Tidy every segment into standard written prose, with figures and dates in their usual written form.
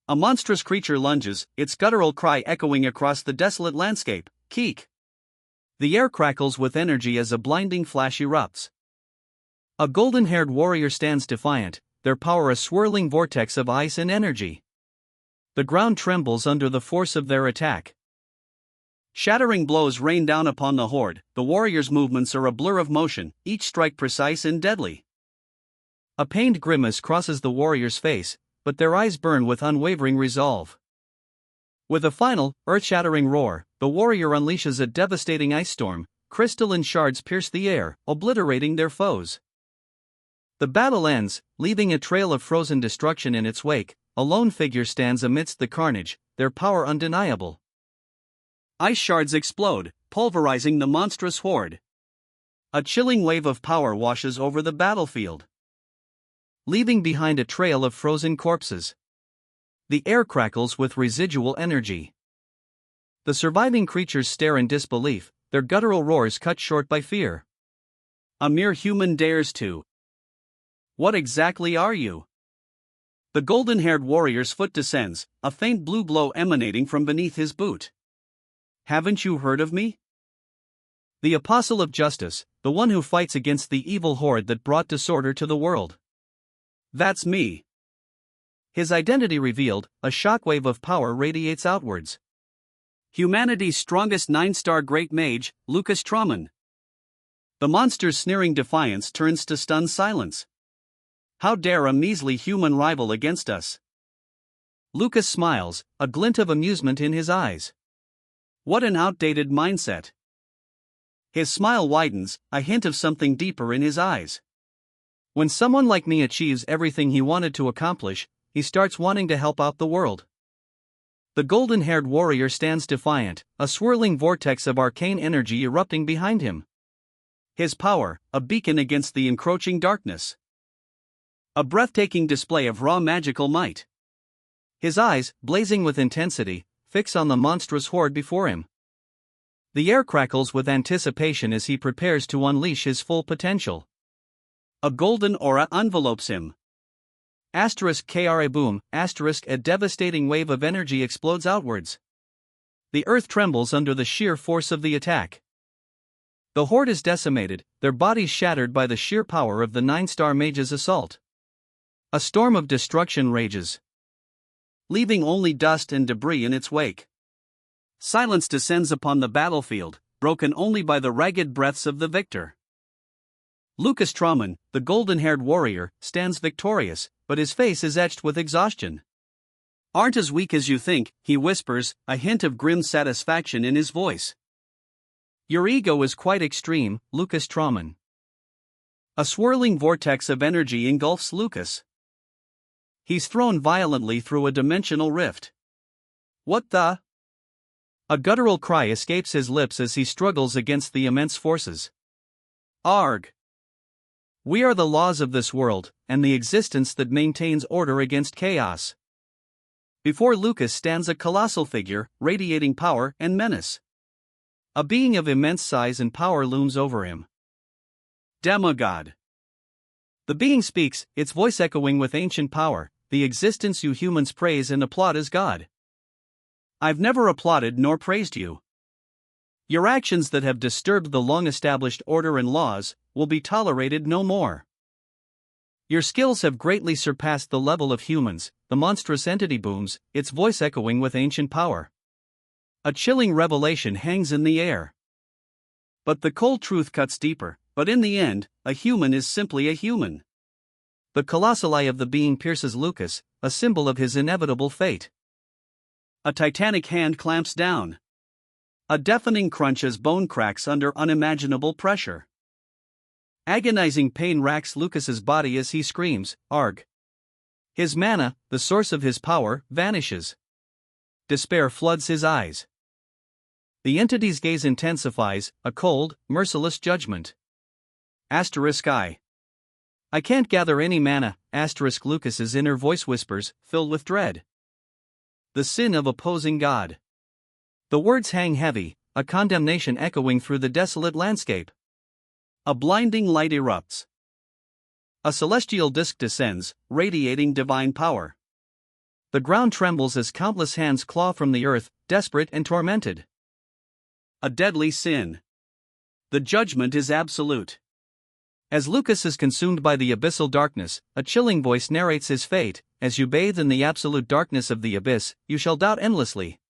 A monstrous creature lunges, its guttural cry echoing across the desolate landscape. Keek! The air crackles with energy as a blinding flash erupts. A golden-haired warrior stands defiant, their power a swirling vortex of ice and energy. The ground trembles under the force of their attack. Shattering blows rain down upon the horde, the warrior's movements are a blur of motion, each strike precise and deadly. A pained grimace crosses the warrior's face, but their eyes burn with unwavering resolve. With a final, earth-shattering roar, the warrior unleashes a devastating ice storm, crystalline shards pierce the air, obliterating their foes. The battle ends, leaving a trail of frozen destruction in its wake. A lone figure stands amidst the carnage, their power undeniable. Ice shards explode, pulverizing the monstrous horde. A chilling wave of power washes over the battlefield, leaving behind a trail of frozen corpses. The air crackles with residual energy. The surviving creatures stare in disbelief, their guttural roars cut short by fear. A mere human dares to. What exactly are you? The golden-haired warrior's foot descends, a faint blue glow emanating from beneath his boot. Haven't you heard of me? The apostle of justice, the one who fights against the evil horde that brought disorder to the world. That's me. His identity revealed, a shockwave of power radiates outwards. Humanity's strongest 9-star great mage, Lucas Trauman. The monster's sneering defiance turns to stunned silence. How dare a measly human rival against us? Lucas smiles, a glint of amusement in his eyes. What an outdated mindset. His smile widens, a hint of something deeper in his eyes. When someone like me achieves everything he wanted to accomplish, he starts wanting to help out the world. The golden-haired warrior stands defiant, a swirling vortex of arcane energy erupting behind him. His power, a beacon against the encroaching darkness. A breathtaking display of raw magical might. His eyes, blazing with intensity, fix on the monstrous horde before him. The air crackles with anticipation as he prepares to unleash his full potential. A golden aura envelopes him. *KRA boom, *a devastating wave of energy explodes outwards. The earth trembles under the sheer force of the attack. The horde is decimated, their bodies shattered by the sheer power of the 9-star mage's assault. A storm of destruction rages, leaving only dust and debris in its wake. Silence descends upon the battlefield, broken only by the ragged breaths of the victor. Lucas Trauman, the golden-haired warrior, stands victorious, but his face is etched with exhaustion. Aren't as weak as you think, he whispers, a hint of grim satisfaction in his voice. Your ego is quite extreme, Lucas Trauman. A swirling vortex of energy engulfs Lucas. He's thrown violently through a dimensional rift. What the? A guttural cry escapes his lips as he struggles against the immense forces. Arg! We are the laws of this world, and the existence that maintains order against chaos. Before Lucas stands a colossal figure, radiating power and menace. A being of immense size and power looms over him. Demigod. The being speaks, its voice echoing with ancient power, the existence you humans praise and applaud as God. I've never applauded nor praised you. Your actions that have disturbed the long-established order and laws will be tolerated no more. Your skills have greatly surpassed the level of humans, the monstrous entity booms, its voice echoing with ancient power. A chilling revelation hangs in the air. But the cold truth cuts deeper, but in the end, a human is simply a human. The colossal eye of the being pierces Lucas, a symbol of his inevitable fate. A titanic hand clamps down. A deafening crunch as bone cracks under unimaginable pressure. Agonizing pain racks Lucas's body as he screams, Arg! His mana, the source of his power, vanishes. Despair floods his eyes. The entity's gaze intensifies, a cold, merciless judgment. I can't gather any mana, Lucas's inner voice whispers, filled with dread. The sin of opposing God. The words hang heavy, a condemnation echoing through the desolate landscape. A blinding light erupts. A celestial disk descends, radiating divine power. The ground trembles as countless hands claw from the earth, desperate and tormented. A deadly sin. The judgment is absolute. As Lucas is consumed by the abyssal darkness, a chilling voice narrates his fate. As you bathe in the absolute darkness of the abyss, you shall doubt endlessly.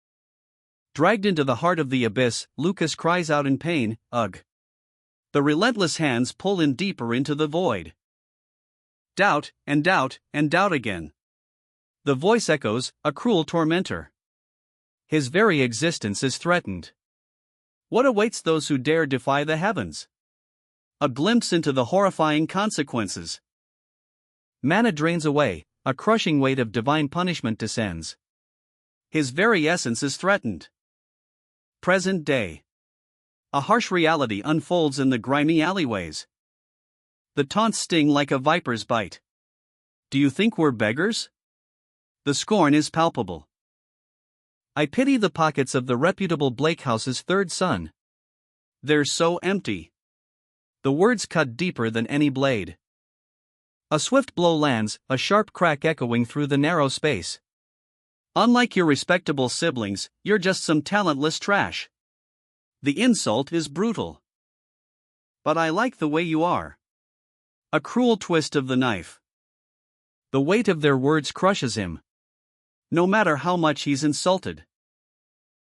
Dragged into the heart of the abyss, Lucas cries out in pain, ugh. The relentless hands pull him deeper into the void. Doubt, and doubt, and doubt again. The voice echoes, a cruel tormentor. His very existence is threatened. What awaits those who dare defy the heavens? A glimpse into the horrifying consequences. Manna drains away, a crushing weight of divine punishment descends. His very essence is threatened. Present day. A harsh reality unfolds in the grimy alleyways. The taunts sting like a viper's bite. Do you think we're beggars? The scorn is palpable. I pity the pockets of the reputable Blakehouse's third son. They're so empty. The words cut deeper than any blade. A swift blow lands, a sharp crack echoing through the narrow space. Unlike your respectable siblings, you're just some talentless trash. The insult is brutal. But I like the way you are. A cruel twist of the knife. The weight of their words crushes him. No matter how much he's insulted.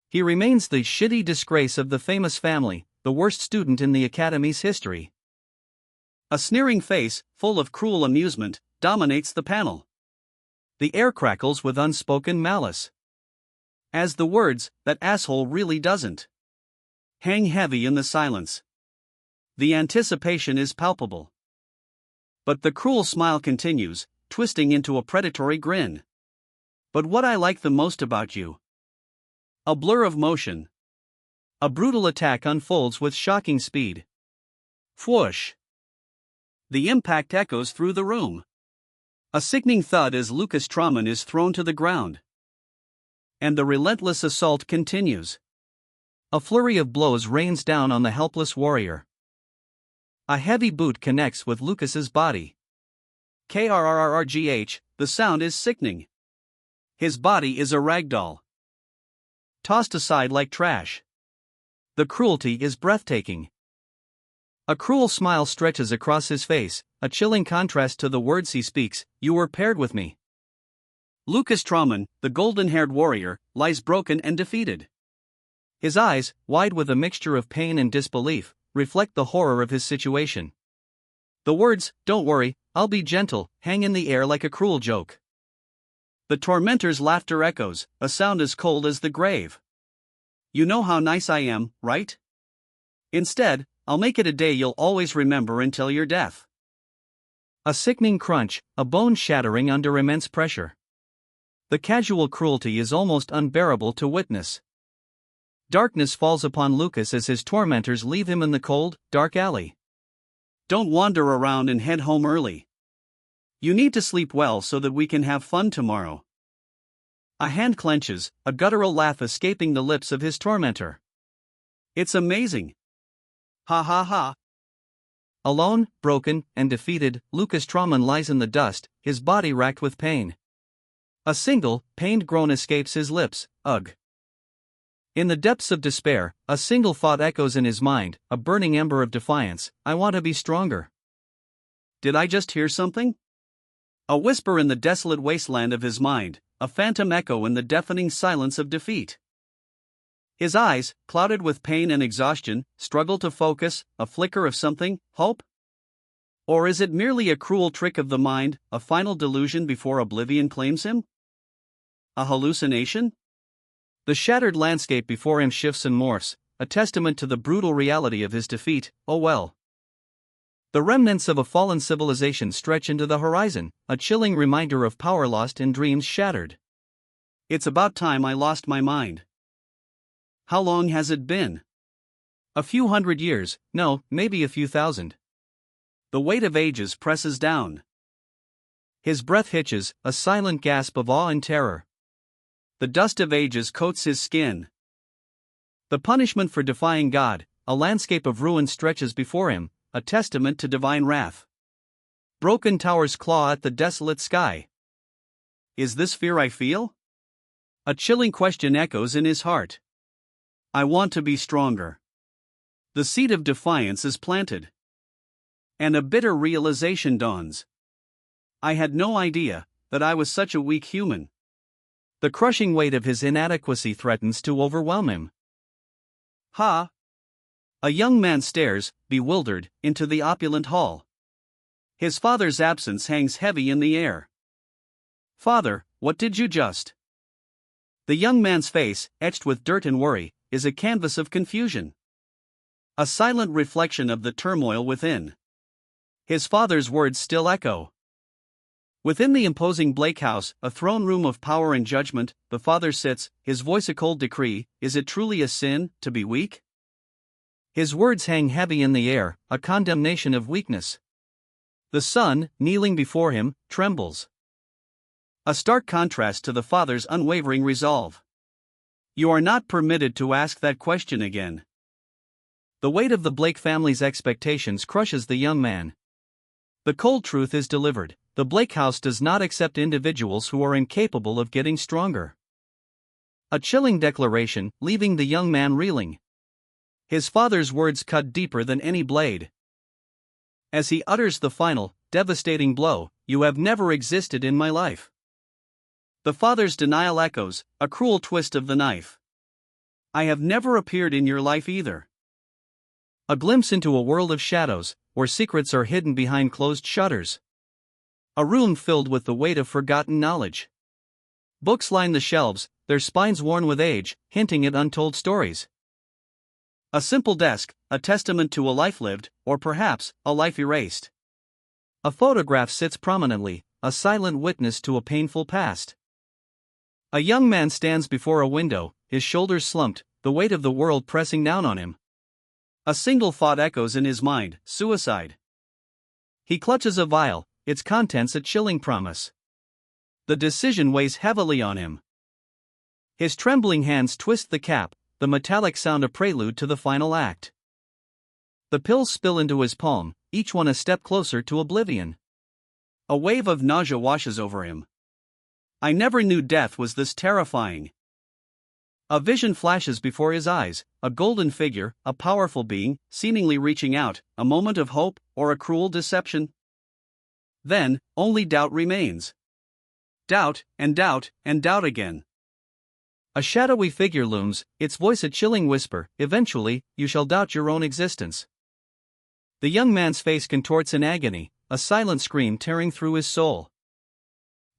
He remains the shitty disgrace of the famous family, the worst student in the academy's history. A sneering face, full of cruel amusement, dominates the panel. The air crackles with unspoken malice. As the words, that asshole really doesn't, hang heavy in the silence. The anticipation is palpable. But the cruel smile continues, twisting into a predatory grin. But what I like the most about you? A blur of motion. A brutal attack unfolds with shocking speed. Whoosh! The impact echoes through the room. A sickening thud as Lucas Trauman is thrown to the ground. And the relentless assault continues. A flurry of blows rains down on the helpless warrior. A heavy boot connects with Lucas's body. Krrrrgh, the sound is sickening. His body is a ragdoll. Tossed aside like trash. The cruelty is breathtaking. A cruel smile stretches across his face, a chilling contrast to the words he speaks, you were paired with me. Lucas Trauman, the golden-haired warrior, lies broken and defeated. His eyes, wide with a mixture of pain and disbelief, reflect the horror of his situation. The words, don't worry, I'll be gentle, hang in the air like a cruel joke. The tormentor's laughter echoes, a sound as cold as the grave. You know how nice I am, right? Instead, I'll make it a day you'll always remember until your death. A sickening crunch, a bone shattering under immense pressure. The casual cruelty is almost unbearable to witness. Darkness falls upon Lucas as his tormentors leave him in the cold, dark alley. Don't wander around and head home early. You need to sleep well so that we can have fun tomorrow. A hand clenches, a guttural laugh escaping the lips of his tormentor. It's amazing. Ha ha ha. Alone, broken, and defeated, Lucas Trauman lies in the dust, his body racked with pain. A single, pained groan escapes his lips, ugh. In the depths of despair, a single thought echoes in his mind, a burning ember of defiance, I want to be stronger. Did I just hear something? A whisper in the desolate wasteland of his mind, a phantom echo in the deafening silence of defeat. His eyes, clouded with pain and exhaustion, struggle to focus, a flicker of something, hope? Or is it merely a cruel trick of the mind, a final delusion before oblivion claims him? A hallucination? The shattered landscape before him shifts and morphs, a testament to the brutal reality of his defeat, oh well. The remnants of a fallen civilization stretch into the horizon, a chilling reminder of power lost and dreams shattered. It's about time I lost my mind. How long has it been? A few hundred years, no, maybe a few thousand. The weight of ages presses down. His breath hitches, a silent gasp of awe and terror. The dust of ages coats his skin. The punishment for defying God, a landscape of ruin stretches before him, a testament to divine wrath. Broken towers claw at the desolate sky. Is this fear I feel? A chilling question echoes in his heart. I want to be stronger. The seed of defiance is planted. And a bitter realization dawns. I had no idea that I was such a weak human. The crushing weight of his inadequacy threatens to overwhelm him. Ha! A young man stares, bewildered, into the opulent hall. His father's absence hangs heavy in the air. Father, what did you just? The young man's face, etched with dirt and worry, is a canvas of confusion. A silent reflection of the turmoil within. His father's words still echo. Within the imposing Blake house, a throne room of power and judgment, the father sits, his voice a cold decree. Is it truly a sin to be weak? His words hang heavy in the air, a condemnation of weakness. The son, kneeling before him, trembles. A stark contrast to the father's unwavering resolve. You are not permitted to ask that question again. The weight of the Blake family's expectations crushes the young man. The cold truth is delivered: the Blake house does not accept individuals who are incapable of getting stronger. A chilling declaration, leaving the young man reeling. His father's words cut deeper than any blade. As he utters the final, devastating blow, you have never existed in my life. The father's denial echoes, a cruel twist of the knife. I have never appeared in your life either. A glimpse into a world of shadows, where secrets are hidden behind closed shutters. A room filled with the weight of forgotten knowledge. Books line the shelves, their spines worn with age, hinting at untold stories. A simple desk, a testament to a life lived, or perhaps, a life erased. A photograph sits prominently, a silent witness to a painful past. A young man stands before a window, his shoulders slumped, the weight of the world pressing down on him. A single thought echoes in his mind: suicide. He clutches a vial, its contents a chilling promise. The decision weighs heavily on him. His trembling hands twist the cap, the metallic sound a prelude to the final act. The pills spill into his palm, each one a step closer to oblivion. A wave of nausea washes over him. I never knew death was this terrifying. A vision flashes before his eyes, a golden figure, a powerful being, seemingly reaching out, a moment of hope, or a cruel deception. Then, only doubt remains. Doubt, and doubt, and doubt again. A shadowy figure looms, its voice a chilling whisper: eventually, you shall doubt your own existence. The young man's face contorts in agony, a silent scream tearing through his soul.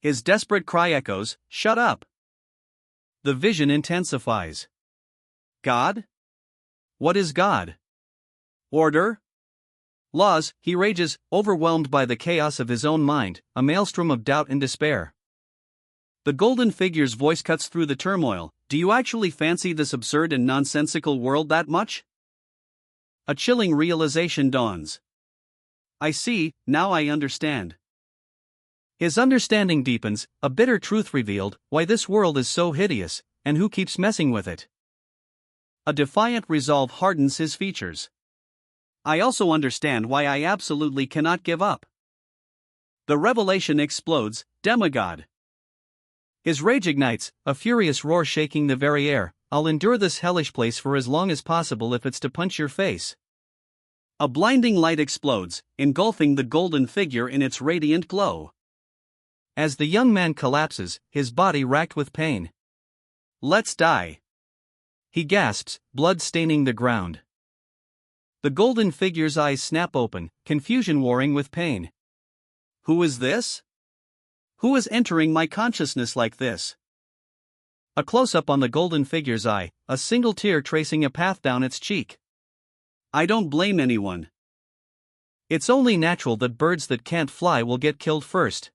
His desperate cry echoes, shut up. The vision intensifies. God? What is God? Order? Laws, he rages, overwhelmed by the chaos of his own mind, a maelstrom of doubt and despair. The golden figure's voice cuts through the turmoil. Do you actually fancy this absurd and nonsensical world that much? A chilling realization dawns. I see, now I understand. His understanding deepens, a bitter truth revealed: why this world is so hideous, and who keeps messing with it. A defiant resolve hardens his features. I also understand why I absolutely cannot give up. The revelation explodes: demigod. His rage ignites, a furious roar shaking the very air. I'll endure this hellish place for as long as possible if it's to punch your face. A blinding light explodes, engulfing the golden figure in its radiant glow. As the young man collapses, his body racked with pain. Let's die. He gasps, blood staining the ground. The golden figure's eyes snap open, confusion warring with pain. Who is this? Who is entering my consciousness like this? A close-up on the golden figure's eye, a single tear tracing a path down its cheek. I don't blame anyone. It's only natural that birds that can't fly will get killed first.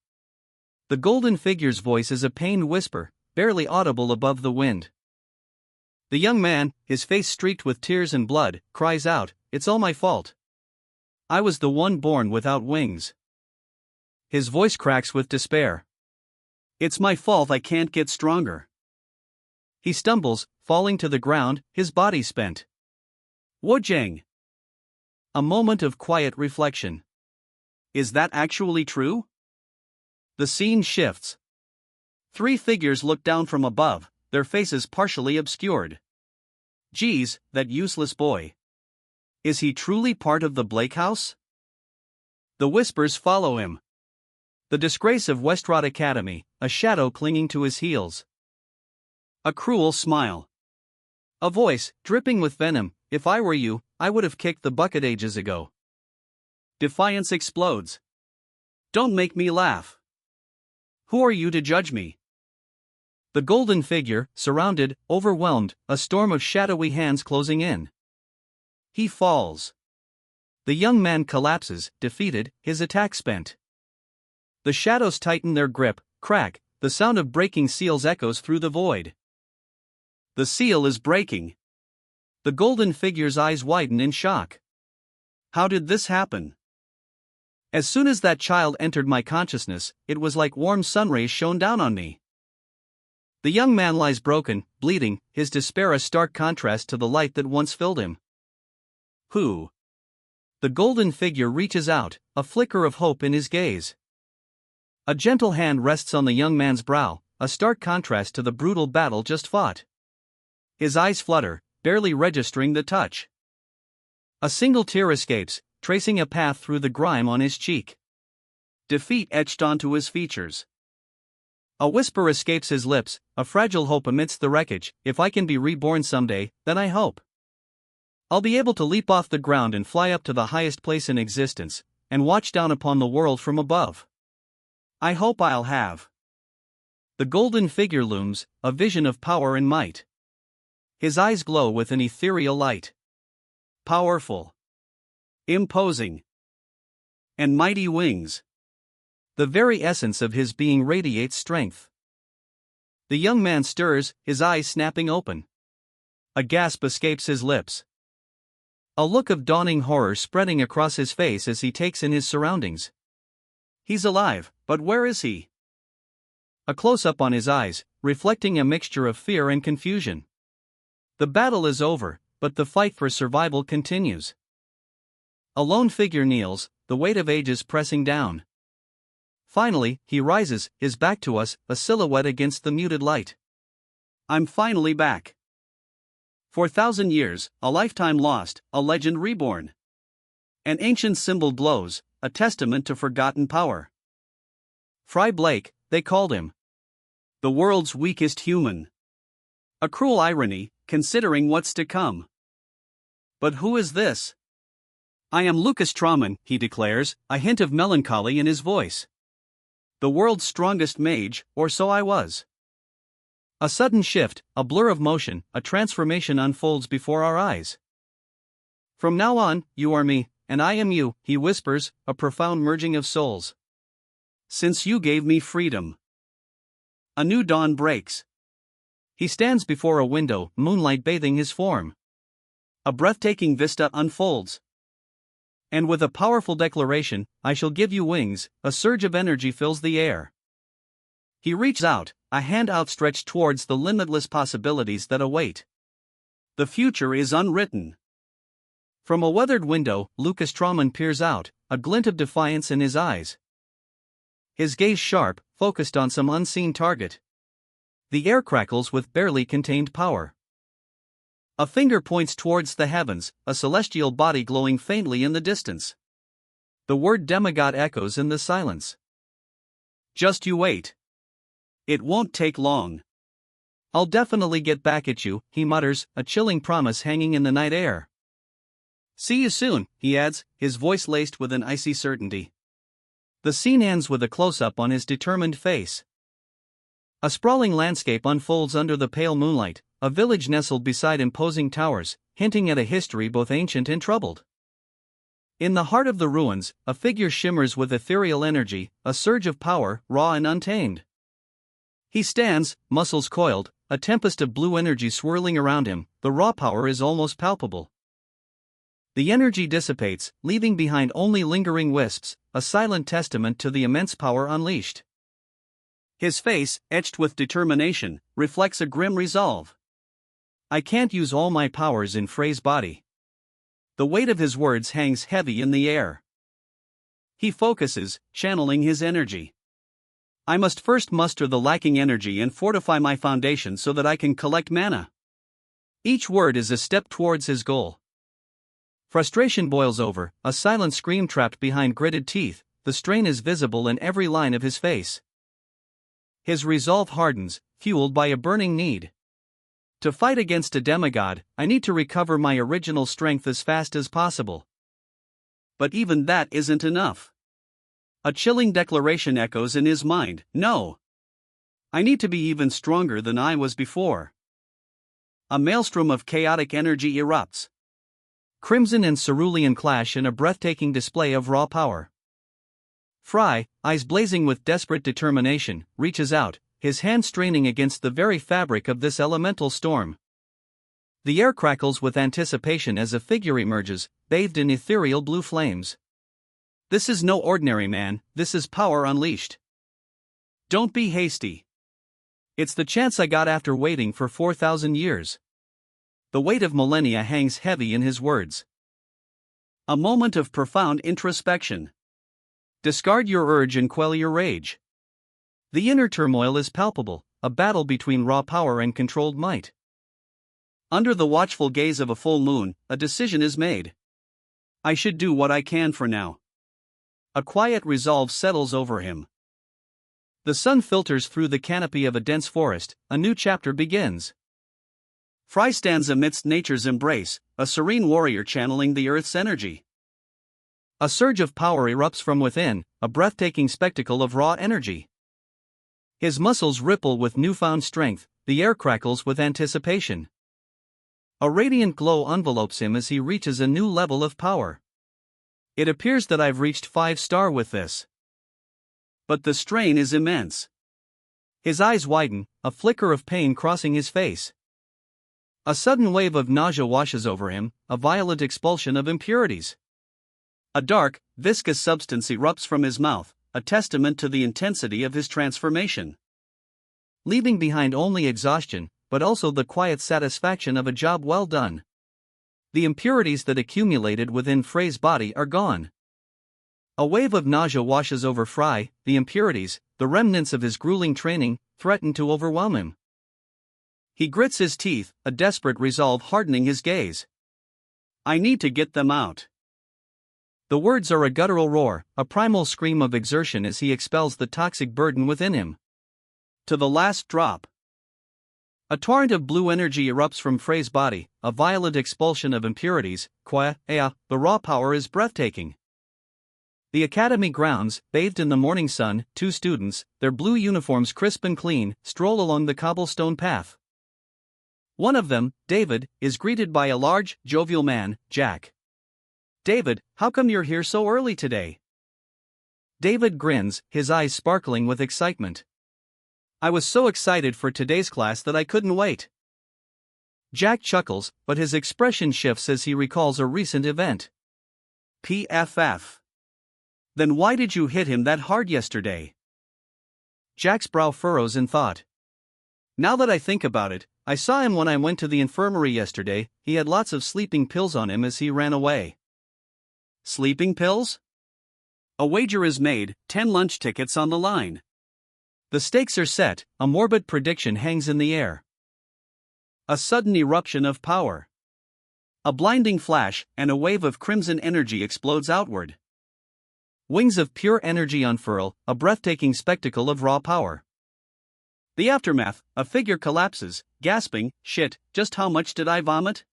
The golden figure's voice is a pained whisper, barely audible above the wind. The young man, his face streaked with tears and blood, cries out, it's all my fault. I was the one born without wings. His voice cracks with despair. It's my fault I can't get stronger. He stumbles, falling to the ground, his body spent. Wojang. A moment of quiet reflection. Is that actually true? The scene shifts. Three figures look down from above, their faces partially obscured. Geez, that useless boy. Is he truly part of the Blake house? The whispers follow him. The disgrace of Westrot Academy, a shadow clinging to his heels. A cruel smile. A voice, dripping with venom, if I were you, I would have kicked the bucket ages ago. Defiance explodes. Don't make me laugh. Who are you to judge me? The golden figure, surrounded, overwhelmed, a storm of shadowy hands closing in. He falls. The young man collapses, defeated, his attack spent. The shadows tighten their grip, crack, the sound of breaking seals echoes through the void. The seal is breaking. The golden figure's eyes widen in shock. How did this happen? As soon as that child entered my consciousness, it was like warm sunrays shone down on me. The young man lies broken, bleeding, his despair a stark contrast to the light that once filled him. Who? The golden figure reaches out, a flicker of hope in his gaze. A gentle hand rests on the young man's brow, a stark contrast to the brutal battle just fought. His eyes flutter, barely registering the touch. A single tear escapes, tracing a path through the grime on his cheek. Defeat etched onto his features. A whisper escapes his lips, a fragile hope amidst the wreckage. If I can be reborn someday, then I hope I'll be able to leap off the ground and fly up to the highest place in existence, and watch down upon the world from above. I hope I'll have. The golden figure looms, a vision of power and might. His eyes glow with an ethereal light. Powerful. Imposing. And mighty wings. The very essence of his being radiates strength. The young man stirs, his eyes snapping open. A gasp escapes his lips. A look of dawning horror spreading across his face as he takes in his surroundings. He's alive, but where is he? A close-up on his eyes, reflecting a mixture of fear and confusion. The battle is over, but the fight for survival continues. A lone figure kneels, the weight of ages pressing down. Finally, he rises, his back to us, a silhouette against the muted light. I'm finally back. 4,000 years, a lifetime lost, a legend reborn. An ancient symbol glows, a testament to forgotten power. Fry Blake, they called him. The world's weakest human. A cruel irony, considering what's to come. But who is this? I am Lucas Trauman, he declares, a hint of melancholy in his voice. The world's strongest mage, or so I was. A sudden shift, a blur of motion, a transformation unfolds before our eyes. From now on, you are me, and I am you, he whispers, a profound merging of souls. Since you gave me freedom. A new dawn breaks. He stands before a window, moonlight bathing his form. A breathtaking vista unfolds. And with a powerful declaration, I shall give you wings, a surge of energy fills the air. He reaches out, a hand outstretched towards the limitless possibilities that await. The future is unwritten. From a weathered window, Lucas Trauman peers out, a glint of defiance in his eyes. His gaze sharp, focused on some unseen target. The air crackles with barely contained power. A finger points towards the heavens, a celestial body glowing faintly in the distance. The word demigod echoes in the silence. Just you wait. It won't take long. I'll definitely get back at you, he mutters, a chilling promise hanging in the night air. See you soon, he adds, his voice laced with an icy certainty. The scene ends with a close-up on his determined face. A sprawling landscape unfolds under the pale moonlight, a village nestled beside imposing towers, hinting at a history both ancient and troubled. In the heart of the ruins, a figure shimmers with ethereal energy, a surge of power, raw and untamed. He stands, muscles coiled, a tempest of blue energy swirling around him, the raw power is almost palpable. The energy dissipates, leaving behind only lingering wisps, a silent testament to the immense power unleashed. His face, etched with determination, reflects a grim resolve. I can't use all my powers in Frey's body. The weight of his words hangs heavy in the air. He focuses, channeling his energy. I must first muster the lacking energy and fortify my foundation so that I can collect mana. Each word is a step towards his goal. Frustration boils over, a silent scream trapped behind gritted teeth, the strain is visible in every line of his face. His resolve hardens, fueled by a burning need. To fight against a demigod, I need to recover my original strength as fast as possible. But even that isn't enough. A chilling declaration echoes in his mind, no. I need to be even stronger than I was before. A maelstrom of chaotic energy erupts. Crimson and cerulean clash in a breathtaking display of raw power. Fry, eyes blazing with desperate determination, reaches out, his hand straining against the very fabric of this elemental storm. The air crackles with anticipation as a figure emerges, bathed in ethereal blue flames. This is no ordinary man, this is power unleashed. Don't be hasty. It's the chance I got after waiting for 4,000 years. The weight of millennia hangs heavy in his words. A moment of profound introspection. Discard your urge and quell your rage. The inner turmoil is palpable, a battle between raw power and controlled might. Under the watchful gaze of a full moon, a decision is made. I should do what I can for now. A quiet resolve settles over him. The sun filters through the canopy of a dense forest, a new chapter begins. Fry stands amidst nature's embrace, a serene warrior channeling the earth's energy. A surge of power erupts from within, a breathtaking spectacle of raw energy. His muscles ripple with newfound strength, the air crackles with anticipation. A radiant glow envelopes him as he reaches a new level of power. It appears that I've reached 5-star with this. But the strain is immense. His eyes widen, a flicker of pain crossing his face. A sudden wave of nausea washes over him, a violent expulsion of impurities. A dark, viscous substance erupts from his mouth, a testament to the intensity of his transformation. Leaving behind only exhaustion, but also the quiet satisfaction of a job well done. The impurities that accumulated within Frey's body are gone. A wave of nausea washes over Fry, the impurities, the remnants of his grueling training, threaten to overwhelm him. He grits his teeth, a desperate resolve hardening his gaze. I need to get them out. The words are a guttural roar, a primal scream of exertion as he expels the toxic burden within him. To the last drop. A torrent of blue energy erupts from Frey's body, a violent expulsion of impurities, the raw power is breathtaking. The academy grounds, bathed in the morning sun, 2 students, their blue uniforms crisp and clean, stroll along the cobblestone path. One of them, David, is greeted by a large, jovial man, Jack. David, how come you're here so early today? David grins, his eyes sparkling with excitement. I was so excited for today's class that I couldn't wait. Jack chuckles, but his expression shifts as he recalls a recent event. PFF. Then why did you hit him that hard yesterday? Jack's brow furrows in thought. Now that I think about it, I saw him when I went to the infirmary yesterday. He had lots of sleeping pills on him as he ran away. Sleeping pills? A wager is made, 10 lunch tickets on the line. The stakes are set, a morbid prediction hangs in the air. A sudden eruption of power. A blinding flash, and a wave of crimson energy explodes outward. Wings of pure energy unfurl, a breathtaking spectacle of raw power. The aftermath, a figure collapses, gasping, shit, just how much did I vomit?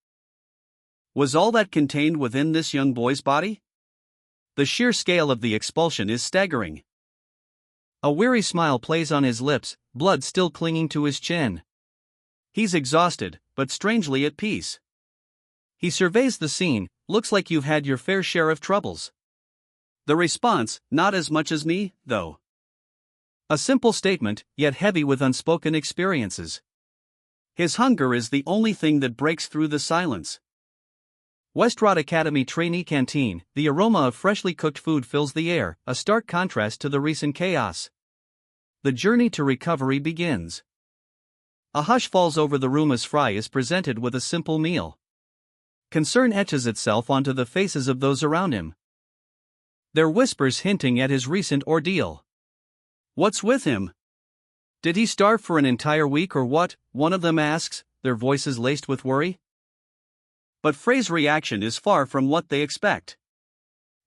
Was all that contained within this young boy's body? The sheer scale of the expulsion is staggering. A weary smile plays on his lips, blood still clinging to his chin. He's exhausted, but strangely at peace. He surveys the scene, looks like you've had your fair share of troubles. The response, not as much as me, though. A simple statement, yet heavy with unspoken experiences. His hunger is the only thing that breaks through the silence. Westrod Academy trainee canteen, the aroma of freshly cooked food fills the air, a stark contrast to the recent chaos. The journey to recovery begins. A hush falls over the room as Fry is presented with a simple meal. Concern etches itself onto the faces of those around him. Their whispers hinting at his recent ordeal. What's with him? Did he starve for an entire week or what? One of them asks, their voices laced with worry. But Frey's reaction is far from what they expect.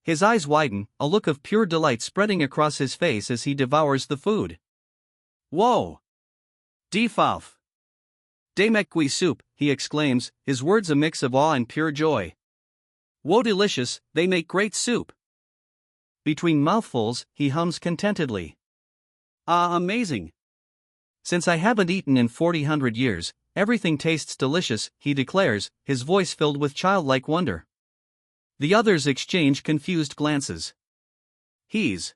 His eyes widen, a look of pure delight spreading across his face as he devours the food. Whoa! Defauf! Demekgui soup, he exclaims, his words a mix of awe and pure joy. Whoa, delicious, they make great soup. Between mouthfuls, he hums contentedly. Ah, amazing. Since I haven't eaten in 400 years, everything tastes delicious, he declares, his voice filled with childlike wonder. The others exchange confused glances. He's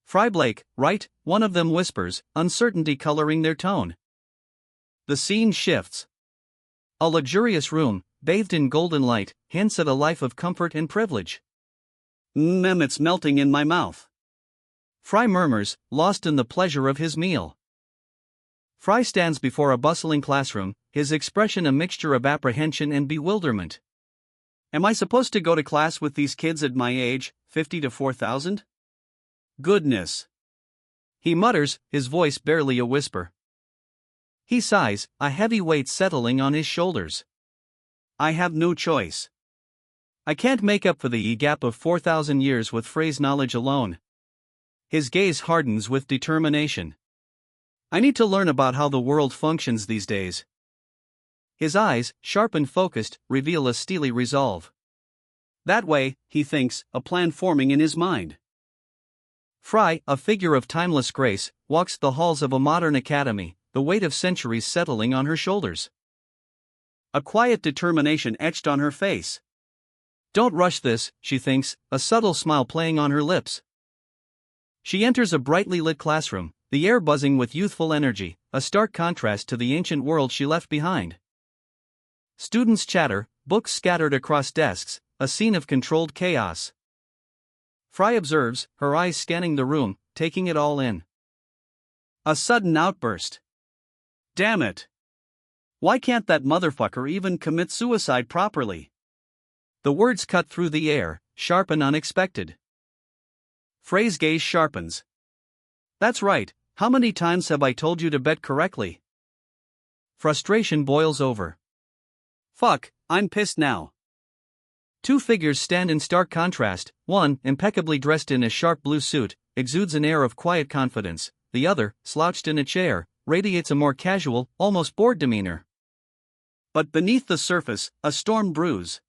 Fry Blake, right? One of them whispers, uncertainty coloring their tone. The scene shifts. A luxurious room, bathed in golden light, hints at a life of comfort and privilege. It's melting in my mouth. Fry murmurs, lost in the pleasure of his meal. Fry stands before a bustling classroom, his expression a mixture of apprehension and bewilderment. Am I supposed to go to class with these kids at my age, 50 to 4,000? Goodness. He mutters, his voice barely a whisper. He sighs, a heavy weight settling on his shoulders. I have no choice. I can't make up for the gap of 4,000 years with Frey's knowledge alone. His gaze hardens with determination. I need to learn about how the world functions these days. His eyes, sharp and focused, reveal a steely resolve. That way, he thinks, a plan forming in his mind. Fry, a figure of timeless grace, walks the halls of a modern academy, the weight of centuries settling on her shoulders. A quiet determination etched on her face. Don't rush this, she thinks, a subtle smile playing on her lips. She enters a brightly lit classroom, the air buzzing with youthful energy, a stark contrast to the ancient world she left behind. Students chatter, books scattered across desks, a scene of controlled chaos. Fry observes, her eyes scanning the room, taking it all in. A sudden outburst. Damn it! Why can't that motherfucker even commit suicide properly? The words cut through the air, sharp and unexpected. Frey's gaze sharpens. That's right, how many times have I told you to bet correctly? Frustration boils over. Fuck, I'm pissed now. Two figures stand in stark contrast, one, impeccably dressed in a sharp blue suit, exudes an air of quiet confidence, the other, slouched in a chair, radiates a more casual, almost bored demeanor. But beneath the surface, a storm brews.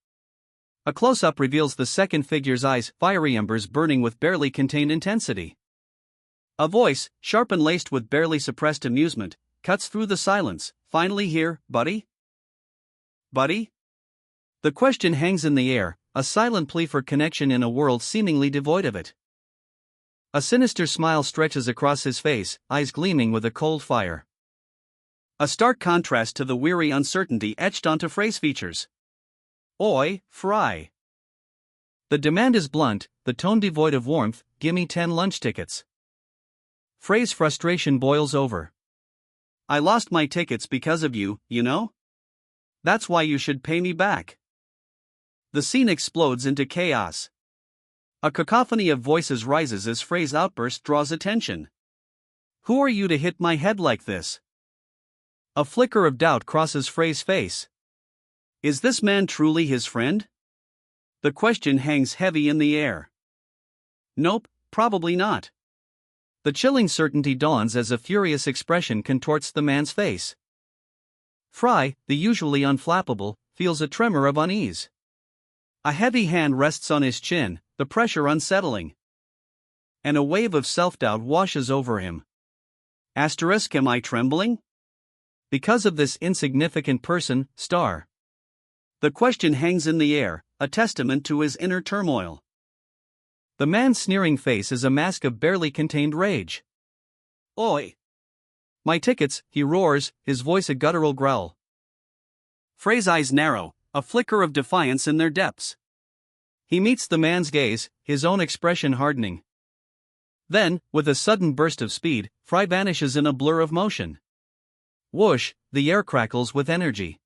A close-up reveals the second figure's eyes, fiery embers burning with barely contained intensity. A voice, sharp and laced with barely suppressed amusement, cuts through the silence. Finally here, buddy? Buddy? The question hangs in the air, a silent plea for connection in a world seemingly devoid of it. A sinister smile stretches across his face, eyes gleaming with a cold fire. A stark contrast to the weary uncertainty etched onto Frey's features. Oi, Fry. The demand is blunt, the tone devoid of warmth, gimme 10 lunch tickets. Frey's frustration boils over. I lost my tickets because of you, you know? That's why you should pay me back. The scene explodes into chaos. A cacophony of voices rises as Frey's outburst draws attention. Who are you to hit my head like this? A flicker of doubt crosses Frey's face. Is this man truly his friend? The question hangs heavy in the air. Nope, probably not. The chilling certainty dawns as a furious expression contorts the man's face. Fry, the usually unflappable, feels a tremor of unease. A heavy hand rests on his chin, the pressure unsettling. And a wave of self-doubt washes over him. Am I trembling? Because of this insignificant person, star. The question hangs in the air, a testament to his inner turmoil. The man's sneering face is a mask of barely contained rage. Oi! My tickets, he roars, his voice a guttural growl. Frey's eyes narrow, a flicker of defiance in their depths. He meets the man's gaze, his own expression hardening. Then, with a sudden burst of speed, Fry vanishes in a blur of motion. Whoosh, the air crackles with energy.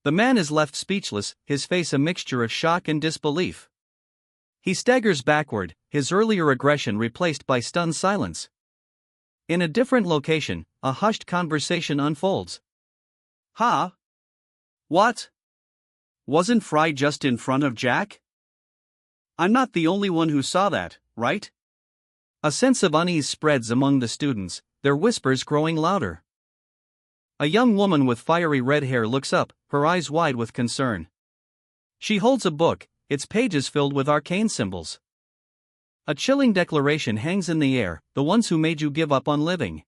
The man is left speechless, his face a mixture of shock and disbelief. He staggers backward, his earlier aggression replaced by stunned silence. In a different location, a hushed conversation unfolds. Huh? What? Wasn't Fry just in front of Jack? I'm not the only one who saw that, right? A sense of unease spreads among the students, their whispers growing louder. A young woman with fiery red hair looks up, her eyes wide with concern. She holds a book, its pages filled with arcane symbols. A chilling declaration hangs in the air, the ones who made you give up on living.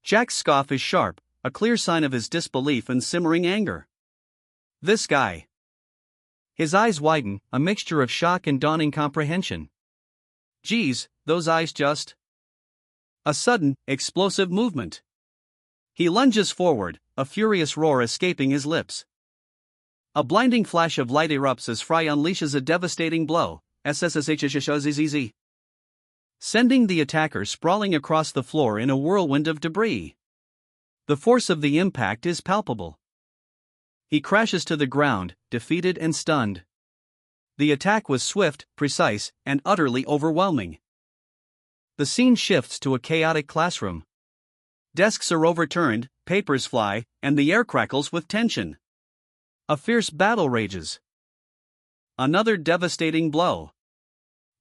Jack's scoff is sharp, a clear sign of his disbelief and simmering anger. This guy. His eyes widen, a mixture of shock and dawning comprehension. Geez, those eyes just. A sudden, explosive movement. He lunges forward, a furious roar escaping his lips. A blinding flash of light erupts as Fry unleashes a devastating blow, SSSHSHZZZ, sending the attacker sprawling across the floor in a whirlwind of debris. The force of the impact is palpable. He crashes to the ground, defeated and stunned. The attack was swift, precise, and utterly overwhelming. The scene shifts to a chaotic classroom. Desks are overturned, papers fly, and the air crackles with tension. A fierce battle rages. Another devastating blow.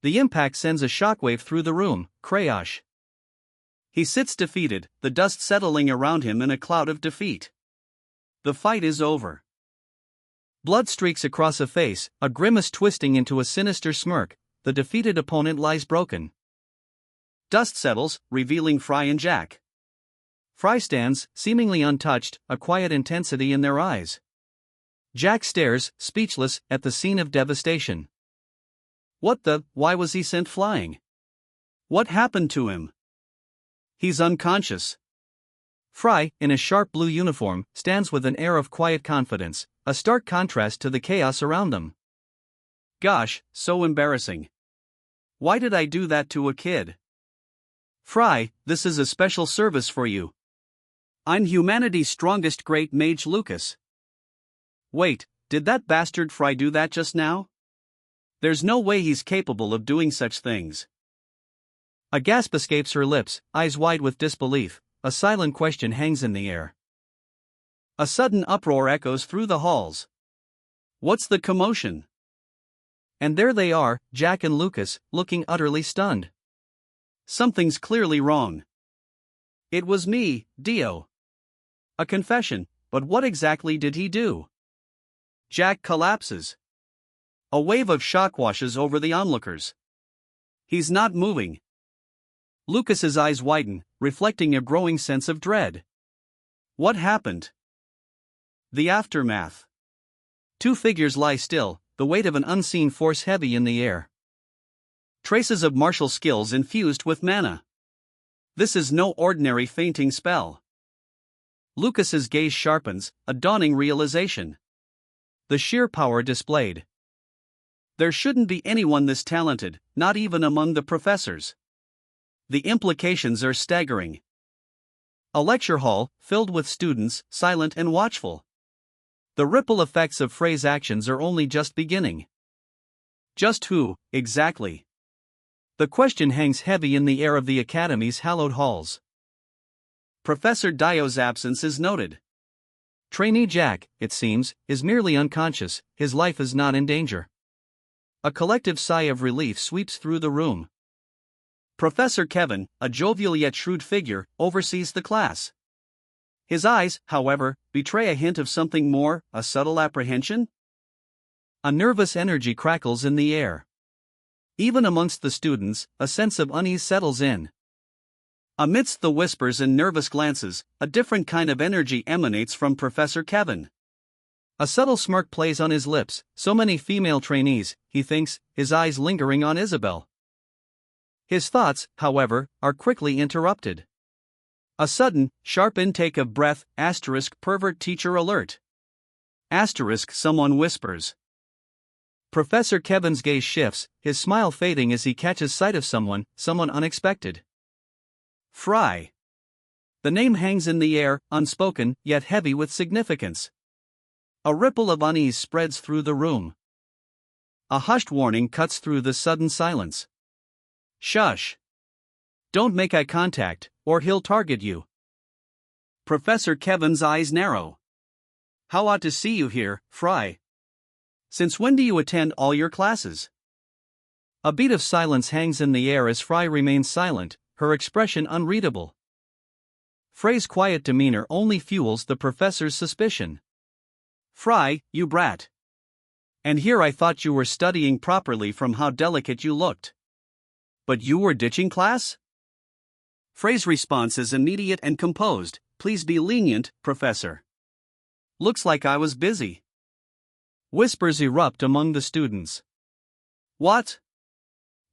The impact sends a shockwave through the room, crash. He sits defeated, the dust settling around him in a cloud of defeat. The fight is over. Blood streaks across a face, a grimace twisting into a sinister smirk. The defeated opponent lies broken. Dust settles, revealing Fry and Jack. Fry stands, seemingly untouched, a quiet intensity in their eyes. Jack stares, speechless, at the scene of devastation. Why was he sent flying? What happened to him? He's unconscious. Fry, in a sharp blue uniform, stands with an air of quiet confidence, a stark contrast to the chaos around them. Gosh, so embarrassing. Why did I do that to a kid? Fry, this is a special service for you. I'm humanity's strongest great mage Lucas. Wait, did that bastard Fry do that just now? There's no way he's capable of doing such things. A gasp escapes her lips, eyes wide with disbelief. A silent question hangs in the air. A sudden uproar echoes through the halls. What's the commotion? And there they are, Jack and Lucas, looking utterly stunned. Something's clearly wrong. It was me, Dio. A confession, but what exactly did he do? Jack collapses. A wave of shock washes over the onlookers. He's not moving. Lucas's eyes widen, reflecting a growing sense of dread. What happened? The aftermath. Two figures lie still, the weight of an unseen force heavy in the air. Traces of martial skills infused with mana. This is no ordinary fainting spell. Lucas's gaze sharpens, a dawning realization. The sheer power displayed. There shouldn't be anyone this talented, not even among the professors. The implications are staggering. A lecture hall, filled with students, silent and watchful. The ripple effects of Frey's actions are only just beginning. Just who, exactly? The question hangs heavy in the air of the Academy's hallowed halls. Professor Dio's absence is noted. Trainee Jack, it seems, is merely unconscious, his life is not in danger. A collective sigh of relief sweeps through the room. Professor Kevin, a jovial yet shrewd figure, oversees the class. His eyes, however, betray a hint of something more, a subtle apprehension. A nervous energy crackles in the air. Even amongst the students, a sense of unease settles in. Amidst the whispers and nervous glances, a different kind of energy emanates from Professor Kevin. A subtle smirk plays on his lips, so many female trainees, he thinks, his eyes lingering on Isabel. His thoughts, however, are quickly interrupted. A sudden, sharp intake of breath, pervert teacher alert. Someone whispers. Professor Kevin's gaze shifts, his smile fading as he catches sight of someone unexpected. Fry. The name hangs in the air, unspoken, yet heavy with significance. A ripple of unease spreads through the room. A hushed warning cuts through the sudden silence. Shush. Don't make eye contact, or he'll target you. Professor Kevin's eyes narrow. How odd to see you here, Fry. Since when do you attend all your classes? A beat of silence hangs in the air as Fry remains silent, her expression unreadable. Frey's quiet demeanor only fuels the professor's suspicion. Fry, you brat. And here I thought you were studying properly from how delicate you looked. But you were ditching class? Frey's response is immediate and composed. Please be lenient, Professor. Looks like I was busy. Whispers erupt among the students. What?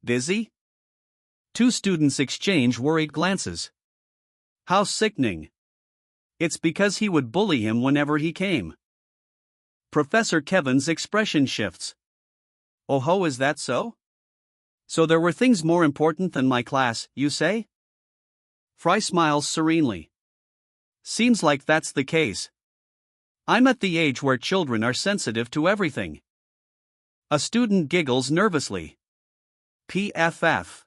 Busy? Two students exchange worried glances. How sickening. It's because he would bully him whenever he came. Professor Kevin's expression shifts. Oh ho, is that so? So there were things more important than my class, you say? Fry smiles serenely. Seems like that's the case. I'm at the age where children are sensitive to everything. A student giggles nervously. PFF.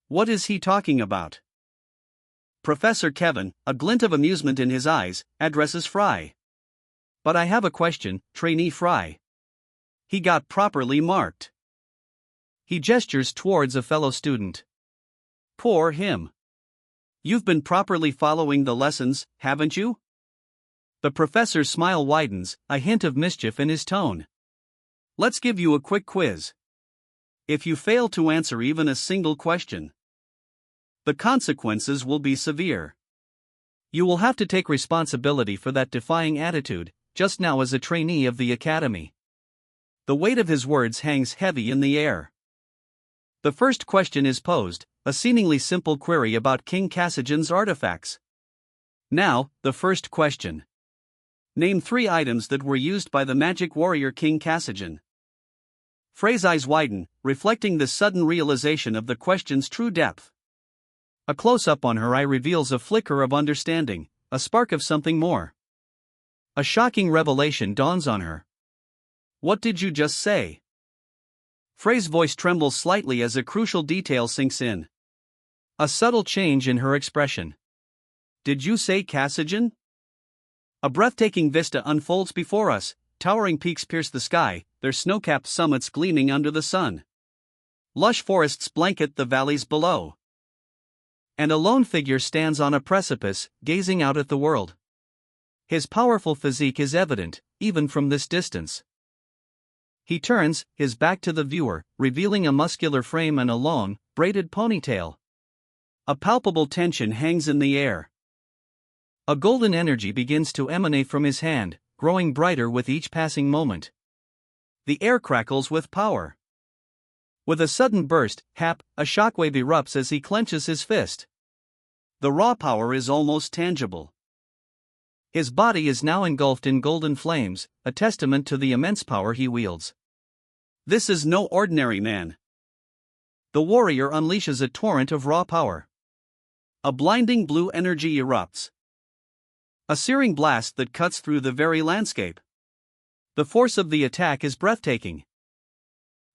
What is he talking about? Professor Kevin, a glint of amusement in his eyes, addresses Fry. But I have a question, trainee Fry. He got properly marked. He gestures towards a fellow student. Poor him. You've been properly following the lessons, haven't you? The professor's smile widens, a hint of mischief in his tone. Let's give you a quick quiz. If you fail to answer even a single question, the consequences will be severe. You will have to take responsibility for that defying attitude, just now as a trainee of the academy. The weight of his words hangs heavy in the air. The first question is posed, a seemingly simple query about King Cassigen's artifacts. Now, the first question. Name 3 items that were used by the magic warrior King Cassigen. Frey's eyes widen, reflecting the sudden realization of the question's true depth. A close-up on her eye reveals a flicker of understanding, a spark of something more. A shocking revelation dawns on her. What did you just say? Frey's voice trembles slightly as a crucial detail sinks in. A subtle change in her expression. Did you say Cassigen? A breathtaking vista unfolds before us, towering peaks pierce the sky, their snow-capped summits gleaming under the sun. Lush forests blanket the valleys below. And a lone figure stands on a precipice, gazing out at the world. His powerful physique is evident, even from this distance. He turns, his back to the viewer, revealing a muscular frame and a long, braided ponytail. A palpable tension hangs in the air. A golden energy begins to emanate from his hand, growing brighter with each passing moment. The air crackles with power. With a sudden burst, hap, a shockwave erupts as he clenches his fist. The raw power is almost tangible. His body is now engulfed in golden flames, a testament to the immense power he wields. This is no ordinary man. The warrior unleashes a torrent of raw power. A blinding blue energy erupts. A searing blast that cuts through the very landscape. The force of the attack is breathtaking.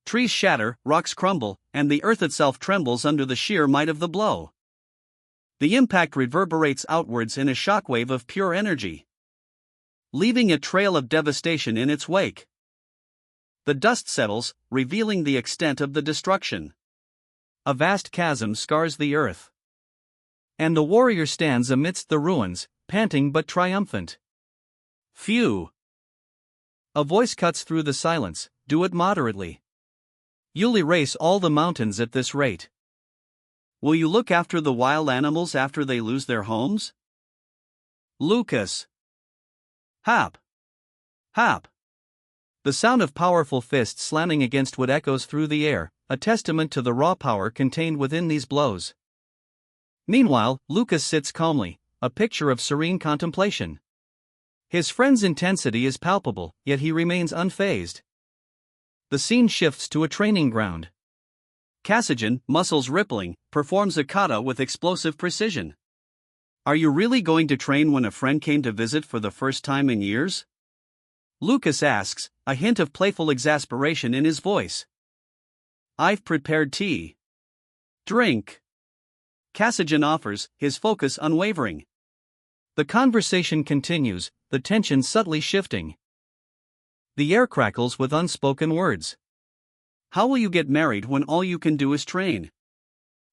Trees shatter, rocks crumble, and the earth itself trembles under the sheer might of the blow. The impact reverberates outwards in a shockwave of pure energy, leaving a trail of devastation in its wake. The dust settles, revealing the extent of the destruction. A vast chasm scars the earth. And the warrior stands amidst the ruins, panting but triumphant. Phew! A voice cuts through the silence, do it moderately. You'll erase all the mountains at this rate. Will you look after the wild animals after they lose their homes? Lucas. Hap. Hap. The sound of powerful fists slamming against wood echoes through the air, a testament to the raw power contained within these blows. Meanwhile, Lucas sits calmly, a picture of serene contemplation. His friend's intensity is palpable, yet he remains unfazed. The scene shifts to a training ground. Cassigen, muscles rippling, performs a kata with explosive precision. Are you really going to train when a friend came to visit for the first time in years? Lucas asks, a hint of playful exasperation in his voice. I've prepared tea. Drink. Kassajan offers, his focus unwavering. The conversation continues, the tension subtly shifting. The air crackles with unspoken words. How will you get married when all you can do is train?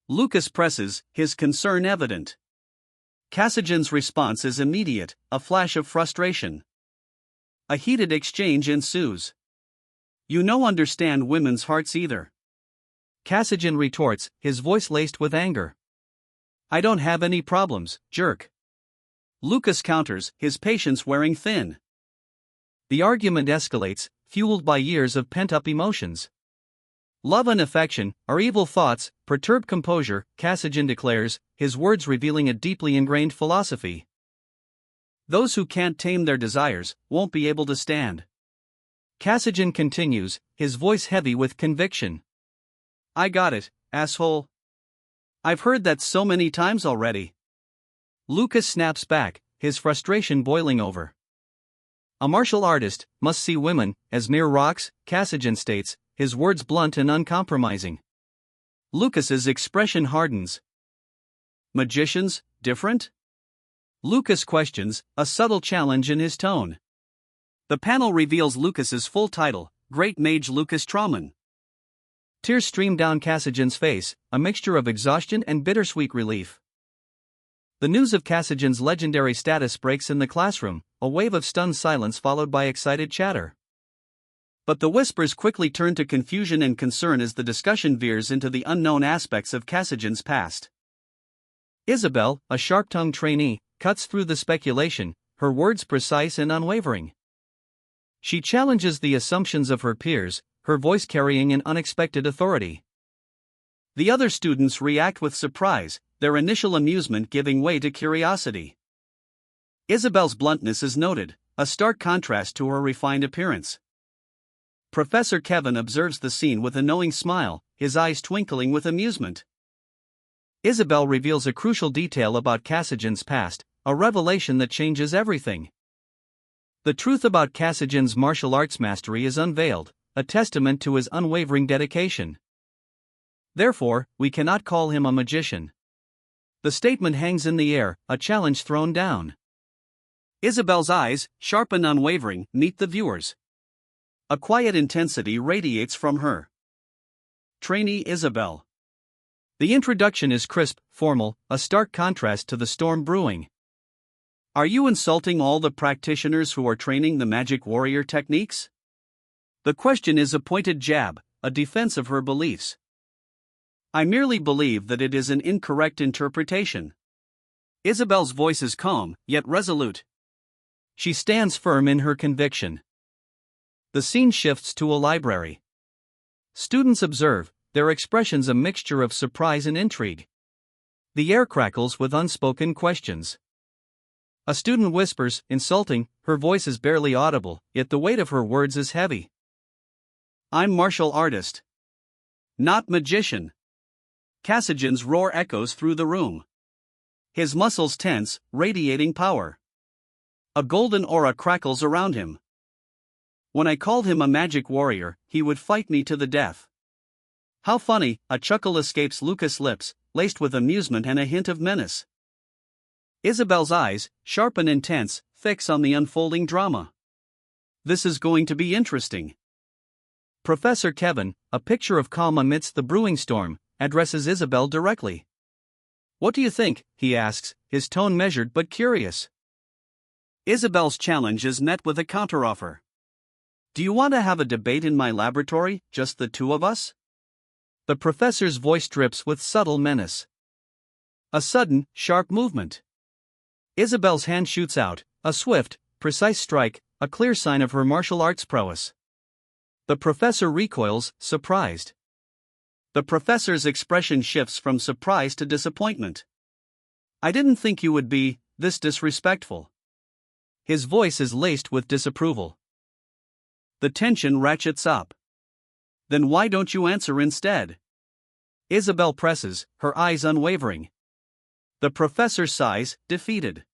Lucas presses, his concern evident. Kassajan's response is immediate, a flash of frustration. A heated exchange ensues. You no understand women's hearts either. Kassajan retorts, his voice laced with anger. I don't have any problems, jerk. Lucas counters, his patience wearing thin. The argument escalates, fueled by years of pent-up emotions. Love and affection are evil thoughts, perturb composure, Kassajan declares, his words revealing a deeply ingrained philosophy. Those who can't tame their desires won't be able to stand. Kassajan continues, his voice heavy with conviction. I got it, asshole. I've heard that so many times already. Lucas snaps back, his frustration boiling over. A martial artist must see women as mere rocks, Kassajan states, his words blunt and uncompromising. Lucas's expression hardens. Magicians, different? Lucas questions, a subtle challenge in his tone. The panel reveals Lucas's full title, Great Mage Lucas Trauman. Tears stream down Kassajan's face, a mixture of exhaustion and bittersweet relief. The news of Kassajan's legendary status breaks in the classroom, a wave of stunned silence followed by excited chatter. But the whispers quickly turn to confusion and concern as the discussion veers into the unknown aspects of Kassajan's past. Isabel, a sharp-tongued trainee, cuts through the speculation, her words precise and unwavering. She challenges the assumptions of her peers, her voice carrying an unexpected authority. The other students react with surprise, their initial amusement giving way to curiosity. Isabel's bluntness is noted, a stark contrast to her refined appearance. Professor Kevin observes the scene with a knowing smile, his eyes twinkling with amusement. Isabel reveals a crucial detail about Kassajan's past, a revelation that changes everything. The truth about Kassajan's martial arts mastery is unveiled, a testament to his unwavering dedication. Therefore, we cannot call him a magician. The statement hangs in the air, a challenge thrown down. Isabel's eyes, sharp and unwavering, meet the viewers. A quiet intensity radiates from her. Trainee Isabel. The introduction is crisp, formal, a stark contrast to the storm brewing. Are you insulting all the practitioners who are training the magic warrior techniques? The question is a pointed jab, a defense of her beliefs. I merely believe that it is an incorrect interpretation. Isabel's voice is calm, yet resolute. She stands firm in her conviction. The scene shifts to a library. Students observe, their expressions a mixture of surprise and intrigue. The air crackles with unspoken questions. A student whispers, insulting, her voice is barely audible, yet the weight of her words is heavy. I'm martial artist. Not magician. Kassajan's roar echoes through the room. His muscles tense, radiating power. A golden aura crackles around him. When I called him a magic warrior, he would fight me to the death. How funny, a chuckle escapes Lucas' lips, laced with amusement and a hint of menace. Isabel's eyes, sharp and intense, fix on the unfolding drama. This is going to be interesting. Professor Kevin, a picture of calm amidst the brewing storm, addresses Isabel directly. What do you think? He asks, his tone measured but curious. Isabel's challenge is met with a counteroffer. Do you want to have a debate in my laboratory, just the two of us? The professor's voice drips with subtle menace. A sudden, sharp movement. Isabel's hand shoots out, a swift, precise strike, a clear sign of her martial arts prowess. The professor recoils, surprised. The professor's expression shifts from surprise to disappointment. I didn't think you would be this disrespectful. His voice is laced with disapproval. The tension ratchets up. Then why don't you answer instead? Isabel presses, her eyes unwavering. The professor sighs, defeated.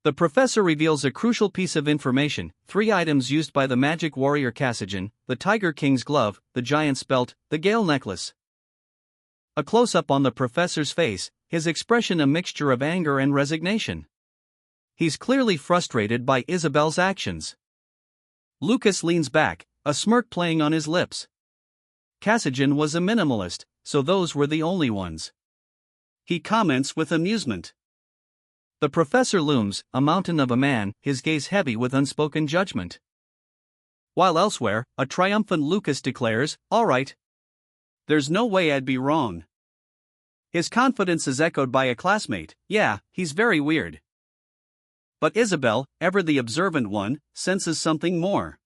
The professor reveals a crucial piece of information, 3 items used by the magic warrior Kassajan, the Tiger King's glove, the giant's belt, the Gale necklace. A close-up on the professor's face, his expression a mixture of anger and resignation. He's clearly frustrated by Isabel's actions. Lucas leans back, a smirk playing on his lips. Cassian was a minimalist, so those were the only ones. He comments with amusement. The professor looms, a mountain of a man, his gaze heavy with unspoken judgment. While elsewhere, a triumphant Lucas declares, "All right. There's no way I'd be wrong." His confidence is echoed by a classmate, "Yeah, he's very weird." But Isabel, ever the observant one, senses something more.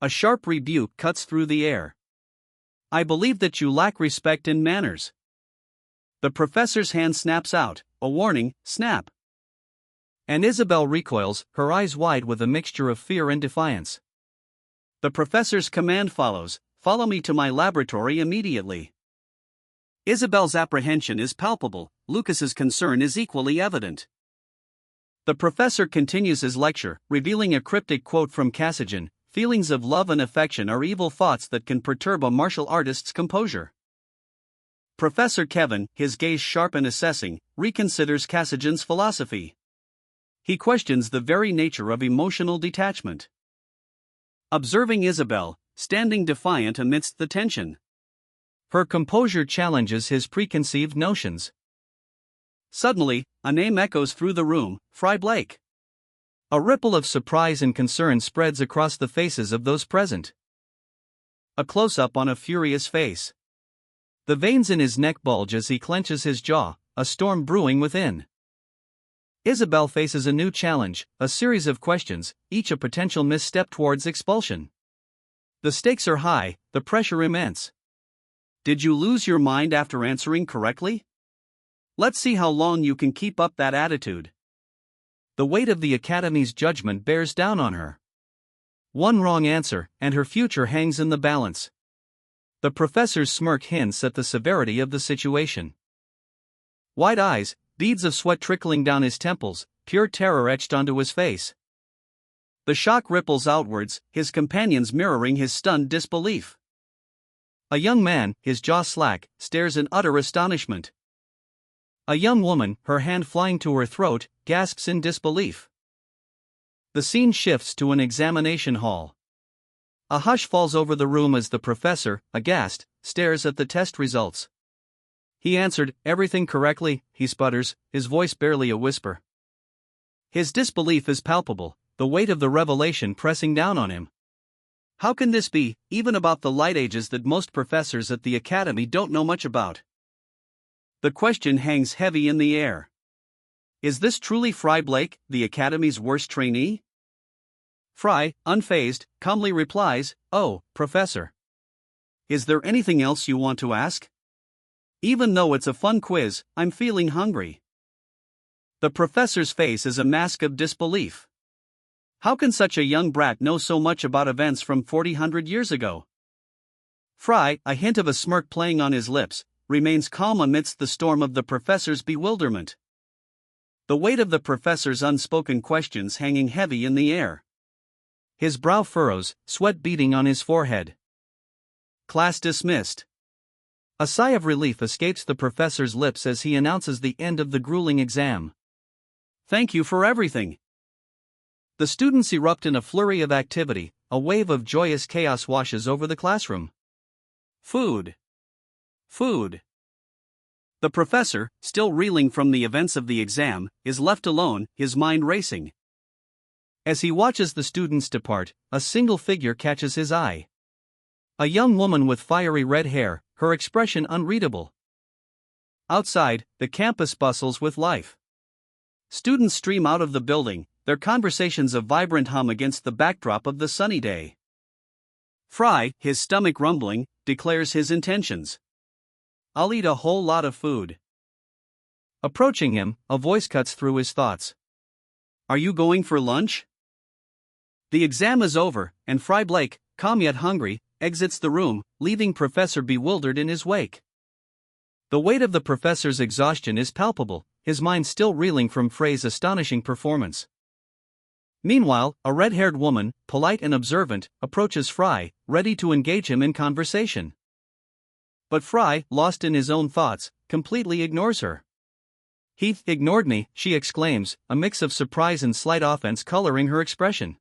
A sharp rebuke cuts through the air. "I believe that you lack respect and manners." The professor's hand snaps out, a warning, snap. And Isabel recoils, her eyes wide with a mixture of fear and defiance. The professor's command follows, "Follow me to my laboratory immediately." Isabel's apprehension is palpable, Lucas's concern is equally evident. The professor continues his lecture, revealing a cryptic quote from Cassian, "Feelings of love and affection are evil thoughts that can perturb a martial artist's composure." Professor Kevin, his gaze sharp and assessing, reconsiders Cassian's philosophy. He questions the very nature of emotional detachment. Observing Isabel, standing defiant amidst the tension. Her composure challenges his preconceived notions. Suddenly, a name echoes through the room, Fry Blake. A ripple of surprise and concern spreads across the faces of those present. A close-up on a furious face. The veins in his neck bulge as he clenches his jaw, a storm brewing within. Isabel faces a new challenge, a series of questions, each a potential misstep towards expulsion. The stakes are high, the pressure immense. Did you lose your mind after answering correctly? Let's see how long you can keep up that attitude. The weight of the Academy's judgment bears down on her. One wrong answer, and her future hangs in the balance. The professor's smirk hints at the severity of the situation. Wide eyes, beads of sweat trickling down his temples, pure terror etched onto his face. The shock ripples outwards, his companions mirroring his stunned disbelief. A young man, his jaw slack, stares in utter astonishment. A young woman, her hand flying to her throat, gasps in disbelief. The scene shifts to an examination hall. A hush falls over the room as the professor, aghast, stares at the test results. "He answered everything correctly," he sputters, his voice barely a whisper. His disbelief is palpable, the weight of the revelation pressing down on him. How can this be, even about the light ages that most professors at the Academy don't know much about? The question hangs heavy in the air. Is this truly Fry Blake, the Academy's worst trainee? Fry, unfazed, calmly replies, "Oh, Professor. Is there anything else you want to ask? Even though it's a fun quiz, I'm feeling hungry." The professor's face is a mask of disbelief. How can such a young brat know so much about events from 400 years ago? Fry, a hint of a smirk playing on his lips, remains calm amidst the storm of the professor's bewilderment. The weight of the professor's unspoken questions hanging heavy in the air. His brow furrows, sweat beading on his forehead. Class dismissed. A sigh of relief escapes the professor's lips as he announces the end of the grueling exam. "Thank you for everything." The students erupt in a flurry of activity, a wave of joyous chaos washes over the classroom. Food. Food. The professor, still reeling from the events of the exam, is left alone, his mind racing. As he watches the students depart, a single figure catches his eye. A young woman with fiery red hair, her expression unreadable. Outside, the campus bustles with life. Students stream out of the building, their conversations a vibrant hum against the backdrop of the sunny day. Fry, his stomach rumbling, declares his intentions. "I'll eat a whole lot of food." Approaching him, a voice cuts through his thoughts. "Are you going for lunch?" The exam is over, and Fry Blake, calm yet hungry, exits the room, leaving Professor bewildered in his wake. The weight of the professor's exhaustion is palpable, his mind still reeling from Frey's astonishing performance. Meanwhile, a red-haired woman, polite and observant, approaches Fry, ready to engage him in conversation. But Fry, lost in his own thoughts, completely ignores her. "He ignored me," she exclaims, a mix of surprise and slight offense coloring her expression.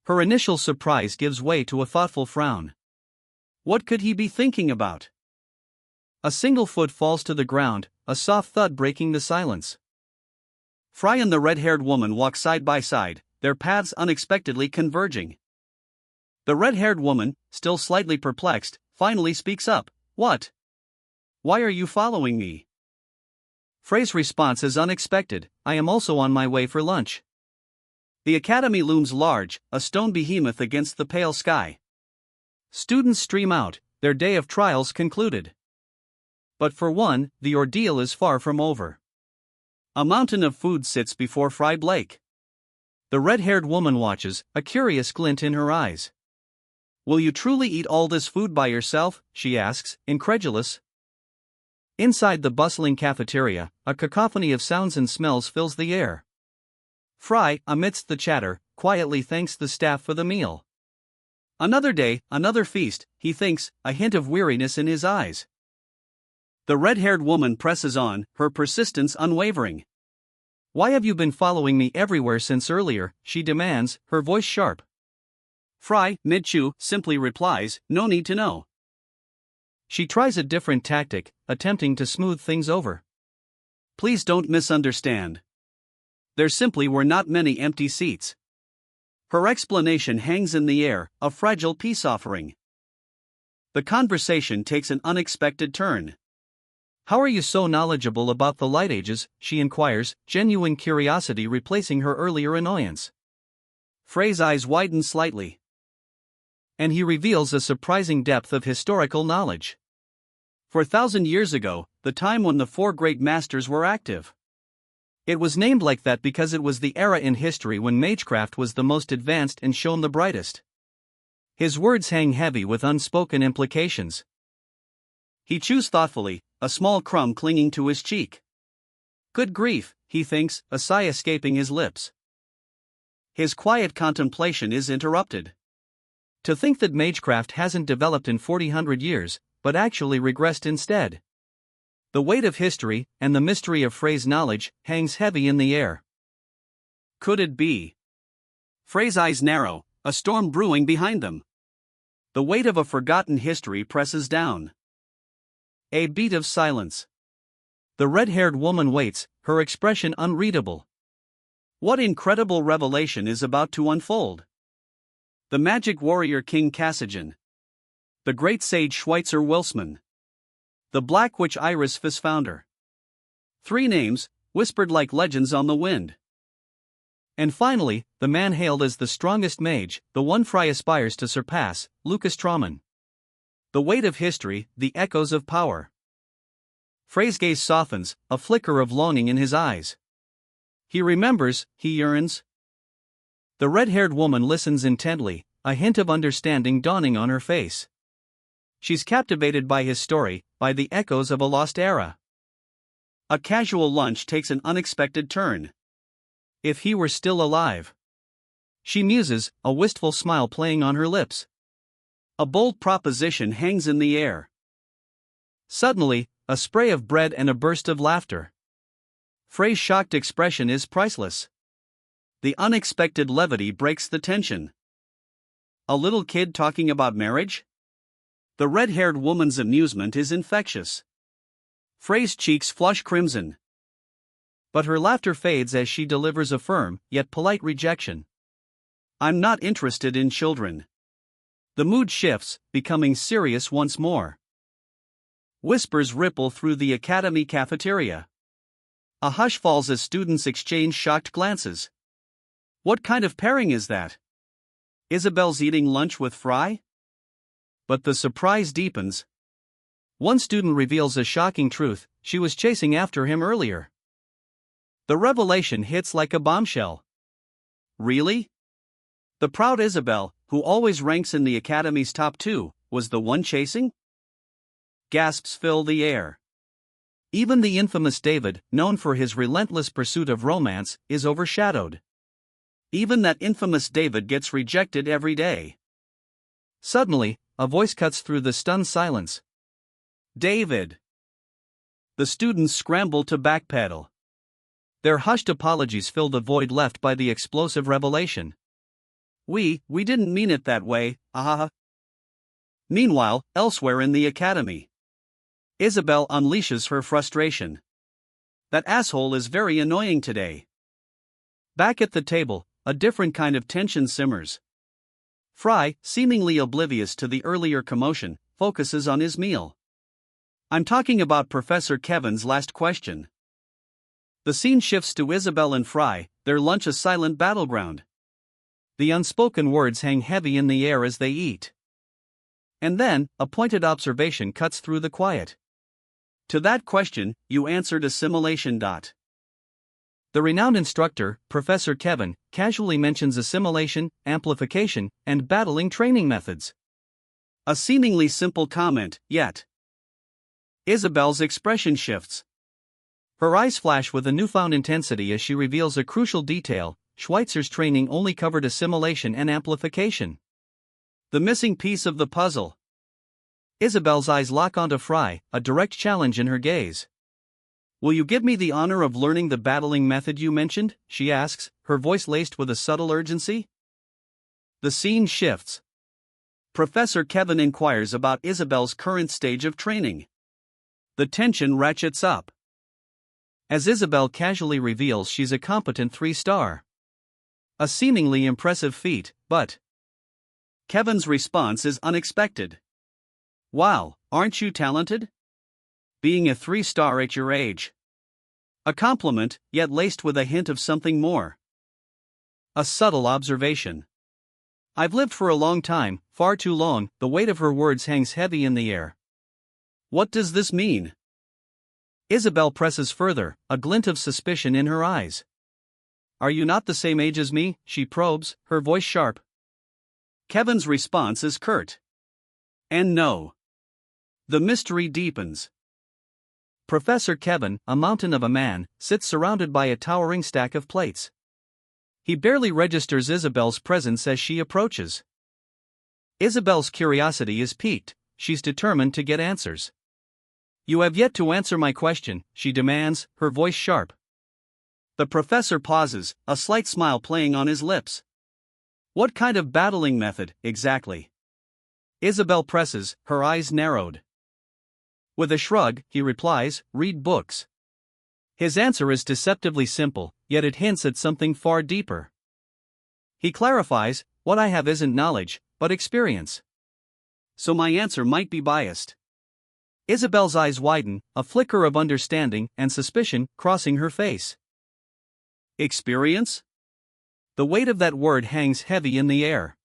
Her initial surprise gives way to a thoughtful frown. What could he be thinking about? A single foot falls to the ground, a soft thud breaking the silence. Fry and the red-haired woman walk side by side, their paths unexpectedly converging. The red-haired woman, still slightly perplexed, finally speaks up. "What? Why are you following me?" Frey's response is unexpected. "I am also on my way for lunch." The academy looms large, a stone behemoth against the pale sky. Students stream out, their day of trials concluded. But for one, the ordeal is far from over. A mountain of food sits before Fry Blake. The red-haired woman watches, a curious glint in her eyes. "Will you truly eat all this food by yourself?" she asks, incredulous. Inside the bustling cafeteria, a cacophony of sounds and smells fills the air. Fry, amidst the chatter, quietly thanks the staff for the meal. Another day, another feast, he thinks, a hint of weariness in his eyes. The red-haired woman presses on, her persistence unwavering. "Why have you been following me everywhere since earlier?" she demands, her voice sharp. Fry, mid-chew, simply replies, "No need to know." She tries a different tactic, attempting to smooth things over. "Please don't misunderstand. There simply were not many empty seats." Her explanation hangs in the air, a fragile peace offering. The conversation takes an unexpected turn. "How are you so knowledgeable about the light ages?" she inquires, genuine curiosity replacing her earlier annoyance. Frey's eyes widen slightly. And he reveals a surprising depth of historical knowledge. 4,000 years ago, the time when the four great masters were active. It was named like that because it was the era in history when magecraft was the most advanced and shone the brightest. His words hang heavy with unspoken implications. He chews thoughtfully, a small crumb clinging to his cheek. "Good grief," he thinks, a sigh escaping his lips. His quiet contemplation is interrupted. To think that magecraft hasn't developed in 4,000 years, but actually regressed instead. The weight of history, and the mystery of Frey's knowledge, hangs heavy in the air. Could it be? Frey's eyes narrow, a storm brewing behind them. The weight of a forgotten history presses down. A beat of silence. The red-haired woman waits, her expression unreadable. What incredible revelation is about to unfold? The magic warrior King Cassigen. The great sage Schweitzer Wilsman. The Black Witch Iris Fisfounder. 3 names, whispered like legends on the wind. And finally, the man hailed as the strongest mage, the one Fry aspires to surpass, Lucas Trauman. The weight of history, the echoes of power. Frey's gaze softens, a flicker of longing in his eyes. He remembers, he yearns. The red-haired woman listens intently, a hint of understanding dawning on her face. She's captivated by his story, by the echoes of a lost era. A casual lunch takes an unexpected turn. If he were still alive. She muses, a wistful smile playing on her lips. A bold proposition hangs in the air. Suddenly, a spray of bread and a burst of laughter. Frey's shocked expression is priceless. The unexpected levity breaks the tension. A little kid talking about marriage? The red-haired woman's amusement is infectious. Frey's cheeks flush crimson. But her laughter fades as she delivers a firm, yet polite rejection. "I'm not interested in children." The mood shifts, becoming serious once more. Whispers ripple through the academy cafeteria. A hush falls as students exchange shocked glances. What kind of pairing is that? Isabel's eating lunch with Fry? But the surprise deepens. One student reveals a shocking truth: she was chasing after him earlier. The revelation hits like a bombshell. Really? The proud Isabel, who always ranks in the academy's top 2, was the one chasing? Gasps fill the air. Even the infamous David, known for his relentless pursuit of romance, is overshadowed. Even that infamous David gets rejected every day. Suddenly, a voice cuts through the stunned silence. David. The students scramble to backpedal. Their hushed apologies fill the void left by the explosive revelation. We didn't mean it that way, ah. Meanwhile, elsewhere in the academy, Isabel unleashes her frustration. That asshole is very annoying today. Back at the table, a different kind of tension simmers. Fry, seemingly oblivious to the earlier commotion, focuses on his meal. I'm talking about Professor Kevin's last question. The scene shifts to Isabel and Fry, their lunch a silent battleground. The unspoken words hang heavy in the air as they eat. And then, a pointed observation cuts through the quiet. To that question, you answered assimilation. The renowned instructor, Professor Kevin, casually mentions assimilation, amplification, and battling training methods. A seemingly simple comment, yet Isabel's expression shifts. Her eyes flash with a newfound intensity as she reveals a crucial detail: Schweitzer's training only covered assimilation and amplification. The missing piece of the puzzle. Isabel's eyes lock onto Fry, a direct challenge in her gaze. Will you give me the honor of learning the battling method you mentioned? She asks, her voice laced with a subtle urgency. The scene shifts. Professor Kevin inquires about Isabel's current stage of training. The tension ratchets up. As Isabel casually reveals she's a competent 3-star. A seemingly impressive feat, but Kevin's response is unexpected. Wow, aren't you talented? Being a 3-star at your age. A compliment, yet laced with a hint of something more. A subtle observation. I've lived for a long time, far too long. The weight of her words hangs heavy in the air. What does this mean? Isabel presses further, a glint of suspicion in her eyes. Are you not the same age as me? She probes, her voice sharp. Kevin's response is curt. And no. The mystery deepens. Professor Kevin, a mountain of a man, sits surrounded by a towering stack of plates. He barely registers Isabel's presence as she approaches. Isabel's curiosity is piqued. She's determined to get answers. You have yet to answer my question, she demands, her voice sharp. The professor pauses, a slight smile playing on his lips. What kind of battling method, exactly? Isabel presses, her eyes narrowed. With a shrug, he replies, read books. His answer is deceptively simple, yet it hints at something far deeper. He clarifies, what I have isn't knowledge, but experience. So my answer might be biased. Isabel's eyes widen, a flicker of understanding and suspicion crossing her face. Experience? The weight of that word hangs heavy in the air.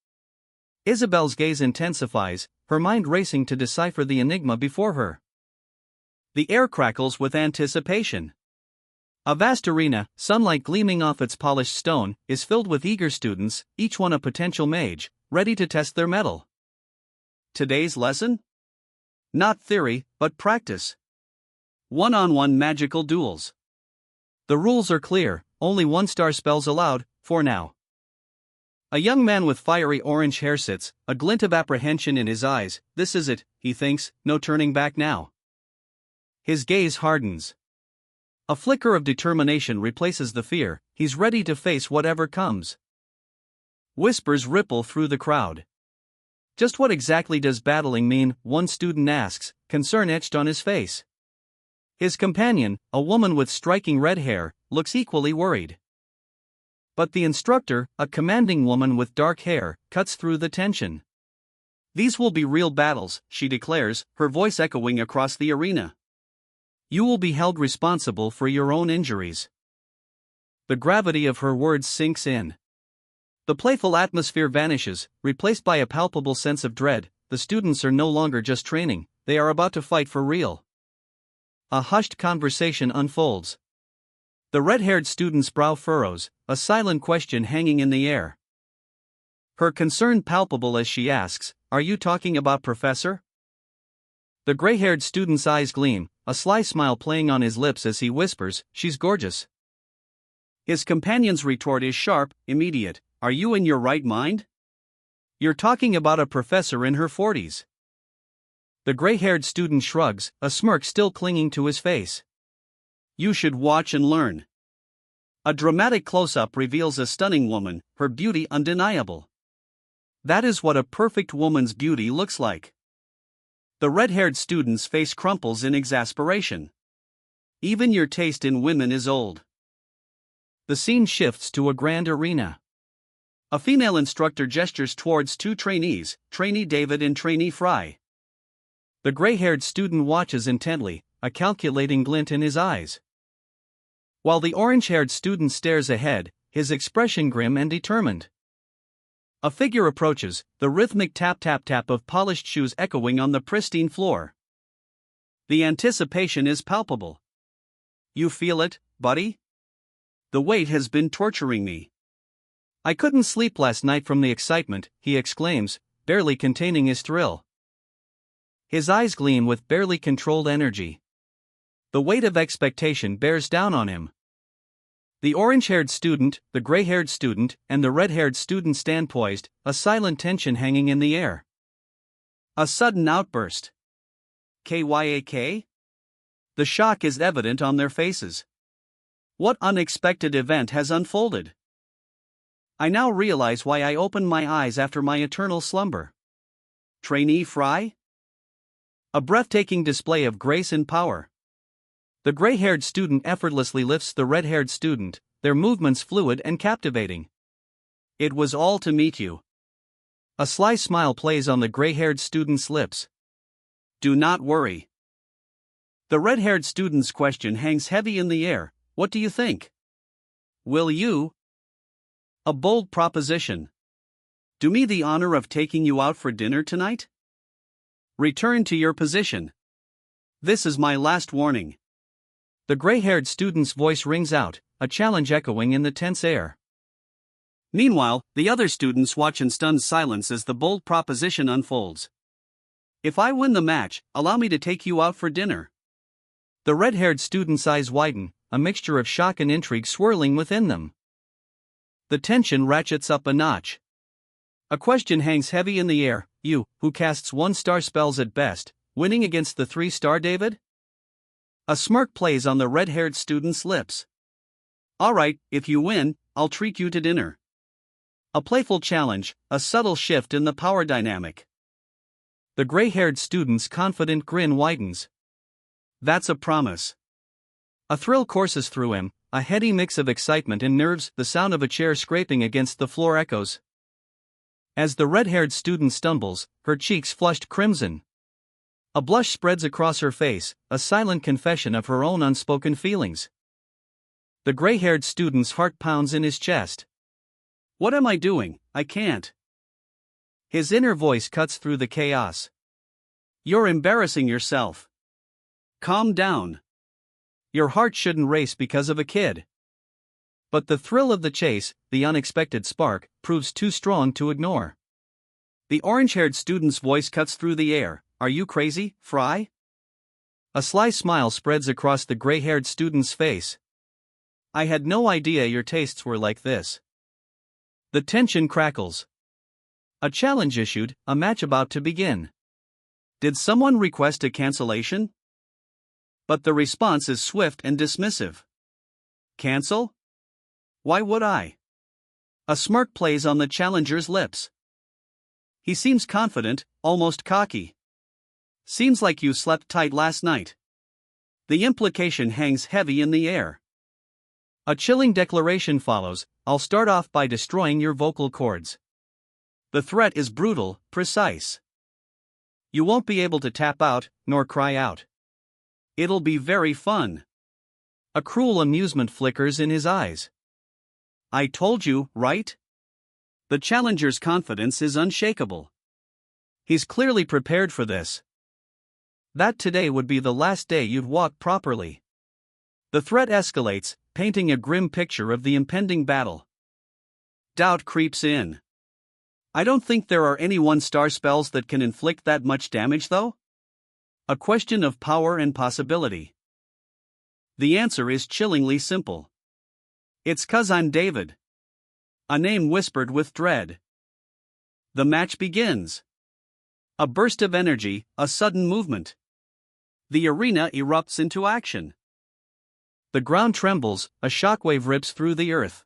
Isabel's gaze intensifies, her mind racing to decipher the enigma before her. The air crackles with anticipation. A vast arena, sunlight gleaming off its polished stone, is filled with eager students, each one a potential mage, ready to test their mettle. Today's lesson? Not theory, but practice. One-on-one magical duels. The rules are clear, only 1-star spells allowed, for now. A young man with fiery orange hair sits, a glint of apprehension in his eyes. This is it, he thinks, no turning back now. His gaze hardens. A flicker of determination replaces the fear, he's ready to face whatever comes. Whispers ripple through the crowd. Just what exactly does battling mean? One student asks, concern etched on his face. His companion, a woman with striking red hair, looks equally worried. But the instructor, a commanding woman with dark hair, cuts through the tension. These will be real battles, she declares, her voice echoing across the arena. You will be held responsible for your own injuries. The gravity of her words sinks in. The playful atmosphere vanishes, replaced by a palpable sense of dread. The students are no longer just training, they are about to fight for real. A hushed conversation unfolds. The red-haired student's brow furrows, a silent question hanging in the air. Her concern palpable as she asks, are you talking about Professor? The gray-haired student's eyes gleam, a sly smile playing on his lips as he whispers, she's gorgeous. His companion's retort is sharp, immediate. Are you in your right mind? You're talking about a professor in her 40s. The gray-haired student shrugs, a smirk still clinging to his face. You should watch and learn. A dramatic close-up reveals a stunning woman, her beauty undeniable. That is what a perfect woman's beauty looks like. The red-haired student's face crumples in exasperation. Even your taste in women is old. The scene shifts to a grand arena. A female instructor gestures towards two trainees, trainee David and trainee Fry. The gray-haired student watches intently, a calculating glint in his eyes. While the orange-haired student stares ahead, his expression grim and determined. A figure approaches, the rhythmic tap-tap-tap of polished shoes echoing on the pristine floor. The anticipation is palpable. You feel it, buddy? The wait has been torturing me. I couldn't sleep last night from the excitement, he exclaims, barely containing his thrill. His eyes gleam with barely controlled energy. The weight of expectation bears down on him. The orange-haired student, the gray-haired student, and the red-haired student stand poised, a silent tension hanging in the air. A sudden outburst. KYAK? The shock is evident on their faces. What unexpected event has unfolded? I now realize why I opened my eyes after my eternal slumber. Trainee Fry? A breathtaking display of grace and power. The gray-haired student effortlessly lifts the red-haired student, their movements fluid and captivating. It was all to meet you. A sly smile plays on the gray-haired student's lips. Do not worry. The red-haired student's question hangs heavy in the air. What do you think? Will you? A bold proposition. Do me the honor of taking you out for dinner tonight? Return to your position. This is my last warning. The gray-haired student's voice rings out, a challenge echoing in the tense air. Meanwhile, the other students watch in stunned silence as the bold proposition unfolds. If I win the match, allow me to take you out for dinner. The red-haired student's eyes widen, a mixture of shock and intrigue swirling within them. The tension ratchets up a notch. A question hangs heavy in the air. You, who casts 1-star spells at best, winning against the 3-star David? A smirk plays on the red-haired student's lips. Alright, if you win, I'll treat you to dinner. A playful challenge, a subtle shift in the power dynamic. The gray-haired student's confident grin widens. That's a promise. A thrill courses through him, a heady mix of excitement and nerves. The sound of a chair scraping against the floor echoes. As the red-haired student stumbles, her cheeks flushed crimson. A blush spreads across her face, a silent confession of her own unspoken feelings. The gray-haired student's heart pounds in his chest. What am I doing? I can't. His inner voice cuts through the chaos. You're embarrassing yourself. Calm down. Your heart shouldn't race because of a kid. But the thrill of the chase, the unexpected spark, proves too strong to ignore. The orange-haired student's voice cuts through the air. Are you crazy, Fry? A sly smile spreads across the gray-haired student's face. I had no idea your tastes were like this. The tension crackles. A challenge issued, a match about to begin. Did someone request a cancellation? But the response is swift and dismissive. Cancel? Why would I? A smirk plays on the challenger's lips. He seems confident, almost cocky. Seems like you slept tight last night. The implication hangs heavy in the air. A chilling declaration follows. I'll start off by destroying your vocal cords. The threat is brutal, precise. You won't be able to tap out, nor cry out. It'll be very fun. A cruel amusement flickers in his eyes. I told you, right? The challenger's confidence is unshakable. He's clearly prepared for this. That today would be the last day you'd walk properly. The threat escalates, painting a grim picture of the impending battle. Doubt creeps in. I don't think there are any 1-star spells that can inflict that much damage, though? A question of power and possibility. The answer is chillingly simple. It's 'cause I'm David. A name whispered with dread. The match begins. A burst of energy, a sudden movement. The arena erupts into action. The ground trembles, a shockwave rips through the earth.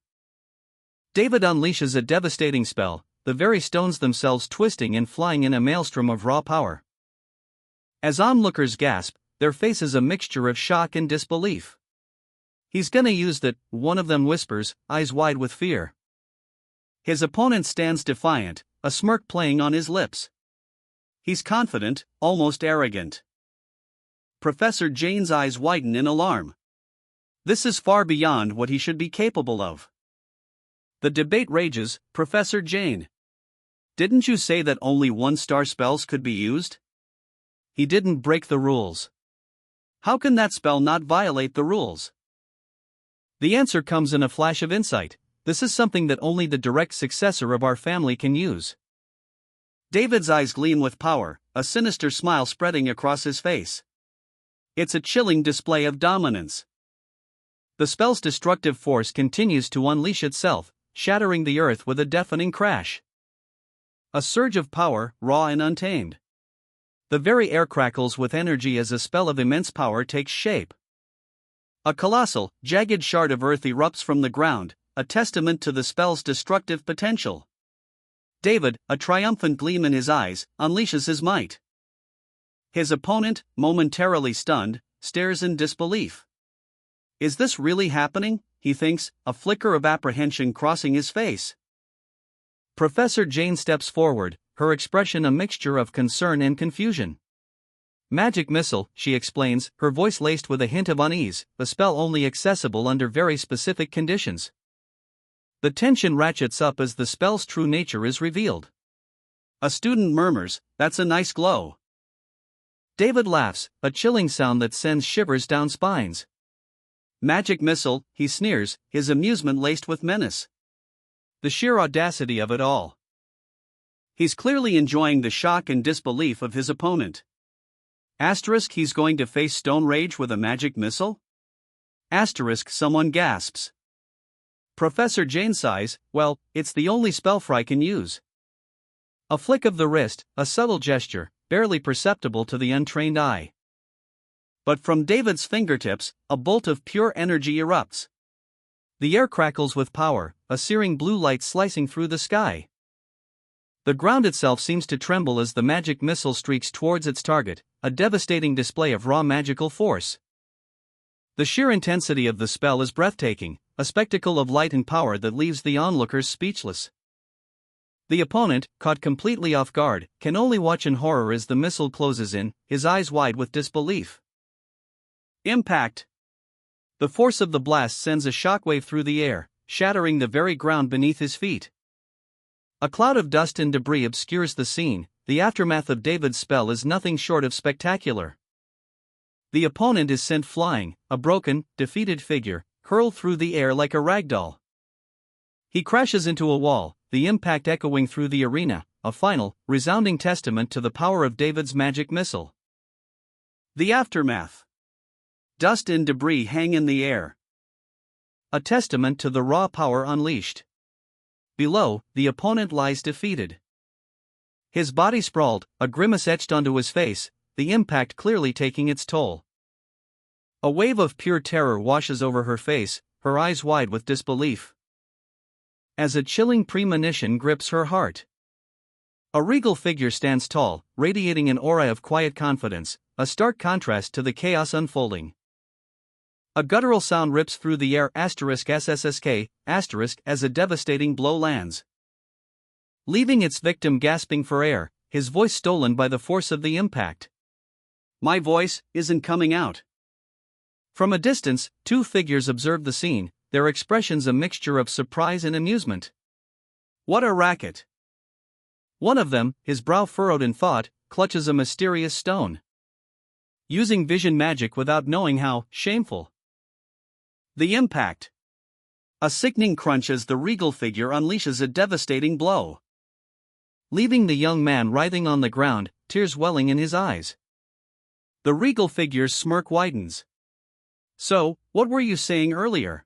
David unleashes a devastating spell, the very stones themselves twisting and flying in a maelstrom of raw power. As onlookers gasp, their faces a mixture of shock and disbelief. "He's gonna use that," one of them whispers, eyes wide with fear. His opponent stands defiant, a smirk playing on his lips. He's confident, almost arrogant. Professor Jane's eyes widen in alarm. This is far beyond what he should be capable of. The debate rages. "Professor Jane, didn't you say that only one-star spells could be used? He didn't break the rules. How can that spell not violate the rules?" The answer comes in a flash of insight. This is something that only the direct successor of our family can use. David's eyes gleam with power, a sinister smile spreading across his face. It's a chilling display of dominance. The spell's destructive force continues to unleash itself, shattering the earth with a deafening crash. A surge of power, raw and untamed. The very air crackles with energy as a spell of immense power takes shape. A colossal, jagged shard of earth erupts from the ground, a testament to the spell's destructive potential. David, a triumphant gleam in his eyes, unleashes his might. His opponent, momentarily stunned, stares in disbelief. Is this really happening? He thinks, a flicker of apprehension crossing his face. Professor Jane steps forward, her expression a mixture of concern and confusion. "Magic missile," she explains, her voice laced with a hint of unease, a spell only accessible under very specific conditions. The tension ratchets up as the spell's true nature is revealed. A student murmurs, "That's a nice glow." David laughs, a chilling sound that sends shivers down spines. "Magic missile," he sneers, his amusement laced with menace. The sheer audacity of it all. He's clearly enjoying the shock and disbelief of his opponent. Asterisk, he's going to face stone rage with a magic missile? Asterisk, someone gasps. Professor Jane sighs, "Well, it's the only spell Fry can use." A flick of the wrist, a subtle gesture, barely perceptible to the untrained eye. But from David's fingertips, a bolt of pure energy erupts. The air crackles with power, a searing blue light slicing through the sky. The ground itself seems to tremble as the magic missile streaks towards its target, a devastating display of raw magical force. The sheer intensity of the spell is breathtaking, a spectacle of light and power that leaves the onlookers speechless. The opponent, caught completely off guard, can only watch in horror as the missile closes in, his eyes wide with disbelief. Impact! The force of the blast sends a shockwave through the air, shattering the very ground beneath his feet. A cloud of dust and debris obscures the scene. The aftermath of David's spell is nothing short of spectacular. The opponent is sent flying, a broken, defeated figure, hurled through the air like a ragdoll. He crashes into a wall, the impact echoing through the arena, a final, resounding testament to the power of David's magic missile. The aftermath. Dust and debris hang in the air. A testament to the raw power unleashed. Below, the opponent lies defeated. His body sprawled, a grimace etched onto his face, the impact clearly taking its toll. A wave of pure terror washes over her face, her eyes wide with disbelief. As a chilling premonition grips her heart. A regal figure stands tall, radiating an aura of quiet confidence, a stark contrast to the chaos unfolding. A guttural sound rips through the air *SSSK*, as a devastating blow lands. Leaving its victim gasping for air, his voice stolen by the force of the impact. "My voice isn't coming out." From a distance, two figures observe the scene, their expressions a mixture of surprise and amusement. What a racket! One of them, his brow furrowed in thought, clutches a mysterious stone. Using vision magic without knowing how, shameful. The impact. A sickening crunch as the regal figure unleashes a devastating blow. Leaving the young man writhing on the ground, tears welling in his eyes. The regal figure's smirk widens. "So, what were you saying earlier?"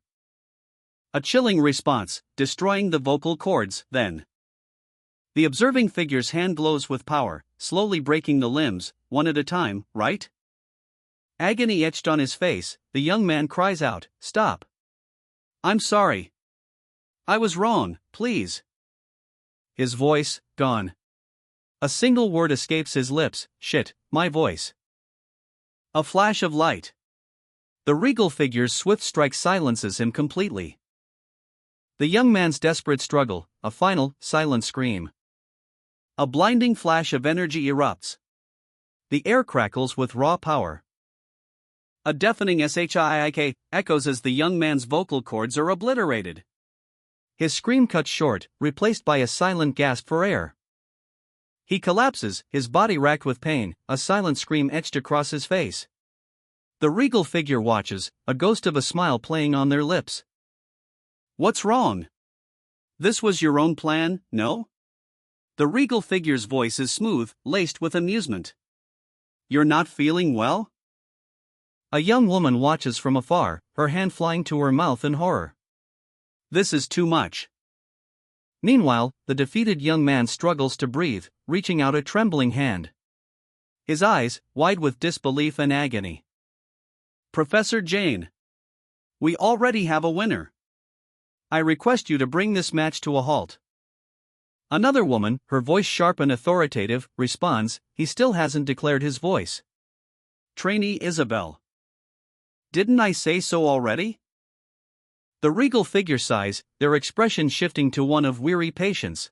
A chilling response, destroying the vocal cords, then. The observing figure's hand glows with power, slowly breaking the limbs, one at a time, right? Agony etched on his face, the young man cries out, "Stop! I'm sorry. I was wrong, please." His voice, gone. A single word escapes his lips, "Shit, my voice." A flash of light. The regal figure's swift strike silences him completely. The young man's desperate struggle, a final, silent scream. A blinding flash of energy erupts. The air crackles with raw power. A deafening shik echoes as the young man's vocal cords are obliterated. His scream cuts short, replaced by a silent gasp for air. He collapses, his body racked with pain, a silent scream etched across his face. The regal figure watches, a ghost of a smile playing on their lips. "What's wrong? This was your own plan, no?" The regal figure's voice is smooth, laced with amusement. "You're not feeling well?" A young woman watches from afar, her hand flying to her mouth in horror. "This is too much." Meanwhile, the defeated young man struggles to breathe, reaching out a trembling hand. His eyes, wide with disbelief and agony. "Professor Jane, we already have a winner. I request you to bring this match to a halt." Another woman, her voice sharp and authoritative, responds, "He still hasn't declared his voice." "Trainee Isabel. Didn't I say so already?" The regal figure sighs, their expression shifting to one of weary patience.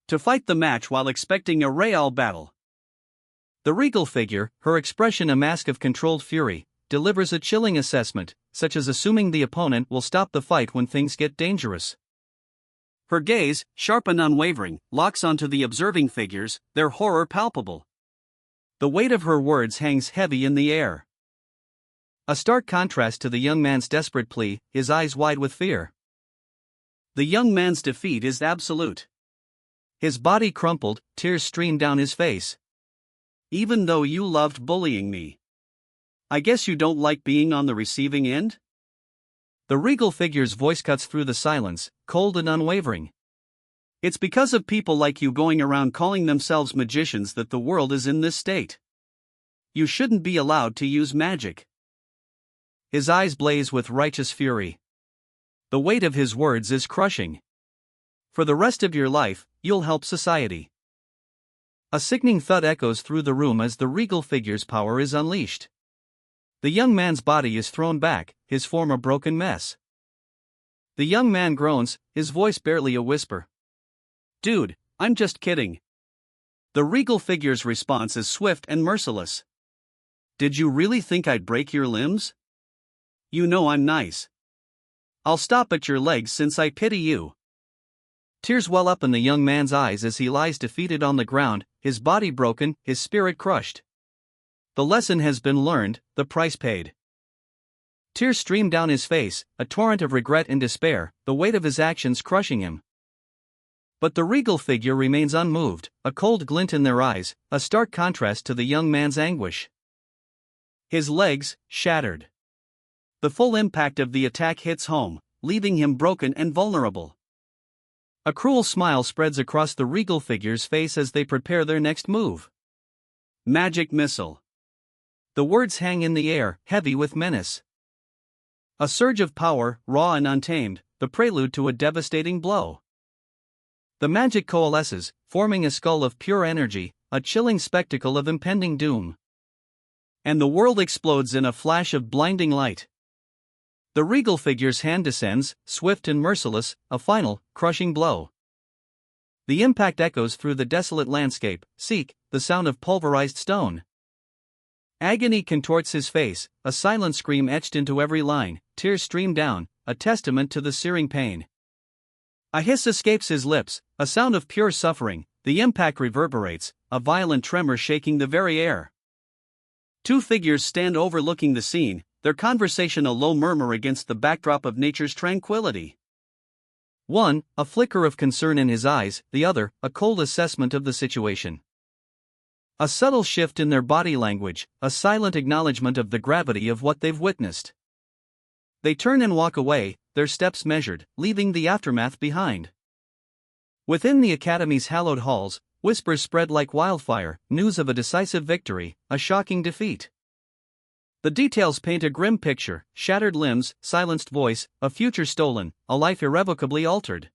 To fight the match while expecting a real battle. The regal figure, her expression a mask of controlled fury, delivers a chilling assessment, such as assuming the opponent will stop the fight when things get dangerous. Her gaze, sharp and unwavering, locks onto the observing figures, their horror palpable. The weight of her words hangs heavy in the air. A stark contrast to the young man's desperate plea, his eyes wide with fear. The young man's defeat is absolute. His body crumpled, tears streamed down his face. "Even though you loved bullying me, I guess you don't like being on the receiving end?" The regal figure's voice cuts through the silence, cold and unwavering. "It's because of people like you going around calling themselves magicians that the world is in this state. You shouldn't be allowed to use magic." His eyes blaze with righteous fury. The weight of his words is crushing. "For the rest of your life, you'll help society." A sickening thud echoes through the room as the regal figure's power is unleashed. The young man's body is thrown back, his form a broken mess. The young man groans, his voice barely a whisper. "Dude, I'm just kidding." The regal figure's response is swift and merciless. "Did you really think I'd break your limbs? You know I'm nice. I'll stop at your legs since I pity you." Tears well up in the young man's eyes as he lies defeated on the ground, his body broken, his spirit crushed. The lesson has been learned, the price paid. Tears stream down his face, a torrent of regret and despair, the weight of his actions crushing him. But the regal figure remains unmoved, a cold glint in their eyes, a stark contrast to the young man's anguish. His legs, shattered. The full impact of the attack hits home, leaving him broken and vulnerable. A cruel smile spreads across the regal figure's face as they prepare their next move. Magic missile. The words hang in the air, heavy with menace. A surge of power, raw and untamed, the prelude to a devastating blow. The magic coalesces, forming a skull of pure energy, a chilling spectacle of impending doom. And the world explodes in a flash of blinding light. The regal figure's hand descends, swift and merciless, a final, crushing blow. The impact echoes through the desolate landscape, seek, the sound of pulverized stone. Agony contorts his face, a silent scream etched into every line, tears stream down, a testament to the searing pain. A hiss escapes his lips, a sound of pure suffering, the impact reverberates, a violent tremor shaking the very air. Two figures stand overlooking the scene, their conversation a low murmur against the backdrop of nature's tranquility. One, a flicker of concern in his eyes, the other, a cold assessment of the situation. A subtle shift in their body language, a silent acknowledgement of the gravity of what they've witnessed. They turn and walk away, their steps measured, leaving the aftermath behind. Within the Academy's hallowed halls, whispers spread like wildfire, news of a decisive victory, a shocking defeat. The details paint a grim picture: shattered limbs, silenced voice, a future stolen, a life irrevocably altered.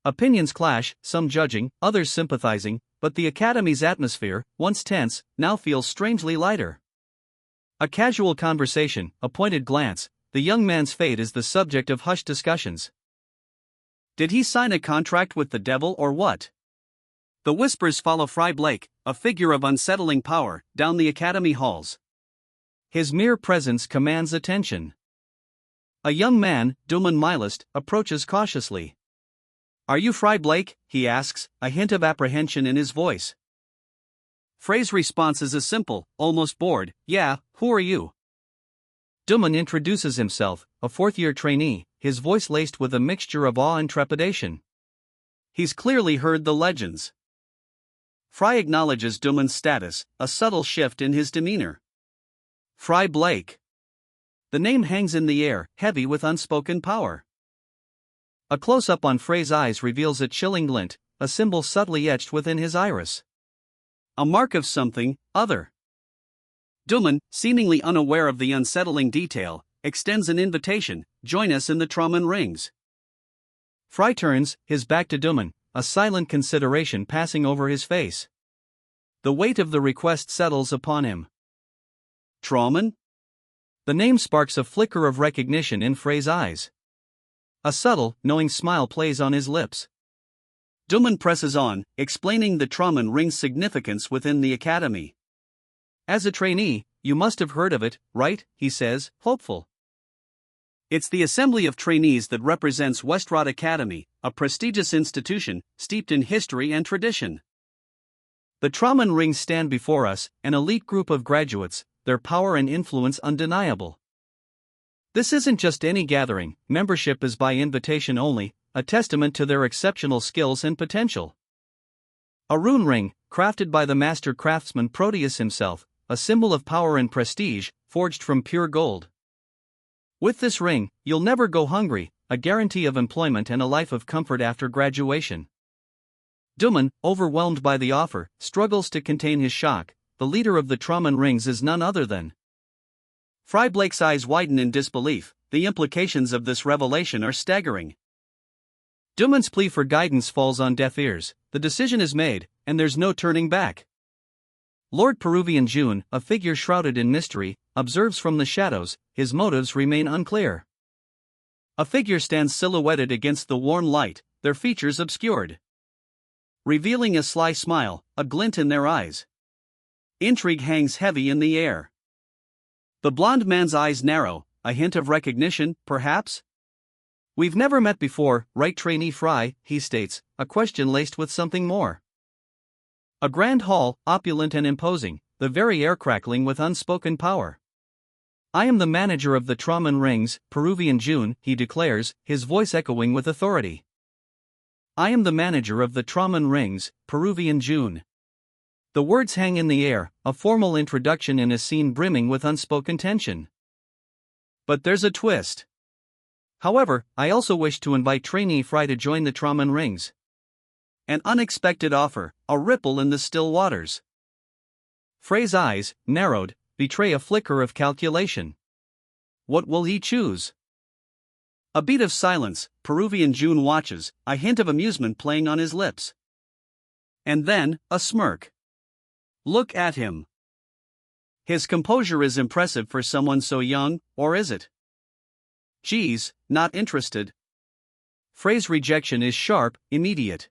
Opinions clash, some judging, others sympathizing, but the Academy's atmosphere, once tense, now feels strangely lighter. A casual conversation, a pointed glance, the young man's fate is the subject of hushed discussions. Did he sign a contract with the devil or what? The whispers follow Fry Blake, a figure of unsettling power, down the Academy halls. His mere presence commands attention. A young man, Duman Milist, approaches cautiously. "Are you Fry Blake?" he asks, a hint of apprehension in his voice. Frey's response is a simple, almost bored, "Yeah, who are you?" Duman introduces himself, a fourth-year trainee, his voice laced with a mixture of awe and trepidation. He's clearly heard the legends. Fry acknowledges Duman's status, a subtle shift in his demeanor. Fry Blake. The name hangs in the air, heavy with unspoken power. A close-up on Frey's eyes reveals a chilling glint, a symbol subtly etched within his iris. A mark of something other. Duman, seemingly unaware of the unsettling detail, extends an invitation: "Join us in the Traman Rings." Fry turns, his back to Duman, a silent consideration passing over his face. The weight of the request settles upon him. Traman? The name sparks a flicker of recognition in Frey's eyes. A subtle, knowing smile plays on his lips. Duman presses on, explaining the Traman Ring's significance within the Academy. "As a trainee, you must have heard of it, right?" he says, hopeful. "It's the assembly of trainees that represents Westrot Academy, a prestigious institution, steeped in history and tradition. The Traman Rings stand before us, an elite group of graduates, their power and influence undeniable. This isn't just any gathering, membership is by invitation only, a testament to their exceptional skills and potential. A rune ring, crafted by the master craftsman Proteus himself, a symbol of power and prestige, forged from pure gold. With this ring, you'll never go hungry, a guarantee of employment and a life of comfort after graduation." Duman, overwhelmed by the offer, struggles to contain his shock. The leader of the Traman Rings is none other than. Fry Blake's eyes widen in disbelief. The implications of this revelation are staggering. Duman's plea for guidance falls on deaf ears. The decision is made, and there's no turning back. Lord Peruvian June, a figure shrouded in mystery, observes from the shadows. His motives remain unclear. A figure stands silhouetted against the warm light, their features obscured, revealing a sly smile, a glint in their eyes. Intrigue hangs heavy in the air. The blond man's eyes narrow, a hint of recognition, perhaps? "We've never met before, right, trainee Fry?" he states, a question laced with something more. A grand hall, opulent and imposing, the very air crackling with unspoken power. "I am the manager of the Traman Rings, Peruvian June," he declares, his voice echoing with authority. "I am the manager of the Traman Rings, Peruvian June." The words hang in the air, a formal introduction in a scene brimming with unspoken tension. But there's a twist. "However, I also wish to invite trainee Fry to join the Traman Rings." An unexpected offer, a ripple in the still waters. Frey's eyes, narrowed, betray a flicker of calculation. What will he choose? A beat of silence. Peruvian June watches, a hint of amusement playing on his lips. And then, a smirk. Look at him. His composure is impressive for someone so young, or is it? "Geez, not interested." Frey's rejection is sharp, immediate.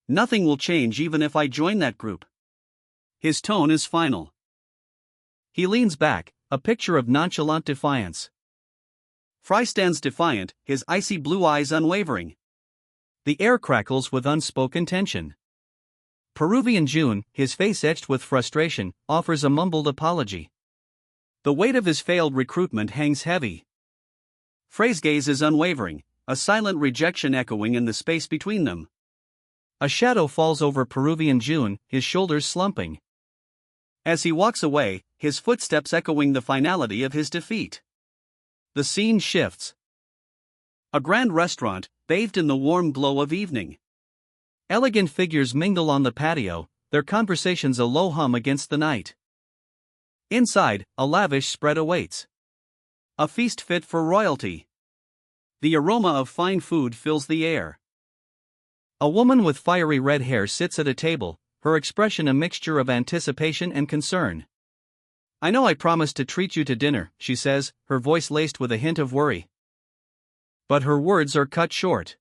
"Nothing will change even if I join that group." His tone is final. He leans back, a picture of nonchalant defiance. Fry stands defiant, his icy blue eyes unwavering. The air crackles with unspoken tension. Peruvian June, his face etched with frustration, offers a mumbled apology. The weight of his failed recruitment hangs heavy. Frey's gaze is unwavering, a silent rejection echoing in the space between them. A shadow falls over Peruvian June, his shoulders slumping. As he walks away, his footsteps echoing the finality of his defeat. The scene shifts. A grand restaurant, bathed in the warm glow of evening. Elegant figures mingle on the patio, their conversations a low hum against the night. Inside, a lavish spread awaits. A feast fit for royalty. The aroma of fine food fills the air. A woman with fiery red hair sits at a table, her expression a mixture of anticipation and concern. "I know I promised to treat you to dinner," she says, her voice laced with a hint of worry. But her words are cut short.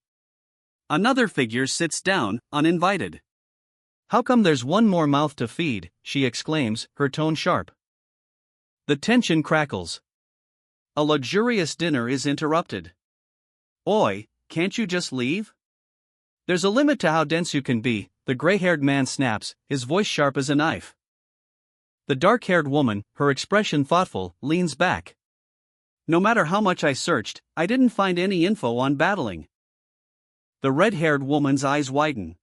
Another figure sits down, uninvited. "How come there's one more mouth to feed?" she exclaims, her tone sharp. The tension crackles. A luxurious dinner is interrupted. "Oi, can't you just leave? There's a limit to how dense you can be," the gray-haired man snaps, his voice sharp as a knife. The dark-haired woman, her expression thoughtful, leans back. "No matter how much I searched, I didn't find any info on battling." The red-haired woman's eyes widen.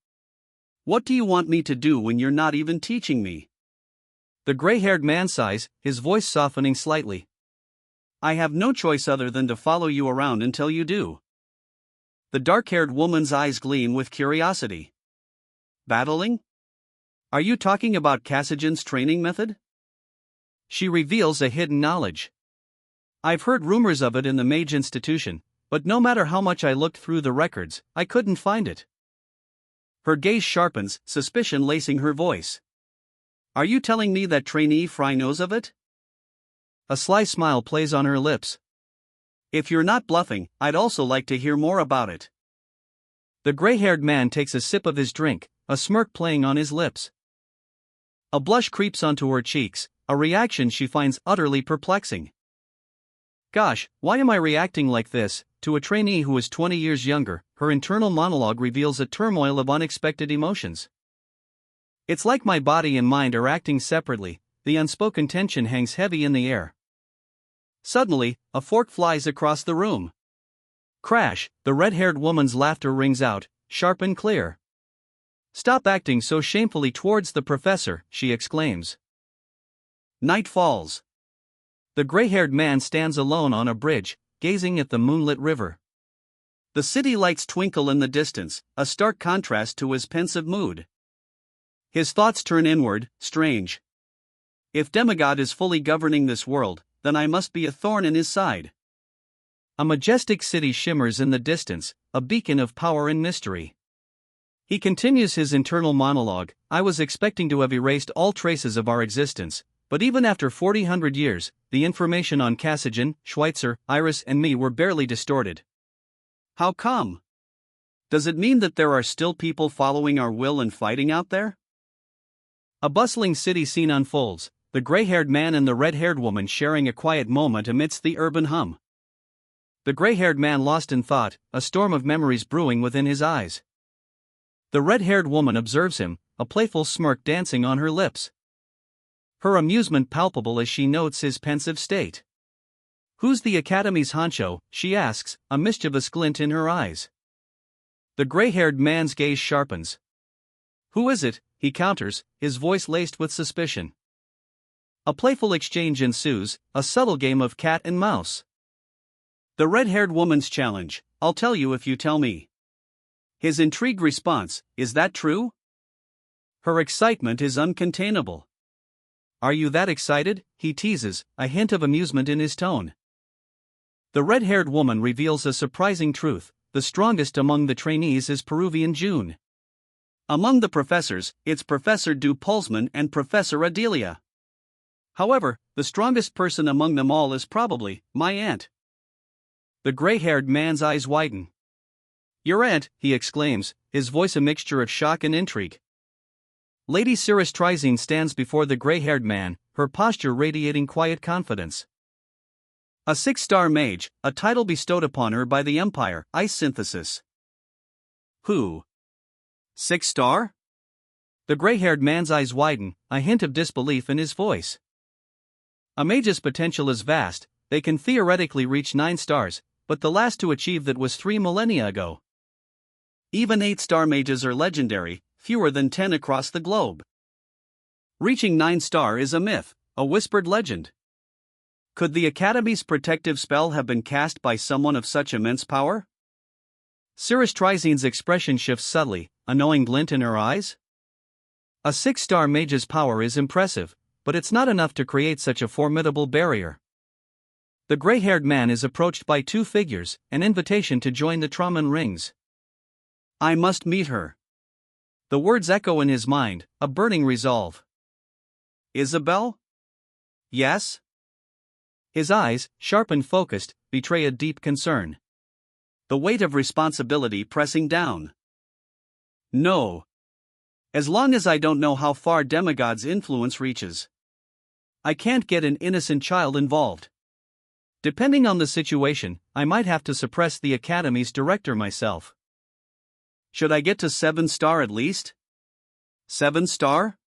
"What do you want me to do when you're not even teaching me?" The gray-haired man sighs, his voice softening slightly. "I have no choice other than to follow you around until you do." The dark-haired woman's eyes gleam with curiosity. "Battling? Are you talking about Kasajan's training method?" She reveals a hidden knowledge. "I've heard rumors of it in the mage institution, but no matter how much I looked through the records, I couldn't find it." Her gaze sharpens, suspicion lacing her voice. "Are you telling me that trainee Fry knows of it?" A sly smile plays on her lips. "If you're not bluffing, I'd also like to hear more about it." The gray-haired man takes a sip of his drink, a smirk playing on his lips. A blush creeps onto her cheeks, a reaction she finds utterly perplexing. "Gosh, why am I reacting like this?" To a trainee who is 20 years younger, her internal monologue reveals a turmoil of unexpected emotions. "It's like my body and mind are acting separately," the unspoken tension hangs heavy in the air. Suddenly, a fork flies across the room. Crash, the red-haired woman's laughter rings out, sharp and clear. "Stop acting so shamefully towards the professor," she exclaims. Night falls. The gray-haired man stands alone on a bridge, gazing at the moonlit river. The city lights twinkle in the distance, a stark contrast to his pensive mood. His thoughts turn inward, strange. If Demigod is fully governing this world, then I must be a thorn in his side. A majestic city shimmers in the distance, a beacon of power and mystery. He continues his internal monologue. "I was expecting to have erased all traces of our existence, but even after 400 years, the information on Kasajan, Schweitzer, Iris and me were barely distorted." "How come? Does it mean that there are still people following our will and fighting out there?" A bustling city scene unfolds, the gray-haired man and the red-haired woman sharing a quiet moment amidst the urban hum. The gray-haired man lost in thought, a storm of memories brewing within his eyes. The red-haired woman observes him, a playful smirk dancing on her lips. Her amusement palpable as she notes his pensive state. "Who's the Academy's honcho?" she asks, a mischievous glint in her eyes. The gray-haired man's gaze sharpens. "Who is it?" he counters, his voice laced with suspicion. A playful exchange ensues, a subtle game of cat and mouse. The red-haired woman's challenge: "I'll tell you if you tell me." His intrigued response: "Is that true?" Her excitement is uncontainable. "Are you that excited?" he teases, a hint of amusement in his tone. The red-haired woman reveals a surprising truth: the strongest among the trainees is Peruvian June. Among the professors, it's Professor Du Pulsman and Professor Adelia. However, the strongest person among them all is probably my aunt. The gray-haired man's eyes widen. "Your aunt," he exclaims, his voice a mixture of shock and intrigue. Lady Cirrus Trizine stands before the gray-haired man, her posture radiating quiet confidence. A 6-star mage, a title bestowed upon her by the Empire, ice synthesis. Who? 6-star? The gray-haired man's eyes widen, a hint of disbelief in his voice. A mage's potential is vast, they can theoretically reach 9 stars, but the last to achieve that was 3 millennia ago. Even 8-star mages are legendary, fewer than 10 across the globe. Reaching 9-star is a myth, a whispered legend. Could the Academy's protective spell have been cast by someone of such immense power? Cirrus Trizine's expression shifts subtly, a knowing glint in her eyes? A 6-star mage's power is impressive, but it's not enough to create such a formidable barrier. The gray-haired man is approached by two figures, an invitation to join the Traman rings. I must meet her. The words echo in his mind, a burning resolve. Isabel? Yes? His eyes, sharp and focused, betray a deep concern. The weight of responsibility pressing down. No. As long as I don't know how far Demigod's influence reaches. I can't get an innocent child involved. Depending on the situation, I might have to suppress the Academy's director myself. Should I get to 7-star at least? 7-star?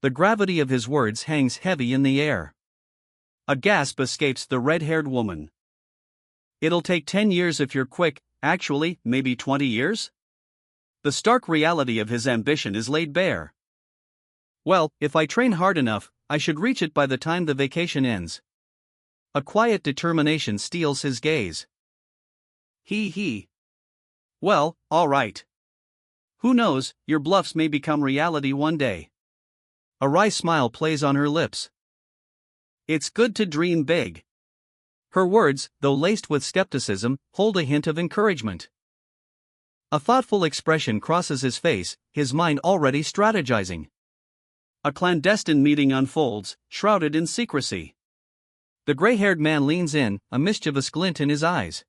The gravity of his words hangs heavy in the air. A gasp escapes the red-haired woman. It'll take 10 years if you're quick, actually, maybe 20 years? The stark reality of his ambition is laid bare. Well, if I train hard enough, I should reach it by the time the vacation ends. A quiet determination steals his gaze. He. Well, all right. Who knows, your bluffs may become reality one day. A wry smile plays on her lips. It's good to dream big. Her words, though laced with skepticism, hold a hint of encouragement. A thoughtful expression crosses his face, his mind already strategizing. A clandestine meeting unfolds, shrouded in secrecy. The gray-haired man leans in, a mischievous glint in his eyes.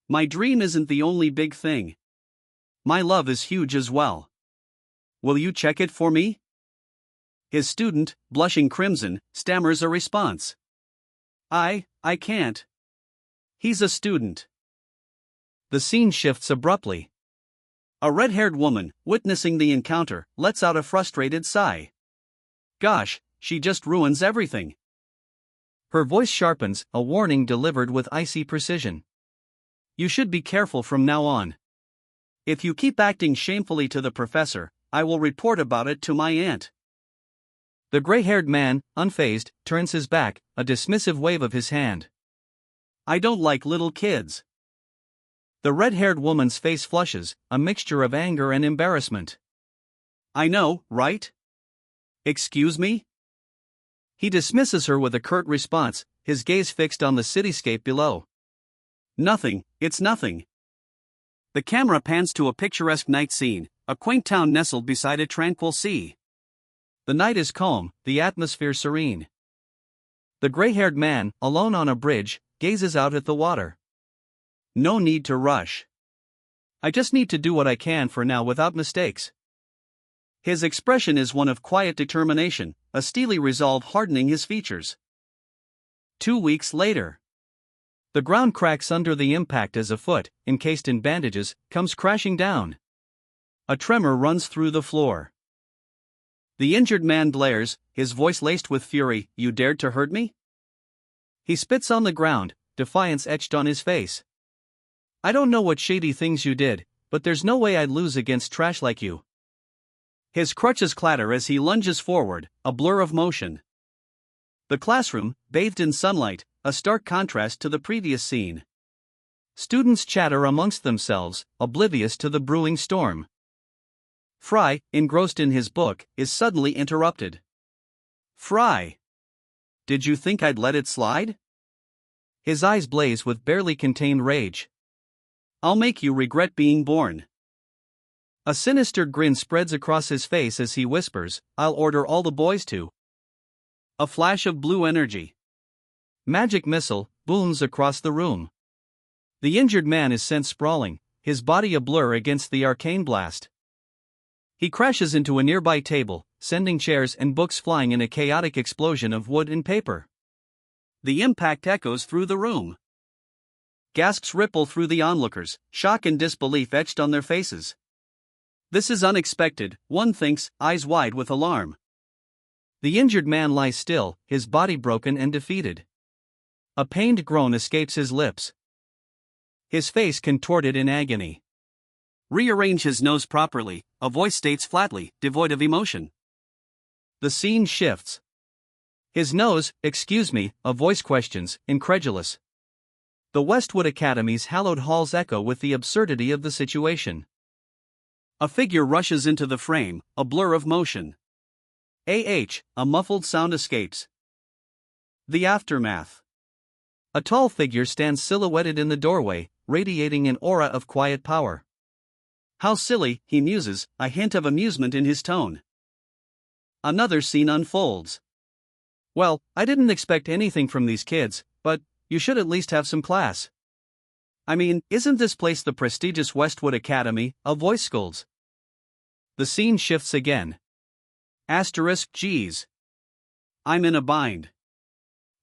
My dream isn't the only big thing. My love is huge as well. Will you check it for me? His student, blushing crimson, stammers a response. I can't. He's a student. The scene shifts abruptly. A red-haired woman, witnessing the encounter, lets out a frustrated sigh. Gosh, she just ruins everything. Her voice sharpens, a warning delivered with icy precision. You should be careful from now on. If you keep acting shamefully to the professor, I will report about it to my aunt. The gray-haired man, unfazed, turns his back, a dismissive wave of his hand. I don't like little kids. The red-haired woman's face flushes, a mixture of anger and embarrassment. I know, right? Excuse me? He dismisses her with a curt response, his gaze fixed on the cityscape below. Nothing, it's nothing. The camera pans to a picturesque night scene, a quaint town nestled beside a tranquil sea. The night is calm, the atmosphere serene. The gray-haired man, alone on a bridge, gazes out at the water. No need to rush. I just need to do what I can for now without mistakes. His expression is one of quiet determination, a steely resolve hardening his features. 2 weeks later. The ground cracks under the impact as a foot, encased in bandages, comes crashing down. A tremor runs through the floor. The injured man glares, his voice laced with fury. You dared to hurt me? He spits on the ground, defiance etched on his face. I don't know what shady things you did, but there's no way I'd lose against trash like you. His crutches clatter as he lunges forward, a blur of motion. The classroom, bathed in sunlight, a stark contrast to the previous scene. Students chatter amongst themselves, oblivious to the brewing storm. Fry, engrossed in his book, is suddenly interrupted. Fry! Did you think I'd let it slide? His eyes blaze with barely contained rage. I'll make you regret being born. A sinister grin spreads across his face as he whispers, I'll order all the boys to. A flash of blue energy. Magic missile booms across the room. The injured man is sent sprawling, his body a blur against the arcane blast. He crashes into a nearby table, sending chairs and books flying in a chaotic explosion of wood and paper. The impact echoes through the room. Gasps ripple through the onlookers, shock and disbelief etched on their faces. This is unexpected, one thinks, eyes wide with alarm. The injured man lies still, his body broken and defeated. A pained groan escapes his lips. His face contorted in agony. Rearrange his nose properly, a voice states flatly, devoid of emotion. The scene shifts. His nose, excuse me, a voice questions, incredulous. The Westwood Academy's hallowed halls echo with the absurdity of the situation. A figure rushes into the frame, a blur of motion. A muffled sound escapes. The aftermath. A tall figure stands silhouetted in the doorway, radiating an aura of quiet power. How silly, he muses, a hint of amusement in his tone. Another scene unfolds. Well, I didn't expect anything from these kids, but you should at least have some class. I mean, isn't this place the prestigious Westwood Academy? A voice scolds. The scene shifts again. Geez. I'm in a bind.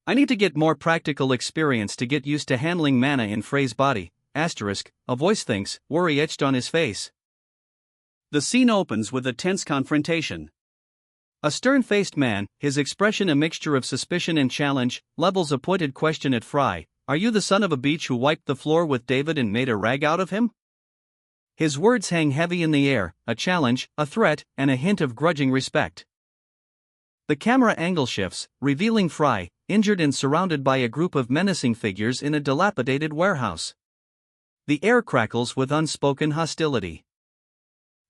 I need to get more practical experience to get used to handling mana in Frey's body. A voice thinks, worry etched on his face. The scene opens with a tense confrontation. A stern-faced man, his expression a mixture of suspicion and challenge, levels a pointed question at Fry. Are you the son of a beach who wiped the floor with David and made a rag out of him? His words hang heavy in the air, a challenge, a threat, and a hint of grudging respect. The camera angle shifts, revealing Fry, injured and surrounded by a group of menacing figures in a dilapidated warehouse. The air crackles with unspoken hostility.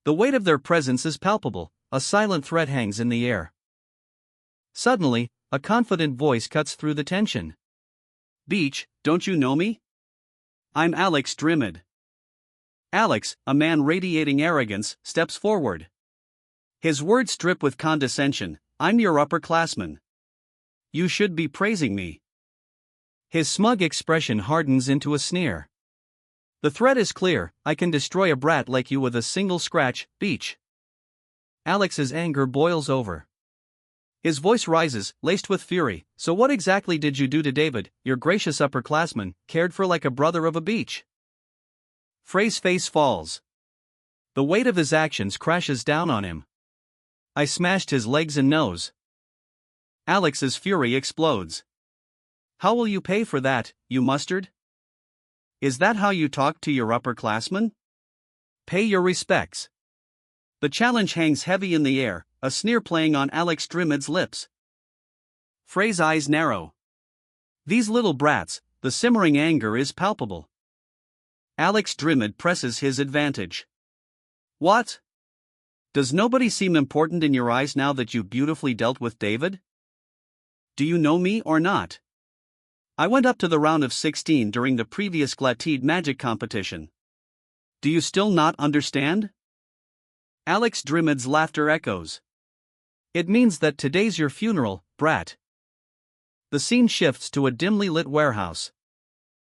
The weight of their presence is palpable, a silent threat hangs in the air. Suddenly, a confident voice cuts through the tension. Beach, don't you know me? I'm Alex Drimid. Alex, a man radiating arrogance, steps forward. His words drip with condescension. I'm your upperclassman. You should be praising me. His smug expression hardens into a sneer. The threat is clear, I can destroy a brat like you with a single scratch, Beach. Alex's anger boils over. His voice rises, laced with fury. So what exactly did you do to David, your gracious upperclassman, cared for like a brother of a beach? Frey's face falls. The weight of his actions crashes down on him. I smashed his legs and nose. Alex's fury explodes. How will you pay for that, you mustard? Is that how you talk to your upperclassmen? Pay your respects. The challenge hangs heavy in the air, a sneer playing on Alex Drimid's lips. Frey's eyes narrow. These little brats, the simmering anger is palpable. Alex Drimid presses his advantage. What? Does nobody seem important in your eyes now that you beautifully dealt with David? Do you know me or not? I went up to the round of 16 during the previous Glatied Magic competition. Do you still not understand? Alex Drimid's laughter echoes. It means that today's your funeral, brat. The scene shifts to a dimly lit warehouse.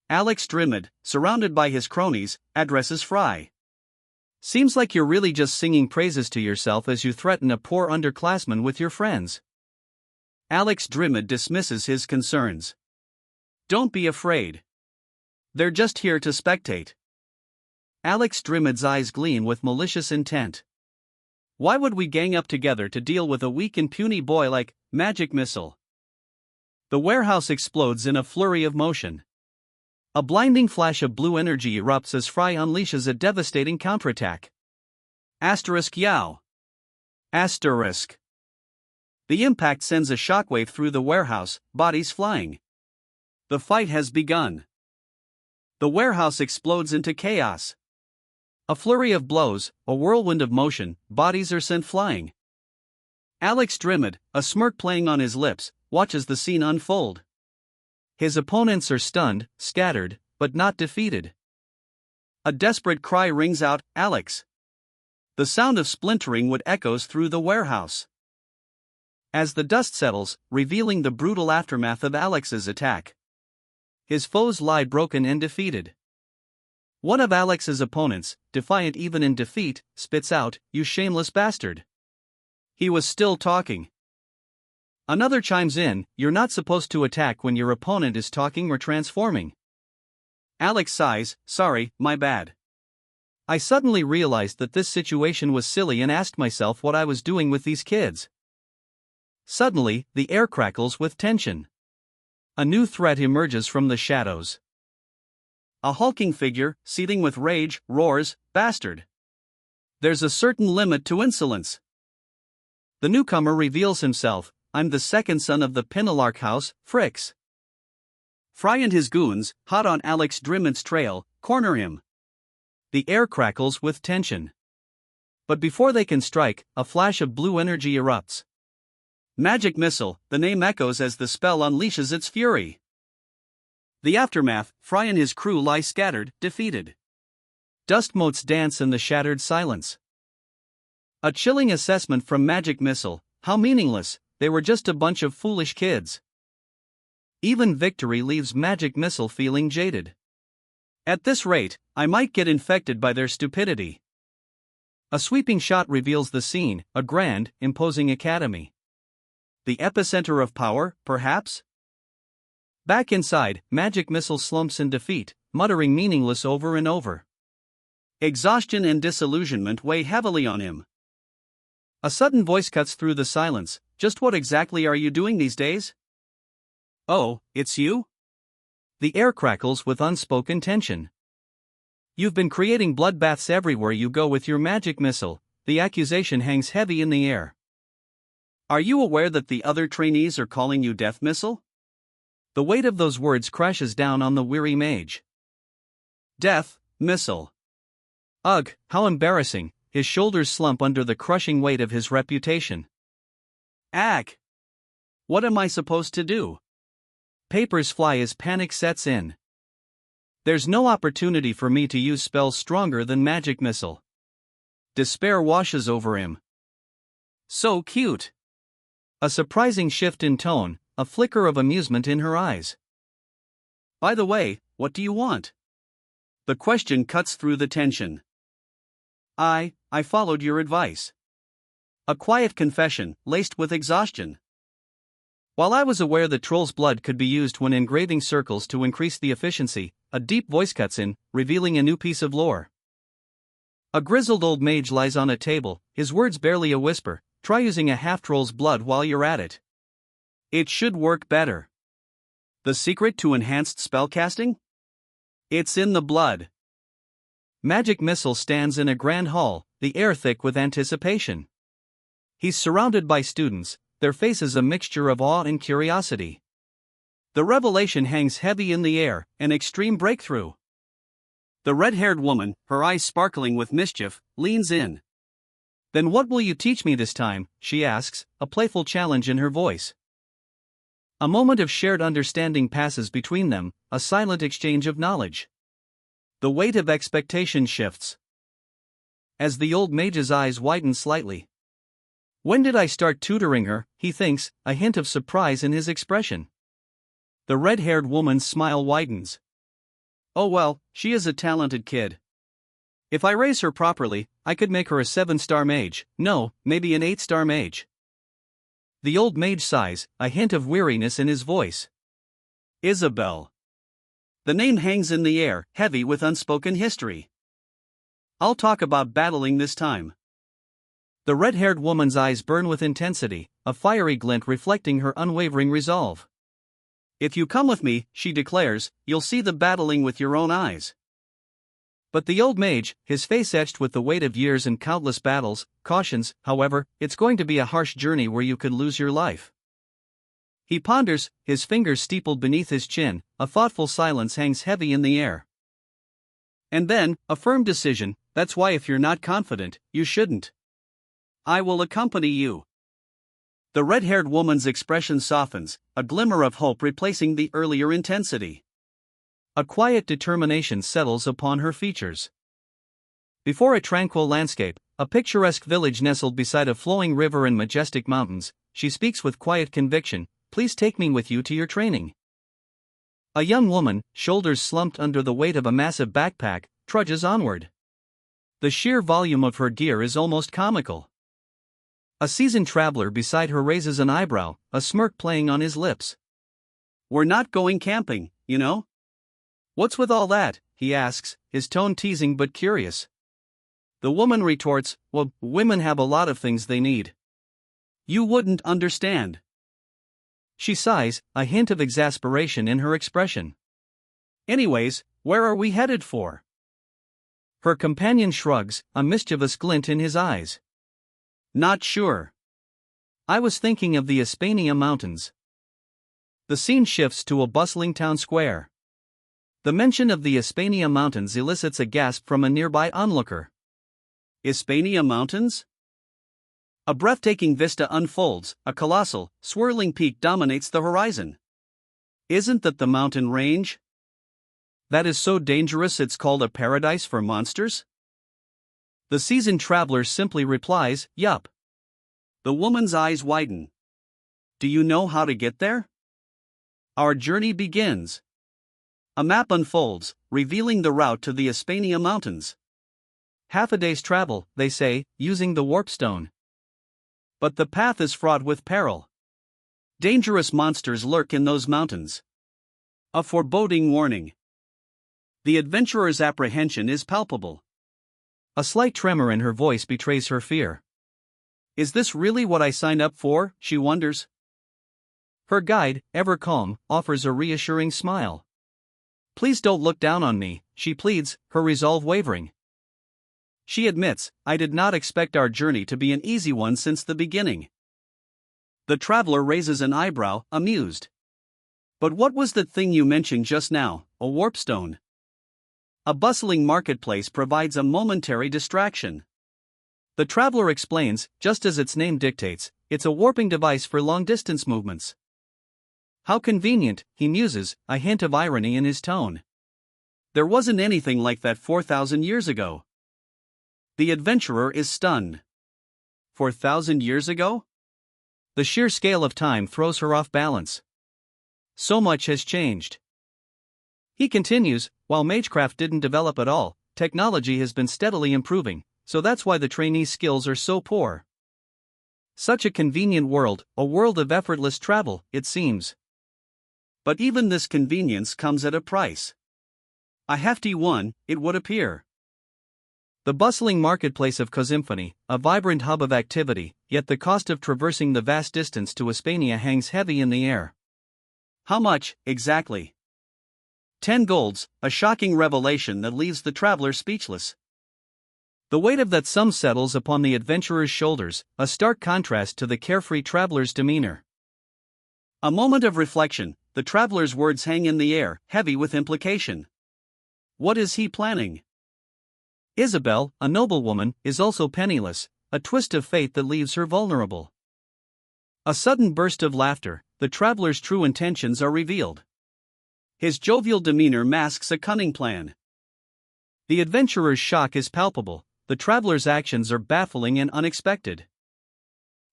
Alex Drimid, surrounded by his cronies, addresses Fry. Seems like you're really just singing praises to yourself as you threaten a poor underclassman with your friends. Alex Drimid dismisses his concerns. Don't be afraid. They're just here to spectate. Alex Drimid's eyes gleam with malicious intent. Why would we gang up together to deal with a weak and puny boy like Magic Missile? The warehouse explodes in a flurry of motion. A blinding flash of blue energy erupts as Fry unleashes a devastating counterattack. Yow. The impact sends a shockwave through the warehouse, bodies flying. The fight has begun. The warehouse explodes into chaos. A flurry of blows, a whirlwind of motion, bodies are sent flying. Alex Drimid, a smirk playing on his lips, watches the scene unfold. His opponents are stunned, scattered, but not defeated. A desperate cry rings out, Alex! The sound of splintering wood echoes through the warehouse. As the dust settles, revealing the brutal aftermath of Alex's attack. His foes lie broken and defeated. One of Alex's opponents, defiant even in defeat, spits out, "You shameless bastard." He was still talking. Another chimes in, "You're not supposed to attack when your opponent is talking or transforming." Alex sighs, "Sorry, my bad." I suddenly realized that this situation was silly and asked myself what I was doing with these kids. Suddenly, the air crackles with tension. A new threat emerges from the shadows. A hulking figure, seething with rage, roars, "Bastard!" There's a certain limit to insolence. The newcomer reveals himself, "I'm the second son of the Pinalark house, Fricks." Fry and his goons, hot on Alex Drimid's trail, corner him. The air crackles with tension. But before they can strike, a flash of blue energy erupts. Magic missile, the name echoes as the spell unleashes its fury. The aftermath, Fry and his crew lie scattered, defeated. Dust motes dance in the shattered silence. A chilling assessment from Magic Missile, how meaningless, they were just a bunch of foolish kids. Even victory leaves Magic Missile feeling jaded. At this rate, I might get infected by their stupidity. A sweeping shot reveals the scene, a grand, imposing academy. The epicenter of power, perhaps? Back inside, Magic Missile slumps in defeat, muttering meaningless over and over. Exhaustion and disillusionment weigh heavily on him. A sudden voice cuts through the silence. Just what exactly are you doing these days? Oh, it's you? The air crackles with unspoken tension. You've been creating bloodbaths everywhere you go with your magic missile, the accusation hangs heavy in the air. Are you aware that the other trainees are calling you Death Missile? The weight of those words crashes down on the weary mage. Death Missile. Ugh, how embarrassing, his shoulders slump under the crushing weight of his reputation. Ack! What am I supposed to do? Papers fly as panic sets in. There's no opportunity for me to use spells stronger than Magic Missile. Despair washes over him. So cute! A surprising shift in tone, a flicker of amusement in her eyes. By the way, what do you want? The question cuts through the tension. I followed your advice. A quiet confession, laced with exhaustion. While I was aware that Troll's blood could be used when engraving circles to increase the efficiency, a deep voice cuts in, revealing a new piece of lore. A grizzled old mage lies on a table, his words barely a whisper. Try using a half-troll's blood while you're at it. It should work better. The secret to enhanced spellcasting? It's in the blood. Magic Missile stands in a grand hall, the air thick with anticipation. He's surrounded by students, their faces a mixture of awe and curiosity. The revelation hangs heavy in the air, an extreme breakthrough. The red-haired woman, her eyes sparkling with mischief, leans in. Then what will you teach me this time, she asks, a playful challenge in her voice. A moment of shared understanding passes between them, a silent exchange of knowledge. The weight of expectation shifts. As the old mage's eyes widen slightly. When did I start tutoring her, he thinks, a hint of surprise in his expression. The red-haired woman's smile widens. Oh well, she is a talented kid. If I raise her properly, I could make her a 7-star mage, no, maybe an 8-star mage. The old mage sighs, a hint of weariness in his voice. Isabel. The name hangs in the air, heavy with unspoken history. I'll talk about battling this time. The red-haired woman's eyes burn with intensity, a fiery glint reflecting her unwavering resolve. If you come with me, she declares, you'll see the battling with your own eyes. But the old mage, his face etched with the weight of years and countless battles, cautions, however, it's going to be a harsh journey where you could lose your life. He ponders, his fingers steepled beneath his chin, a thoughtful silence hangs heavy in the air. And then, a firm decision, that's why if you're not confident, you shouldn't. I will accompany you. The red-haired woman's expression softens, a glimmer of hope replacing the earlier intensity. A quiet determination settles upon her features. Before a tranquil landscape, a picturesque village nestled beside a flowing river and majestic mountains, she speaks with quiet conviction, please take me with you to your training. A young woman, shoulders slumped under the weight of a massive backpack, trudges onward. The sheer volume of her gear is almost comical. A seasoned traveler beside her raises an eyebrow, a smirk playing on his lips. We're not going camping, you know? What's with all that, he asks, his tone teasing but curious. The woman retorts, well, women have a lot of things they need. You wouldn't understand. She sighs, a hint of exasperation in her expression. Anyways, where are we headed for? Her companion shrugs, a mischievous glint in his eyes. Not sure. I was thinking of the Hispania Mountains. The scene shifts to a bustling town square. The mention of the Hispania Mountains elicits a gasp from a nearby onlooker. Hispania Mountains? A breathtaking vista unfolds, a colossal, swirling peak dominates the horizon. Isn't that the mountain range? That is so dangerous it's called a paradise for monsters? The seasoned traveler simply replies, yup. The woman's eyes widen. Do you know how to get there? Our journey begins. A map unfolds, revealing the route to the Hispania Mountains. Half a day's travel, they say, using the warp stone. But the path is fraught with peril. Dangerous monsters lurk in those mountains. A foreboding warning. The adventurer's apprehension is palpable. A slight tremor in her voice betrays her fear. Is this really what I signed up for, she wonders. Her guide, ever calm, offers a reassuring smile. Please don't look down on me, she pleads, her resolve wavering. She admits, I did not expect our journey to be an easy one since the beginning. The traveler raises an eyebrow, amused. But what was that thing you mentioned just now, a warp stone? A bustling marketplace provides a momentary distraction. The traveler explains, just as its name dictates, it's a warping device for long-distance movements. How convenient, he muses, a hint of irony in his tone. There wasn't anything like that 4,000 years ago. The adventurer is stunned. 4,000 years ago? The sheer scale of time throws her off balance. So much has changed. He continues, while magecraft didn't develop at all, technology has been steadily improving, so that's why the trainees' skills are so poor. Such a convenient world, a world of effortless travel, it seems. But even this convenience comes at a price. A hefty one, it would appear. The bustling marketplace of Cosymphony, a vibrant hub of activity, yet the cost of traversing the vast distance to Hispania hangs heavy in the air. How much, exactly? 10 golds, a shocking revelation that leaves the traveler speechless. The weight of that sum settles upon the adventurer's shoulders, a stark contrast to the carefree traveler's demeanor. A moment of reflection, the traveler's words hang in the air, heavy with implication. What is he planning? Isabel, a noblewoman, is also penniless, a twist of fate that leaves her vulnerable. A sudden burst of laughter, the traveler's true intentions are revealed. His jovial demeanor masks a cunning plan. The adventurer's shock is palpable, the traveler's actions are baffling and unexpected.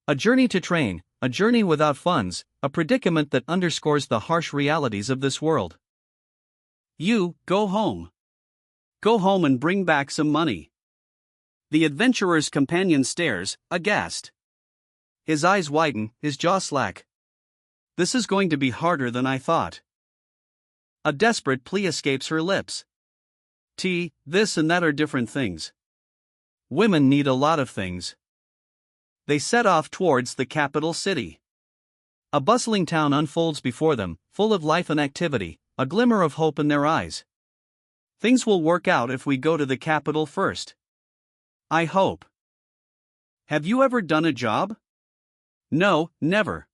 A journey to train, a journey without funds, a predicament that underscores the harsh realities of this world. You, go home. Go home and bring back some money. The adventurer's companion stares, aghast. His eyes widen, his jaw slack. This is going to be harder than I thought. A desperate plea escapes her lips. This and that are different things. Women need a lot of things. They set off towards the capital city. A bustling town unfolds before them, full of life and activity, a glimmer of hope in their eyes. Things will work out if we go to the capital first. I hope. Have you ever done a job? No, never.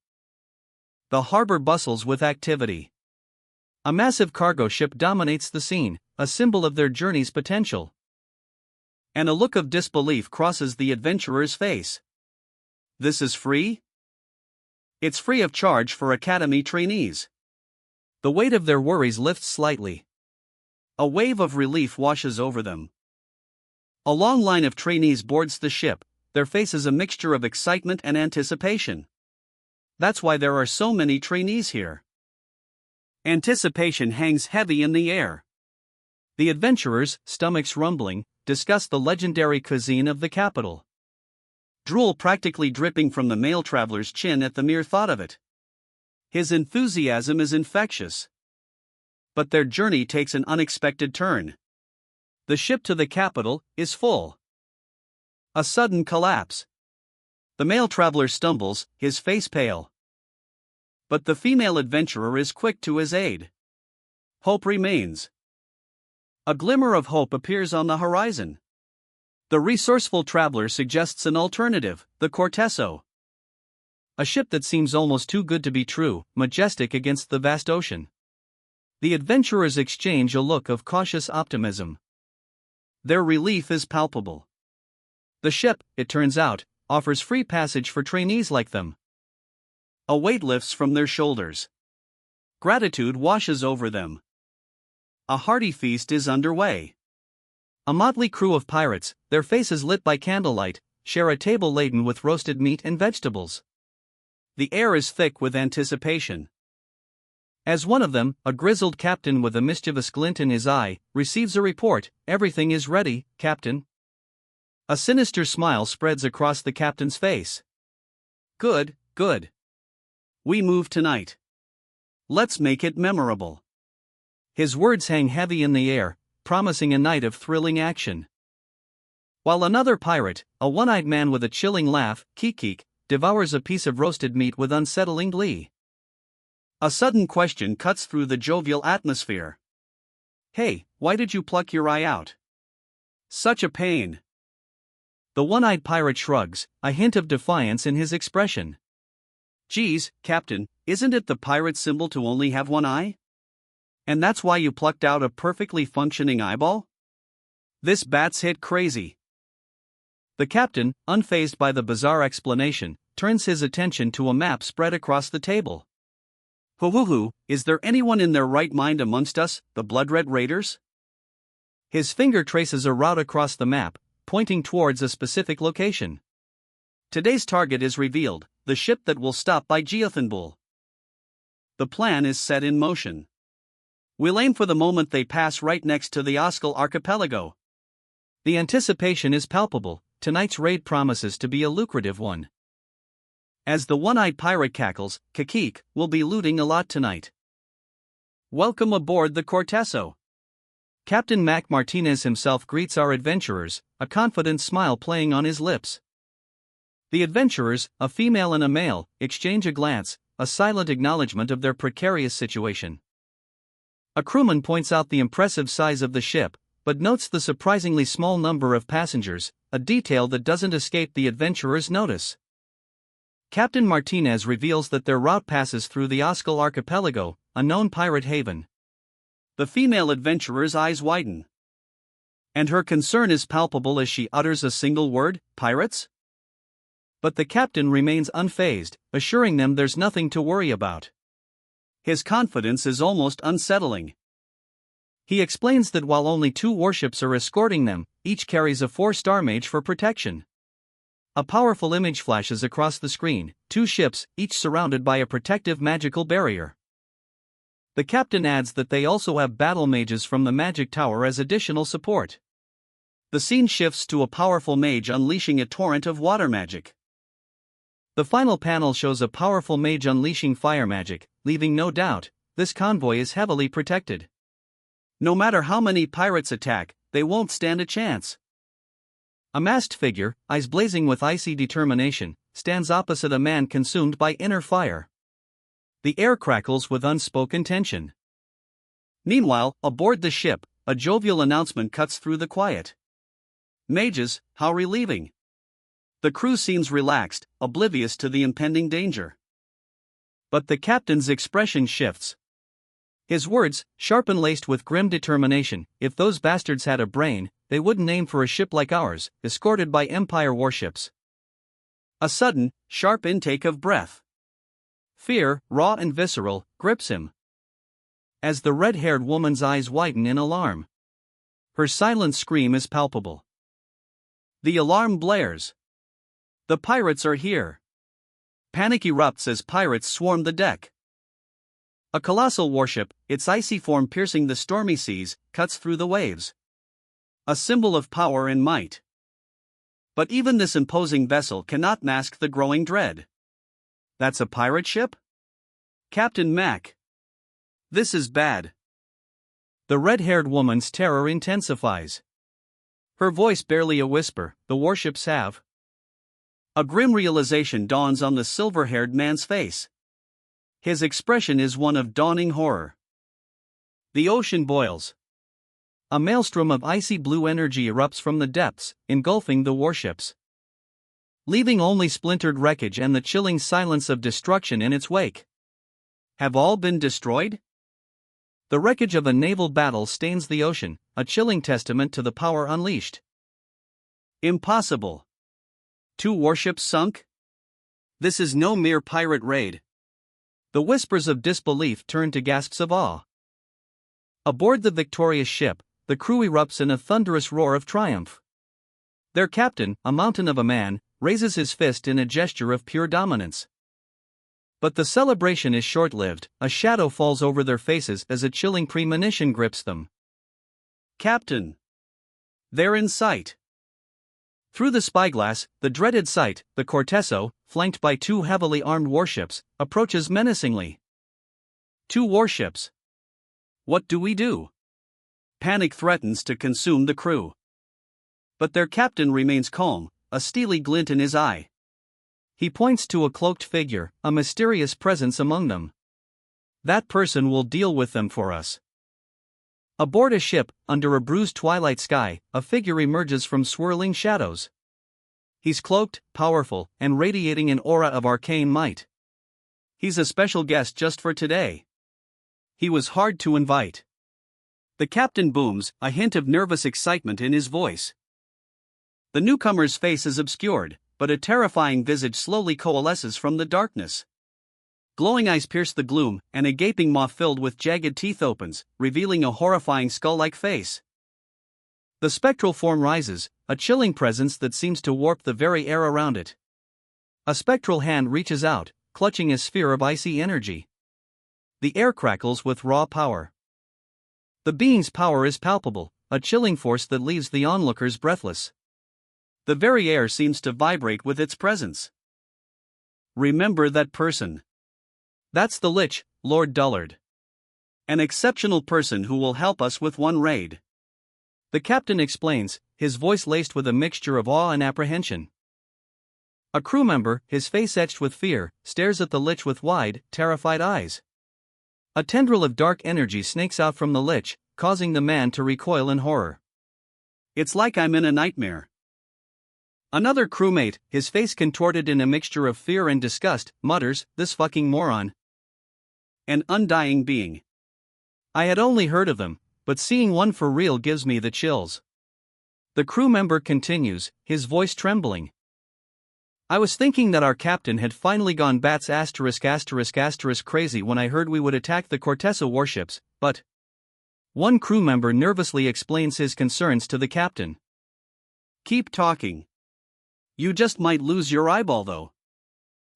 The harbor bustles with activity. A massive cargo ship dominates the scene, a symbol of their journey's potential. And a look of disbelief crosses the adventurer's face. This is free? It's free of charge for academy trainees. The weight of their worries lifts slightly. A wave of relief washes over them. A long line of trainees boards the ship, their faces a mixture of excitement and anticipation. That's why there are so many trainees here. Anticipation hangs heavy in the air. The adventurers, stomachs rumbling, discuss the legendary cuisine of the capital. Drool practically dripping from the male traveler's chin at the mere thought of it. His enthusiasm is infectious. But their journey takes an unexpected turn. The ship to the capital is full. A sudden collapse. The male traveler stumbles, his face pale. But the female adventurer is quick to his aid. Hope remains. A glimmer of hope appears on the horizon. The resourceful traveler suggests an alternative, the Corteso. A ship that seems almost too good to be true, majestic against the vast ocean. The adventurers exchange a look of cautious optimism. Their relief is palpable. The ship, it turns out, offers free passage for trainees like them. A weight lifts from their shoulders. Gratitude washes over them. A hearty feast is underway. A motley crew of pirates, their faces lit by candlelight, share a table laden with roasted meat and vegetables. The air is thick with anticipation. As one of them, a grizzled captain with a mischievous glint in his eye, receives a report, "Everything is ready, Captain." A sinister smile spreads across the captain's face. "Good, good. We move tonight. Let's make it memorable." His words hang heavy in the air, promising a night of thrilling action. While another pirate, a one-eyed man with a chilling laugh, Keek, devours a piece of roasted meat with unsettling glee. A sudden question cuts through the jovial atmosphere. "Hey, why did you pluck your eye out? Such a pain." The one-eyed pirate shrugs, a hint of defiance in his expression. "Geez, Captain, isn't it the pirate symbol to only have one eye? And that's why you plucked out a perfectly functioning eyeball? This bat's hit crazy." The captain, unfazed by the bizarre explanation, turns his attention to a map spread across the table. "Hoo-hoo-hoo, is there anyone in their right mind amongst us, the blood-red raiders?" His finger traces a route across the map, pointing towards a specific location. Today's target is revealed, the ship that will stop by Geothanbul. The plan is set in motion. We'll aim for the moment they pass right next to the Oskal archipelago. The anticipation is palpable. Tonight's raid promises to be a lucrative one. As the one-eyed pirate cackles, Keek will be looting a lot tonight. "Welcome aboard the Corteso." Captain Mac Martinez himself greets our adventurers, a confident smile playing on his lips. The adventurers, a female and a male, exchange a glance, a silent acknowledgement of their precarious situation. A crewman points out the impressive size of the ship, but notes the surprisingly small number of passengers, a detail that doesn't escape the adventurers' notice. Captain Martinez reveals that their route passes through the Oskal archipelago, a known pirate haven. The female adventurer's eyes widen. And her concern is palpable as she utters a single word, "Pirates?" But the captain remains unfazed, assuring them there's nothing to worry about. His confidence is almost unsettling. He explains that while only 2 warships are escorting them, each carries a 4-star mage for protection. A powerful image flashes across the screen, 2 ships, each surrounded by a protective magical barrier. The captain adds that they also have battle mages from the magic tower as additional support. The scene shifts to a powerful mage unleashing a torrent of water magic. The final panel shows a powerful mage unleashing fire magic, leaving no doubt, this convoy is heavily protected. No matter how many pirates attack, they won't stand a chance. A masked figure, eyes blazing with icy determination, stands opposite a man consumed by inner fire. The air crackles with unspoken tension. Meanwhile, aboard the ship, a jovial announcement cuts through the quiet. "Mages, how relieving." The crew seems relaxed, oblivious to the impending danger. But the captain's expression shifts. His words, sharp and laced with grim determination, "If those bastards had a brain, they wouldn't aim for a ship like ours, escorted by Empire warships." A sudden, sharp intake of breath. Fear, raw and visceral, grips him. As the red-haired woman's eyes widen in alarm. Her silent scream is palpable. The alarm blares. The pirates are here. Panic erupts as pirates swarm the deck. A colossal warship, its icy form piercing the stormy seas, cuts through the waves. A symbol of power and might. But even this imposing vessel cannot mask the growing dread. That's a pirate ship? Captain Mac. This is bad. The red-haired woman's terror intensifies. Her voice barely a whisper, "The warships have." A grim realization dawns on the silver-haired man's face. His expression is one of dawning horror. The ocean boils. A maelstrom of icy blue energy erupts from the depths, engulfing the warships, leaving only splintered wreckage and the chilling silence of destruction in its wake. Have all been destroyed? The wreckage of a naval battle stains the ocean, a chilling testament to the power unleashed. Impossible. 2 warships sunk? This is no mere pirate raid. The whispers of disbelief turn to gasps of awe. Aboard the victorious ship, the crew erupts in a thunderous roar of triumph. Their captain, a mountain of a man, raises his fist in a gesture of pure dominance. But the celebration is short-lived. A shadow falls over their faces as a chilling premonition grips them. Captain! They're in sight! Through the spyglass, the dreaded sight, the Corteso, flanked by 2 heavily armed warships, approaches menacingly. 2 warships. What do we do? Panic threatens to consume the crew. But their captain remains calm, a steely glint in his eye. He points to a cloaked figure, a mysterious presence among them. That person will deal with them for us. Aboard a ship, under a bruised twilight sky, a figure emerges from swirling shadows. He's cloaked, powerful, and radiating an aura of arcane might. He's a special guest just for today. He was hard to invite. The captain booms, a hint of nervous excitement in his voice. The newcomer's face is obscured, but a terrifying visage slowly coalesces from the darkness. Glowing eyes pierce the gloom, and a gaping maw filled with jagged teeth opens, revealing a horrifying skull-like face. The spectral form rises, a chilling presence that seems to warp the very air around it. A spectral hand reaches out, clutching a sphere of icy energy. The air crackles with raw power. The being's power is palpable, a chilling force that leaves the onlookers breathless. The very air seems to vibrate with its presence. Remember that person. That's the Lich, Lord Dullard. An exceptional person who will help us with one raid. The captain explains, his voice laced with a mixture of awe and apprehension. A crew member, his face etched with fear, stares at the Lich with wide, terrified eyes. A tendril of dark energy snakes out from the Lich, causing the man to recoil in horror. It's like I'm in a nightmare. Another crewmate, his face contorted in a mixture of fear and disgust, mutters, "This fucking moron." An undying being. I had only heard of them, but seeing one for real gives me the chills. The crew member continues, his voice trembling. I was thinking that our captain had finally gone bats **** crazy when I heard we would attack the Corteso warships, but... One crew member nervously explains his concerns to the captain. Keep talking. You just might lose your eyeball though.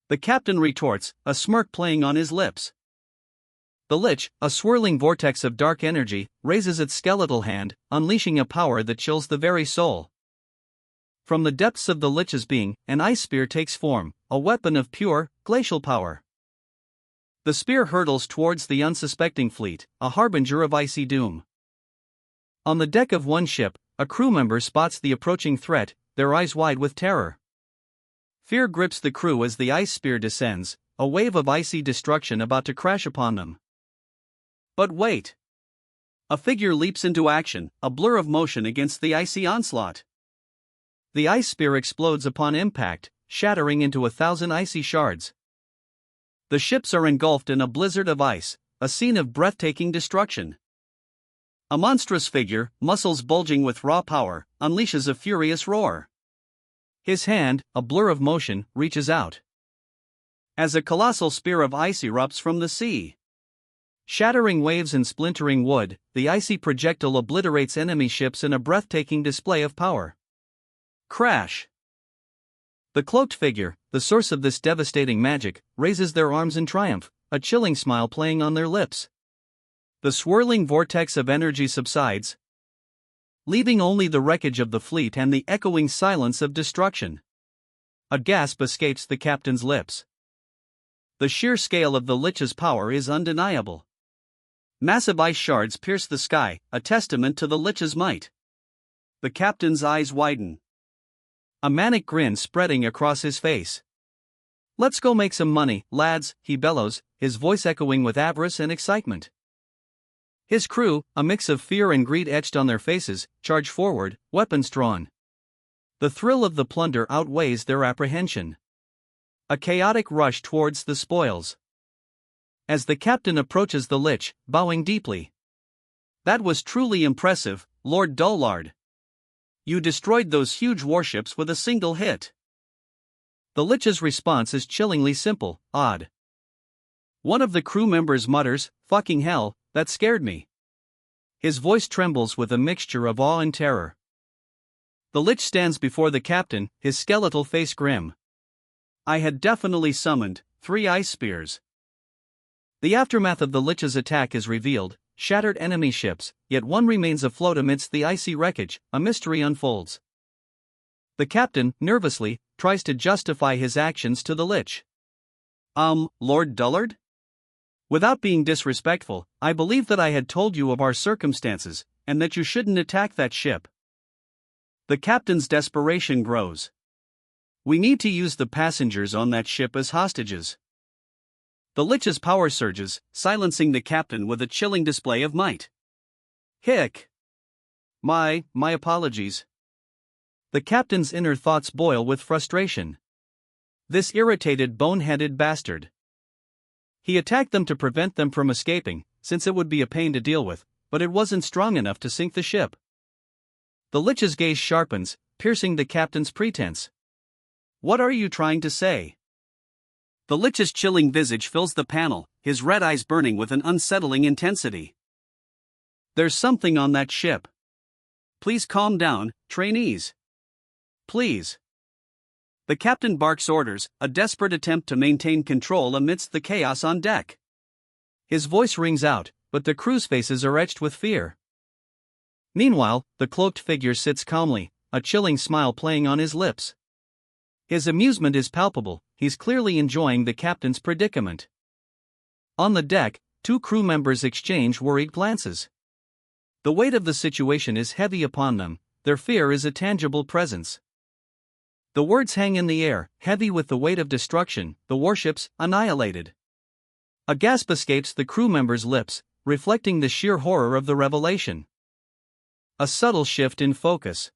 The captain retorts, a smirk playing on his lips. The Lich, a swirling vortex of dark energy, raises its skeletal hand, unleashing a power that chills the very soul. From the depths of the Lich's being, an ice spear takes form, a weapon of pure, glacial power. The spear hurtles towards the unsuspecting fleet, a harbinger of icy doom. On the deck of one ship, a crew member spots the approaching threat, their eyes wide with terror. Fear grips the crew as the ice spear descends, a wave of icy destruction about to crash upon them. But wait! A figure leaps into action, a blur of motion against the icy onslaught. The ice spear explodes upon impact, shattering into 1,000 icy shards. The ships are engulfed in a blizzard of ice, a scene of breathtaking destruction. A monstrous figure, muscles bulging with raw power, unleashes a furious roar. His hand, a blur of motion, reaches out. As a colossal spear of ice erupts from the sea. Shattering waves and splintering wood, the icy projectile obliterates enemy ships in a breathtaking display of power. Crash! The cloaked figure, the source of this devastating magic, raises their arms in triumph, a chilling smile playing on their lips. The swirling vortex of energy subsides, leaving only the wreckage of the fleet and the echoing silence of destruction. A gasp escapes the captain's lips. The sheer scale of the Lich's power is undeniable. Massive ice shards pierce the sky, a testament to the Lich's might. The captain's eyes widen. A manic grin spreading across his face. Let's go make some money, lads, he bellows, his voice echoing with avarice and excitement. His crew, a mix of fear and greed etched on their faces, charge forward, weapons drawn. The thrill of the plunder outweighs their apprehension. A chaotic rush towards the spoils. As the captain approaches the Lich, bowing deeply. That was truly impressive, Lord Dullard. You destroyed those huge warships with a single hit. The Lich's response is chillingly simple, odd. One of the crew members mutters, "Fucking hell, that scared me." His voice trembles with a mixture of awe and terror. The Lich stands before the captain, his skeletal face grim. I had definitely summoned 3 ice spears. The aftermath of the Lich's attack is revealed, shattered enemy ships, yet one remains afloat amidst the icy wreckage, a mystery unfolds. The captain, nervously, tries to justify his actions to the Lich. Lord Dullard? Without being disrespectful, I believe that I had told you of our circumstances, and that you shouldn't attack that ship. The captain's desperation grows. We need to use the passengers on that ship as hostages. The Lich's power surges, silencing the captain with a chilling display of might. Hick! My apologies. The captain's inner thoughts boil with frustration. This irritated, bone-headed bastard. He attacked them to prevent them from escaping, since it would be a pain to deal with, but it wasn't strong enough to sink the ship. The Lich's gaze sharpens, piercing the captain's pretense. What are you trying to say? The Lich's chilling visage fills the panel, his red eyes burning with an unsettling intensity. There's something on that ship. Please calm down, trainees. Please. The captain barks orders, a desperate attempt to maintain control amidst the chaos on deck. His voice rings out, but the crew's faces are etched with fear. Meanwhile, the cloaked figure sits calmly, a chilling smile playing on his lips. His amusement is palpable, he's clearly enjoying the captain's predicament. On the deck, 2 crew members exchange worried glances. The weight of the situation is heavy upon them, their fear is a tangible presence. The words hang in the air, heavy with the weight of destruction, the warships, annihilated. A gasp escapes the crew member's lips, reflecting the sheer horror of the revelation. A subtle shift in focus.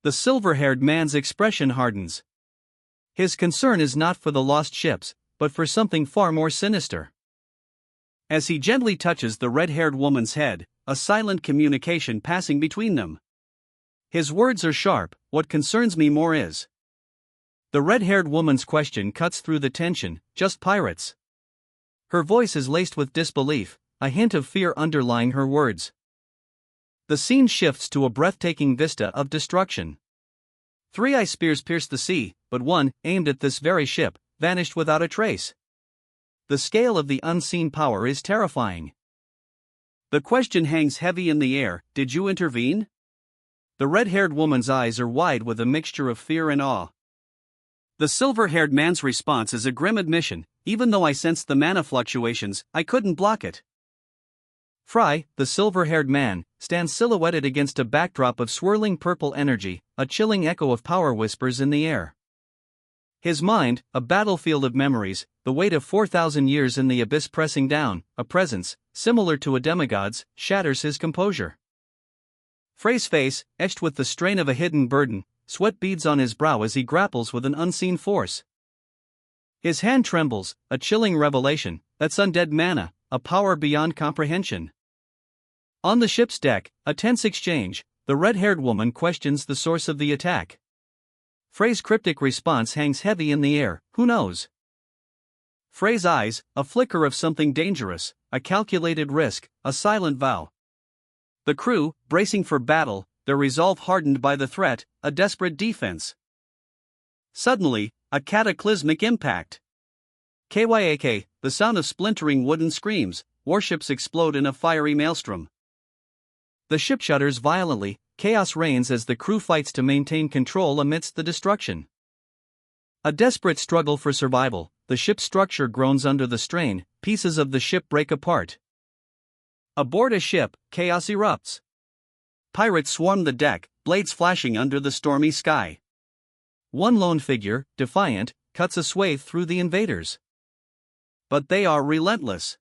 The silver-haired man's expression hardens. His concern is not for the lost ships, but for something far more sinister. As he gently touches the red-haired woman's head, a silent communication passing between them. His words are sharp, what concerns me more is. The red-haired woman's question cuts through the tension, just pirates. Her voice is laced with disbelief, a hint of fear underlying her words. The scene shifts to a breathtaking vista of destruction. 3 ice spears pierced the sea, but one, aimed at this very ship, vanished without a trace. The scale of the unseen power is terrifying. The question hangs heavy in the air, did you intervene? The red-haired woman's eyes are wide with a mixture of fear and awe. The silver-haired man's response is a grim admission, even though I sensed the mana fluctuations, I couldn't block it. Fry, the silver-haired man, stands silhouetted against a backdrop of swirling purple energy, a chilling echo of power whispers in the air. His mind, a battlefield of memories, the weight of 4,000 years in the abyss pressing down, a presence, similar to a demigod's, shatters his composure. Frey's face, etched with the strain of a hidden burden, sweat beads on his brow as he grapples with an unseen force. His hand trembles, a chilling revelation, that's undead mana, a power beyond comprehension. On the ship's deck, a tense exchange, the red-haired woman questions the source of the attack. Frey's cryptic response hangs heavy in the air, who knows? Frey's eyes, a flicker of something dangerous, a calculated risk, a silent vow. The crew, bracing for battle, their resolve hardened by the threat, a desperate defense. Suddenly, a cataclysmic impact. KYAK, the sound of splintering wooden screams, warships explode in a fiery maelstrom. The ship shudders violently, chaos reigns as the crew fights to maintain control amidst the destruction. A desperate struggle for survival, the ship's structure groans under the strain, pieces of the ship break apart. Aboard a ship, chaos erupts. Pirates swarm the deck, blades flashing under the stormy sky. One lone figure, defiant, cuts a swathe through the invaders. But they are relentless.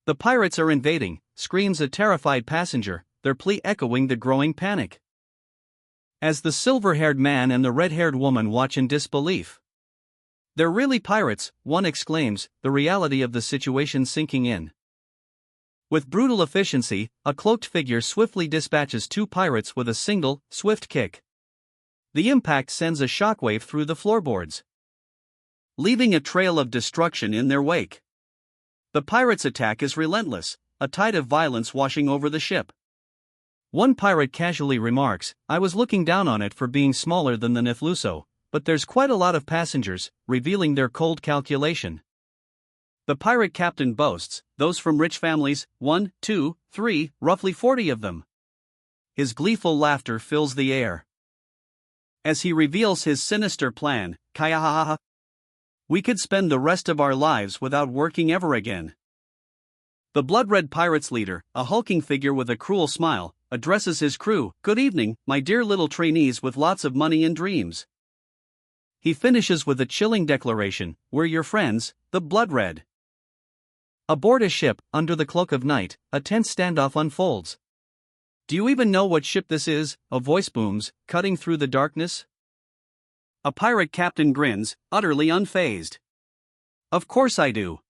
The pirates are invading, screams a terrified passenger, their plea echoing the growing panic. As the silver-haired man and the red-haired woman watch in disbelief. They're really pirates, one exclaims, the reality of the situation sinking in. With brutal efficiency, a cloaked figure swiftly dispatches 2 pirates with a single, swift kick. The impact sends a shockwave through the floorboards. leaving a trail of destruction in their wake. The pirates' attack is relentless, a tide of violence washing over the ship. One pirate casually remarks, "I was looking down on it for being smaller than the Nifluso, but there's quite a lot of passengers," revealing their cold calculation. The pirate captain boasts, "Those from rich families, 1, 2, 3, roughly 40 of them." His gleeful laughter fills the air. As he reveals his sinister plan, "Kayahaha. We could spend the rest of our lives without working ever again." The blood-red pirate's leader, a hulking figure with a cruel smile, addresses his crew, "Good evening, my dear little trainees with lots of money and dreams." He finishes with a chilling declaration, "We're your friends, the blood-red." Aboard a ship, under the cloak of night, a tense standoff unfolds. "Do you even know what ship this is?" a voice booms, cutting through the darkness. A pirate captain grins, utterly unfazed. "Of course I do."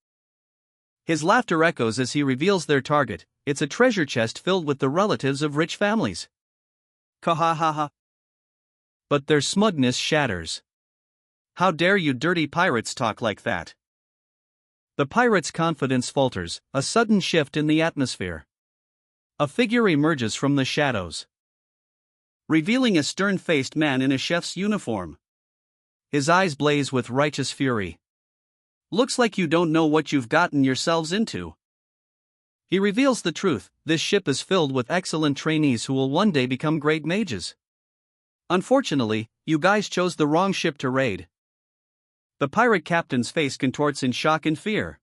His laughter echoes as he reveals their target. It's a treasure chest filled with the relatives of rich families. Kahahaha. But their smugness shatters. "How dare you dirty pirates talk like that?" The pirate's confidence falters, a sudden shift in the atmosphere. A figure emerges from the shadows, revealing a stern-faced man in a chef's uniform. His eyes blaze with righteous fury. "Looks like you don't know what you've gotten yourselves into." He reveals the truth: this ship is filled with excellent trainees who will one day become great mages. "Unfortunately, you guys chose the wrong ship to raid." The pirate captain's face contorts in shock and fear.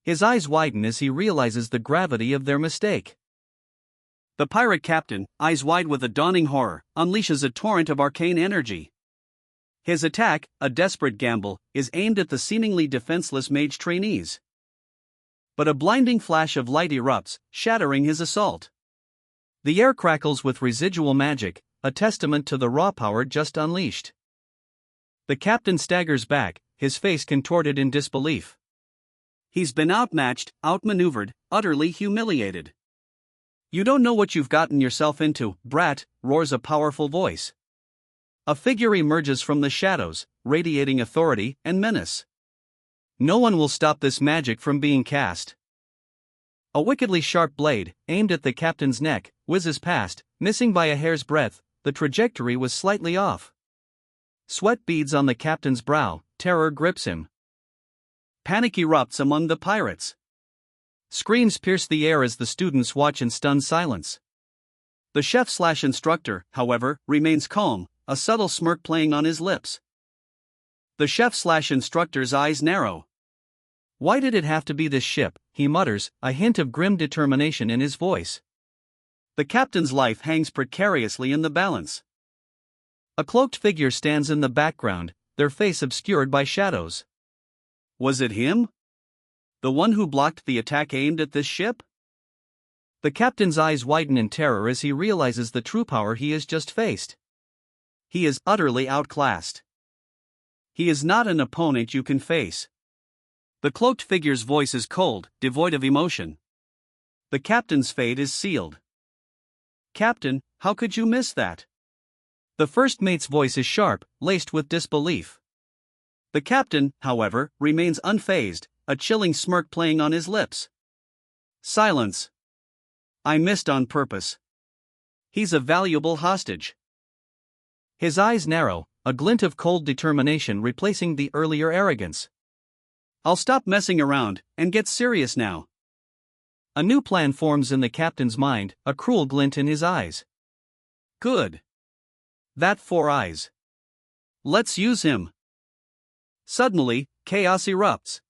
His eyes widen as he realizes the gravity of their mistake. The pirate captain, eyes wide with a dawning horror, unleashes a torrent of arcane energy. His attack, a desperate gamble, is aimed at the seemingly defenseless mage trainees. But a blinding flash of light erupts, shattering his assault. The air crackles with residual magic, a testament to the raw power just unleashed. The captain staggers back, his face contorted in disbelief. He's been outmatched, outmaneuvered, utterly humiliated. "You don't know what you've gotten yourself into, brat," roars a powerful voice. A figure emerges from the shadows, radiating authority and menace. "No one will stop this magic from being cast." A wickedly sharp blade, aimed at the captain's neck, whizzes past, missing by a hair's breadth. The trajectory was slightly off. Sweat beads on the captain's brow, terror grips him. Panic erupts among the pirates. Screams pierce the air as the students watch in stunned silence. The chef/instructor, however, remains calm, a subtle smirk playing on his lips. The chef/instructor's eyes narrow. "Why did it have to be this ship?" he mutters, a hint of grim determination in his voice. The captain's life hangs precariously in the balance. A cloaked figure stands in the background, their face obscured by shadows. Was it him? The one who blocked the attack aimed at this ship? The captain's eyes widen in terror as he realizes the true power he has just faced. He is utterly outclassed. He is not an opponent you can face. The cloaked figure's voice is cold, devoid of emotion. The captain's fate is sealed. "Captain, how could you miss that?" The first mate's voice is sharp, laced with disbelief. The captain, however, remains unfazed, a chilling smirk playing on his lips. "Silence. I missed on purpose. He's a valuable hostage." His eyes narrow, a glint of cold determination replacing the earlier arrogance. "I'll stop messing around, and get serious now." A new plan forms in the captain's mind, a cruel glint in his eyes. "Good. That Four Eyes. Let's use him." Suddenly, chaos erupts.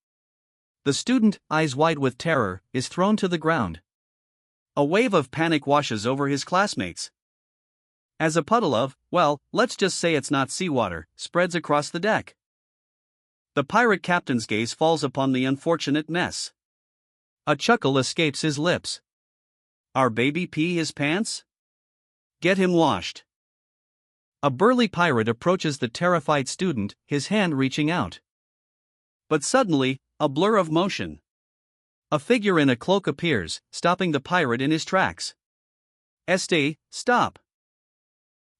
The student, eyes wide with terror, is thrown to the ground. A wave of panic washes over his classmates. As a puddle of, well, let's just say it's not seawater, spreads across the deck. The pirate captain's gaze falls upon the unfortunate mess. A chuckle escapes his lips. "Our baby pee his pants? Get him washed." A burly pirate approaches the terrified student, his hand reaching out. But suddenly, a blur of motion. A figure in a cloak appears, stopping the pirate in his tracks. Stop!"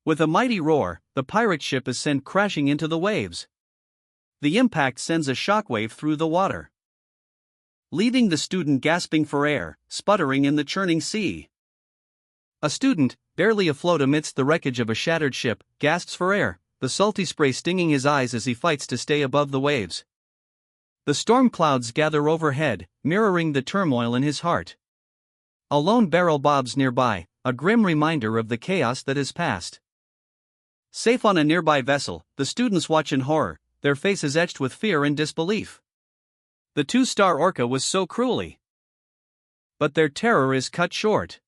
With a mighty roar, the pirate ship is sent crashing into the waves. The impact sends a shockwave through the water, leaving the student gasping for air, sputtering in the churning sea. A student, barely afloat amidst the wreckage of a shattered ship, gasps for air, the salty spray stinging his eyes as he fights to stay above the waves. The storm clouds gather overhead, mirroring the turmoil in his heart. A lone barrel bobs nearby, a grim reminder of the chaos that has passed. Safe on a nearby vessel, the students watch in horror, their faces etched with fear and disbelief. The two-star orca was so cruelly. But their terror is cut short.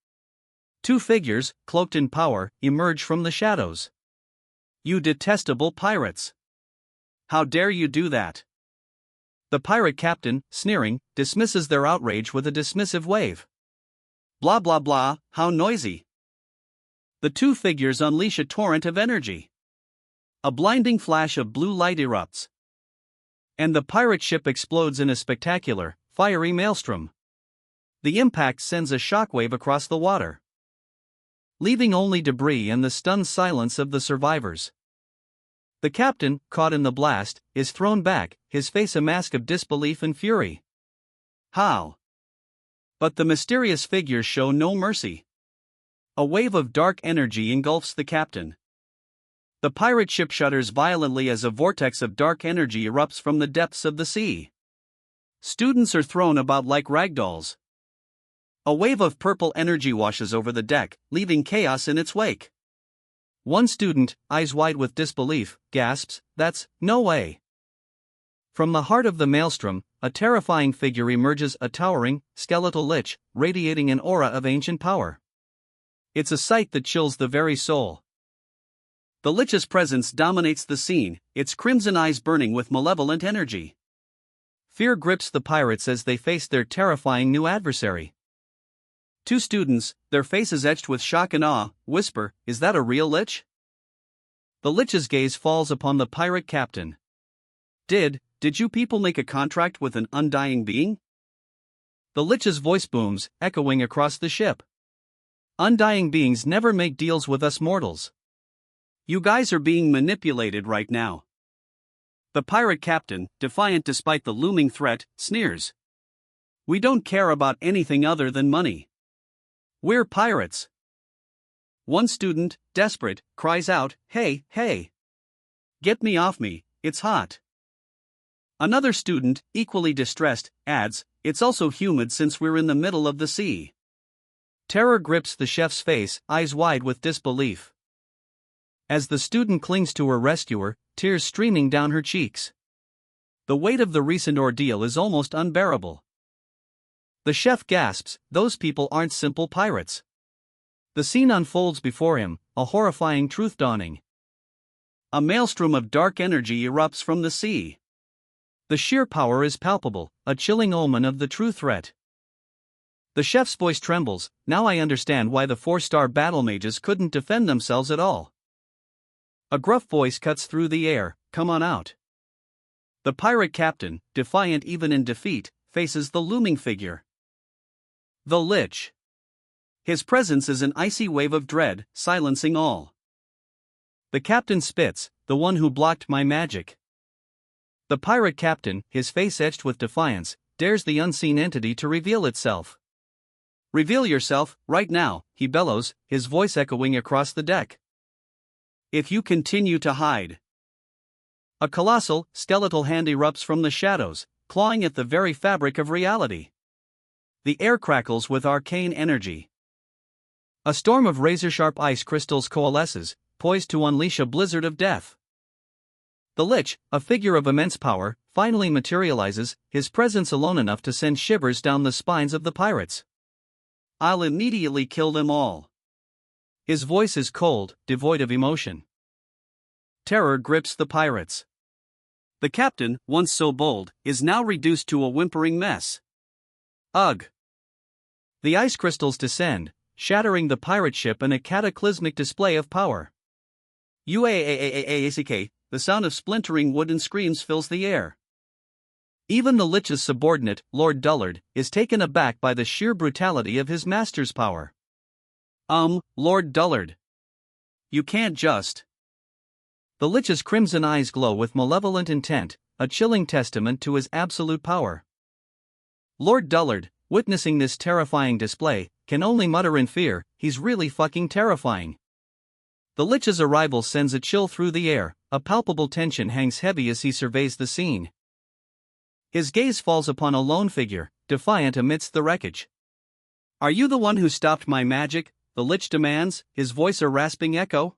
Two figures, cloaked in power, emerge from the shadows. "You detestable pirates! How dare you do that?" The pirate captain, sneering, dismisses their outrage with a dismissive wave. "Blah blah blah, how noisy." The two figures unleash a torrent of energy. A blinding flash of blue light erupts, and the pirate ship explodes in a spectacular, fiery maelstrom. The impact sends a shockwave across the water, leaving only debris and the stunned silence of the survivors. The captain, caught in the blast, is thrown back, his face a mask of disbelief and fury. How? But the mysterious figures show no mercy. A wave of dark energy engulfs the captain. The pirate ship shudders violently as a vortex of dark energy erupts from the depths of the sea. Students are thrown about like ragdolls. A wave of purple energy washes over the deck, leaving chaos in its wake. One student, eyes wide with disbelief, gasps, "That's no way." From the heart of the maelstrom, a terrifying figure emerges, a towering, skeletal lich, radiating an aura of ancient power. It's a sight that chills the very soul. The lich's presence dominates the scene, its crimson eyes burning with malevolent energy. Fear grips the pirates as they face their terrifying new adversary. Two students, their faces etched with shock and awe, whisper, "Is that a real lich?" The lich's gaze falls upon the pirate captain. Did you people make a contract with an undying being?" The lich's voice booms, echoing across the ship. "Undying beings never make deals with us mortals. You guys are being manipulated right now." The pirate captain, defiant despite the looming threat, sneers. "We don't care about anything other than money. We're pirates." One student, desperate, cries out, "Hey, hey! Get me off me, it's hot." Another student, equally distressed, adds, "It's also humid since we're in the middle of the sea." Terror grips the chef's face, eyes wide with disbelief. As the student clings to her rescuer, tears streaming down her cheeks. The weight of the recent ordeal is almost unbearable. The chef gasps, "Those people aren't simple pirates." The scene unfolds before him, a horrifying truth dawning. A maelstrom of dark energy erupts from the sea. The sheer power is palpable, a chilling omen of the true threat. The chef's voice trembles, "Now I understand why the 4-star battle mages couldn't defend themselves at all." A gruff voice cuts through the air, "Come on out." The pirate captain, defiant even in defeat, faces the looming figure. The lich. His presence is an icy wave of dread, silencing all. The captain spits, "The one who blocked my magic." The pirate captain, his face etched with defiance, dares the unseen entity to reveal itself. "Reveal yourself, right now," he bellows, his voice echoing across the deck. "If you continue to hide." A colossal, skeletal hand erupts from the shadows, clawing at the very fabric of reality. The air crackles with arcane energy. A storm of razor-sharp ice crystals coalesces, poised to unleash a blizzard of death. The lich, a figure of immense power, finally materializes, his presence alone enough to send shivers down the spines of the pirates. "I'll immediately kill them all." His voice is cold, devoid of emotion. Terror grips the pirates. The captain, once so bold, is now reduced to a whimpering mess. Ugh! The ice crystals descend, shattering the pirate ship in a cataclysmic display of power. Uaack, the sound of splintering wood and screams fills the air. Even the lich's subordinate, Lord Dullard, is taken aback by the sheer brutality of his master's power. Lord Dullard. You can't just. The lich's crimson eyes glow with malevolent intent, a chilling testament to his absolute power. Lord Dullard, witnessing this terrifying display, can only mutter in fear, "He's really fucking terrifying." The Lich's arrival sends a chill through the air, a palpable tension hangs heavy as he surveys the scene. His gaze falls upon a lone figure, defiant amidst the wreckage. "Are you the one who stopped my magic?" the Lich demands, his voice a rasping echo.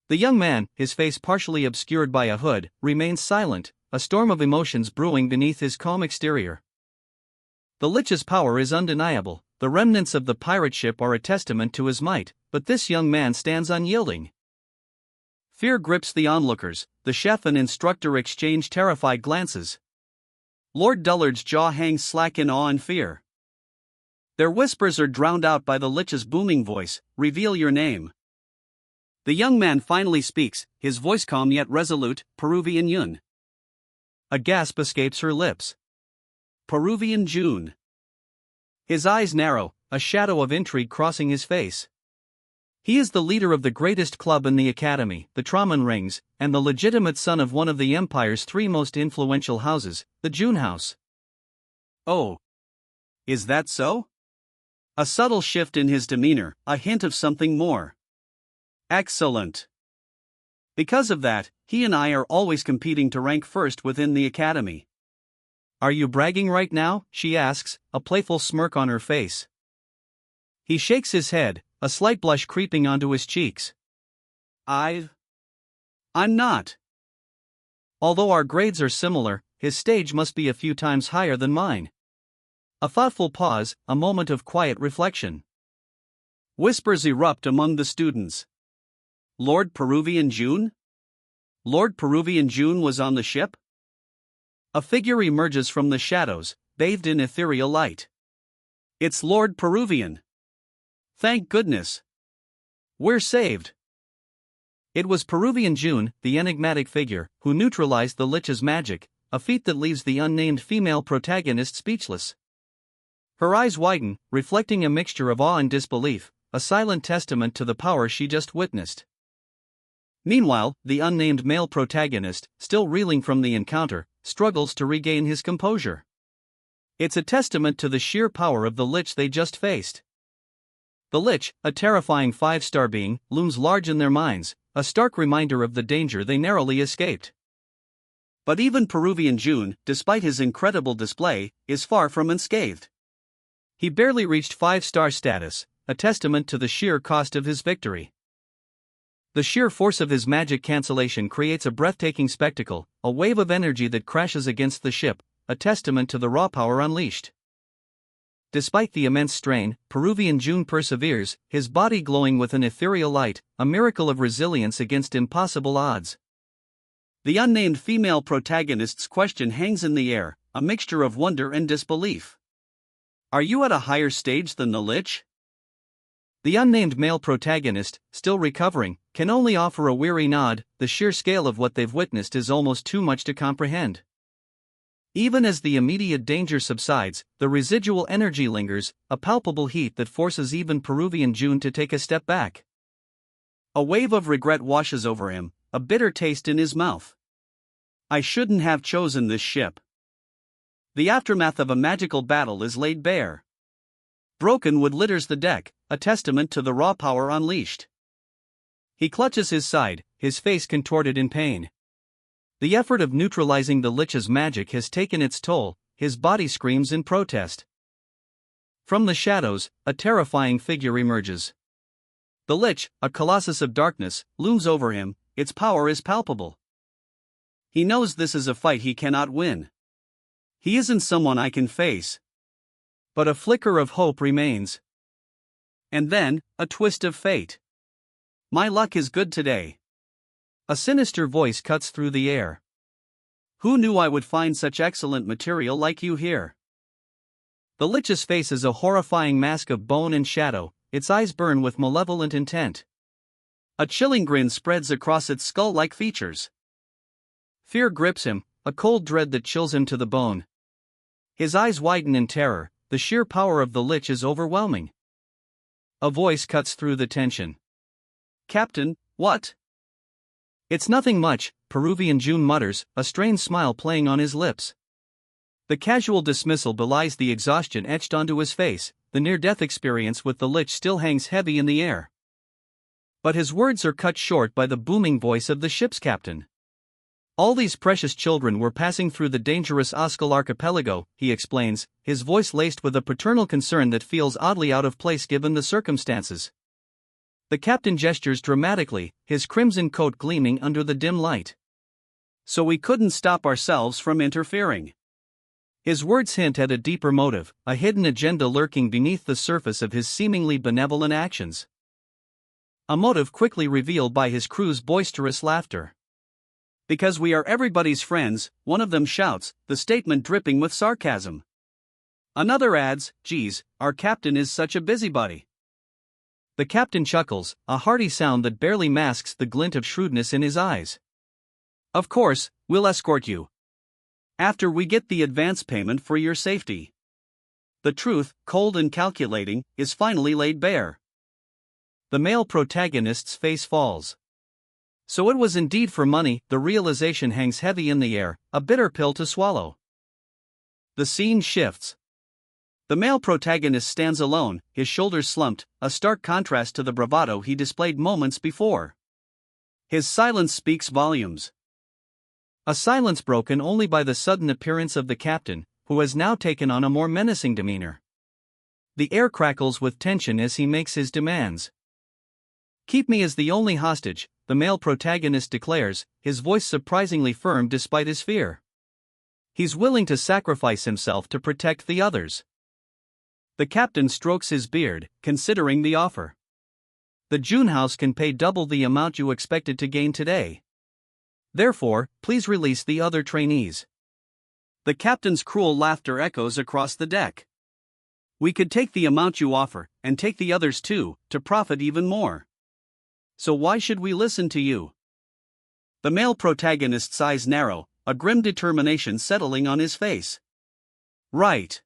The young man, his face partially obscured by a hood, remains silent, a storm of emotions brewing beneath his calm exterior. The Lich's power is undeniable, the remnants of the pirate ship are a testament to his might, but this young man stands unyielding. Fear grips the onlookers, the chef and instructor exchange terrified glances. Lord Dullard's jaw hangs slack in awe and fear. Their whispers are drowned out by the Lich's booming voice, "Reveal your name." The young man finally speaks, his voice calm yet resolute, "Peruvian Yun." A gasp escapes her lips. "Peruvian June." His eyes narrow, a shadow of intrigue crossing his face. He is the leader of the greatest club in the academy, the Traman Rings, and the legitimate son of one of the Empire's three most influential houses, the June House. "Oh. Is that so?" A subtle shift in his demeanor, a hint of something more. "Excellent. Because of that, he and I are always competing to rank first within the academy." "Are you bragging right now?" she asks, a playful smirk on her face. He shakes his head, a slight blush creeping onto his cheeks. I'm not. Although our grades are similar, his stage must be a few times higher than mine." A thoughtful pause, a moment of quiet reflection. Whispers erupt among the students. Lord Peruvian June? Lord Peruvian June was on the ship? A figure emerges from the shadows, bathed in ethereal light. It's Lord Peruvian. Thank goodness. We're saved. It was Peruvian June, the enigmatic figure, who neutralized the Lich's magic, a feat that leaves the unnamed female protagonist speechless. Her eyes widen, reflecting a mixture of awe and disbelief, a silent testament to the power she just witnessed. Meanwhile, the unnamed male protagonist, still reeling from the encounter, struggles to regain his composure. It's a testament to the sheer power of the Lich they just faced. The Lich, a terrifying five-star being, looms large in their minds, a stark reminder of the danger they narrowly escaped. But even Peruvian June, despite his incredible display, is far from unscathed. He barely reached five-star status, a testament to the sheer cost of his victory. The sheer force of his magic cancellation creates a breathtaking spectacle, a wave of energy that crashes against the ship, a testament to the raw power unleashed. Despite the immense strain, Peruvian June perseveres, his body glowing with an ethereal light, a miracle of resilience against impossible odds. The unnamed female protagonist's question hangs in the air, a mixture of wonder and disbelief. "Are you at a higher stage than the Lich?" The unnamed male protagonist, still recovering, can only offer a weary nod, the sheer scale of what they've witnessed is almost too much to comprehend. Even as the immediate danger subsides, the residual energy lingers, a palpable heat that forces even Peruvian June to take a step back. A wave of regret washes over him, a bitter taste in his mouth. "I shouldn't have chosen this ship." The aftermath of a magical battle is laid bare. Broken wood litters the deck, a testament to the raw power unleashed. He clutches his side, his face contorted in pain. The effort of neutralizing the Lich's magic has taken its toll, his body screams in protest. From the shadows, a terrifying figure emerges. The Lich, a colossus of darkness, looms over him, its power is palpable. He knows this is a fight he cannot win. He isn't someone I can face. But a flicker of hope remains. And then, a twist of fate. "My luck is good today." A sinister voice cuts through the air. "Who knew I would find such excellent material like you here?" The Lich's face is a horrifying mask of bone and shadow, its eyes burn with malevolent intent. A chilling grin spreads across its skull-like features. Fear grips him, a cold dread that chills him to the bone. His eyes widen in terror, the sheer power of the Lich is overwhelming. A voice cuts through the tension. "Captain, what?" "It's nothing much," Peruvian June mutters, a strange smile playing on his lips. The casual dismissal belies the exhaustion etched onto his face. The near-death experience with the lich still hangs heavy in the air. But his words are cut short by the booming voice of the ship's captain. All these precious children were passing through the dangerous Oskal archipelago, he explains, his voice laced with a paternal concern that feels oddly out of place given the circumstances. The captain gestures dramatically, his crimson coat gleaming under the dim light. So we couldn't stop ourselves from interfering. His words hint at a deeper motive, a hidden agenda lurking beneath the surface of his seemingly benevolent actions. A motive quickly revealed by his crew's boisterous laughter. Because we are everybody's friends, one of them shouts, the statement dripping with sarcasm. Another adds, geez, our captain is such a busybody. The captain chuckles, a hearty sound that barely masks the glint of shrewdness in his eyes. Of course, we'll escort you. After we get the advance payment for your safety. The truth, cold and calculating, is finally laid bare. The male protagonist's face falls. So it was indeed for money. The realization hangs heavy in the air, a bitter pill to swallow. The scene shifts. The male protagonist stands alone, his shoulders slumped, a stark contrast to the bravado he displayed moments before. His silence speaks volumes. A silence broken only by the sudden appearance of the captain, who has now taken on a more menacing demeanor. The air crackles with tension as he makes his demands. Keep me as the only hostage, the male protagonist declares, his voice surprisingly firm despite his fear. He's willing to sacrifice himself to protect the others. The captain strokes his beard, considering the offer. The June house can pay double the amount you expected to gain today. Therefore, please release the other trainees. The captain's cruel laughter echoes across the deck. We could take the amount you offer, and take the others too, to profit even more. So why should we listen to you? The male protagonist's eyes narrow, a grim determination settling on his face. Right.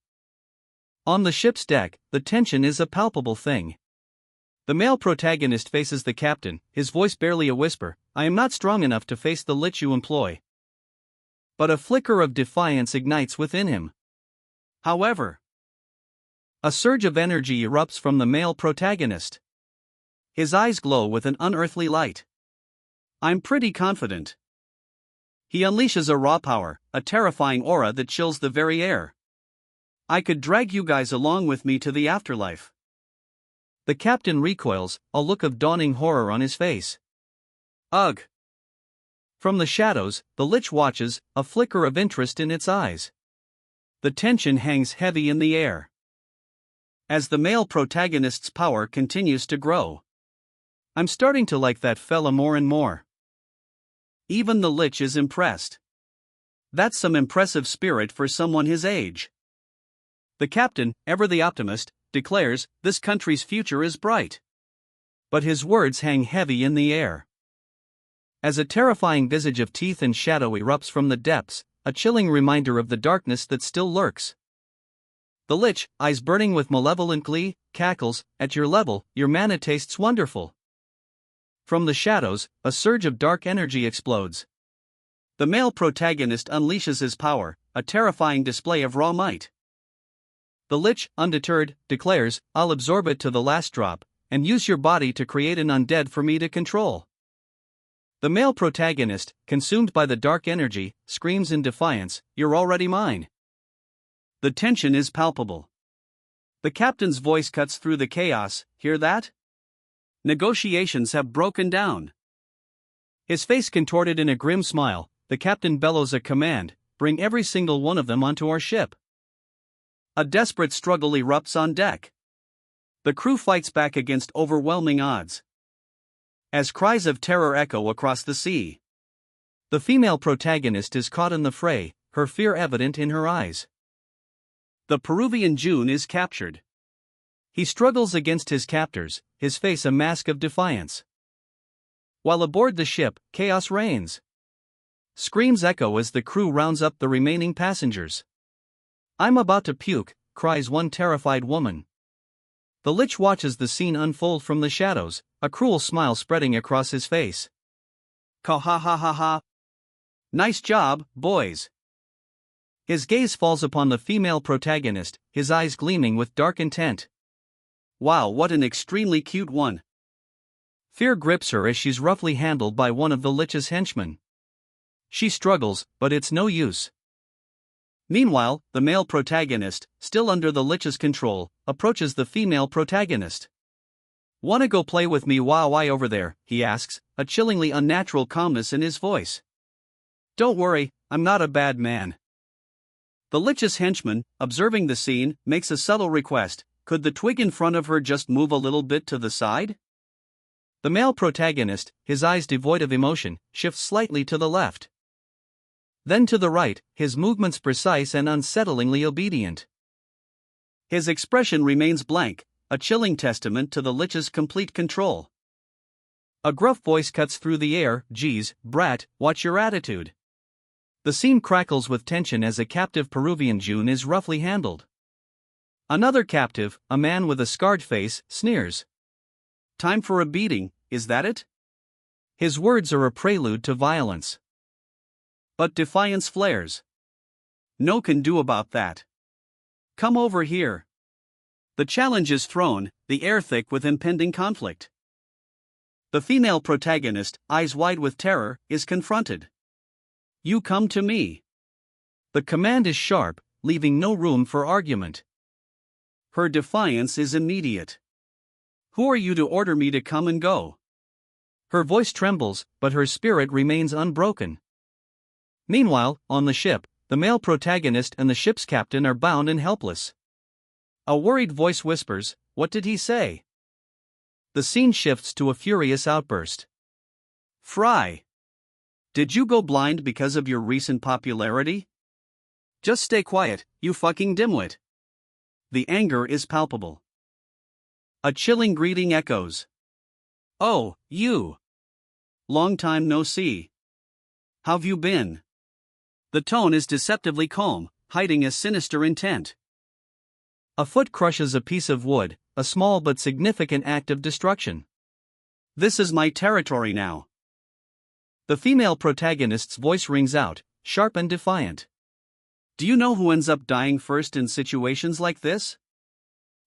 On the ship's deck, the tension is a palpable thing. The male protagonist faces the captain, his voice barely a whisper, I am not strong enough to face the lich you employ. But a flicker of defiance ignites within him. However, a surge of energy erupts from the male protagonist. His eyes glow with an unearthly light. I'm pretty confident. He unleashes a raw power, a terrifying aura that chills the very air. I could drag you guys along with me to the afterlife. The captain recoils, a look of dawning horror on his face. Ugh. From the shadows, the lich watches, a flicker of interest in its eyes. The tension hangs heavy in the air. As the male protagonist's power continues to grow. I'm starting to like that fella more and more. Even the lich is impressed. That's some impressive spirit for someone his age. The captain, ever the optimist, declares, this country's future is bright. But his words hang heavy in the air. As a terrifying visage of teeth and shadow erupts from the depths, a chilling reminder of the darkness that still lurks. The lich, eyes burning with malevolent glee, cackles, at your level, your mana tastes wonderful. From the shadows, a surge of dark energy explodes. The male protagonist unleashes his power, a terrifying display of raw might. The lich, undeterred, declares, I'll absorb it to the last drop, and use your body to create an undead for me to control. The male protagonist, consumed by the dark energy, screams in defiance, you're already mine. The tension is palpable. The captain's voice cuts through the chaos, hear that? Negotiations have broken down. His face contorted in a grim smile, the captain bellows a command, bring every single one of them onto our ship. A desperate struggle erupts on deck. The crew fights back against overwhelming odds. As cries of terror echo across the sea. The female protagonist is caught in the fray, her fear evident in her eyes. The Peruvian June is captured. He struggles against his captors, his face a mask of defiance. While aboard the ship, chaos reigns. Screams echo as the crew rounds up the remaining passengers. I'm about to puke, cries one terrified woman. The lich watches the scene unfold from the shadows, a cruel smile spreading across his face. Ka ha ha ha ha. Nice job, boys. His gaze falls upon the female protagonist, his eyes gleaming with dark intent. Wow, what an extremely cute one. Fear grips her as she's roughly handled by one of the Lich's henchmen. She struggles, but it's no use. Meanwhile, the male protagonist, still under the Lich's control, approaches the female protagonist. "Wanna go play with me why over there?" he asks, a chillingly unnatural calmness in his voice. "Don't worry, I'm not a bad man." The Lich's henchman, observing the scene, makes a subtle request: could the twig in front of her just move a little bit to the side? The male protagonist, his eyes devoid of emotion, shifts slightly to the left. Then to the right, his movements precise and unsettlingly obedient. His expression remains blank, a chilling testament to the Lich's complete control. A gruff voice cuts through the air: "Geez, brat, what's your attitude?" The scene crackles with tension as a captive Peruvian June is roughly handled. Another captive, a man with a scarred face, sneers. "Time for a beating, is that it?" His words are a prelude to violence. But defiance flares. "No can do about that. Come over here." The challenge is thrown, the air thick with impending conflict. The female protagonist, eyes wide with terror, is confronted. "You come to me." The command is sharp, leaving no room for argument. Her defiance is immediate. "Who are you to order me to come and go?" Her voice trembles, but her spirit remains unbroken. Meanwhile, on the ship, the male protagonist and the ship's captain are bound and helpless. A worried voice whispers, "What did he say?" The scene shifts to a furious outburst. "Fry! Did you go blind because of your recent popularity? Just stay quiet, you fucking dimwit." The anger is palpable. A chilling greeting echoes. "Oh, you! Long time no see. How've you been?" The tone is deceptively calm, hiding a sinister intent. A foot crushes a piece of wood, a small but significant act of destruction. "This is my territory now." The female protagonist's voice rings out, sharp and defiant. "Do you know who ends up dying first in situations like this?"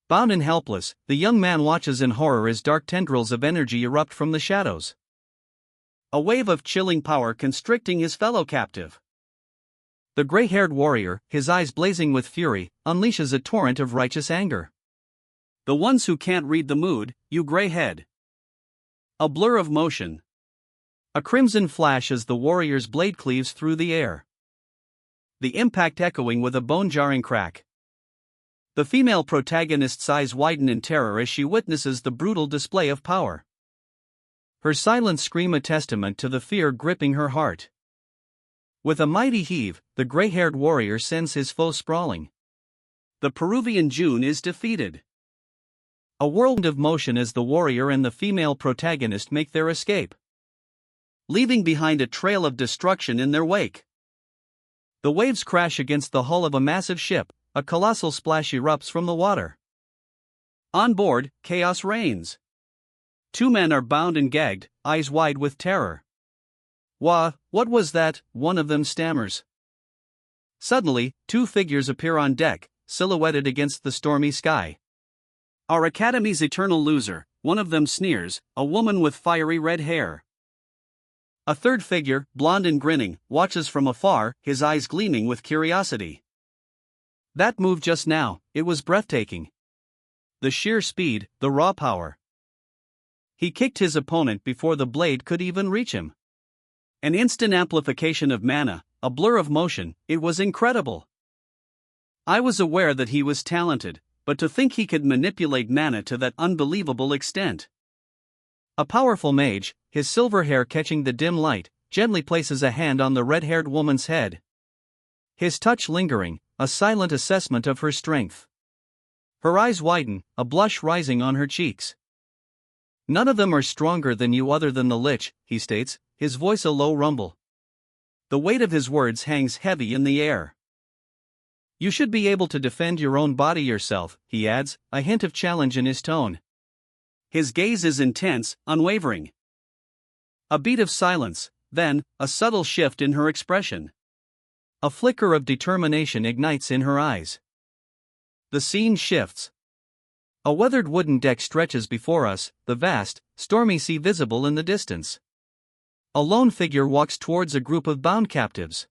Bound and helpless, the young man watches in horror as dark tendrils of energy erupt from the shadows. A wave of chilling power constricting his fellow captive. The gray-haired warrior, his eyes blazing with fury, unleashes a torrent of righteous anger. "The ones who can't read the mood, you gray head." A blur of motion. A crimson flash as the warrior's blade cleaves through the air. The impact echoing with a bone-jarring crack. The female protagonist's eyes widen in terror as she witnesses the brutal display of power. Her silent scream a testament to the fear gripping her heart. With a mighty heave, the gray-haired warrior sends his foe sprawling. The Peruvian June is defeated. A whirlwind of motion as the warrior and the female protagonist make their escape, leaving behind a trail of destruction in their wake. The waves crash against the hull of a massive ship, a colossal splash erupts from the water. On board, chaos reigns. Two men are bound and gagged, eyes wide with terror. What was that?" one of them stammers. Suddenly, two figures appear on deck, silhouetted against the stormy sky. "Our Academy's eternal loser," one of them sneers, a woman with fiery red hair. A third figure, blonde and grinning, watches from afar, his eyes gleaming with curiosity. That move just now, it was breathtaking. The sheer speed, the raw power. He kicked his opponent before the blade could even reach him. An instant amplification of mana, a blur of motion, it was incredible. I was aware that he was talented, but to think he could manipulate mana to that unbelievable extent. A powerful mage, his silver hair catching the dim light, gently places a hand on the red-haired woman's head. His touch lingering, a silent assessment of her strength. Her eyes widen, a blush rising on her cheeks. "None of them are stronger than you other than the Lich," he states, his voice a low rumble. The weight of his words hangs heavy in the air. "You should be able to defend your own body yourself," he adds, a hint of challenge in his tone. His gaze is intense, unwavering. A beat of silence, then, a subtle shift in her expression. A flicker of determination ignites in her eyes. The scene shifts. A weathered wooden deck stretches before us, the vast, stormy sea visible in the distance. A lone figure walks towards a group of bound captives.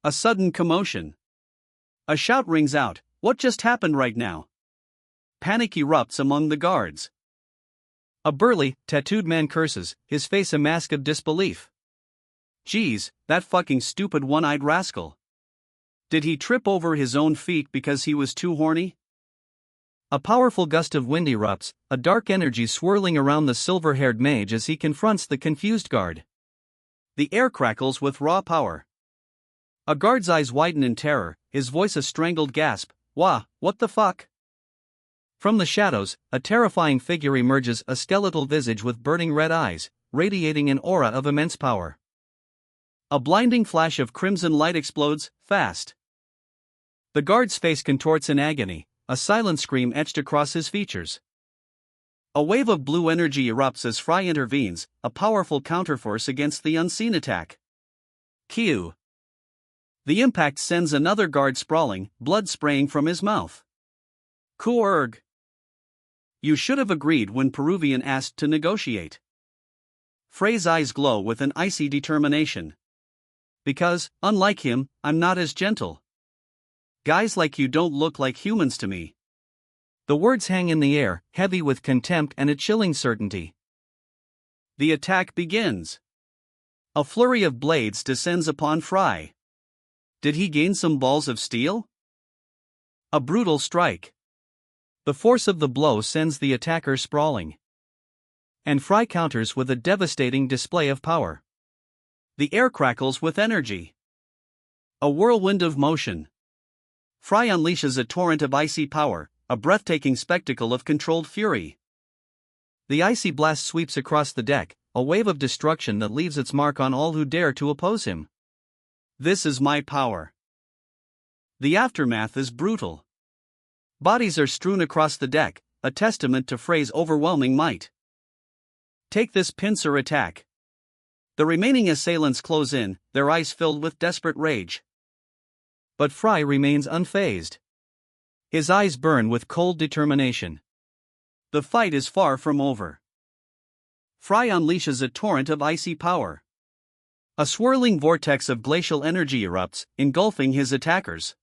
A sudden commotion. A shout rings out, "What just happened right now?" Panic erupts among the guards. A burly, tattooed man curses, his face a mask of disbelief. "Geez, that fucking stupid one-eyed rascal. Did he trip over his own feet because he was too horny?" A powerful gust of wind erupts, a dark energy swirling around the silver-haired mage as he confronts the confused guard. The air crackles with raw power. A guard's eyes widen in terror, his voice a strangled gasp, "Wah, what the fuck?" From the shadows, a terrifying figure emerges, a skeletal visage with burning red eyes, radiating an aura of immense power. A blinding flash of crimson light explodes, fast. The guard's face contorts in agony, a silent scream etched across his features. A wave of blue energy erupts as Fry intervenes, a powerful counterforce against the unseen attack. Q. The impact sends another guard sprawling, blood spraying from his mouth. Coorg. You should have agreed when Peruvian asked to negotiate. Frey's eyes glow with an icy determination. Because, unlike him, I'm not as gentle. Guys like you don't look like humans to me. The words hang in the air, heavy with contempt and a chilling certainty. The attack begins. A flurry of blades descends upon Fry. Did he gain some balls of steel? A brutal strike. The force of the blow sends the attacker sprawling. And Fry counters with a devastating display of power. The air crackles with energy. A whirlwind of motion. Fry unleashes a torrent of icy power, a breathtaking spectacle of controlled fury. The icy blast sweeps across the deck, a wave of destruction that leaves its mark on all who dare to oppose him. This is my power. The aftermath is brutal. Bodies are strewn across the deck, a testament to Frey's overwhelming might. Take this pincer attack. The remaining assailants close in, their eyes filled with desperate rage. But Fry remains unfazed. His eyes burn with cold determination. The fight is far from over. Fry unleashes a torrent of icy power. A swirling vortex of glacial energy erupts, engulfing his attackers,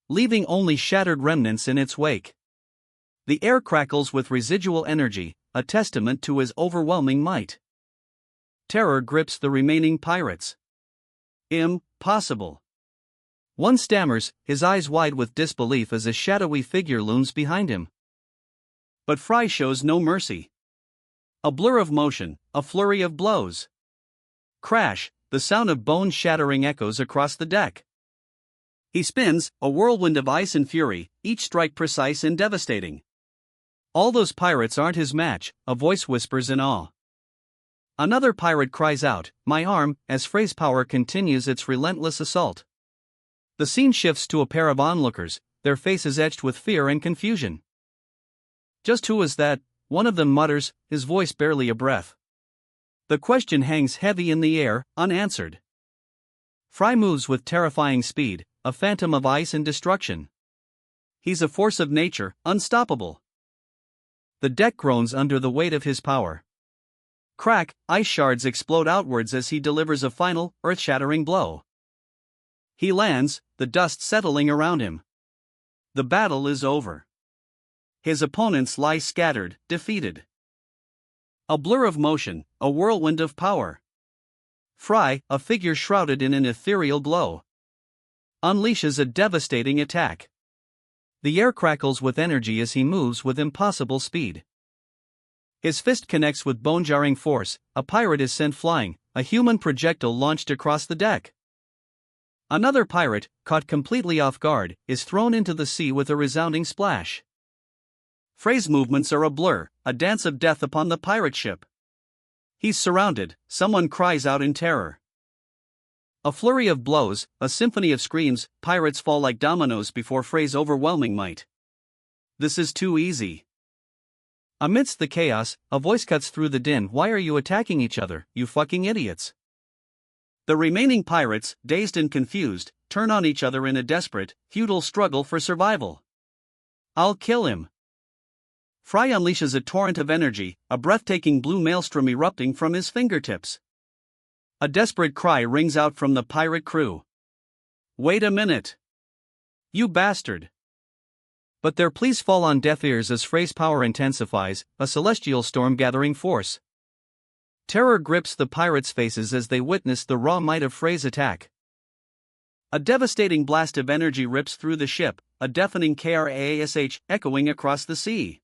leaving only shattered remnants in its wake. The air crackles with residual energy, a testament to his overwhelming might. Terror grips the remaining pirates. Impossible. One stammers, his eyes wide with disbelief as a shadowy figure looms behind him. But Fry shows no mercy. A blur of motion, a flurry of blows. Crash, the sound of bones shattering echoes across the deck. He spins, a whirlwind of ice and fury, each strike precise and devastating. All those pirates aren't his match, a voice whispers in awe. Another pirate cries out, "My arm," as Frey's power continues its relentless assault. The scene shifts to a pair of onlookers, their faces etched with fear and confusion. "Just who is that?" one of them mutters, his voice barely a breath. The question hangs heavy in the air, unanswered. Fry moves with terrifying speed, a phantom of ice and destruction. He's a force of nature, unstoppable. The deck groans under the weight of his power. Crack, ice shards explode outwards as he delivers a final, earth-shattering blow. He lands, the dust settling around him. The battle is over. His opponents lie scattered, defeated. A blur of motion, a whirlwind of power. Fry, a figure shrouded in an ethereal glow, unleashes a devastating attack. The air crackles with energy as he moves with impossible speed. His fist connects with bone-jarring force, a pirate is sent flying, a human projectile launched across the deck. Another pirate, caught completely off guard, is thrown into the sea with a resounding splash. Frey's movements are a blur, a dance of death upon the pirate ship. He's surrounded, someone cries out in terror. A flurry of blows, a symphony of screams, pirates fall like dominoes before Frey's overwhelming might. This is too easy. Amidst the chaos, a voice cuts through the din. Why are you attacking each other, you fucking idiots? The remaining pirates, dazed and confused, turn on each other in a desperate, futile struggle for survival. I'll kill him. Fry unleashes a torrent of energy, a breathtaking blue maelstrom erupting from his fingertips. A desperate cry rings out from the pirate crew. Wait a minute! You bastard! But their pleas fall on deaf ears as Frey's power intensifies, a celestial storm gathering force. Terror grips the pirates' faces as they witness the raw might of Frey's attack. A devastating blast of energy rips through the ship, a deafening crash echoing across the sea.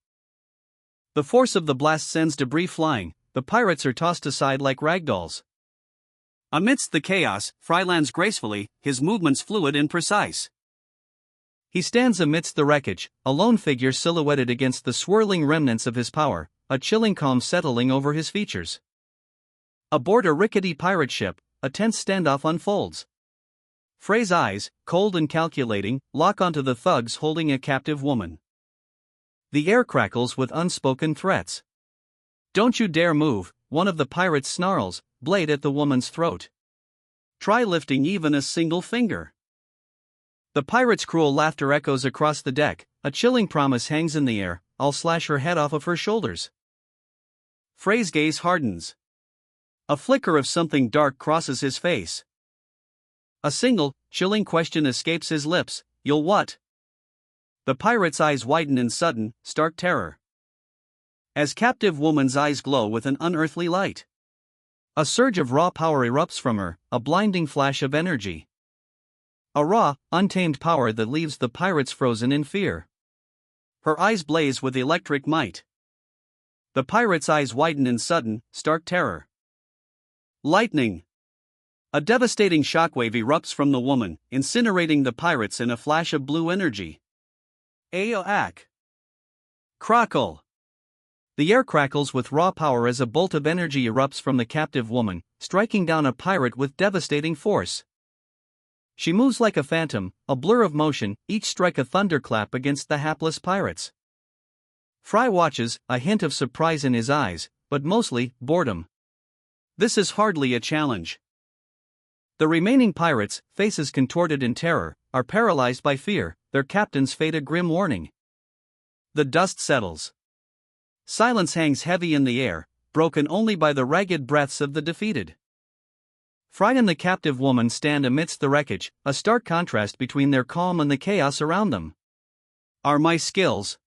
The force of the blast sends debris flying, the pirates are tossed aside like ragdolls. Amidst the chaos, Fry lands gracefully, his movements fluid and precise. He stands amidst the wreckage, a lone figure silhouetted against the swirling remnants of his power, a chilling calm settling over his features. Aboard a rickety pirate ship, a tense standoff unfolds. Frey's eyes, cold and calculating, lock onto the thugs holding a captive woman. The air crackles with unspoken threats. Don't you dare move, one of the pirates snarls, blade at the woman's throat. Try lifting even a single finger. The pirate's cruel laughter echoes across the deck, a chilling promise hangs in the air, I'll slash her head off of her shoulders. Frey's gaze hardens. A flicker of something dark crosses his face. A single, chilling question escapes his lips, you'll what? The pirate's eyes widen in sudden, stark terror. As captive woman's eyes glow with an unearthly light. A surge of raw power erupts from her, a blinding flash of energy. A raw, untamed power that leaves the pirates frozen in fear. Her eyes blaze with electric might. The pirate's eyes widen in sudden, stark terror. Lightning! A devastating shockwave erupts from the woman, incinerating the pirates in a flash of blue energy. Ayoak! Crackle! The air crackles with raw power as a bolt of energy erupts from the captive woman, striking down a pirate with devastating force. She moves like a phantom, a blur of motion, each strike a thunderclap against the hapless pirates. Fry watches, a hint of surprise in his eyes, but mostly, boredom. This is hardly a challenge. The remaining pirates, faces contorted in terror, are paralyzed by fear, their captain's fate a grim warning. The dust settles. Silence hangs heavy in the air, broken only by the ragged breaths of the defeated. Fry and the captive woman stand amidst the wreckage, a stark contrast between their calm and the chaos around them. Are my skills?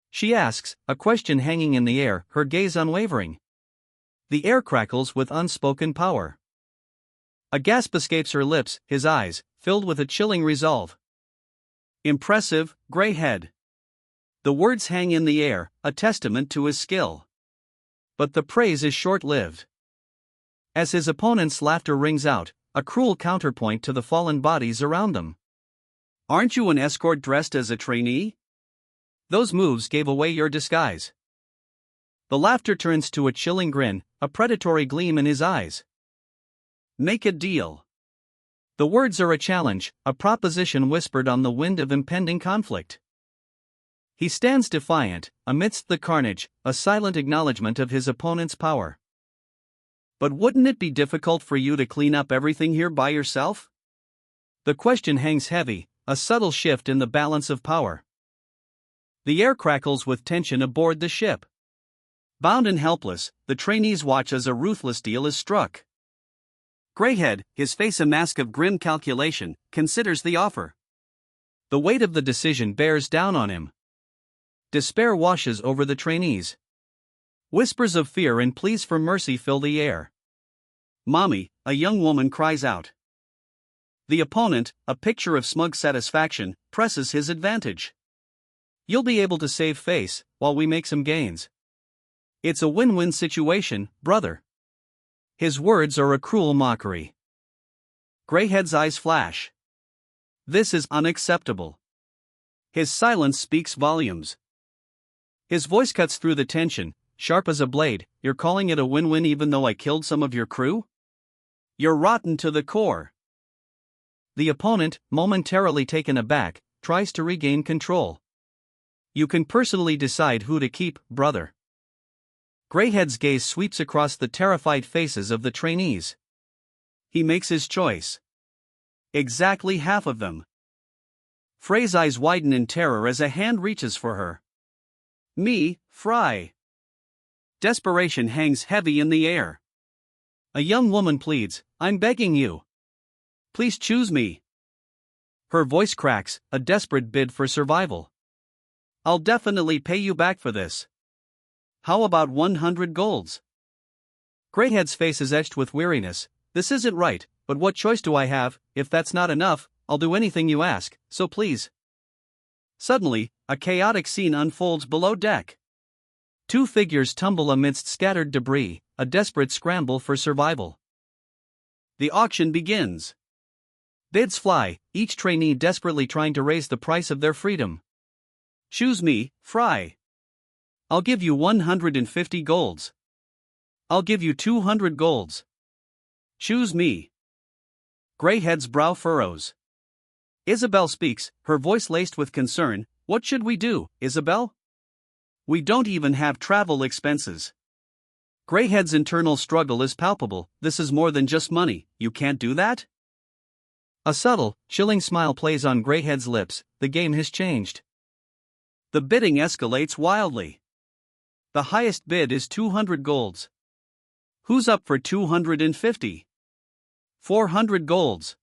She asks, a question hanging in the air, her gaze unwavering. The air crackles with unspoken power. A gasp escapes her lips, his eyes, filled with a chilling resolve. Impressive, gray head. The words hang in the air, a testament to his skill. But the praise is short-lived. As his opponent's laughter rings out, a cruel counterpoint to the fallen bodies around them. Aren't you an escort dressed as a trainee? Those moves gave away your disguise. The laughter turns to a chilling grin, a predatory gleam in his eyes. Make a deal. The words are a challenge, a proposition whispered on the wind of impending conflict. He stands defiant, amidst the carnage, a silent acknowledgement of his opponent's power. But wouldn't it be difficult for you to clean up everything here by yourself? The question hangs heavy, a subtle shift in the balance of power. The air crackles with tension aboard the ship. Bound and helpless, the trainees watch as a ruthless deal is struck. Greyhead, his face a mask of grim calculation, considers the offer. The weight of the decision bears down on him. Despair washes over the trainees. Whispers of fear and pleas for mercy fill the air. Mommy, a young woman cries out. The opponent, a picture of smug satisfaction, presses his advantage. You'll be able to save face, while we make some gains. It's a win-win situation, brother. His words are a cruel mockery. Greyhead's eyes flash. This is unacceptable. His silence speaks volumes. His voice cuts through the tension, sharp as a blade. You're calling it a win-win even though I killed some of your crew? You're rotten to the core. The opponent, momentarily taken aback, tries to regain control. You can personally decide who to keep, brother. Greyhead's gaze sweeps across the terrified faces of the trainees. He makes his choice. Exactly half of them. Frey's eyes widen in terror as a hand reaches for her. Me, Fry. Desperation hangs heavy in the air. A young woman pleads, I'm begging you. Please choose me. Her voice cracks, a desperate bid for survival. I'll definitely pay you back for this. How about 100 golds? Greyhead's face is etched with weariness. This isn't right, but what choice do I have? If that's not enough, I'll do anything you ask, so please. Suddenly, a chaotic scene unfolds below deck. Two figures tumble amidst scattered debris, a desperate scramble for survival. The auction begins. Bids fly, each trainee desperately trying to raise the price of their freedom. Choose me, Fry. I'll give you 150 golds. I'll give you 200 golds. Choose me. Greyhead's brow furrows. Isabel speaks, her voice laced with concern. What should we do, Isabel? We don't even have travel expenses. Greyhead's internal struggle is palpable. This is more than just money. You can't do that? A subtle, chilling smile plays on Greyhead's lips. The game has changed. The bidding escalates wildly. The highest bid is 200 golds. Who's up for 250? 400 golds.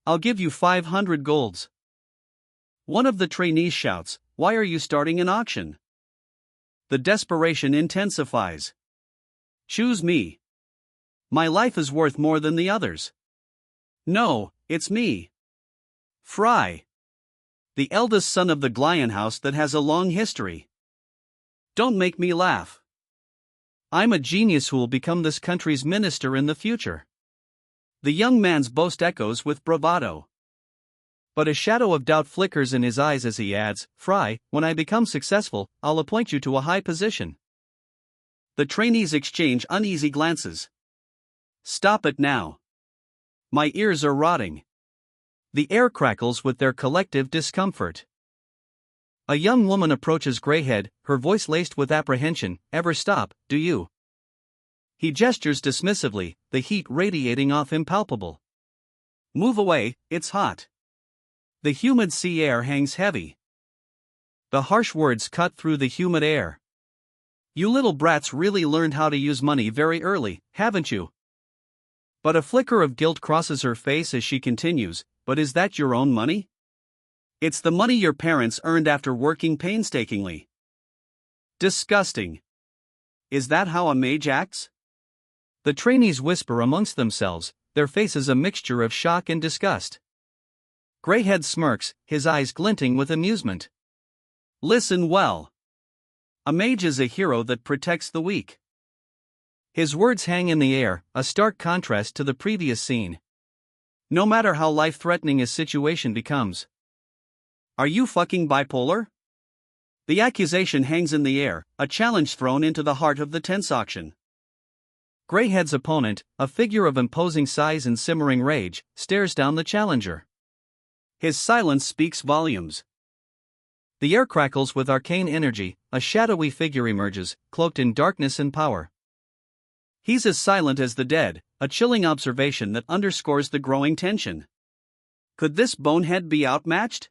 I'll give you 500 golds. One of the trainees shouts, Why are you starting an auction? The desperation intensifies. Choose me. My life is worth more than the others. No, it's me. Fry. The eldest son of the Glyan house that has a long history. Don't make me laugh. I'm a genius who'll become this country's minister in the future. The young man's boast echoes with bravado. But a shadow of doubt flickers in his eyes as he adds, Fry, when I become successful, I'll appoint you to a high position. The trainees exchange uneasy glances. Stop it now. My ears are rotting. The air crackles with their collective discomfort. A young woman approaches Greyhead, her voice laced with apprehension. Ever stop, do you? He gestures dismissively, the heat radiating off impalpable. Move away, it's hot. The humid sea air hangs heavy. The harsh words cut through the humid air. You little brats really learned how to use money very early, haven't you? But a flicker of guilt crosses her face as she continues, But is that your own money? It's the money your parents earned after working painstakingly. Disgusting. Is that how a mage acts? The trainees whisper amongst themselves, their faces a mixture of shock and disgust. Greyhead smirks, his eyes glinting with amusement. Listen well. A mage is a hero that protects the weak. His words hang in the air, a stark contrast to the previous scene. No matter how life-threatening a situation becomes. Are you fucking bipolar? The accusation hangs in the air, a challenge thrown into the heart of the tense auction. Greyhead's opponent, a figure of imposing size and simmering rage, stares down the challenger. His silence speaks volumes. The air crackles with arcane energy, a shadowy figure emerges, cloaked in darkness and power. He's as silent as the dead, a chilling observation that underscores the growing tension. Could this bonehead be outmatched?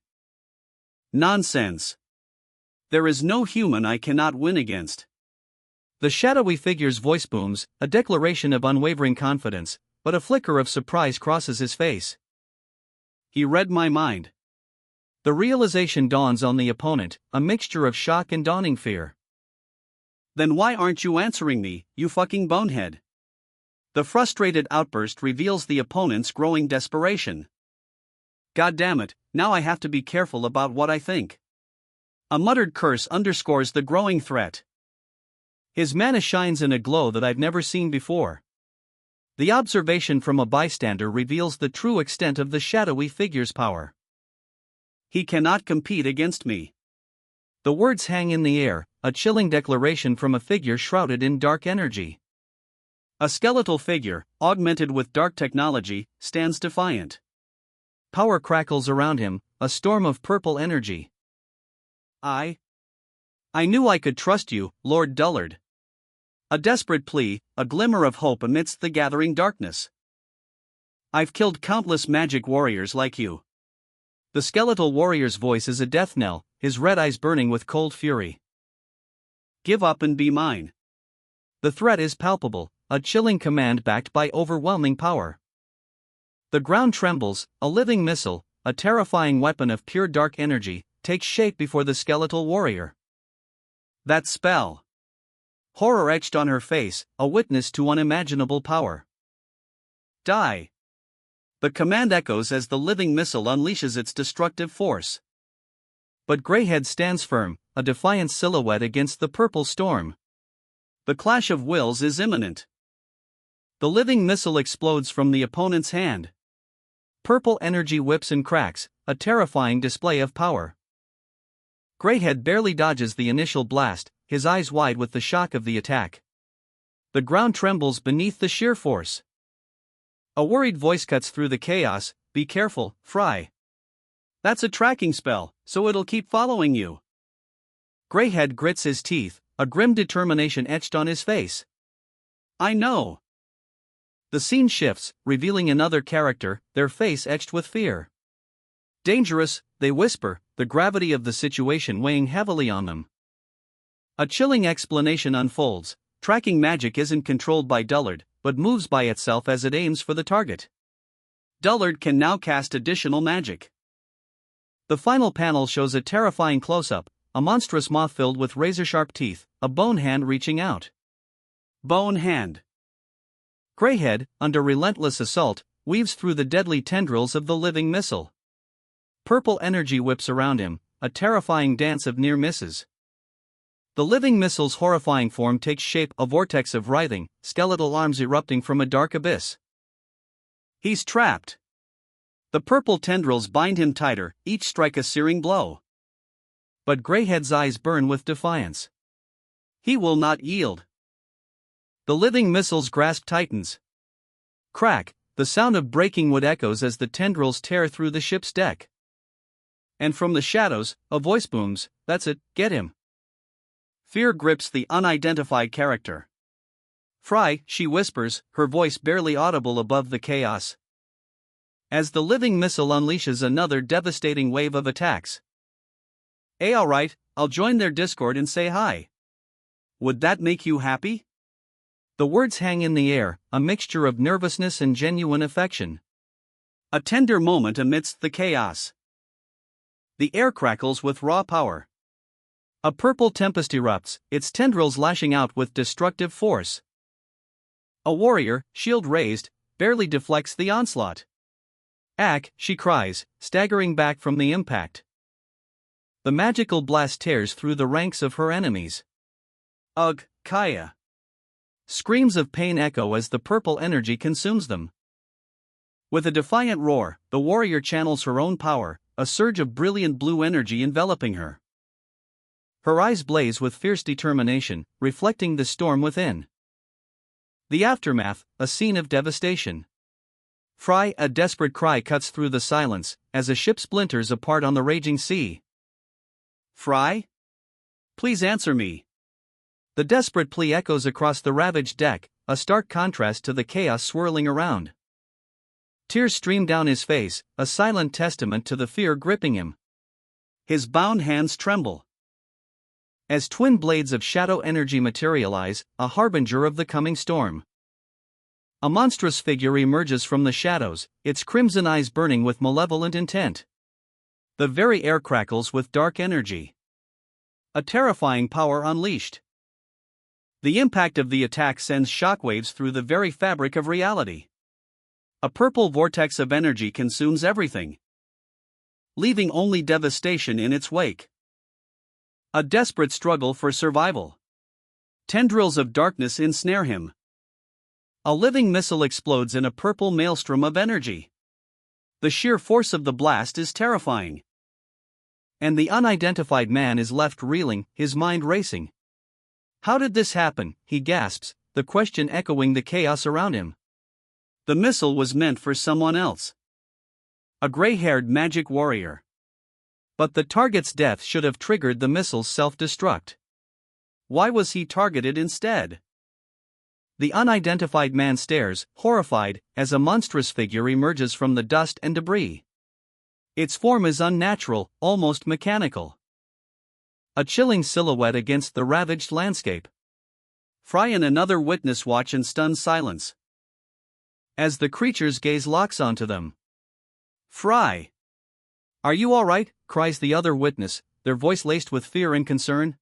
Nonsense. There is no human I cannot win against. The shadowy figure's voice booms, a declaration of unwavering confidence, but a flicker of surprise crosses his face. He read my mind. The realization dawns on the opponent, a mixture of shock and dawning fear. Then why aren't you answering me, you fucking bonehead? The frustrated outburst reveals the opponent's growing desperation. God damn it, now I have to be careful about what I think. A muttered curse underscores the growing threat. His mana shines in a glow that I've never seen before. The observation from a bystander reveals the true extent of the shadowy figure's power. He cannot compete against me. The words hang in the air, a chilling declaration from a figure shrouded in dark energy. A skeletal figure, augmented with dark technology, stands defiant. Power crackles around him, a storm of purple energy. I I knew I could trust you, Lord Dullard. A desperate plea, a glimmer of hope amidst the gathering darkness. I've killed countless magic warriors like you. The skeletal warrior's voice is a death knell, his red eyes burning with cold fury. Give up and be mine. The threat is palpable, a chilling command backed by overwhelming power. The ground trembles, a living missile, a terrifying weapon of pure dark energy, takes shape before the skeletal warrior. That spell. Horror etched on her face, a witness to unimaginable power. Die. The command echoes as the living missile unleashes its destructive force. But Greyhead stands firm, a defiant silhouette against the purple storm. The clash of wills is imminent. The living missile explodes from the opponent's hand. Purple energy whips and cracks, a terrifying display of power. Greyhead barely dodges the initial blast, his eyes wide with the shock of the attack. The ground trembles beneath the sheer force. A worried voice cuts through the chaos, "Be careful, Fry. That's a tracking spell, so it'll keep following you." Greyhead grits his teeth, a grim determination etched on his face. I know. The scene shifts, revealing another character, their face etched with fear. Dangerous, they whisper, the gravity of the situation weighing heavily on them. A chilling explanation unfolds. Tracking magic isn't controlled by Dullard, but moves by itself as it aims for the target. Dullard can now cast additional magic. The final panel shows a terrifying close-up, a monstrous moth filled with razor-sharp teeth, a bone hand reaching out. Bone hand. Greyhead, under relentless assault, weaves through the deadly tendrils of the living missile. Purple energy whips around him, a terrifying dance of near misses. The living missile's horrifying form takes shape, a vortex of writhing, skeletal arms erupting from a dark abyss. He's trapped. The purple tendrils bind him tighter, each strike a searing blow. But Greyhead's eyes burn with defiance. He will not yield. The living missile's grasp tightens. Crack, the sound of breaking wood echoes as the tendrils tear through the ship's deck. And from the shadows, a voice booms, "That's it, get him." Fear grips the unidentified character. Fry, she whispers, her voice barely audible above the chaos. As the living missile unleashes another devastating wave of attacks. Alright, I'll join their Discord and say hi. Would that make you happy? The words hang in the air, a mixture of nervousness and genuine affection. A tender moment amidst the chaos. The air crackles with raw power. A purple tempest erupts, its tendrils lashing out with destructive force. A warrior, shield raised, barely deflects the onslaught. "Ack," she cries, staggering back from the impact. The magical blast tears through the ranks of her enemies. Ugh, Kaya. Screams of pain echo as the purple energy consumes them. With a defiant roar, the warrior channels her own power, a surge of brilliant blue energy enveloping her. Her eyes blaze with fierce determination, reflecting the storm within. The aftermath, a scene of devastation. Fry, a desperate cry cuts through the silence, as a ship splinters apart on the raging sea. Fry? Please answer me. The desperate plea echoes across the ravaged deck, a stark contrast to the chaos swirling around. Tears stream down his face, a silent testament to the fear gripping him. His bound hands tremble. As twin blades of shadow energy materialize, a harbinger of the coming storm. A monstrous figure emerges from the shadows, its crimson eyes burning with malevolent intent. The very air crackles with dark energy. A terrifying power unleashed. The impact of the attack sends shockwaves through the very fabric of reality. A purple vortex of energy consumes everything, leaving only devastation in its wake. A desperate struggle for survival. Tendrils of darkness ensnare him. A living missile explodes in a purple maelstrom of energy. The sheer force of the blast is terrifying. And the unidentified man is left reeling, his mind racing. How did this happen? He gasps, the question echoing the chaos around him. The missile was meant for someone else. A gray-haired magic warrior. But the target's death should have triggered the missile's self-destruct. Why was he targeted instead? The unidentified man stares, horrified, as a monstrous figure emerges from the dust and debris. Its form is unnatural, almost mechanical. A chilling silhouette against the ravaged landscape. Fry and another witness watch in stunned silence as the creature's gaze locks onto them. Fry! "Are you all right?" cries the other witness, their voice laced with fear and concern.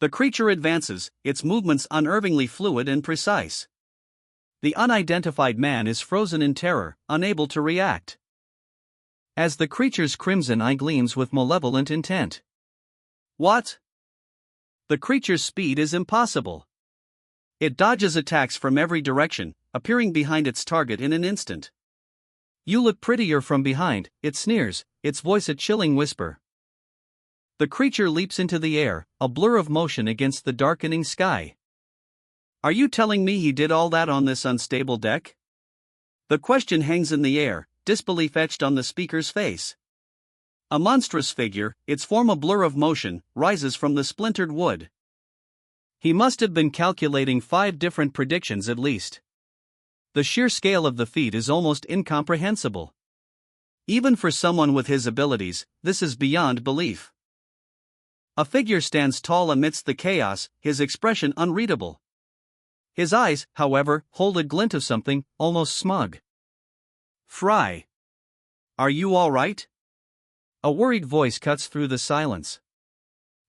The creature advances, its movements unnervingly fluid and precise. The unidentified man is frozen in terror, unable to react. As the creature's crimson eye gleams with malevolent intent. What? The creature's speed is impossible. It dodges attacks from every direction, appearing behind its target in an instant. "You look prettier from behind," it sneers, its voice a chilling whisper. The creature leaps into the air, a blur of motion against the darkening sky. "Are you telling me he did all that on this unstable deck?" The question hangs in the air, disbelief etched on the speaker's face. A monstrous figure, its form a blur of motion, rises from the splintered wood. He must have been calculating 5 different predictions at least. The sheer scale of the feat is almost incomprehensible. Even for someone with his abilities, this is beyond belief. A figure stands tall amidst the chaos, his expression unreadable. His eyes, however, hold a glint of something, almost smug. "Fry! Are you all right?" A worried voice cuts through the silence.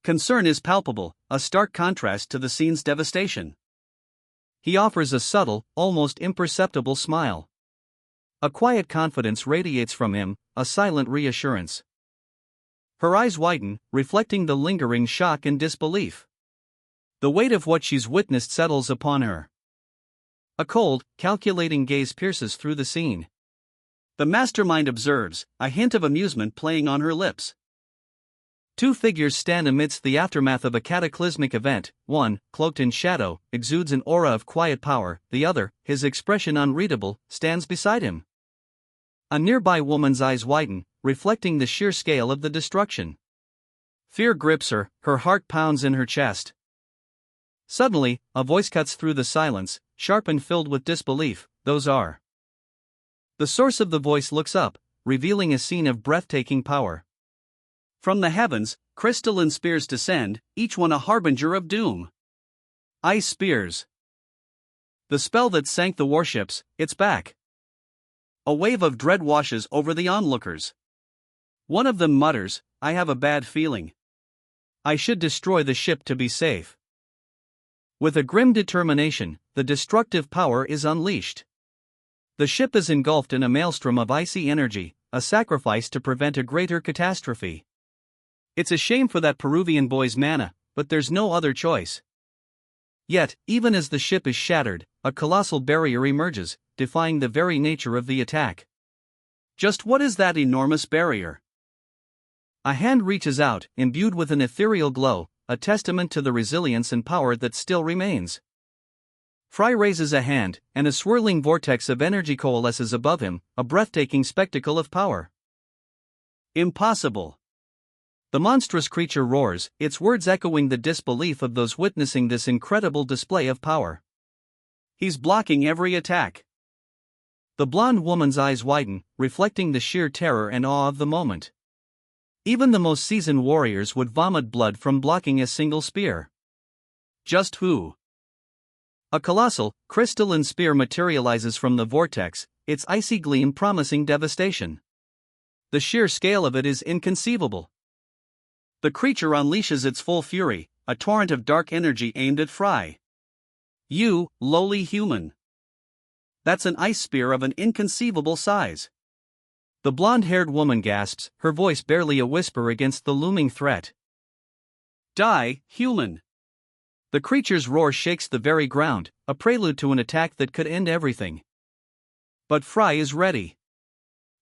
Concern is palpable, a stark contrast to the scene's devastation. He offers a subtle, almost imperceptible smile. A quiet confidence radiates from him, a silent reassurance. Her eyes widen, reflecting the lingering shock and disbelief. The weight of what she's witnessed settles upon her. A cold, calculating gaze pierces through the scene. The mastermind observes, a hint of amusement playing on her lips. 2 figures stand amidst the aftermath of a cataclysmic event. One, cloaked in shadow, exudes an aura of quiet power. The other, his expression unreadable, stands beside him. A nearby woman's eyes widen, reflecting the sheer scale of the destruction. Fear grips her, her heart pounds in her chest. Suddenly, a voice cuts through the silence, sharp and filled with disbelief. "Those are." The source of the voice looks up, revealing a scene of breathtaking power. From the heavens, crystalline spears descend, each one a harbinger of doom. Ice spears. The spell that sank the warships, it's back. A wave of dread washes over the onlookers. One of them mutters, "I have a bad feeling. I should destroy the ship to be safe." With a grim determination, the destructive power is unleashed. The ship is engulfed in a maelstrom of icy energy, a sacrifice to prevent a greater catastrophe. It's a shame for that Peruvian boy's mana, but there's no other choice. Yet, even as the ship is shattered, a colossal barrier emerges, defying the very nature of the attack. Just what is that enormous barrier? A hand reaches out, imbued with an ethereal glow, a testament to the resilience and power that still remains. Fry raises a hand, and a swirling vortex of energy coalesces above him, a breathtaking spectacle of power. "Impossible!" The monstrous creature roars, its words echoing the disbelief of those witnessing this incredible display of power. "He's blocking every attack." The blonde woman's eyes widen, reflecting the sheer terror and awe of the moment. Even the most seasoned warriors would vomit blood from blocking a single spear. Just who? A colossal, crystalline spear materializes from the vortex, its icy gleam promising devastation. The sheer scale of it is inconceivable. The creature unleashes its full fury, a torrent of dark energy aimed at Fry. "You, lowly human. That's an ice spear of an inconceivable size." The blonde-haired woman gasps, her voice barely a whisper against the looming threat. "Die, human." The creature's roar shakes the very ground, a prelude to an attack that could end everything. But Fry is ready.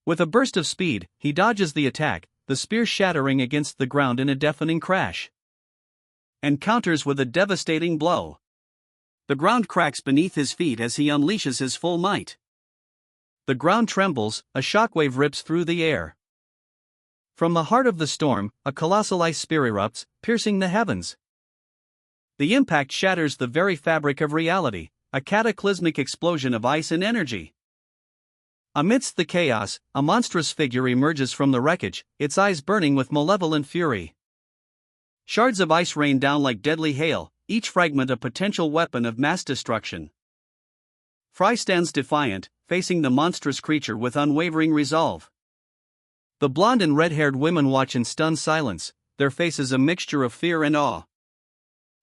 With a burst of speed, he dodges the attack, the spear shattering against the ground in a deafening crash. And counters with a devastating blow. The ground cracks beneath his feet as he unleashes his full might. The ground trembles, a shockwave rips through the air. From the heart of the storm, a colossal ice spear erupts, piercing the heavens. The impact shatters the very fabric of reality, a cataclysmic explosion of ice and energy. Amidst the chaos, a monstrous figure emerges from the wreckage, its eyes burning with malevolent fury. Shards of ice rain down like deadly hail, each fragment a potential weapon of mass destruction. Fry stands defiant, facing the monstrous creature with unwavering resolve. The blonde and red-haired women watch in stunned silence, their faces a mixture of fear and awe.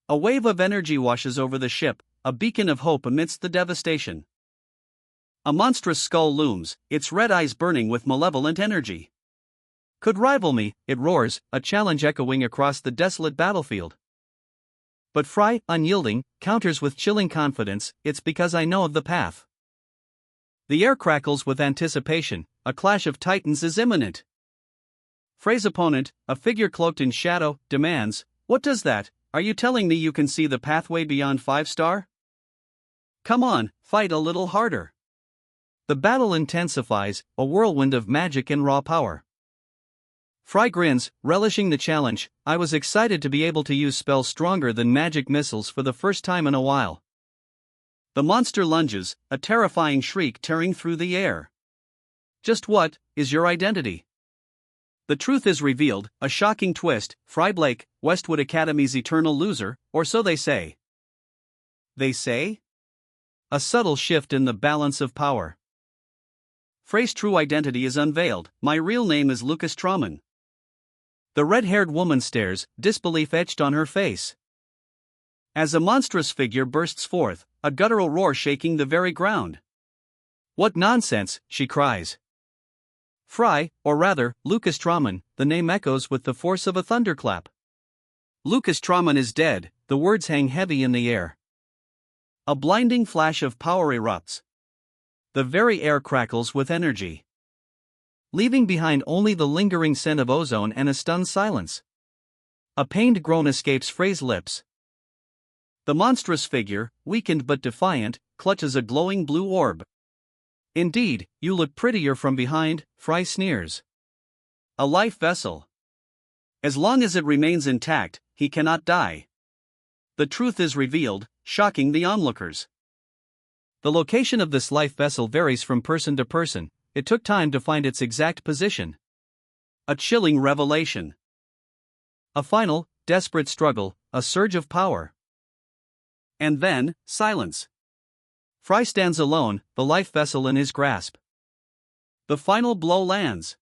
A wave of energy washes over the ship, a beacon of hope amidst the devastation. A monstrous skull looms, its red eyes burning with malevolent energy. Could rival me, it roars, a challenge echoing across the desolate battlefield. But Fry, unyielding, counters with chilling confidence, it's because I know of the path. The air crackles with anticipation, a clash of titans is imminent. Frey's opponent, a figure cloaked in shadow, demands, "What does that? Are you telling me you can see the pathway beyond 5-star? Come on, fight a little harder." The battle intensifies, a whirlwind of magic and raw power. Fry grins, relishing the challenge. I was excited to be able to use spells stronger than magic missiles for the first time in a while. The monster lunges, a terrifying shriek tearing through the air. Just what is your identity? The truth is revealed, a shocking twist. Fry Blake, Westwood Academy's eternal loser, or so they say. They say? A subtle shift in the balance of power. Frey's true identity is unveiled. My real name is Lucas Trauman. The red-haired woman stares, disbelief etched on her face. As a monstrous figure bursts forth, a guttural roar shaking the very ground. "What nonsense," she cries. Fry, or rather, Lucas Trauman, the name echoes with the force of a thunderclap. Lucas Trauman is dead, the words hang heavy in the air. A blinding flash of power erupts. The very air crackles with energy, leaving behind only the lingering scent of ozone and a stunned silence. A pained groan escapes Frey's lips. The monstrous figure, weakened but defiant, clutches a glowing blue orb. "Indeed, you look prettier from behind," Fry sneers. A life vessel. As long as it remains intact, he cannot die. The truth is revealed, shocking the onlookers. The location of this life vessel varies from person to person. It took time to find its exact position. A chilling revelation. A final, desperate struggle, a surge of power. And then, silence. Fry stands alone, the life vessel in his grasp. The final blow lands.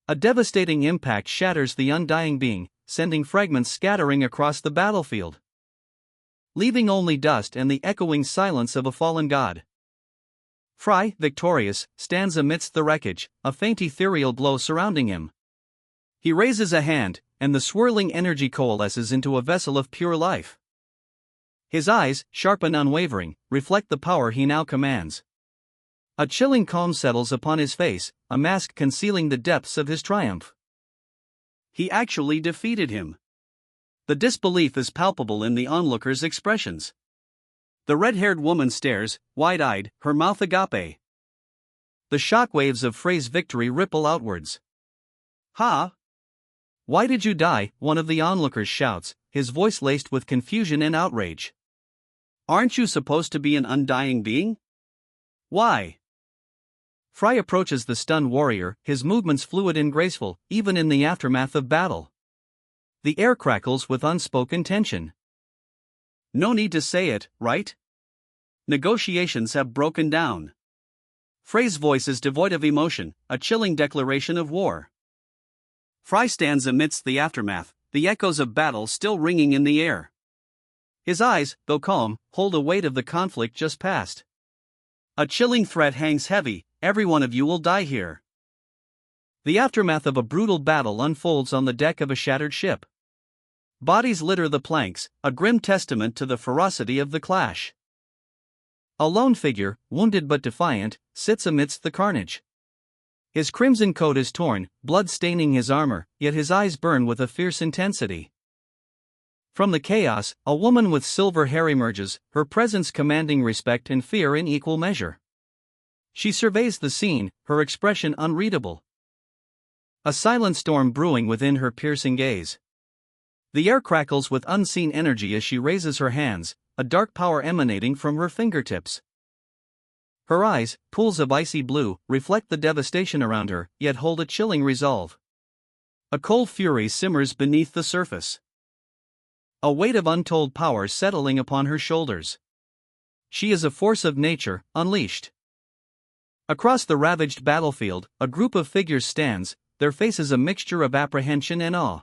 A devastating impact shatters the undying being, sending fragments scattering across the battlefield, leaving only dust and the echoing silence of a fallen god. Fry, victorious, stands amidst the wreckage, a faint ethereal glow surrounding him. He raises a hand, and the swirling energy coalesces into a vessel of pure life. His eyes, sharp and unwavering, reflect the power he now commands. A chilling calm settles upon his face, a mask concealing the depths of his triumph. He actually defeated him. The disbelief is palpable in the onlookers' expressions. The red-haired woman stares, wide-eyed, her mouth agape. The shockwaves of Frey's victory ripple outwards. "Ha! Why did you die?" one of the onlookers shouts, his voice laced with confusion and outrage. "Aren't you supposed to be an undying being? Why?" Fry approaches the stunned warrior, his movements fluid and graceful, even in the aftermath of battle. The air crackles with unspoken tension. "No need to say it, right? Negotiations have broken down." Frey's voice is devoid of emotion, a chilling declaration of war. Fry stands amidst the aftermath, the echoes of battle still ringing in the air. His eyes, though calm, hold a weight of the conflict just past. A chilling threat hangs heavy: every one of you will die here. The aftermath of a brutal battle unfolds on the deck of a shattered ship. Bodies litter the planks, a grim testament to the ferocity of the clash. A lone figure, wounded but defiant, sits amidst the carnage. His crimson coat is torn, blood staining his armor, yet his eyes burn with a fierce intensity. From the chaos, a woman with silver hair emerges, her presence commanding respect and fear in equal measure. She surveys the scene, her expression unreadable. A silent storm brewing within her piercing gaze. The air crackles with unseen energy as she raises her hands, a dark power emanating from her fingertips. Her eyes, pools of icy blue, reflect the devastation around her, yet hold a chilling resolve. A cold fury simmers beneath the surface. A weight of untold power settling upon her shoulders. She is a force of nature, unleashed. Across the ravaged battlefield, a group of figures stands, their faces a mixture of apprehension and awe.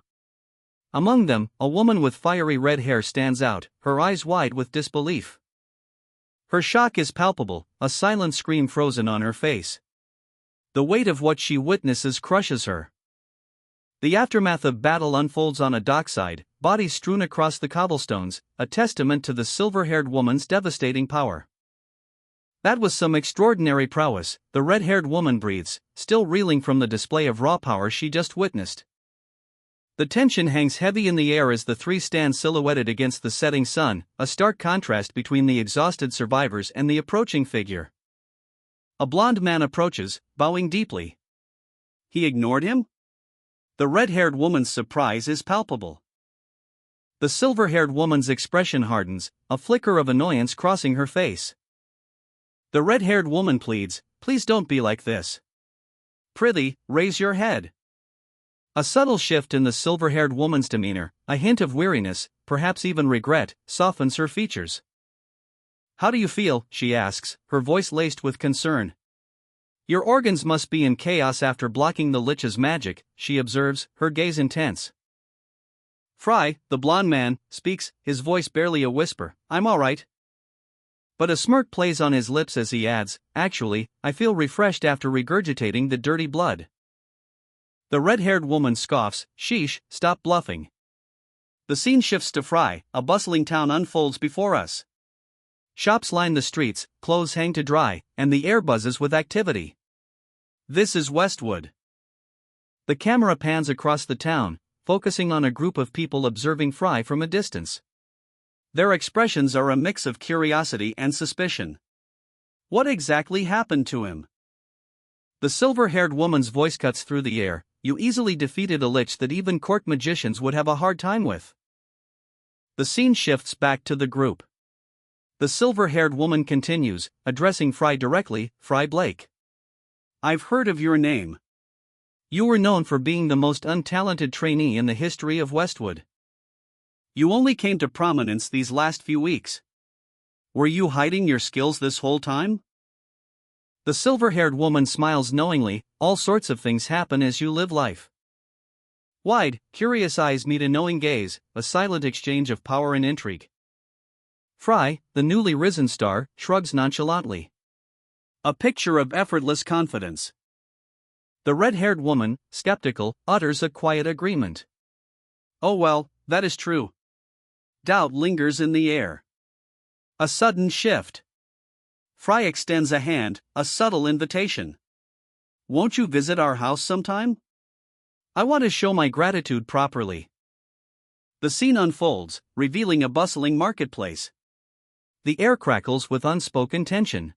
Among them, a woman with fiery red hair stands out, her eyes wide with disbelief. Her shock is palpable, a silent scream frozen on her face. The weight of what she witnesses crushes her. The aftermath of battle unfolds on a dockside, bodies strewn across the cobblestones, a testament to the silver-haired woman's devastating power. That was some extraordinary prowess, the red-haired woman breathes, still reeling from the display of raw power she just witnessed. The tension hangs heavy in the air as the three stand silhouetted against the setting sun, a stark contrast between the exhausted survivors and the approaching figure. A blond man approaches, bowing deeply. He ignored him? The red-haired woman's surprise is palpable. The silver-haired woman's expression hardens, a flicker of annoyance crossing her face. The red-haired woman pleads, "Please don't be like this. Prithee, raise your head." A subtle shift in the silver-haired woman's demeanor, a hint of weariness, perhaps even regret, softens her features. "How do you feel?" she asks, her voice laced with concern. "Your organs must be in chaos after blocking the Lich's magic," she observes, her gaze intense. Fry, the blond man, speaks, his voice barely a whisper, "I'm all right." But a smirk plays on his lips as he adds, "Actually, I feel refreshed after regurgitating the dirty blood." The red-haired woman scoffs, "Sheesh, stop bluffing." The scene shifts to Fry, a bustling town unfolds before us. Shops line the streets, clothes hang to dry, and the air buzzes with activity. This is Westwood. The camera pans across the town, focusing on a group of people observing Fry from a distance. Their expressions are a mix of curiosity and suspicion. What exactly happened to him? The silver-haired woman's voice cuts through the air, "You easily defeated a lich that even court magicians would have a hard time with." The scene shifts back to the group. The silver-haired woman continues, addressing Fry directly, "Fry Blake. I've heard of your name. You were known for being the most untalented trainee in the history of Westwood. You only came to prominence these last few weeks. Were you hiding your skills this whole time?" The silver-haired woman smiles knowingly, "All sorts of things happen as you live life." Wide, curious eyes meet a knowing gaze, a silent exchange of power and intrigue. Fry, the newly risen star, shrugs nonchalantly. A picture of effortless confidence. The red-haired woman, skeptical, utters a quiet agreement. "Oh well, that is true." Doubt lingers in the air. A sudden shift. Fry extends a hand, a subtle invitation. "Won't you visit our house sometime? I want to show my gratitude properly." The scene unfolds, revealing a bustling marketplace. The air crackles with unspoken tension.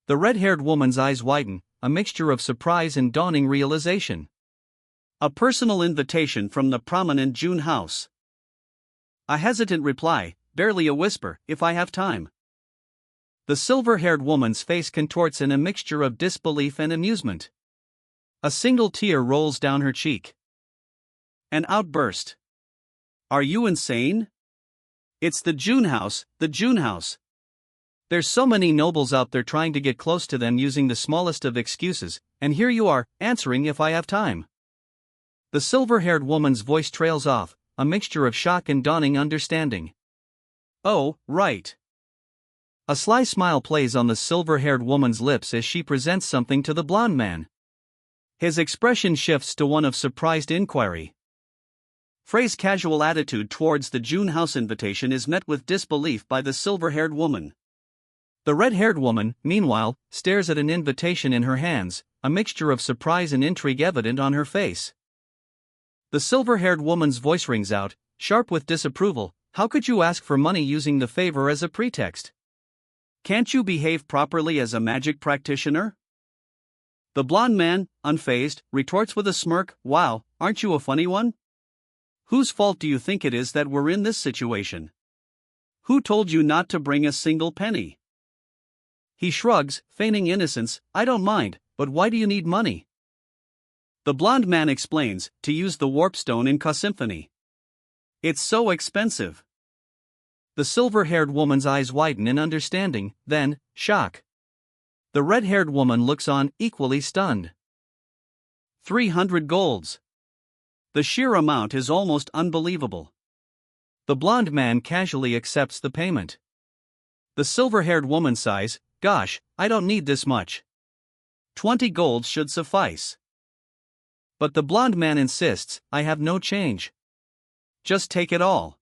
The red-haired woman's eyes widen, a mixture of surprise and dawning realization. A personal invitation from the prominent June house. A hesitant reply, barely a whisper, "If I have time." The silver-haired woman's face contorts in a mixture of disbelief and amusement. A single tear rolls down her cheek. An outburst. "Are you insane? It's the June house, the June house. There's so many nobles out there trying to get close to them using the smallest of excuses, and here you are, answering if I have time." The silver-haired woman's voice trails off, a mixture of shock and dawning understanding. "Oh, right." A sly smile plays on the silver-haired woman's lips as she presents something to the blond man. His expression shifts to one of surprised inquiry. Frey's casual attitude towards the June house invitation is met with disbelief by the silver-haired woman. The red-haired woman, meanwhile, stares at an invitation in her hands, a mixture of surprise and intrigue evident on her face. The silver-haired woman's voice rings out, sharp with disapproval, "How could you ask for money using the favor as a pretext? Can't you behave properly as a magic practitioner?" The blond man, unfazed, retorts with a smirk, "Wow, aren't you a funny one? Whose fault do you think it is that we're in this situation? Who told you not to bring a single penny? He shrugs, feigning innocence. I don't mind, but why do you need money? The blond man explains, to use the warp stone in Symphony. It's so expensive. The silver-haired woman's eyes widen in understanding, then, shock. The red-haired woman looks on, equally stunned. 300 golds. The sheer amount is almost unbelievable. The blond man casually accepts the payment. The silver-haired woman sighs, gosh, I don't need this much. 20 golds should suffice. But the blond man insists, I have no change. Just take it all.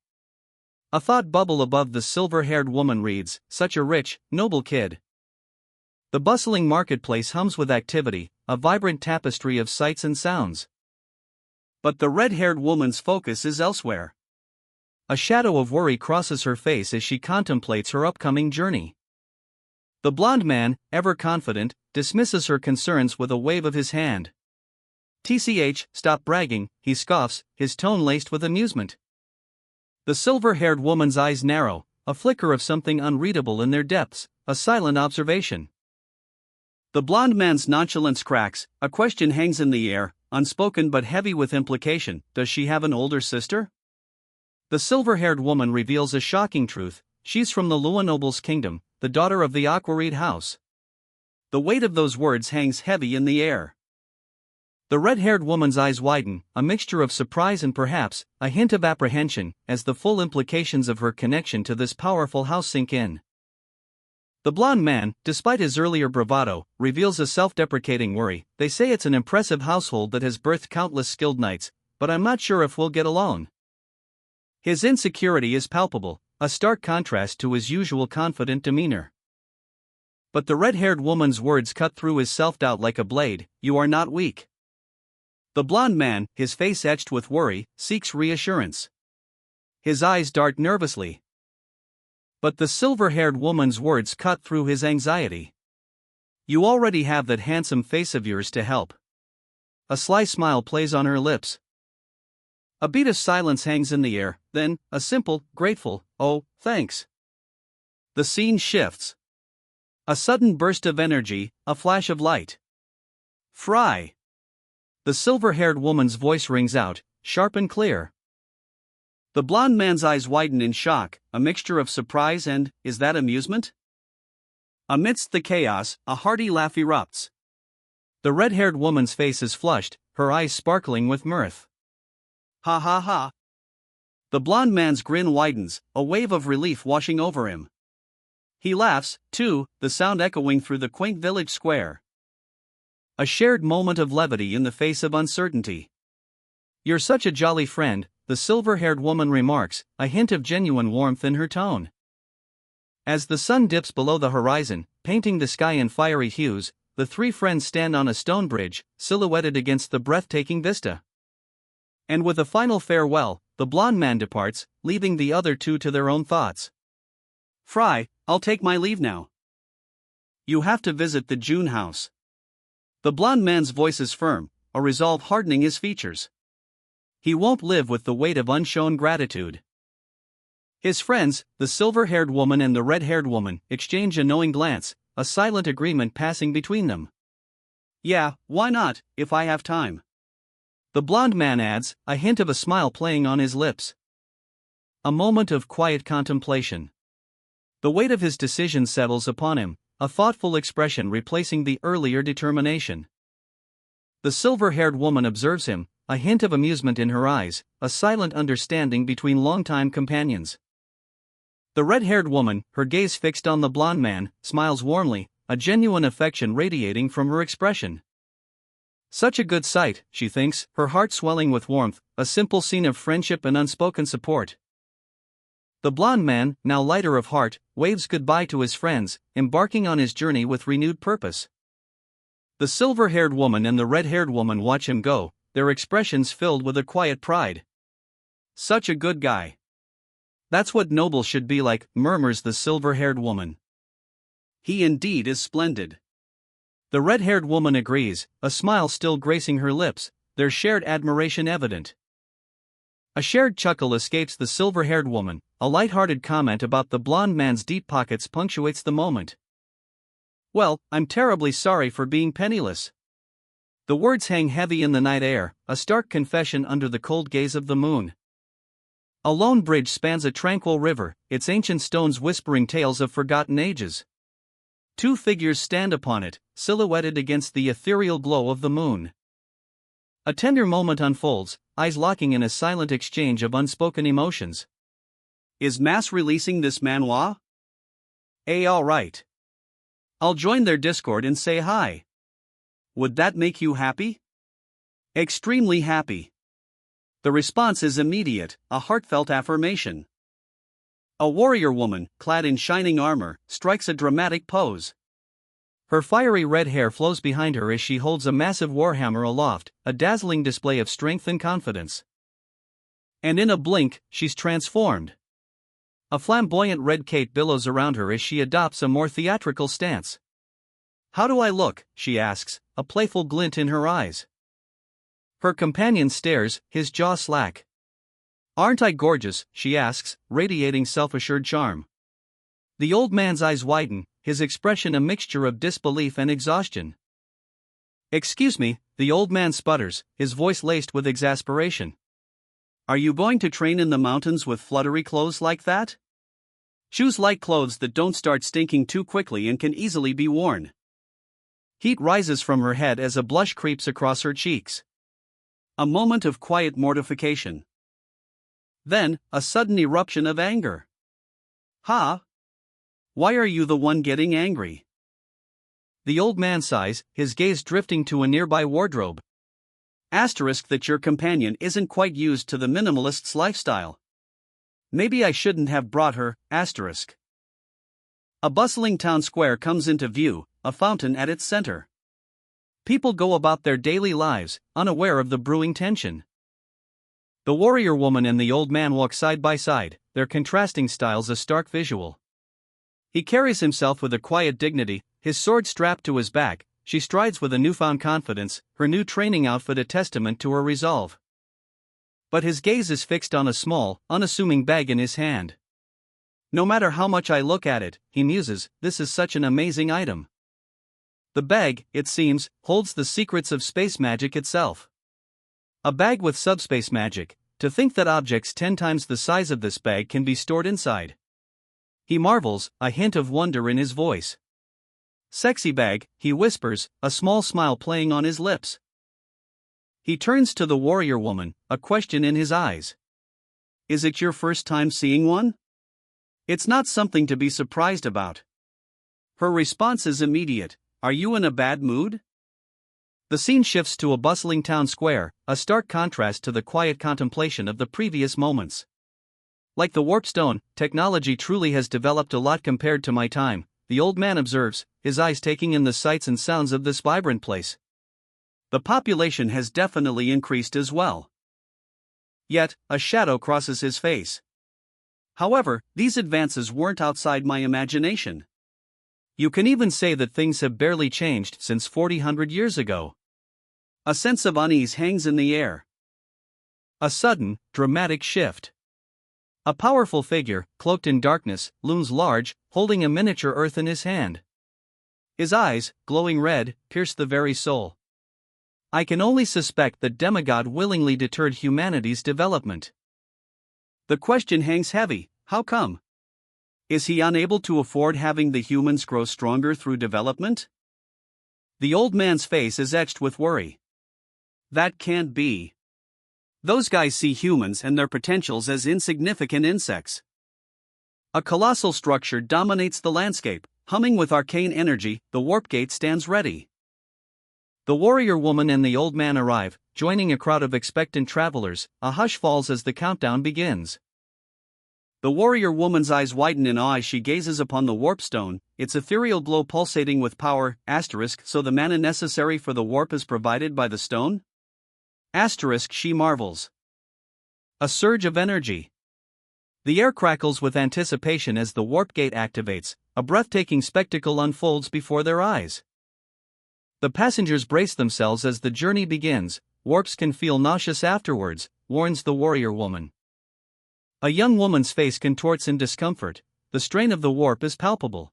A thought bubble above the silver-haired woman reads, such a rich, noble kid. The bustling marketplace hums with activity, a vibrant tapestry of sights and sounds. But the red-haired woman's focus is elsewhere. A shadow of worry crosses her face as she contemplates her upcoming journey. The blond man, ever confident, dismisses her concerns with a wave of his hand. TCH, stop bragging, he scoffs, his tone laced with amusement. The silver-haired woman's eyes narrow, a flicker of something unreadable in their depths, a silent observation. The blond man's nonchalance cracks, a question hangs in the air, unspoken but heavy with implication. Does she have an older sister? The silver-haired woman reveals a shocking truth. She's from the Lua noble's kingdom, the daughter of the Aquareed house. The weight of those words hangs heavy in the air. The red-haired woman's eyes widen, a mixture of surprise and perhaps a hint of apprehension, as the full implications of her connection to this powerful house sink in. The blond man, despite his earlier bravado, reveals a self-deprecating worry. They say it's an impressive household that has birthed countless skilled knights, but I'm not sure if we'll get along. His insecurity is palpable, a stark contrast to his usual confident demeanor. But the red-haired woman's words cut through his self-doubt like a blade. You are not weak. The blond man, his face etched with worry, seeks reassurance. His eyes dart nervously. But the silver-haired woman's words cut through his anxiety. You already have that handsome face of yours to help. A sly smile plays on her lips. A beat of silence hangs in the air, then, a simple, grateful, oh, thanks. The scene shifts. A sudden burst of energy, a flash of light. Fry. The silver-haired woman's voice rings out, sharp and clear. The blond man's eyes widen in shock, a mixture of surprise and, is that amusement? Amidst the chaos, a hearty laugh erupts. The red-haired woman's face is flushed, her eyes sparkling with mirth. Ha ha ha. The blond man's grin widens, a wave of relief washing over him. He laughs, too, the sound echoing through the quaint village square. A shared moment of levity in the face of uncertainty. You're such a jolly friend, the silver-haired woman remarks, a hint of genuine warmth in her tone. As the sun dips below the horizon, painting the sky in fiery hues, the three friends stand on a stone bridge, silhouetted against the breathtaking vista. And with a final farewell, the blond man departs, leaving the other two to their own thoughts. Fry, I'll take my leave now. You have to visit the June house. The blond man's voice is firm, a resolve hardening his features. He won't live with the weight of unshown gratitude. His friends, the silver-haired woman and the red-haired woman, exchange a knowing glance, a silent agreement passing between them. Yeah, why not, if I have time? The blond man adds, a hint of a smile playing on his lips. A moment of quiet contemplation. The weight of his decision settles upon him, a thoughtful expression replacing the earlier determination. The silver-haired woman observes him, a hint of amusement in her eyes, a silent understanding between longtime companions. The red-haired woman, her gaze fixed on the blond man, smiles warmly, a genuine affection radiating from her expression. Such a good sight, she thinks, her heart swelling with warmth, a simple scene of friendship and unspoken support. The blond man, now lighter of heart, waves goodbye to his friends, embarking on his journey with renewed purpose. The silver-haired woman and the red-haired woman watch him go, their expressions filled with a quiet pride. Such a good guy. That's what nobles should be like, murmurs the silver-haired woman. He indeed is splendid. The red-haired woman agrees, a smile still gracing her lips, their shared admiration evident. A shared chuckle escapes the silver-haired woman, a light-hearted comment about the blonde man's deep pockets punctuates the moment. Well, I'm terribly sorry for being penniless. The words hang heavy in the night air, a stark confession under the cold gaze of the moon. A lone bridge spans a tranquil river, its ancient stones whispering tales of forgotten ages. Two figures stand upon it, silhouetted against the ethereal glow of the moon. A tender moment unfolds, eyes locking in a silent exchange of unspoken emotions. Is Mass releasing this manhwa? Alright. I'll join their Discord and say hi. Would that make you happy? Extremely happy. The response is immediate, a heartfelt affirmation. A warrior woman, clad in shining armor, strikes a dramatic pose. Her fiery red hair flows behind her as she holds a massive warhammer aloft, a dazzling display of strength and confidence. And in a blink, she's transformed. A flamboyant red cape billows around her as she adopts a more theatrical stance. How do I look? She asks, a playful glint in her eyes. Her companion stares, his jaw slack. Aren't I gorgeous? She asks, radiating self-assured charm. The old man's eyes widen, his expression a mixture of disbelief and exhaustion. Excuse me, the old man sputters, his voice laced with exasperation. Are you going to train in the mountains with fluttery clothes like that? Choose light clothes that don't start stinking too quickly and can easily be worn. Heat rises from her head as a blush creeps across her cheeks. A moment of quiet mortification. Then, a sudden eruption of anger. Ha! Why are you the one getting angry? The old man sighs, his gaze drifting to a nearby wardrobe. Asterisk that your companion isn't quite used to the minimalist's lifestyle. Maybe I shouldn't have brought her, asterisk. A bustling town square comes into view, a fountain at its center. People go about their daily lives, unaware of the brewing tension. The warrior woman and the old man walk side by side, their contrasting styles a stark visual. He carries himself with a quiet dignity, his sword strapped to his back. She strides with a newfound confidence, her new training outfit a testament to her resolve. But his gaze is fixed on a small, unassuming bag in his hand. No matter how much I look at it, he muses, this is such an amazing item. The bag, it seems, holds the secrets of space magic itself. A bag with subspace magic. To think that objects 10 times the size of this bag can be stored inside. He marvels, a hint of wonder in his voice. Sexy bag, he whispers, a small smile playing on his lips. He turns to the warrior woman, a question in his eyes. Is it your first time seeing one? It's not something to be surprised about. Her response is immediate. Are you in a bad mood? The scene shifts to a bustling town square, a stark contrast to the quiet contemplation of the previous moments. Like the warp stone, technology truly has developed a lot compared to my time, the old man observes, his eyes taking in the sights and sounds of this vibrant place. The population has definitely increased as well. Yet, a shadow crosses his face. However, these advances weren't outside my imagination. You can even say that things have barely changed since 400 years ago. A sense of unease hangs in the air. A sudden, dramatic shift. A powerful figure, cloaked in darkness, looms large, holding a miniature earth in his hand. His eyes, glowing red, pierce the very soul. I can only suspect that demigod willingly deterred humanity's development. The question hangs heavy, how come? Is he unable to afford having the humans grow stronger through development? The old man's face is etched with worry. That can't be. Those guys see humans and their potentials as insignificant insects. A colossal structure dominates the landscape, humming with arcane energy. The warp gate stands ready. The warrior woman and the old man arrive, joining a crowd of expectant travelers. A hush falls as the countdown begins. The warrior woman's eyes widen in awe as she gazes upon the warp stone, its ethereal glow pulsating with power. So the mana necessary for the warp is provided by the stone? She marvels. A surge of energy. The air crackles with anticipation as the warp gate activates, a breathtaking spectacle unfolds before their eyes. The passengers brace themselves as the journey begins, warps can feel nauseous afterwards, warns the warrior woman. A young woman's face contorts in discomfort, the strain of the warp is palpable.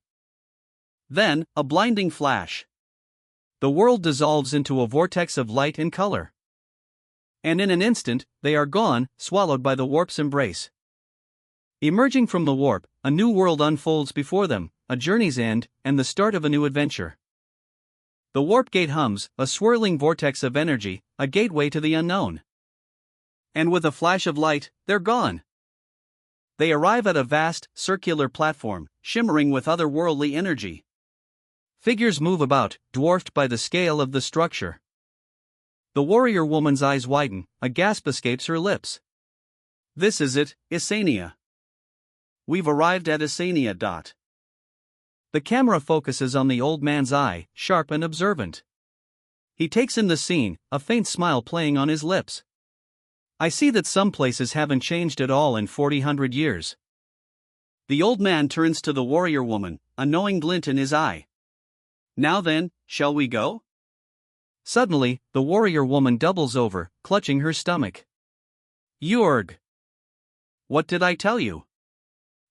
Then, a blinding flash. The world dissolves into a vortex of light and color. And in an instant, they are gone, swallowed by the warp's embrace. Emerging from the warp, a new world unfolds before them, a journey's end, and the start of a new adventure. The warp gate hums, a swirling vortex of energy, a gateway to the unknown. And with a flash of light, they're gone. They arrive at a vast, circular platform, shimmering with otherworldly energy. Figures move about, dwarfed by the scale of the structure. The warrior woman's eyes widen, a gasp escapes her lips. This is it, Isania. We've arrived at Isania. The camera focuses on the old man's eye, sharp and observant. He takes in the scene, a faint smile playing on his lips. I see that some places haven't changed at all in 400 years. The old man turns to the warrior woman, a knowing glint in his eye. Now then, shall we go? Suddenly, the warrior woman doubles over, clutching her stomach. Yurg! What did I tell you?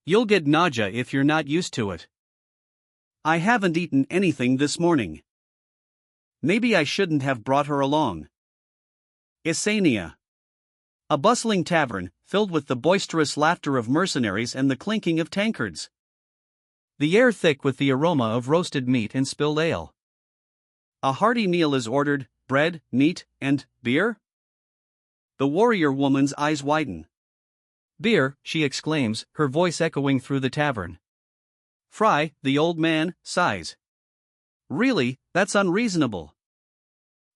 You'll get nausea if you're not used to it. I haven't eaten anything this morning. Maybe I shouldn't have brought her along. Isania. A bustling tavern, filled with the boisterous laughter of mercenaries and the clinking of tankards. The air thick with the aroma of roasted meat and spilled ale. A hearty meal is ordered, bread, meat, and beer? The warrior woman's eyes widen. Beer, she exclaims, her voice echoing through the tavern. Fry, the old man, sighs. Really, that's unreasonable.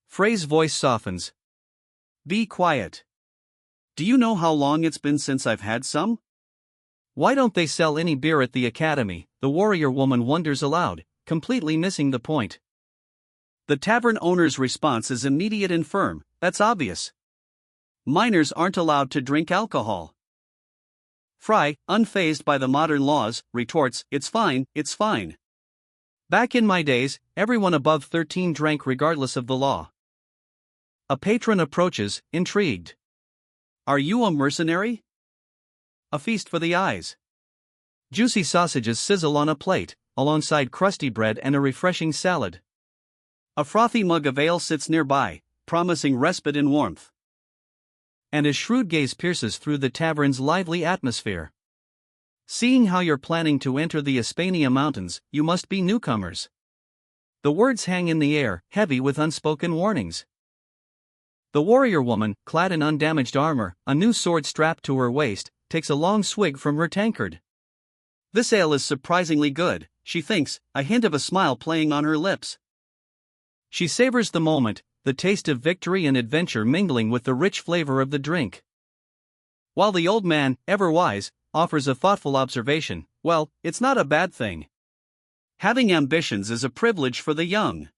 Frey's voice softens. Be quiet. Do you know how long it's been since I've had some? Why don't they sell any beer at the academy? The warrior woman wonders aloud, completely missing the point. The tavern owner's response is immediate and firm, that's obvious. Minors aren't allowed to drink alcohol. Fry, unfazed by the modern laws, retorts, it's fine, it's fine. Back in my days, everyone above 13 drank regardless of the law. A patron approaches, intrigued. Are you a mercenary? A feast for the eyes. Juicy sausages sizzle on a plate, alongside crusty bread and a refreshing salad. A frothy mug of ale sits nearby, promising respite and warmth. And a shrewd gaze pierces through the tavern's lively atmosphere. Seeing how you're planning to enter the Hispania Mountains, you must be newcomers. The words hang in the air, heavy with unspoken warnings. The warrior woman, clad in undamaged armor, a new sword strapped to her waist, takes a long swig from her tankard. This ale is surprisingly good, she thinks, a hint of a smile playing on her lips. She savors the moment, the taste of victory and adventure mingling with the rich flavor of the drink. While the old man, ever wise, offers a thoughtful observation, well, it's not a bad thing. Having ambitions is a privilege for the young.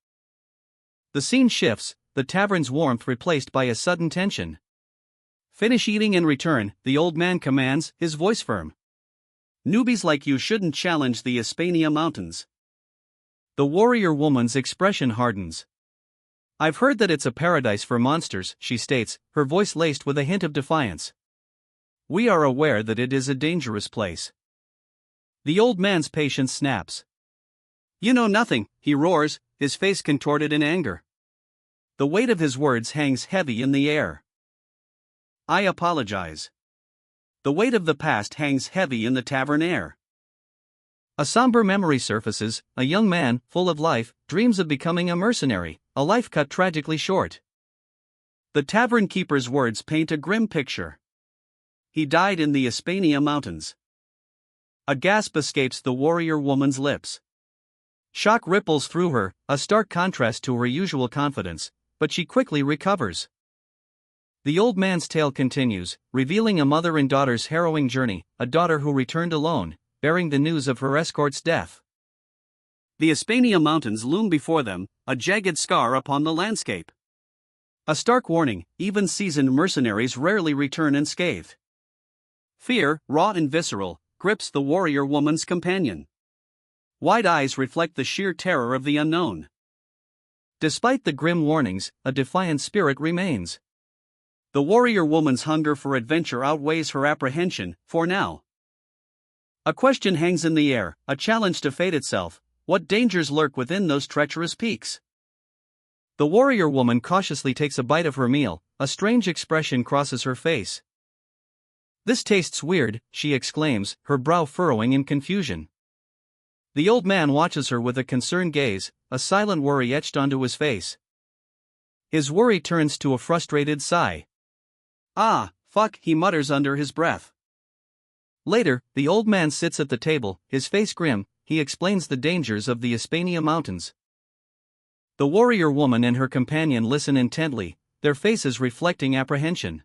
The scene shifts, the tavern's warmth replaced by a sudden tension. Finish eating and return, the old man commands, his voice firm. Newbies like you shouldn't challenge the Hispania Mountains. The warrior woman's expression hardens. I've heard that it's a paradise for monsters, she states, her voice laced with a hint of defiance. We are aware that it is a dangerous place. The old man's patience snaps. You know nothing, he roars, his face contorted in anger. The weight of his words hangs heavy in the air. I apologize. The weight of the past hangs heavy in the tavern air. A somber memory surfaces, a young man, full of life, dreams of becoming a mercenary, a life cut tragically short. The tavern keeper's words paint a grim picture. He died in the Hispania Mountains. A gasp escapes the warrior woman's lips. Shock ripples through her, a stark contrast to her usual confidence, but she quickly recovers. The old man's tale continues, revealing a mother and daughter's harrowing journey, a daughter who returned alone, bearing the news of her escort's death. The Hispania Mountains loom before them, a jagged scar upon the landscape. A stark warning, even seasoned mercenaries rarely return unscathed. Fear, raw and visceral, grips the warrior woman's companion. Wide eyes reflect the sheer terror of the unknown. Despite the grim warnings, a defiant spirit remains. The warrior woman's hunger for adventure outweighs her apprehension, for now. A question hangs in the air, a challenge to fate itself. What dangers lurk within those treacherous peaks? The warrior woman cautiously takes a bite of her meal, a strange expression crosses her face. "This tastes weird," she exclaims, her brow furrowing in confusion. The old man watches her with a concerned gaze, a silent worry etched onto his face. His worry turns to a frustrated sigh. "Ah, fuck," he mutters under his breath. Later, the old man sits at the table, his face grim. He explains the dangers of the Hispania Mountains. The warrior woman and her companion listen intently, their faces reflecting apprehension.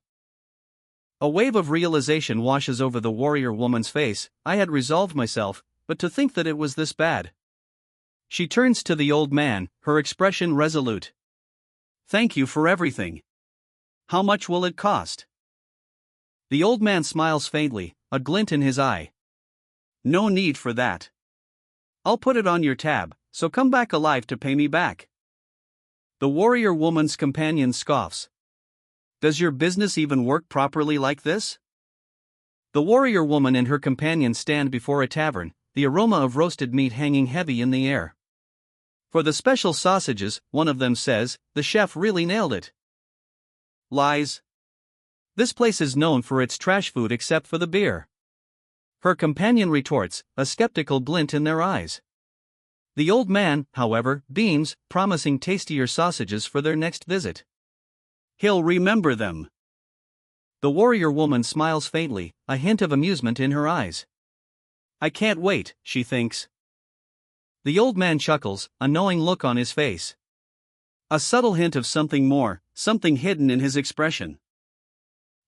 A wave of realization washes over the warrior woman's face. I had resolved myself, but to think that it was this bad. She turns to the old man, her expression resolute. "Thank you for everything. How much will it cost?" The old man smiles faintly, a glint in his eye. "No need for that. I'll put it on your tab, so come back alive to pay me back." The warrior woman's companion scoffs. "Does your business even work properly like this?" The warrior woman and her companion stand before a tavern, the aroma of roasted meat hanging heavy in the air. "For the special sausages," one of them says, "the chef really nailed it." Lies. This place is known for its trash food except for the beer. Her companion retorts, a skeptical glint in their eyes. The old man, however, beams, promising tastier sausages for their next visit. He'll remember them. The warrior woman smiles faintly, a hint of amusement in her eyes. "I can't wait," she thinks. The old man chuckles, a knowing look on his face. A subtle hint of something more, something hidden in his expression.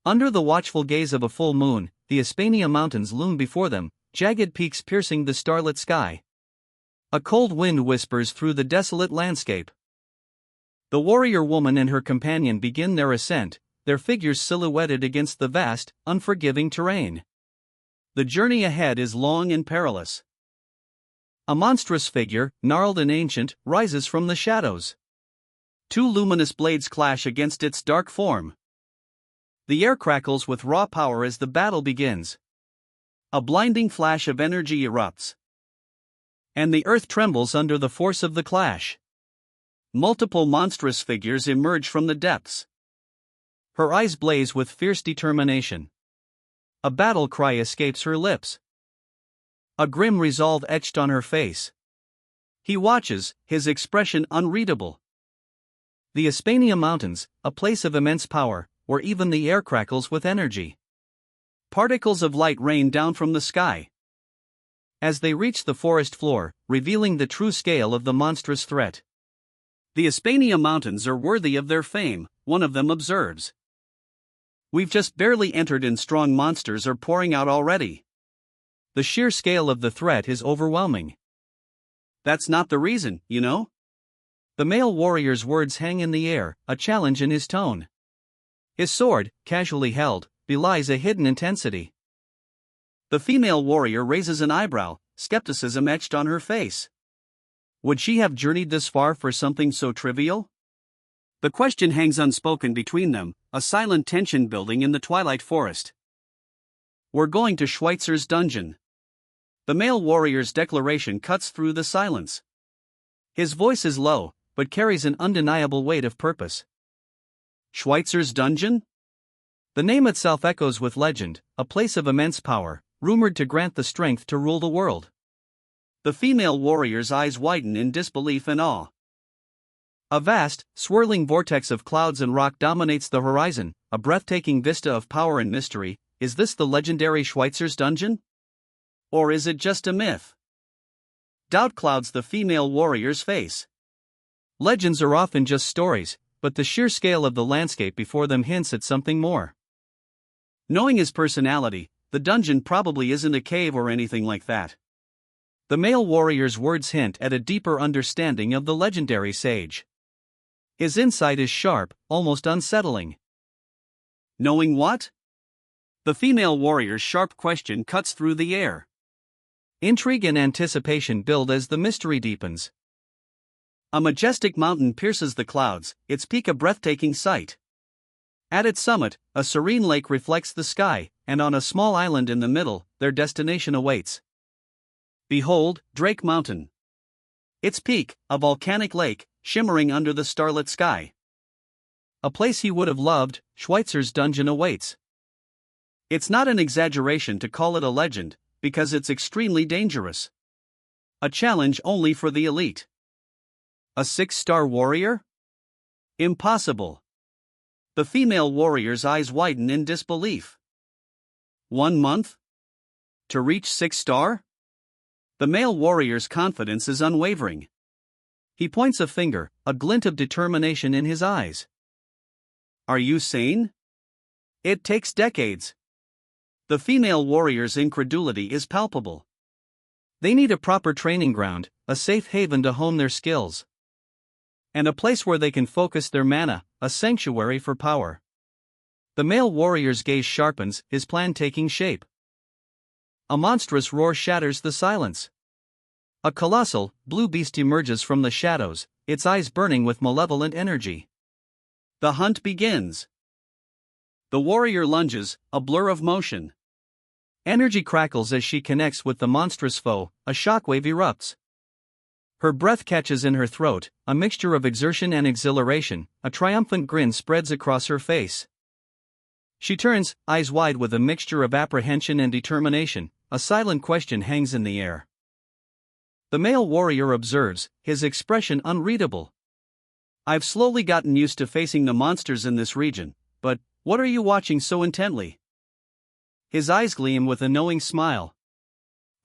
Under the watchful gaze of a full moon, the Hispania Mountains loom before them, jagged peaks piercing the starlit sky. A cold wind whispers through the desolate landscape. The warrior woman and her companion begin their ascent, their figures silhouetted against the vast, unforgiving terrain. The journey ahead is long and perilous. A monstrous figure, gnarled and ancient, rises from the shadows. Two luminous blades clash against its dark form. The air crackles with raw power as the battle begins. A blinding flash of energy erupts. And the earth trembles under the force of the clash. Multiple monstrous figures emerge from the depths. Her eyes blaze with fierce determination. A battle cry escapes her lips. A grim resolve etched on her face. He watches, his expression unreadable. The Hispania Mountains, a place of immense power, where even the air crackles with energy. Particles of light rain down from the sky. As they reach the forest floor, revealing the true scale of the monstrous threat. "The Hispania Mountains are worthy of their fame," one of them observes. "We've just barely entered and strong monsters are pouring out already. The sheer scale of the threat is overwhelming." "That's not the reason, you know." The male warrior's words hang in the air, a challenge in his tone. His sword, casually held, belies a hidden intensity. The female warrior raises an eyebrow, skepticism etched on her face. Would she have journeyed this far for something so trivial? The question hangs unspoken between them, a silent tension building in the twilight forest. "We're going to Schweitzer's dungeon." The male warrior's declaration cuts through the silence. His voice is low, but carries an undeniable weight of purpose. Schweitzer's dungeon? The name itself echoes with legend, a place of immense power, rumored to grant the strength to rule the world. The female warrior's eyes widen in disbelief and awe. A vast, swirling vortex of clouds and rock dominates the horizon, a breathtaking vista of power and mystery. Is this the legendary Schweitzer's dungeon? Or is it just a myth? Doubt clouds the female warrior's face. Legends are often just stories, but the sheer scale of the landscape before them hints at something more. Knowing his personality, the dungeon probably isn't a cave or anything like that. The male warrior's words hint at a deeper understanding of the legendary sage. His insight is sharp, almost unsettling. Knowing what? The female warrior's sharp question cuts through the air. Intrigue and anticipation build as the mystery deepens. A majestic mountain pierces the clouds, its peak a breathtaking sight. At its summit, a serene lake reflects the sky, and on a small island in the middle, their destination awaits. Behold, Drake Mountain. Its peak, a volcanic lake, shimmering under the starlit sky. A place he would have loved, Schweitzer's dungeon awaits. It's not an exaggeration to call it a legend, because it's extremely dangerous. A challenge only for the elite. A 6-star warrior? Impossible. The female warrior's eyes widen in disbelief. 1 month? To reach 6-star? The male warrior's confidence is unwavering. He points a finger, a glint of determination in his eyes. Are you sane? It takes decades. The female warrior's incredulity is palpable. They need a proper training ground, a safe haven to hone their skills. And a place where they can focus their mana, a sanctuary for power. The male warrior's gaze sharpens, his plan taking shape. A monstrous roar shatters the silence. A colossal, blue beast emerges from the shadows, its eyes burning with malevolent energy. The hunt begins. The warrior lunges, a blur of motion. Energy crackles as she connects with the monstrous foe, a shockwave erupts. Her breath catches in her throat, a mixture of exertion and exhilaration, a triumphant grin spreads across her face. She turns, eyes wide with a mixture of apprehension and determination, a silent question hangs in the air. The male warrior observes, his expression unreadable. I've slowly gotten used to facing the monsters in this region, but what are you watching so intently? His eyes gleam with a knowing smile.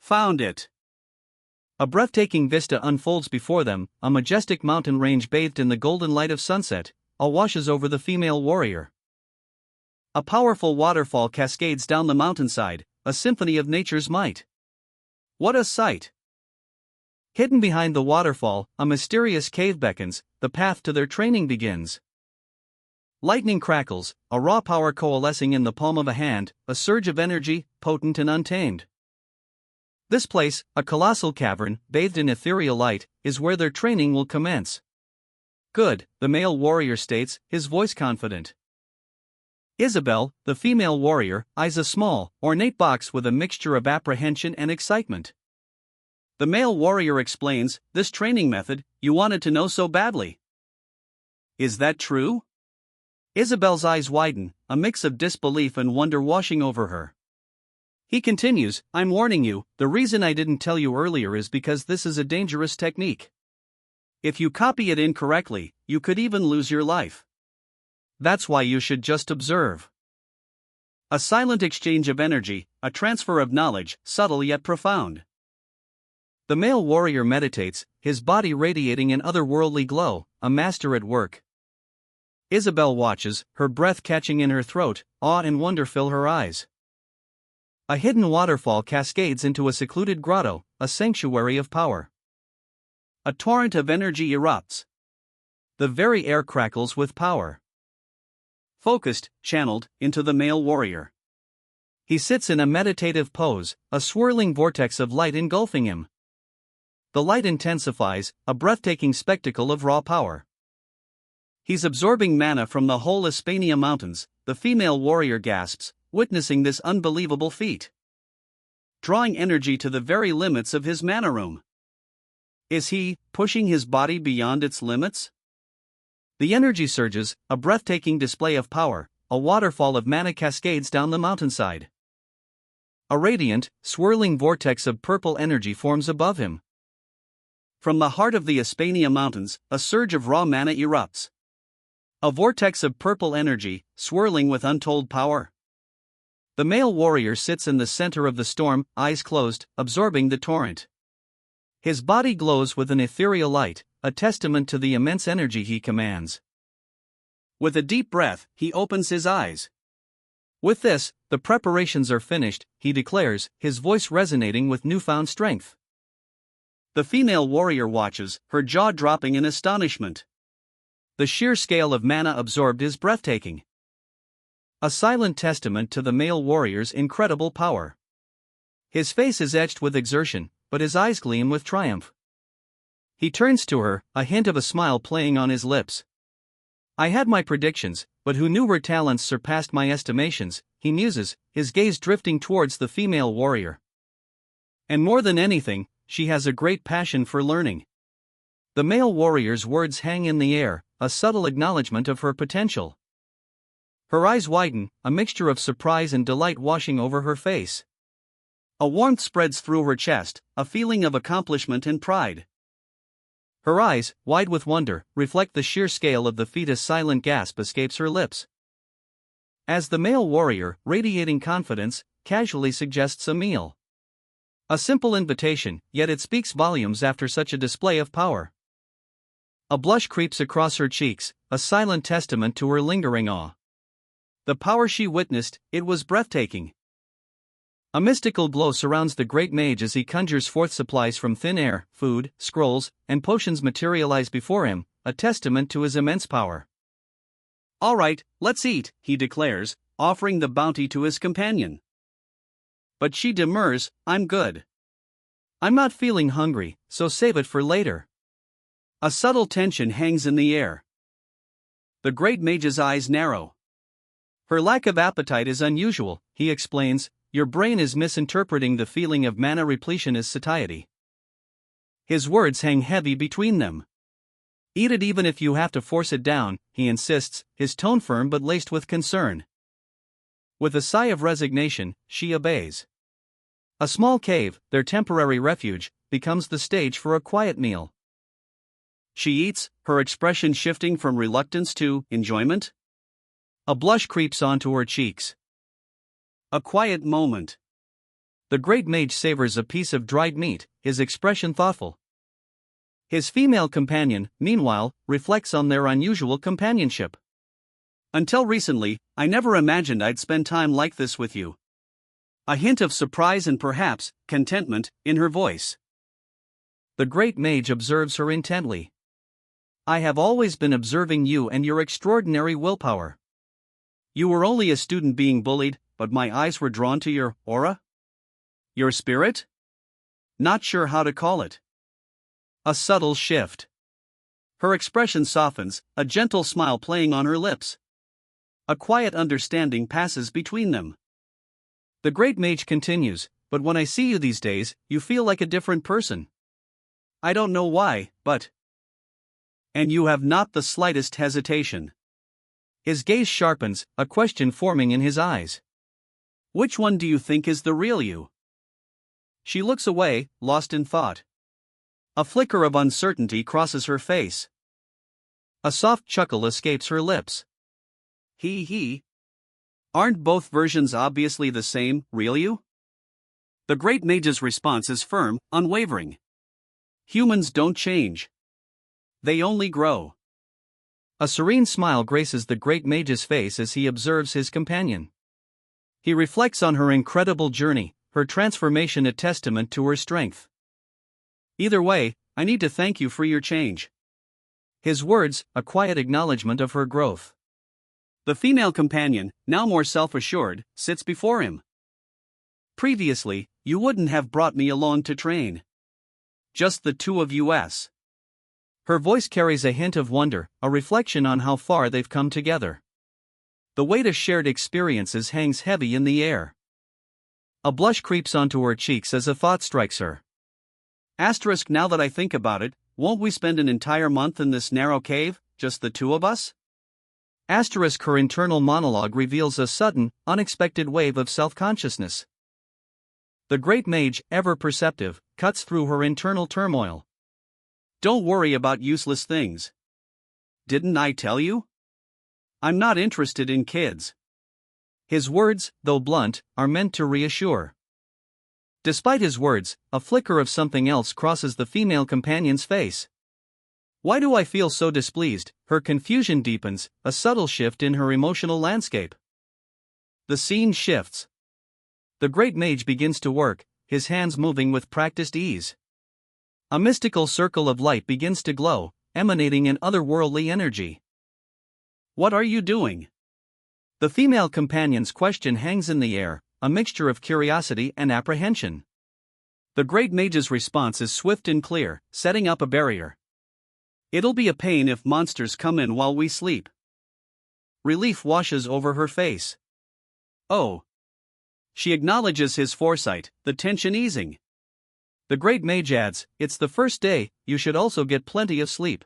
Found it. A breathtaking vista unfolds before them, a majestic mountain range bathed in the golden light of sunset, all washes over the female warrior. A powerful waterfall cascades down the mountainside, a symphony of nature's might. What a sight! Hidden behind the waterfall, a mysterious cave beckons, the path to their training begins. Lightning crackles, a raw power coalescing in the palm of a hand, a surge of energy, potent and untamed. This place, a colossal cavern, bathed in ethereal light, is where their training will commence. Good, the male warrior states, his voice confident. Isabel, the female warrior, eyes a small, ornate box with a mixture of apprehension and excitement. The male warrior explains, this training method, you wanted to know so badly. Is that true? Isabel's eyes widen, a mix of disbelief and wonder washing over her. He continues, I'm warning you, the reason I didn't tell you earlier is because this is a dangerous technique. If you copy it incorrectly, you could even lose your life. That's why you should just observe. A silent exchange of energy, a transfer of knowledge, subtle yet profound. The male warrior meditates, his body radiating an otherworldly glow, a master at work. Isabel watches, her breath catching in her throat, awe and wonder fill her eyes. A hidden waterfall cascades into a secluded grotto, a sanctuary of power. A torrent of energy erupts. The very air crackles with power. Focused, channeled, into the male warrior. He sits in a meditative pose, a swirling vortex of light engulfing him. The light intensifies, a breathtaking spectacle of raw power. He's absorbing mana from the whole Hispania Mountains, the female warrior gasps, witnessing this unbelievable feat. Drawing energy to the very limits of his mana room. Is he pushing his body beyond its limits? The energy surges, a breathtaking display of power, a waterfall of mana cascades down the mountainside. A radiant, swirling vortex of purple energy forms above him. From the heart of the Hispania Mountains, a surge of raw mana erupts. A vortex of purple energy, swirling with untold power. The male warrior sits in the center of the storm, eyes closed, absorbing the torrent. His body glows with an ethereal light, a testament to the immense energy he commands. With a deep breath, he opens his eyes. With this, the preparations are finished, he declares, his voice resonating with newfound strength. The female warrior watches, her jaw dropping in astonishment. The sheer scale of mana absorbed is breathtaking. A silent testament to the male warrior's incredible power. His face is etched with exertion, but his eyes gleam with triumph. He turns to her, a hint of a smile playing on his lips. I had my predictions, but who knew her talents surpassed my estimations, he muses, his gaze drifting towards the female warrior. And more than anything, she has a great passion for learning. The male warrior's words hang in the air, a subtle acknowledgement of her potential. Her eyes widen, a mixture of surprise and delight washing over her face. A warmth spreads through her chest, a feeling of accomplishment and pride. Her eyes, wide with wonder, reflect the sheer scale of the feat. A silent gasp escapes her lips. As the male warrior, radiating confidence, casually suggests a meal. A simple invitation, yet it speaks volumes after such a display of power. A blush creeps across her cheeks, a silent testament to her lingering awe. The power she witnessed, it was breathtaking. A mystical glow surrounds the great mage as he conjures forth supplies from thin air. Food, scrolls, and potions materialize before him, a testament to his immense power. All right, let's eat, he declares, offering the bounty to his companion. But she demurs, I'm good. I'm not feeling hungry, so save it for later. A subtle tension hangs in the air. The great mage's eyes narrow. Her lack of appetite is unusual, he explains. Your brain is misinterpreting the feeling of mana repletion as satiety. His words hang heavy between them. Eat it even if you have to force it down, he insists, his tone firm but laced with concern. With a sigh of resignation, she obeys. A small cave, their temporary refuge, becomes the stage for a quiet meal. She eats, her expression shifting from reluctance to enjoyment. A blush creeps onto her cheeks. A quiet moment. The great mage savors a piece of dried meat, his expression thoughtful. His female companion, meanwhile, reflects on their unusual companionship. Until recently, I never imagined I'd spend time like this with you. A hint of surprise and perhaps contentment in her voice. The great mage observes her intently. I have always been observing you and your extraordinary willpower. You were only a student being bullied, but my eyes were drawn to your aura? Your spirit? Not sure how to call it. A subtle shift. Her expression softens, a gentle smile playing on her lips. A quiet understanding passes between them. The great mage continues, but when I see you these days, you feel like a different person. I don't know why, but... And you have not the slightest hesitation. His gaze sharpens, a question forming in his eyes. Which one do you think is the real you? She looks away, lost in thought. A flicker of uncertainty crosses her face. A soft chuckle escapes her lips. He. Aren't both versions obviously the same, real you? The great mage's response is firm, unwavering. Humans don't change. They only grow. A serene smile graces the great mage's face as he observes his companion. He reflects on her incredible journey, her transformation a testament to her strength. Either way, I need to thank you for your change. His words, a quiet acknowledgement of her growth. The female companion, now more self-assured, sits before him. Previously, you wouldn't have brought me along to train. Just the two of us. Her voice carries a hint of wonder, a reflection on how far they've come together. The weight of shared experiences hangs heavy in the air. A blush creeps onto her cheeks as a thought strikes her. Asterisk, now that I think about it, won't we spend an entire month in this narrow cave, just the two of us? Asterisk, her internal monologue reveals a sudden, unexpected wave of self-consciousness. The great mage, ever perceptive, cuts through her internal turmoil. Don't worry about useless things. Didn't I tell you? I'm not interested in kids. His words, though blunt, are meant to reassure. Despite his words, a flicker of something else crosses the female companion's face. Why do I feel so displeased? Her confusion deepens, a subtle shift in her emotional landscape. The scene shifts. The great mage begins to work, his hands moving with practiced ease. A mystical circle of light begins to glow, emanating an otherworldly energy. What are you doing? The female companion's question hangs in the air, a mixture of curiosity and apprehension. The Great Mage's response is swift and clear, setting up a barrier. It'll be a pain if monsters come in while we sleep. Relief washes over her face. Oh. She acknowledges his foresight, the tension easing. The Great Mage adds, "It's the first day, you should also get plenty of sleep."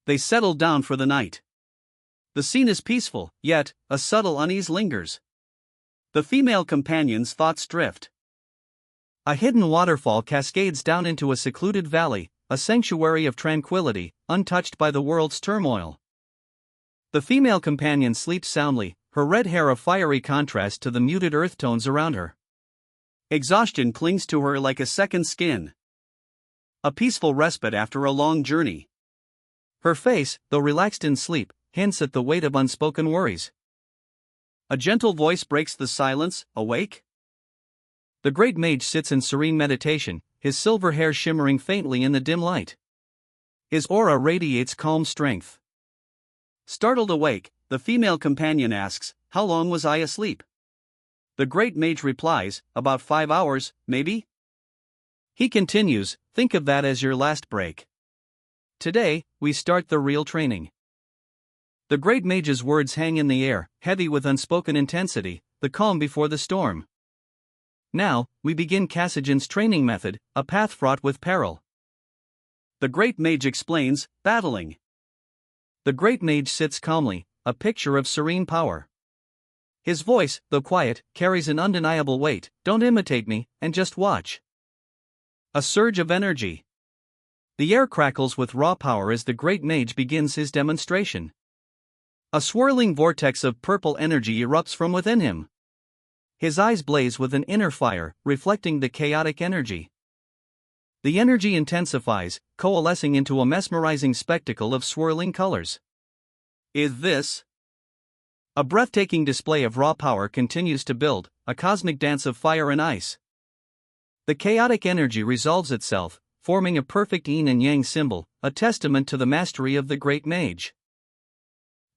They settle down for the night. The scene is peaceful, yet a subtle unease lingers. The female companion's thoughts drift. A hidden waterfall cascades down into a secluded valley, a sanctuary of tranquility, untouched by the world's turmoil. The female companion sleeps soundly, her red hair a fiery contrast to the muted earth tones around her. Exhaustion clings to her like a second skin. A peaceful respite after a long journey. Her face, though relaxed in sleep, hints at the weight of unspoken worries. A gentle voice breaks the silence, "Awake?" The Great Mage sits in serene meditation, his silver hair shimmering faintly in the dim light. His aura radiates calm strength. Startled awake, the female companion asks, "How long was I asleep?" The Great Mage replies, "About 5 hours, maybe?" He continues, "Think of that as your last break. Today, we start the real training." The Great Mage's words hang in the air, heavy with unspoken intensity, the calm before the storm. Now, we begin Kasajan's training method, a path fraught with peril. The Great Mage explains, "Battling." The Great Mage sits calmly, a picture of serene power. His voice, though quiet, carries an undeniable weight. "Don't imitate me, and just watch." A surge of energy. The air crackles with raw power as the Great Mage begins his demonstration. A swirling vortex of purple energy erupts from within him. His eyes blaze with an inner fire, reflecting the chaotic energy. The energy intensifies, coalescing into a mesmerizing spectacle of swirling colors. Is this? A breathtaking display of raw power continues to build, a cosmic dance of fire and ice. The chaotic energy resolves itself, forming a perfect yin and yang symbol, a testament to the mastery of the Great Mage.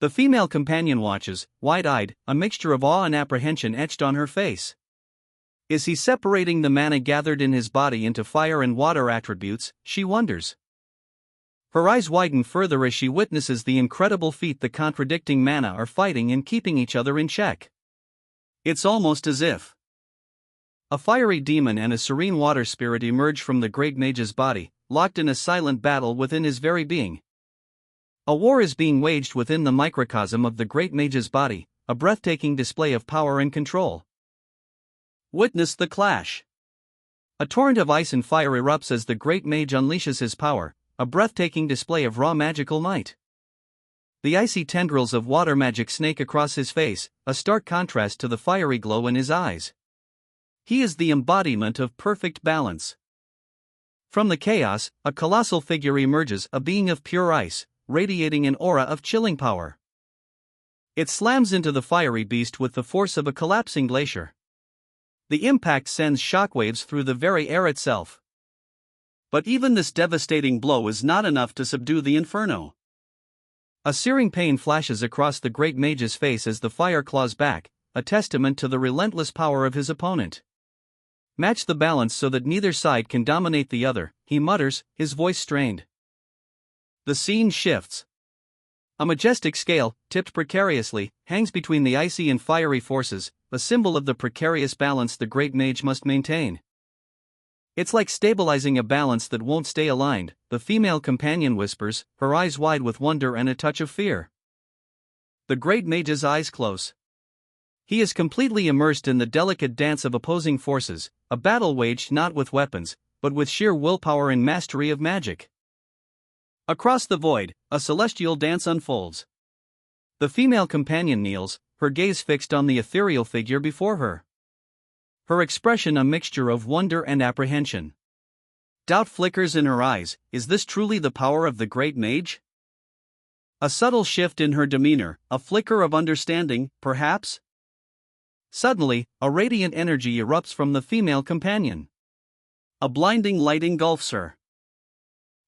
The female companion watches, wide-eyed, a mixture of awe and apprehension etched on her face. Is he separating the mana gathered in his body into fire and water attributes, she wonders. Her eyes widen further as she witnesses the incredible feat the contradicting mana are fighting and keeping each other in check. It's almost as if a fiery demon and a serene water spirit emerge from the Great Mage's body, locked in a silent battle within his very being. A war is being waged within the microcosm of the Great Mage's body, a breathtaking display of power and control. Witness the clash. A torrent of ice and fire erupts as the Great Mage unleashes his power, a breathtaking display of raw magical might. The icy tendrils of water magic snake across his face, a stark contrast to the fiery glow in his eyes. He is the embodiment of perfect balance. From the chaos, a colossal figure emerges, a being of pure ice, radiating an aura of chilling power. It slams into the fiery beast with the force of a collapsing glacier. The impact sends shockwaves through the very air itself. But even this devastating blow is not enough to subdue the inferno. A searing pain flashes across the Great Mage's face as the fire claws back, a testament to the relentless power of his opponent. "Match the balance so that neither side can dominate the other," he mutters, his voice strained. The scene shifts. A majestic scale, tipped precariously, hangs between the icy and fiery forces, a symbol of the precarious balance the Great Mage must maintain. "It's like stabilizing a balance that won't stay aligned," the female companion whispers, her eyes wide with wonder and a touch of fear. The Great Mage's eyes close. He is completely immersed in the delicate dance of opposing forces, a battle waged not with weapons, but with sheer willpower and mastery of magic. Across the void, a celestial dance unfolds. The female companion kneels, her gaze fixed on the ethereal figure before her. Her expression a mixture of wonder and apprehension. Doubt flickers in her eyes. Is this truly the power of the Great Mage? A subtle shift in her demeanor, a flicker of understanding, perhaps? Suddenly, a radiant energy erupts from the female companion. A blinding light engulfs her.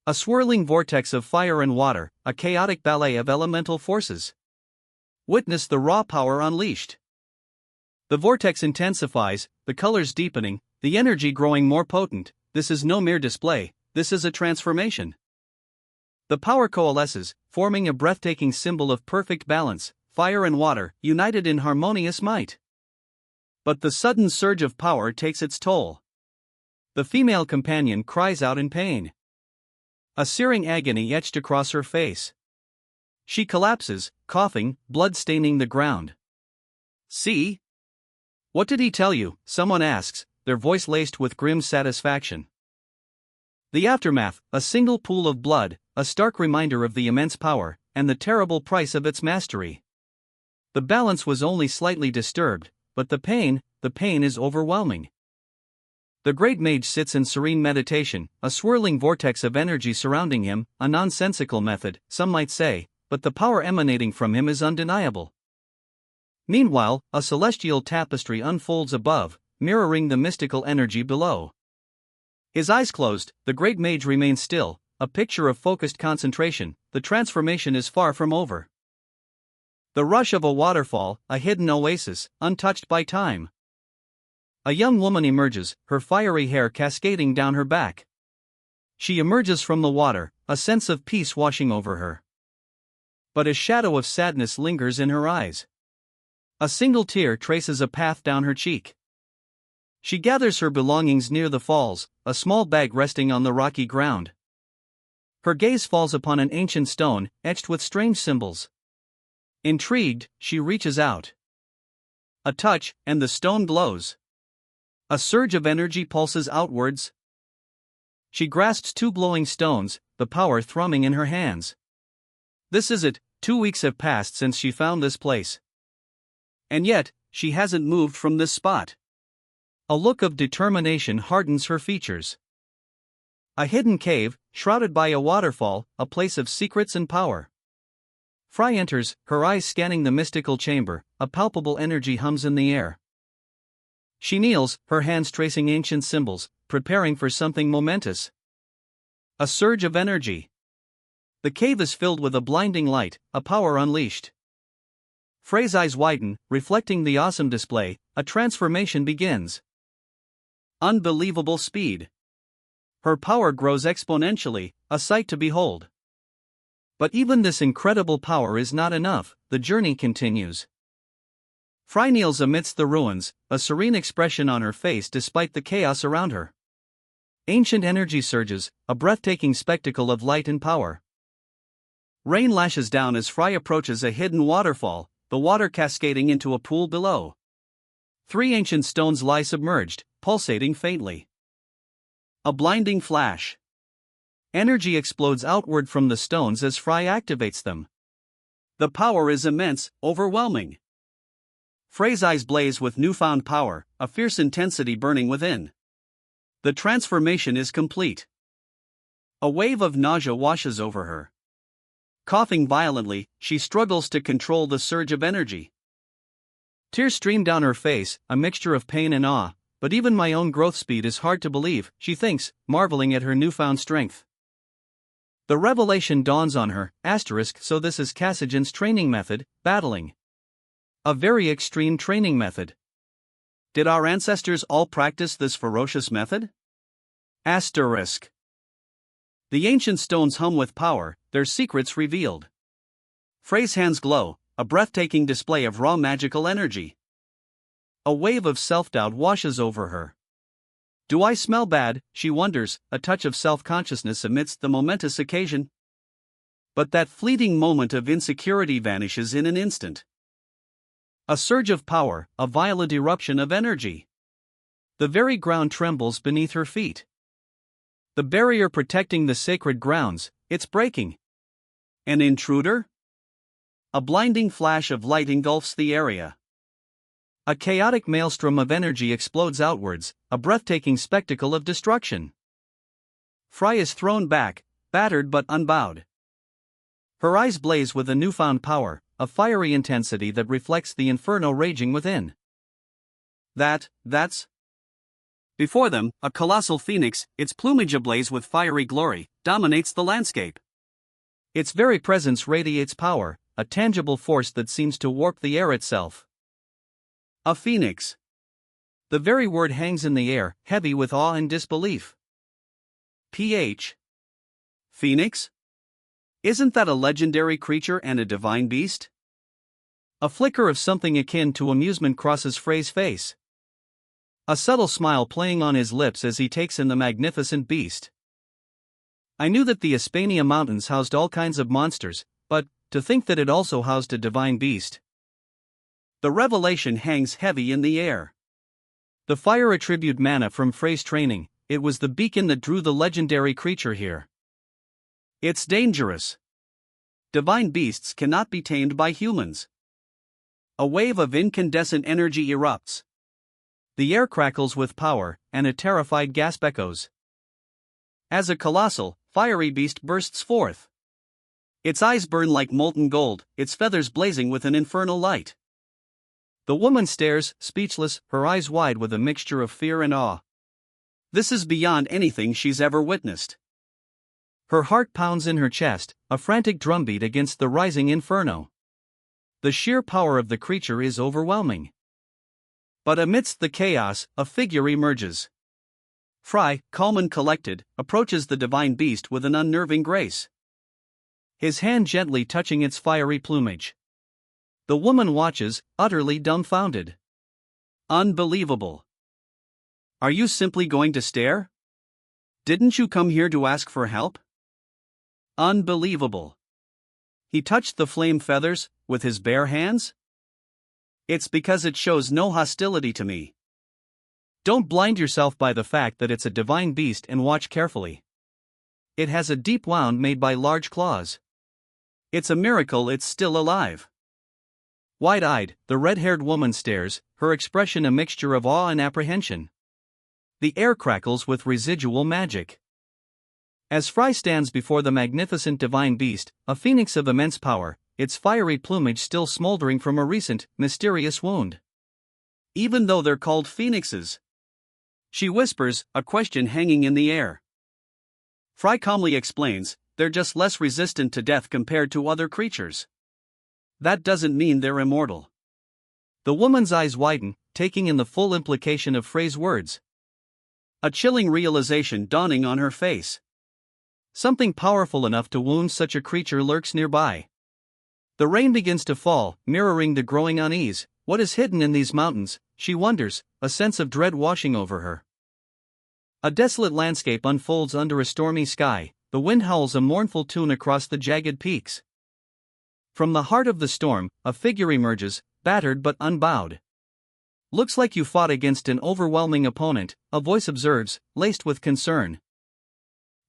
A swirling vortex of fire and water, a chaotic ballet of elemental forces. Witness the raw power unleashed. The vortex intensifies, the colors deepening, the energy growing more potent. This is no mere display, this is a transformation. The power coalesces, forming a breathtaking symbol of perfect balance, fire and water, united in harmonious might. But the sudden surge of power takes its toll. The female companion cries out in pain. A searing agony etched across her face. She collapses, coughing, blood staining the ground. See? What did he tell you? Someone asks, their voice laced with grim satisfaction. The aftermath, a single pool of blood, a stark reminder of the immense power, and the terrible price of its mastery. The balance was only slightly disturbed, but the pain is overwhelming. The great mage sits in serene meditation, a swirling vortex of energy surrounding him, a nonsensical method, some might say, but the power emanating from him is undeniable. Meanwhile, a celestial tapestry unfolds above, mirroring the mystical energy below. His eyes closed, the great mage remains still, a picture of focused concentration. The transformation is far from over. The rush of a waterfall, a hidden oasis, untouched by time. A young woman emerges, her fiery hair cascading down her back. She emerges from the water, a sense of peace washing over her. But a shadow of sadness lingers in her eyes. A single tear traces a path down her cheek. She gathers her belongings near the falls, a small bag resting on the rocky ground. Her gaze falls upon an ancient stone, etched with strange symbols. Intrigued, she reaches out. A touch, and the stone glows. A surge of energy pulses outwards. She grasps two glowing stones, the power thrumming in her hands. This is it, 2 weeks have passed since she found this place. And yet, she hasn't moved from this spot. A look of determination hardens her features. A hidden cave, shrouded by a waterfall, a place of secrets and power. Fry enters, her eyes scanning the mystical chamber, a palpable energy hums in the air. She kneels, her hands tracing ancient symbols, preparing for something momentous. A surge of energy. The cave is filled with a blinding light, a power unleashed. Frey's eyes widen, reflecting the awesome display. A transformation begins. Unbelievable speed. Her power grows exponentially, a sight to behold. But even this incredible power is not enough, the journey continues. Fry kneels amidst the ruins, a serene expression on her face despite the chaos around her. Ancient energy surges, a breathtaking spectacle of light and power. Rain lashes down as Fry approaches a hidden waterfall, the water cascading into a pool below. 3 ancient stones lie submerged, pulsating faintly. A blinding flash. Energy explodes outward from the stones as Fry activates them. The power is immense, overwhelming. Frey's eyes blaze with newfound power, a fierce intensity burning within. The transformation is complete. A wave of nausea washes over her. Coughing violently, she struggles to control the surge of energy. Tears stream down her face, a mixture of pain and awe, but even my own growth speed is hard to believe, she thinks, marveling at her newfound strength. The revelation dawns on her, so this is Kasajan's training method, battling. A very extreme training method. Did our ancestors all practice this ferocious method? The ancient stones hum with power, their secrets revealed. Frey's hands glow, a breathtaking display of raw magical energy. A wave of self-doubt washes over her. Do I smell bad, she wonders, a touch of self-consciousness amidst the momentous occasion? But that fleeting moment of insecurity vanishes in an instant. A surge of power, a violent eruption of energy. The very ground trembles beneath her feet. The barrier protecting the sacred grounds, it's breaking. An intruder? A blinding flash of light engulfs the area. A chaotic maelstrom of energy explodes outwards, a breathtaking spectacle of destruction. Fry is thrown back, battered but unbowed. Her eyes blaze with a newfound power, a fiery intensity that reflects the inferno raging within. That's. Before them, a colossal phoenix, its plumage ablaze with fiery glory, dominates the landscape. Its very presence radiates power, a tangible force that seems to warp the air itself. A phoenix. The very word hangs in the air, heavy with awe and disbelief. Phoenix? Isn't that a legendary creature and a divine beast? A flicker of something akin to amusement crosses Frey's face. A subtle smile playing on his lips as he takes in the magnificent beast. I knew that the Hispania Mountains housed all kinds of monsters, but to think that it also housed a divine beast. The revelation hangs heavy in the air. The fire attribute mana from Frey's training, it was the beacon that drew the legendary creature here. It's dangerous. Divine beasts cannot be tamed by humans. A wave of incandescent energy erupts. The air crackles with power, and a terrified gasp echoes. As a colossal, fiery beast bursts forth. Its eyes burn like molten gold, its feathers blazing with an infernal light. The woman stares, speechless, her eyes wide with a mixture of fear and awe. This is beyond anything she's ever witnessed. Her heart pounds in her chest, a frantic drumbeat against the rising inferno. The sheer power of the creature is overwhelming. But amidst the chaos, a figure emerges. Frey, calm and collected, approaches the divine beast with an unnerving grace. His hand gently touching its fiery plumage. The woman watches, utterly dumbfounded. Unbelievable. Are you simply going to stare? Didn't you come here to ask for help? Unbelievable. He touched the flame feathers, with his bare hands? It's because it shows no hostility to me. Don't blind yourself by the fact that it's a divine beast and watch carefully. It has a deep wound made by large claws. It's a miracle it's still alive. Wide-eyed, the red-haired woman stares, her expression a mixture of awe and apprehension. The air crackles with residual magic. As Frey stands before the magnificent divine beast, a phoenix of immense power, its fiery plumage still smoldering from a recent, mysterious wound. Even though they're called phoenixes, she whispers, a question hanging in the air. Frey calmly explains, they're just less resistant to death compared to other creatures. That doesn't mean they're immortal. The woman's eyes widen, taking in the full implication of Frey's words. A chilling realization dawning on her face. Something powerful enough to wound such a creature lurks nearby. The rain begins to fall, mirroring the growing unease. What is hidden in these mountains, she wonders, a sense of dread washing over her. A desolate landscape unfolds under a stormy sky, the wind howls a mournful tune across the jagged peaks. From the heart of the storm, a figure emerges, battered but unbowed. Looks like you fought against an overwhelming opponent, a voice observes, laced with concern.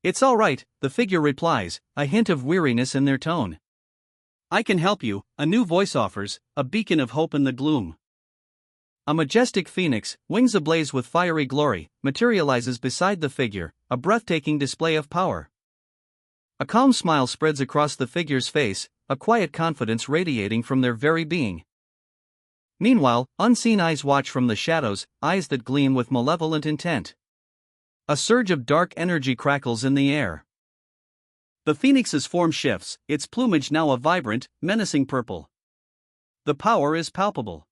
It's all right, the figure replies, a hint of weariness in their tone. I can help you, a new voice offers, a beacon of hope in the gloom. A majestic phoenix, wings ablaze with fiery glory, materializes beside the figure, a breathtaking display of power. A calm smile spreads across the figure's face, a quiet confidence radiating from their very being. Meanwhile, unseen eyes watch from the shadows, eyes that gleam with malevolent intent. A surge of dark energy crackles in the air. The phoenix's form shifts, its plumage now a vibrant, menacing purple. The power is palpable.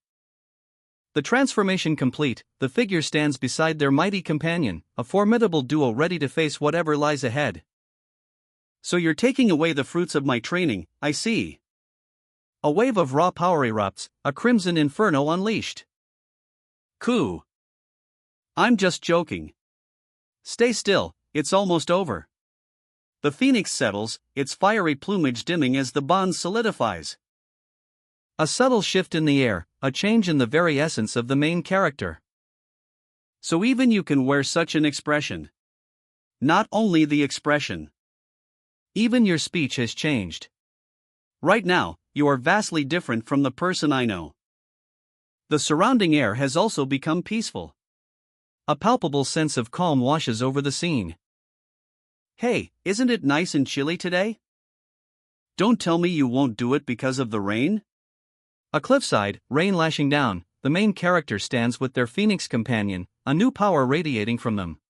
The transformation complete, the figure stands beside their mighty companion, a formidable duo ready to face whatever lies ahead. So you're taking away the fruits of my training, I see. A wave of raw power erupts, a crimson inferno unleashed. Coo. I'm just joking. Stay still, it's almost over. The phoenix settles, its fiery plumage dimming as the bond solidifies. A subtle shift in the air, a change in the very essence of the main character. So even you can wear such an expression. Not only the expression. Even your speech has changed. Right now, you are vastly different from the person I know. The surrounding air has also become peaceful. A palpable sense of calm washes over the scene. Hey, isn't it nice and chilly today? Don't tell me you won't do it because of the rain? A cliffside, rain lashing down, the main character stands with their phoenix companion, a new power radiating from them.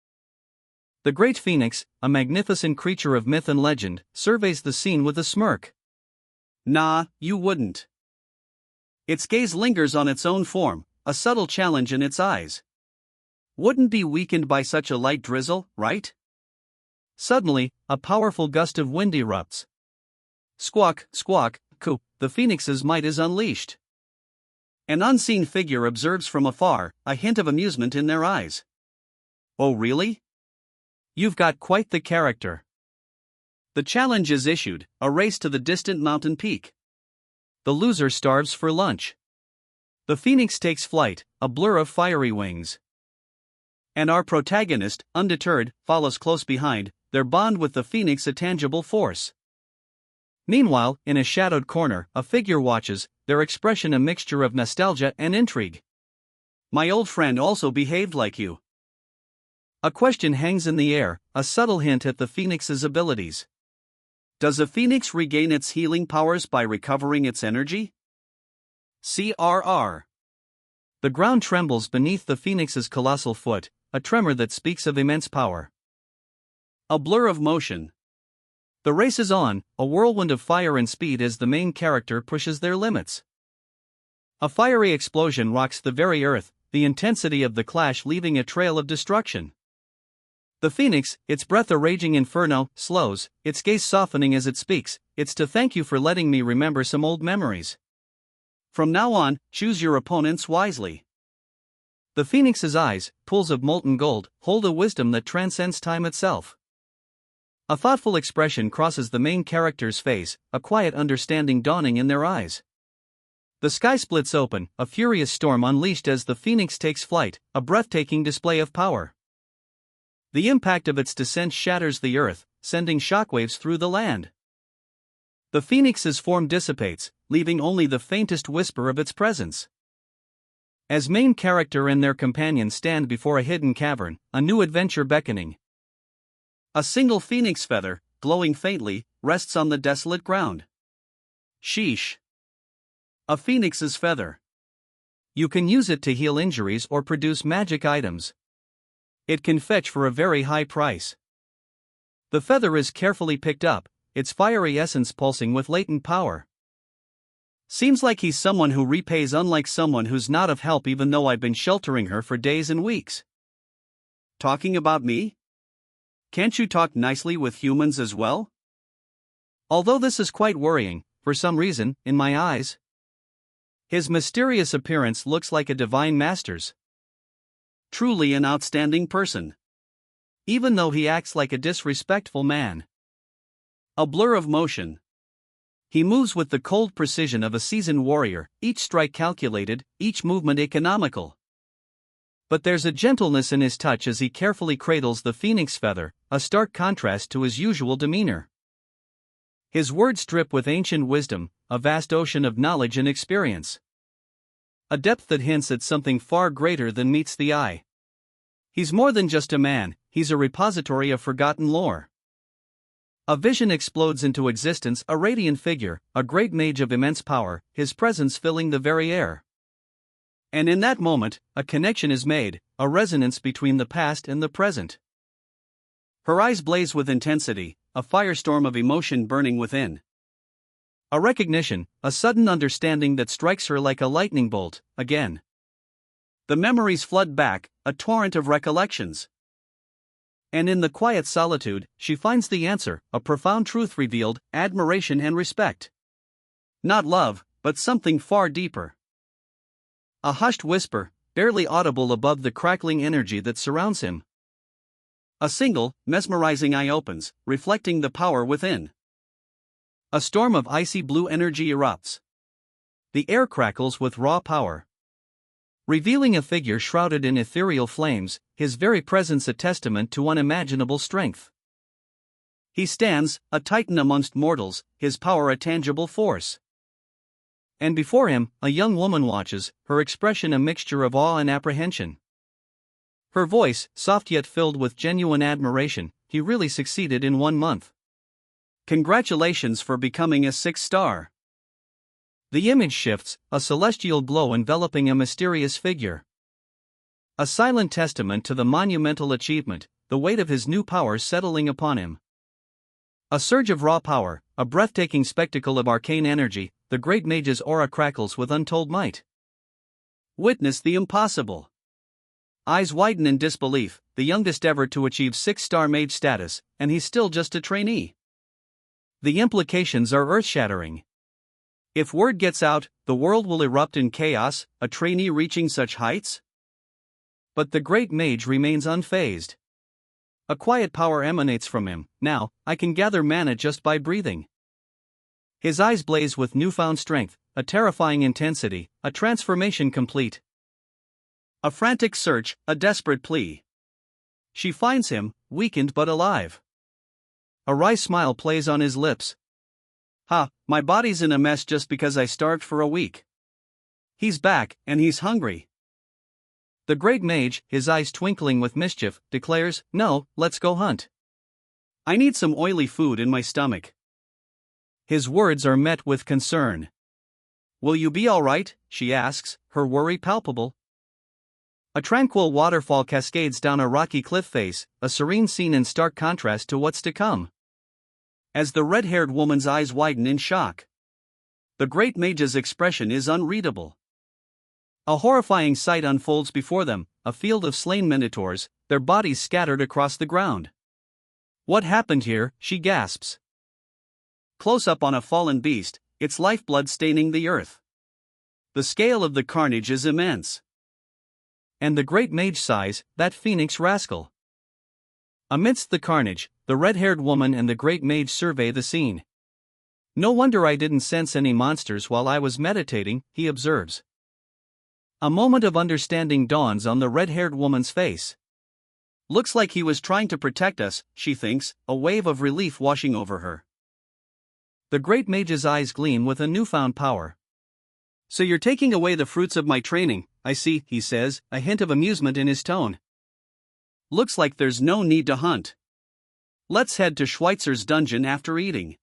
The great phoenix, a magnificent creature of myth and legend, surveys the scene with a smirk. Nah, you wouldn't. Its gaze lingers on its own form, a subtle challenge in its eyes. Wouldn't be weakened by such a light drizzle, right? Suddenly, a powerful gust of wind erupts. Squawk, squawk, coo, the phoenix's might is unleashed. An unseen figure observes from afar, a hint of amusement in their eyes. Oh really? You've got quite the character. The challenge is issued, a race to the distant mountain peak. The loser starves for lunch. The phoenix takes flight, a blur of fiery wings. And our protagonist, undeterred, follows close behind, their bond with the phoenix a tangible force. Meanwhile, in a shadowed corner, a figure watches, their expression a mixture of nostalgia and intrigue. My old friend also behaved like you. A question hangs in the air, a subtle hint at the phoenix's abilities. Does a phoenix regain its healing powers by recovering its energy? CRR. The ground trembles beneath the phoenix's colossal foot, a tremor that speaks of immense power. A blur of motion. The race is on, a whirlwind of fire and speed as the main character pushes their limits. A fiery explosion rocks the very earth, the intensity of the clash leaving a trail of destruction. The phoenix, its breath a raging inferno, slows, its gaze softening as it speaks. It's to thank you for letting me remember some old memories. From now on, choose your opponents wisely. The phoenix's eyes, pools of molten gold, hold a wisdom that transcends time itself. A thoughtful expression crosses the main character's face, a quiet understanding dawning in their eyes. The sky splits open, a furious storm unleashed as the phoenix takes flight, a breathtaking display of power. The impact of its descent shatters the earth, sending shockwaves through the land. The phoenix's form dissipates, leaving only the faintest whisper of its presence. As main character and their companion stand before a hidden cavern, a new adventure beckoning. A single phoenix feather, glowing faintly, rests on the desolate ground. Sheesh. A phoenix's feather. You can use it to heal injuries or produce magic items. It can fetch for a very high price. The feather is carefully picked up, its fiery essence pulsing with latent power. Seems like he's someone who repays, unlike someone who's not of help even though I've been sheltering her for days and weeks. Talking about me? Can't you talk nicely with humans as well? Although this is quite worrying, for some reason, in my eyes. His mysterious appearance looks like a divine master's. Truly an outstanding person. Even though he acts like a disrespectful man. A blur of motion. He moves with the cold precision of a seasoned warrior, each strike calculated, each movement economical. But there's a gentleness in his touch as he carefully cradles the phoenix feather, a stark contrast to his usual demeanor. His words drip with ancient wisdom, a vast ocean of knowledge and experience. A depth that hints at something far greater than meets the eye. He's more than just a man, he's a repository of forgotten lore. A vision explodes into existence, a radiant figure, a great mage of immense power, his presence filling the very air. And in that moment, a connection is made, a resonance between the past and the present. Her eyes blaze with intensity, a firestorm of emotion burning within. A recognition, a sudden understanding that strikes her like a lightning bolt, again. The memories flood back, a torrent of recollections. And in the quiet solitude, she finds the answer, a profound truth revealed, admiration and respect. Not love, but something far deeper. A hushed whisper, barely audible above the crackling energy that surrounds him. A single, mesmerizing eye opens, reflecting the power within. A storm of icy blue energy erupts. The air crackles with raw power. Revealing a figure shrouded in ethereal flames, his very presence a testament to unimaginable strength. He stands, a titan amongst mortals, his power a tangible force. And before him, a young woman watches, her expression a mixture of awe and apprehension. Her voice, soft yet filled with genuine admiration, he really succeeded in 1 month. Congratulations for becoming a 6-star. The image shifts, a celestial glow enveloping a mysterious figure. A silent testament to the monumental achievement, the weight of his new power settling upon him. A surge of raw power, a breathtaking spectacle of arcane energy, the great mage's aura crackles with untold might. Witness the impossible. eyes widen in disbelief, the youngest ever to achieve 6-star mage status, and he's still just a trainee. The implications are earth-shattering. If word gets out, the world will erupt in chaos, a trainee reaching such heights? But the great mage remains unfazed. A quiet power emanates from him. Now, I can gather mana just by breathing. His eyes blaze with newfound strength, a terrifying intensity, a transformation complete. A frantic search, a desperate plea. She finds him, weakened but alive. A wry smile plays on his lips. Ha, my body's in a mess just because I starved for a week. He's back, and he's hungry. The great mage, his eyes twinkling with mischief, declares, "No, let's go hunt. I need some oily food in my stomach." His words are met with concern. "Will you be all right?" she asks, her worry palpable. A tranquil waterfall cascades down a rocky cliff face, a serene scene in stark contrast to what's to come. As the red-haired woman's eyes widen in shock, the great mage's expression is unreadable. A horrifying sight unfolds before them, a field of slain minotaurs, their bodies scattered across the ground. "What happened here?" she gasps. Close up on a fallen beast, its lifeblood staining the earth. The scale of the carnage is immense. And the great mage sighs, "That phoenix rascal." Amidst the carnage, the red-haired woman and the great mage survey the scene. "No wonder I didn't sense any monsters while I was meditating," he observes. A moment of understanding dawns on the red-haired woman's face. "Looks like he was trying to protect us," she thinks, a wave of relief washing over her. The great mage's eyes gleam with a newfound power. "So you're taking away the fruits of my training, I see," he says, a hint of amusement in his tone. "Looks like there's no need to hunt. Let's head to Schweitzer's dungeon after eating."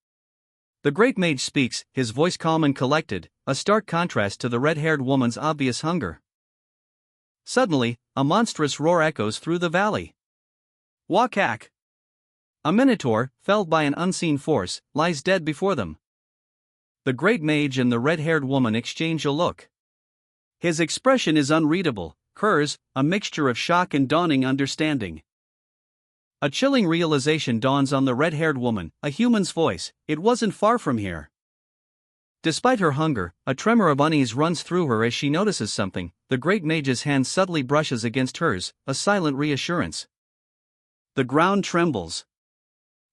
The great mage speaks, his voice calm and collected, a stark contrast to the red-haired woman's obvious hunger. Suddenly, a monstrous roar echoes through the valley. Wakak! A minotaur, felled by an unseen force, lies dead before them. The great mage and the red-haired woman exchange a look. His expression is unreadable, hers, a mixture of shock and dawning understanding. A chilling realization dawns on the red-haired woman, a human's voice, it wasn't far from here. Despite her hunger, a tremor of unease runs through her as she notices something. The great mage's hand subtly brushes against hers, a silent reassurance. The ground trembles.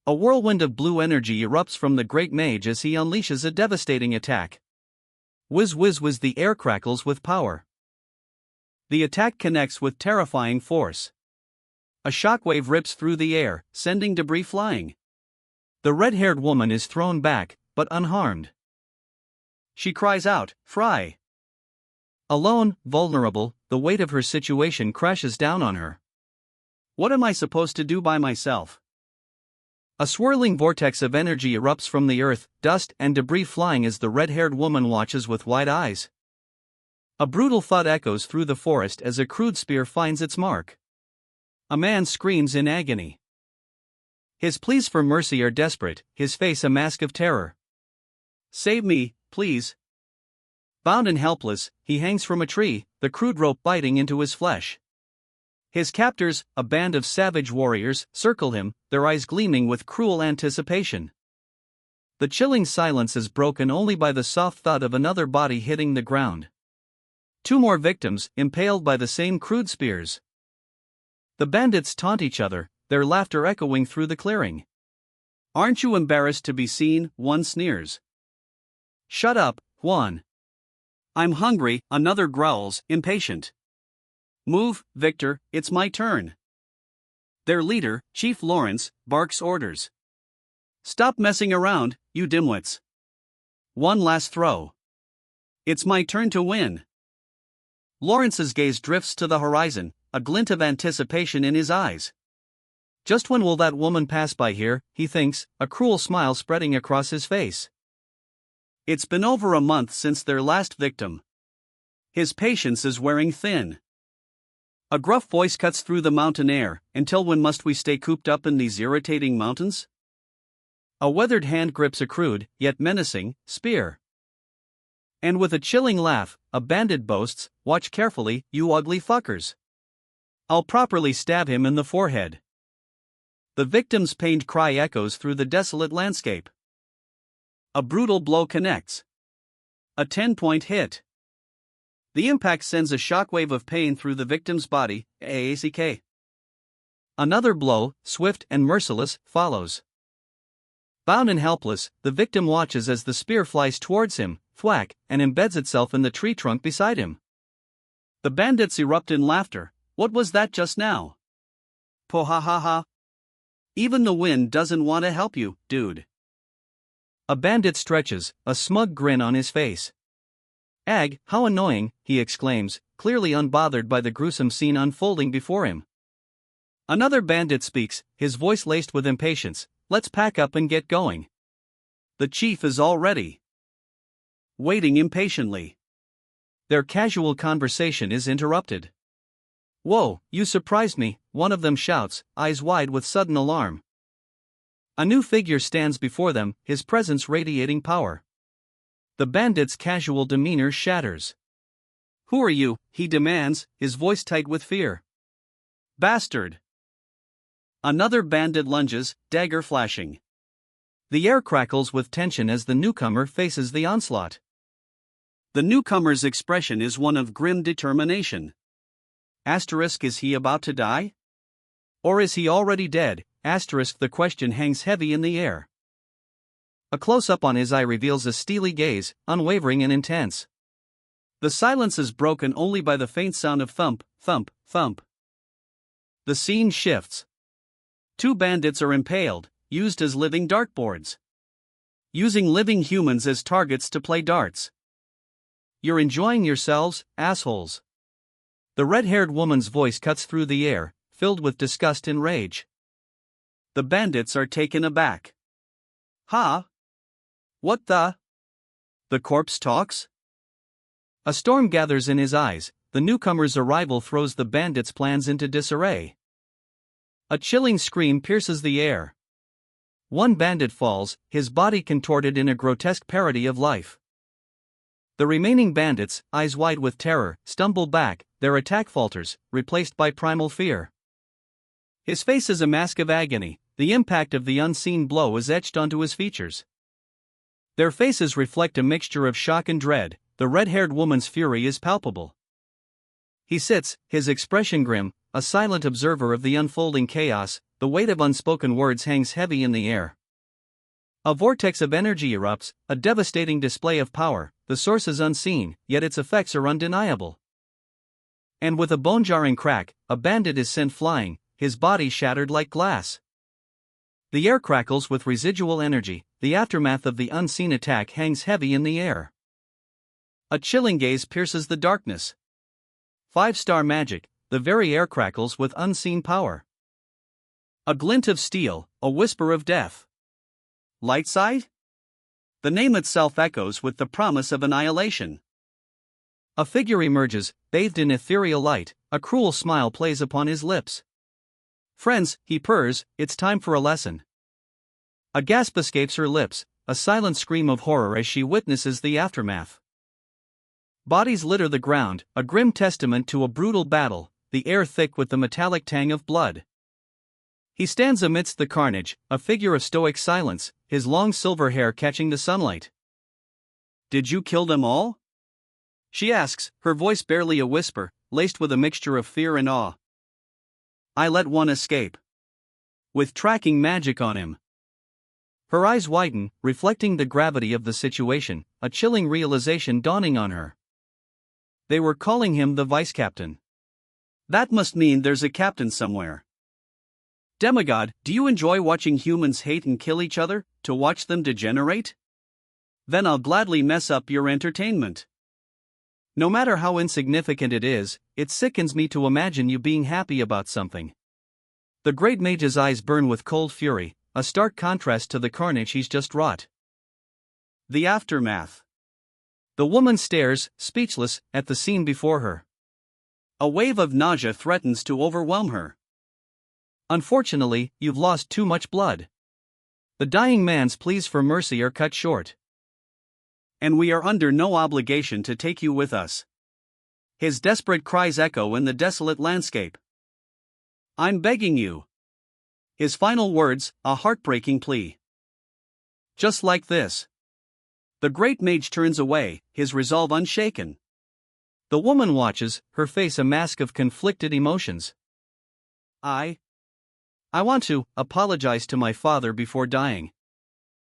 A whirlwind of blue energy erupts from the great mage as he unleashes a devastating attack. Whiz whiz whiz, the air crackles with power. The attack connects with terrifying force. A shockwave rips through the air, sending debris flying. The red-haired woman is thrown back, but unharmed. She cries out, "Fry!" Alone, vulnerable, the weight of her situation crashes down on her. What am I supposed to do by myself? A swirling vortex of energy erupts from the earth, dust and debris flying as the red-haired woman watches with wide eyes. A brutal thud echoes through the forest as a crude spear finds its mark. A man screams in agony. His pleas for mercy are desperate, his face a mask of terror. "Save me, please." Bound and helpless, he hangs from a tree, the crude rope biting into his flesh. His captors, a band of savage warriors, circle him, their eyes gleaming with cruel anticipation. The chilling silence is broken only by the soft thud of another body hitting the ground. Two more victims, impaled by the same crude spears. The bandits taunt each other, their laughter echoing through the clearing. "Aren't you embarrassed to be seen?" one sneers. "Shut up, Juan. I'm hungry," another growls, impatient. "Move, Victor, it's my turn." Their leader, Chief Lawrence, barks orders. "Stop messing around, you dimwits. One last throw. It's my turn to win." Lawrence's gaze drifts to the horizon, a glint of anticipation in his eyes. Just when will that woman pass by here, he thinks, a cruel smile spreading across his face. It's been over a month since their last victim. His patience is wearing thin. A gruff voice cuts through the mountain air. "Until when must we stay cooped up in these irritating mountains?" A weathered hand grips a crude, yet menacing, spear. And with a chilling laugh, a bandit boasts, "Watch carefully, you ugly fuckers. I'll properly stab him in the forehead. The victim's pained cry echoes through the desolate landscape. A brutal blow connects. A 10-point hit. The impact sends a shockwave of pain through the victim's body, AACK. Another blow, swift and merciless, follows. Bound and helpless, the victim watches as the spear flies towards him, thwack, and embeds itself in the tree trunk beside him. The bandits erupt in laughter. What was that just now? Po ha ha ha. Even the wind doesn't want to help you, dude. A bandit stretches, a smug grin on his face. Ag, how annoying, he exclaims, clearly unbothered by the gruesome scene unfolding before him. Another bandit speaks, his voice laced with impatience. Let's pack up and get going. The chief is all ready. Waiting impatiently. Their casual conversation is interrupted. Whoa, you surprised me, one of them shouts, eyes wide with sudden alarm. A new figure stands before them, his presence radiating power. The bandit's casual demeanor shatters. Who are you? He demands, his voice tight with fear. Bastard! Another bandit lunges, dagger flashing. The air crackles with tension as the newcomer faces the onslaught. The newcomer's expression is one of grim determination. Is he about to die? Or is he already dead? The question hangs heavy in the air. A close-up on his eye reveals a steely gaze, unwavering and intense. The silence is broken only by the faint sound of thump, thump, thump. The scene shifts. Two bandits are impaled, used as living dartboards. Using living humans as targets to play darts. You're enjoying yourselves, assholes. The red-haired woman's voice cuts through the air, filled with disgust and rage. The bandits are taken aback. Huh? What the? The corpse talks? A storm gathers in his eyes, the newcomer's arrival throws the bandits' plans into disarray. A chilling scream pierces the air. One bandit falls, his body contorted in a grotesque parody of life. The remaining bandits, eyes wide with terror, stumble back, their attack falters, replaced by primal fear. His face is a mask of agony, the impact of the unseen blow is etched onto his features. Their faces reflect a mixture of shock and dread, the red-haired woman's fury is palpable. He sits, his expression grim, a silent observer of the unfolding chaos, the weight of unspoken words hangs heavy in the air. A vortex of energy erupts, a devastating display of power, the source is unseen, yet its effects are undeniable. And with a bone-jarring crack, a bandit is sent flying, his body shattered like glass. The air crackles with residual energy, the aftermath of the unseen attack hangs heavy in the air. A chilling gaze pierces the darkness. 5-star magic, the very air crackles with unseen power. A glint of steel, a whisper of death. Light side? The name itself echoes with the promise of annihilation. A figure emerges, bathed in ethereal light, a cruel smile plays upon his lips. Friends, he purrs, it's time for a lesson. A gasp escapes her lips, a silent scream of horror as she witnesses the aftermath. Bodies litter the ground, a grim testament to a brutal battle, the air thick with the metallic tang of blood. He stands amidst the carnage, a figure of stoic silence, his long silver hair catching the sunlight. Did you kill them all? She asks, her voice barely a whisper, laced with a mixture of fear and awe. I let one escape. With tracking magic on him. Her eyes widen, reflecting the gravity of the situation, a chilling realization dawning on her. They were calling him the vice-captain. That must mean there's a captain somewhere. Demigod, do you enjoy watching humans hate and kill each other, to watch them degenerate? Then I'll gladly mess up your entertainment. No matter how insignificant it is, it sickens me to imagine you being happy about something. The great mage's eyes burn with cold fury, a stark contrast to the carnage he's just wrought. The aftermath. The woman stares, speechless, at the scene before her. A wave of nausea threatens to overwhelm her. Unfortunately, you've lost too much blood. The dying man's pleas for mercy are cut short. And we are under no obligation to take you with us. His desperate cries echo in the desolate landscape. I'm begging you. His final words, a heartbreaking plea. Just like this. The great mage turns away, his resolve unshaken. The woman watches, her face a mask of conflicted emotions. I want to apologize to my father before dying.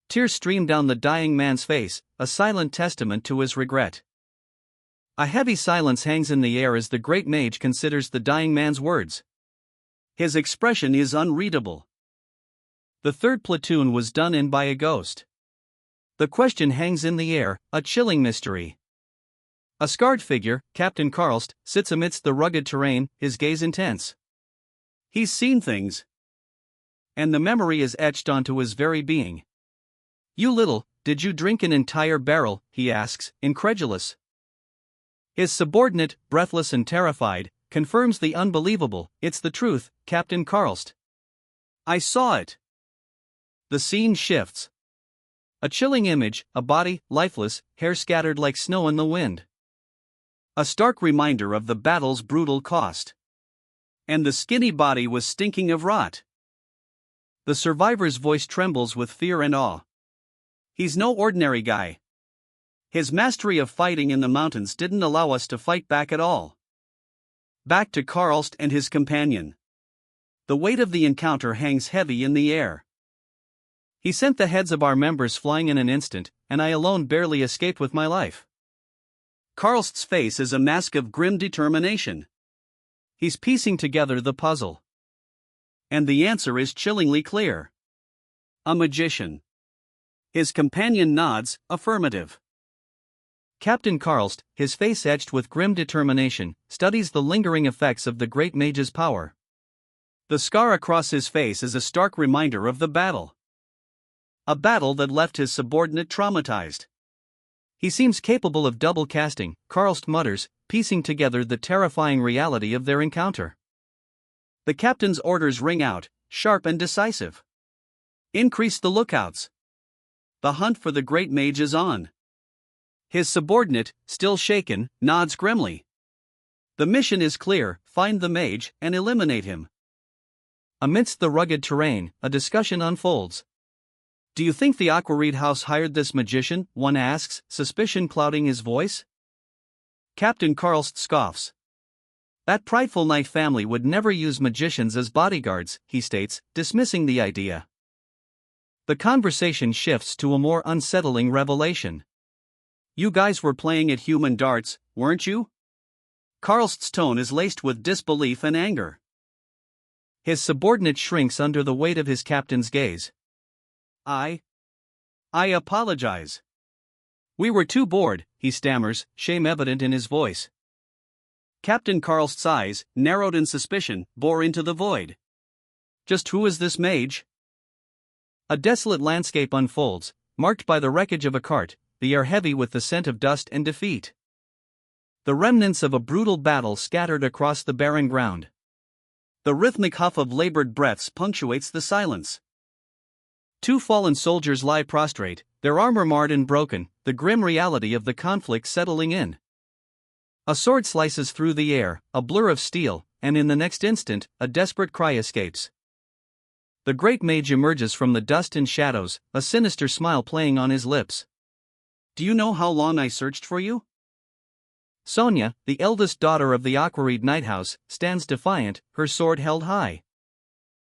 Tears stream down the dying man's face, a silent testament to his regret. A heavy silence hangs in the air as the great mage considers the dying man's words. His expression is unreadable. The third platoon was done in by a ghost. The question hangs in the air, a chilling mystery. A scarred figure, Captain Karlst, sits amidst the rugged terrain, his gaze intense. He's seen things. And the memory is etched onto his very being. You little, did you drink an entire barrel, he asks, incredulous. His subordinate, breathless and terrified, confirms the unbelievable, it's the truth, Captain Karlst. I saw it. The scene shifts. A chilling image, a body, lifeless, hair scattered like snow in the wind. A stark reminder of the battle's brutal cost. And the skinny body was stinking of rot. The survivor's voice trembles with fear and awe. He's no ordinary guy. His mastery of fighting in the mountains didn't allow us to fight back at all. Back to Karlst and his companion. The weight of the encounter hangs heavy in the air. He sent the heads of our members flying in an instant, and I alone barely escaped with my life. Karlst's face is a mask of grim determination. He's piecing together the puzzle. And the answer is chillingly clear. A magician. His companion nods, affirmative. Captain Karlst, his face etched with grim determination, studies the lingering effects of the great mage's power. The scar across his face is a stark reminder of the battle. A battle that left his subordinate traumatized. He seems capable of double casting, Karlst mutters, piecing together the terrifying reality of their encounter. The captain's orders ring out, sharp and decisive. Increase the lookouts. The hunt for the great mage is on. His subordinate, still shaken, nods grimly. The mission is clear, find the mage and eliminate him. Amidst the rugged terrain, a discussion unfolds. Do you think the Aquareed House hired this magician? One asks, suspicion clouding his voice. Captain Karlst scoffs. That prideful knight family would never use magicians as bodyguards, he states, dismissing the idea. The conversation shifts to a more unsettling revelation. You guys were playing at human darts, weren't you? Karlst's tone is laced with disbelief and anger. His subordinate shrinks under the weight of his captain's gaze. I apologize. We were too bored, he stammers, shame evident in his voice. Captain Karlst's eyes, narrowed in suspicion, bore into the void. Just who is this mage? A desolate landscape unfolds, marked by the wreckage of a cart, the air heavy with the scent of dust and defeat. The remnants of a brutal battle scattered across the barren ground. The rhythmic huff of labored breaths punctuates the silence. Two fallen soldiers lie prostrate, their armor marred and broken, the grim reality of the conflict settling in. A sword slices through the air, a blur of steel, and in the next instant, a desperate cry escapes. The great mage emerges from the dust and shadows, a sinister smile playing on his lips. Do you know how long I searched for you? Sonia, the eldest daughter of the Aquareed Night House, stands defiant, her sword held high.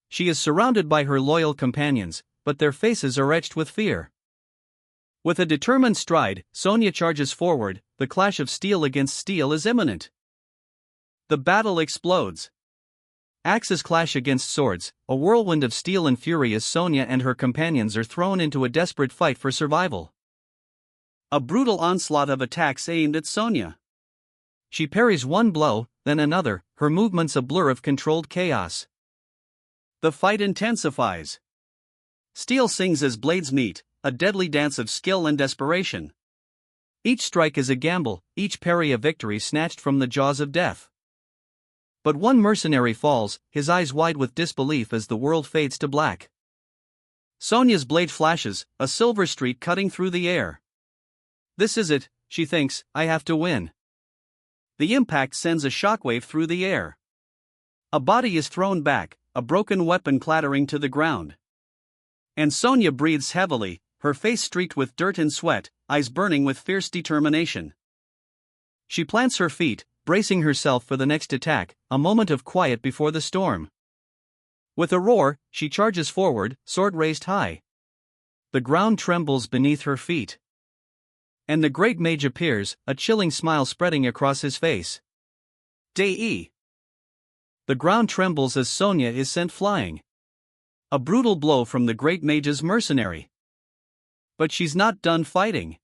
She is surrounded by her loyal companions, but their faces are etched with fear. With a determined stride, Sonia charges forward, the clash of steel against steel is imminent. The battle explodes. Axes clash against swords, a whirlwind of steel and fury as Sonia and her companions are thrown into a desperate fight for survival. A brutal onslaught of attacks aimed at Sonia. She parries one blow, then another, her movements a blur of controlled chaos. The fight intensifies. Steel sings as blades meet, a deadly dance of skill and desperation. Each strike is a gamble, each parry a victory snatched from the jaws of death. But one mercenary falls, his eyes wide with disbelief as the world fades to black. Sonia's blade flashes, a silver streak cutting through the air. This is it, she thinks, I have to win. The impact sends a shockwave through the air. A body is thrown back, a broken weapon clattering to the ground. And Sonia breathes heavily, her face streaked with dirt and sweat, eyes burning with fierce determination. She plants her feet, bracing herself for the next attack, a moment of quiet before the storm. With a roar, she charges forward, sword raised high. The ground trembles beneath her feet. And the great mage appears, a chilling smile spreading across his face. Dei. The ground trembles as Sonia is sent flying. A brutal blow from the great mage's mercenary. But she's not done fighting.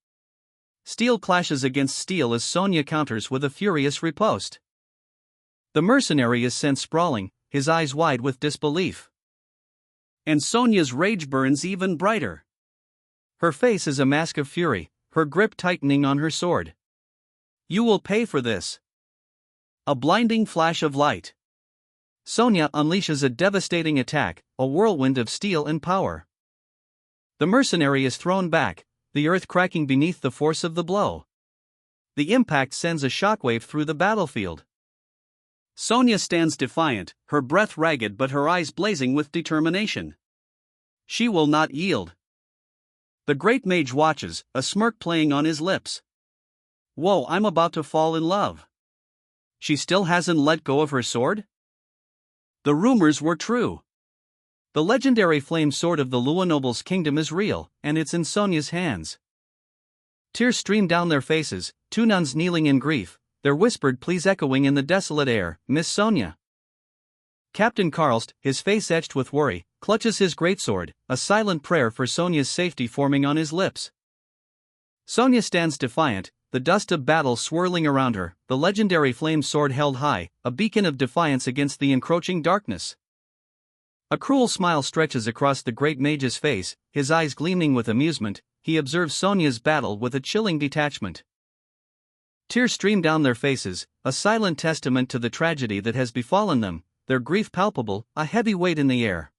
Steel clashes against steel as Sonia counters with a furious riposte. The mercenary is sent sprawling, his eyes wide with disbelief. And Sonia's rage burns even brighter. Her face is a mask of fury, her grip tightening on her sword. You will pay for this. A blinding flash of light. Sonia unleashes a devastating attack, a whirlwind of steel and power. The mercenary is thrown back, the earth cracking beneath the force of the blow. The impact sends a shockwave through the battlefield. Sonia stands defiant, her breath ragged but her eyes blazing with determination. She will not yield. The great mage watches, a smirk playing on his lips. Whoa, I'm about to fall in love. She still hasn't let go of her sword? The rumors were true. The legendary flame sword of the Lua noble's kingdom is real, and it's in Sonia's hands. Tears stream down their faces, two nuns kneeling in grief, their whispered pleas echoing in the desolate air. Miss Sonia. Captain Karlst, his face etched with worry, clutches his greatsword, a silent prayer for Sonia's safety forming on his lips. Sonia stands defiant, the dust of battle swirling around her, the legendary flame sword held high, a beacon of defiance against the encroaching darkness. A cruel smile stretches across the great mage's face, his eyes gleaming with amusement. He observes Sonia's battle with a chilling detachment. Tears stream down their faces, a silent testament to the tragedy that has befallen them, their grief palpable, a heavy weight in the air.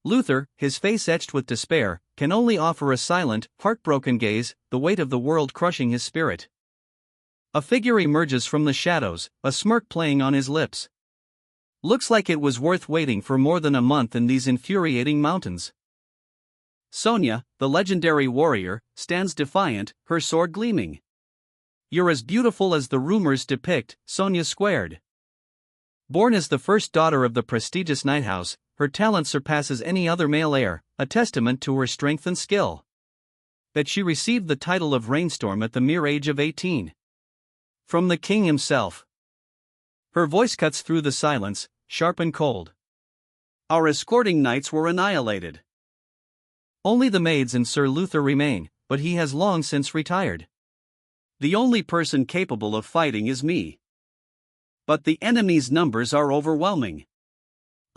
Luther, his face etched with despair, can only offer a silent, heartbroken gaze, the weight of the world crushing his spirit. A figure emerges from the shadows, a smirk playing on his lips. Looks like it was worth waiting for more than a month in these infuriating mountains. Sonia, the legendary warrior, stands defiant, her sword gleaming. You're as beautiful as the rumors depict, Sonia squared. Born as the first daughter of the prestigious Night House, her talent surpasses any other male heir, a testament to her strength and skill. That she received the title of Rainstorm at the mere age of 18. From the king himself. Her voice cuts through the silence, sharp and cold. Our escorting knights were annihilated. Only the maids and Sir Luther remain, but he has long since retired. The only person capable of fighting is me. But the enemy's numbers are overwhelming.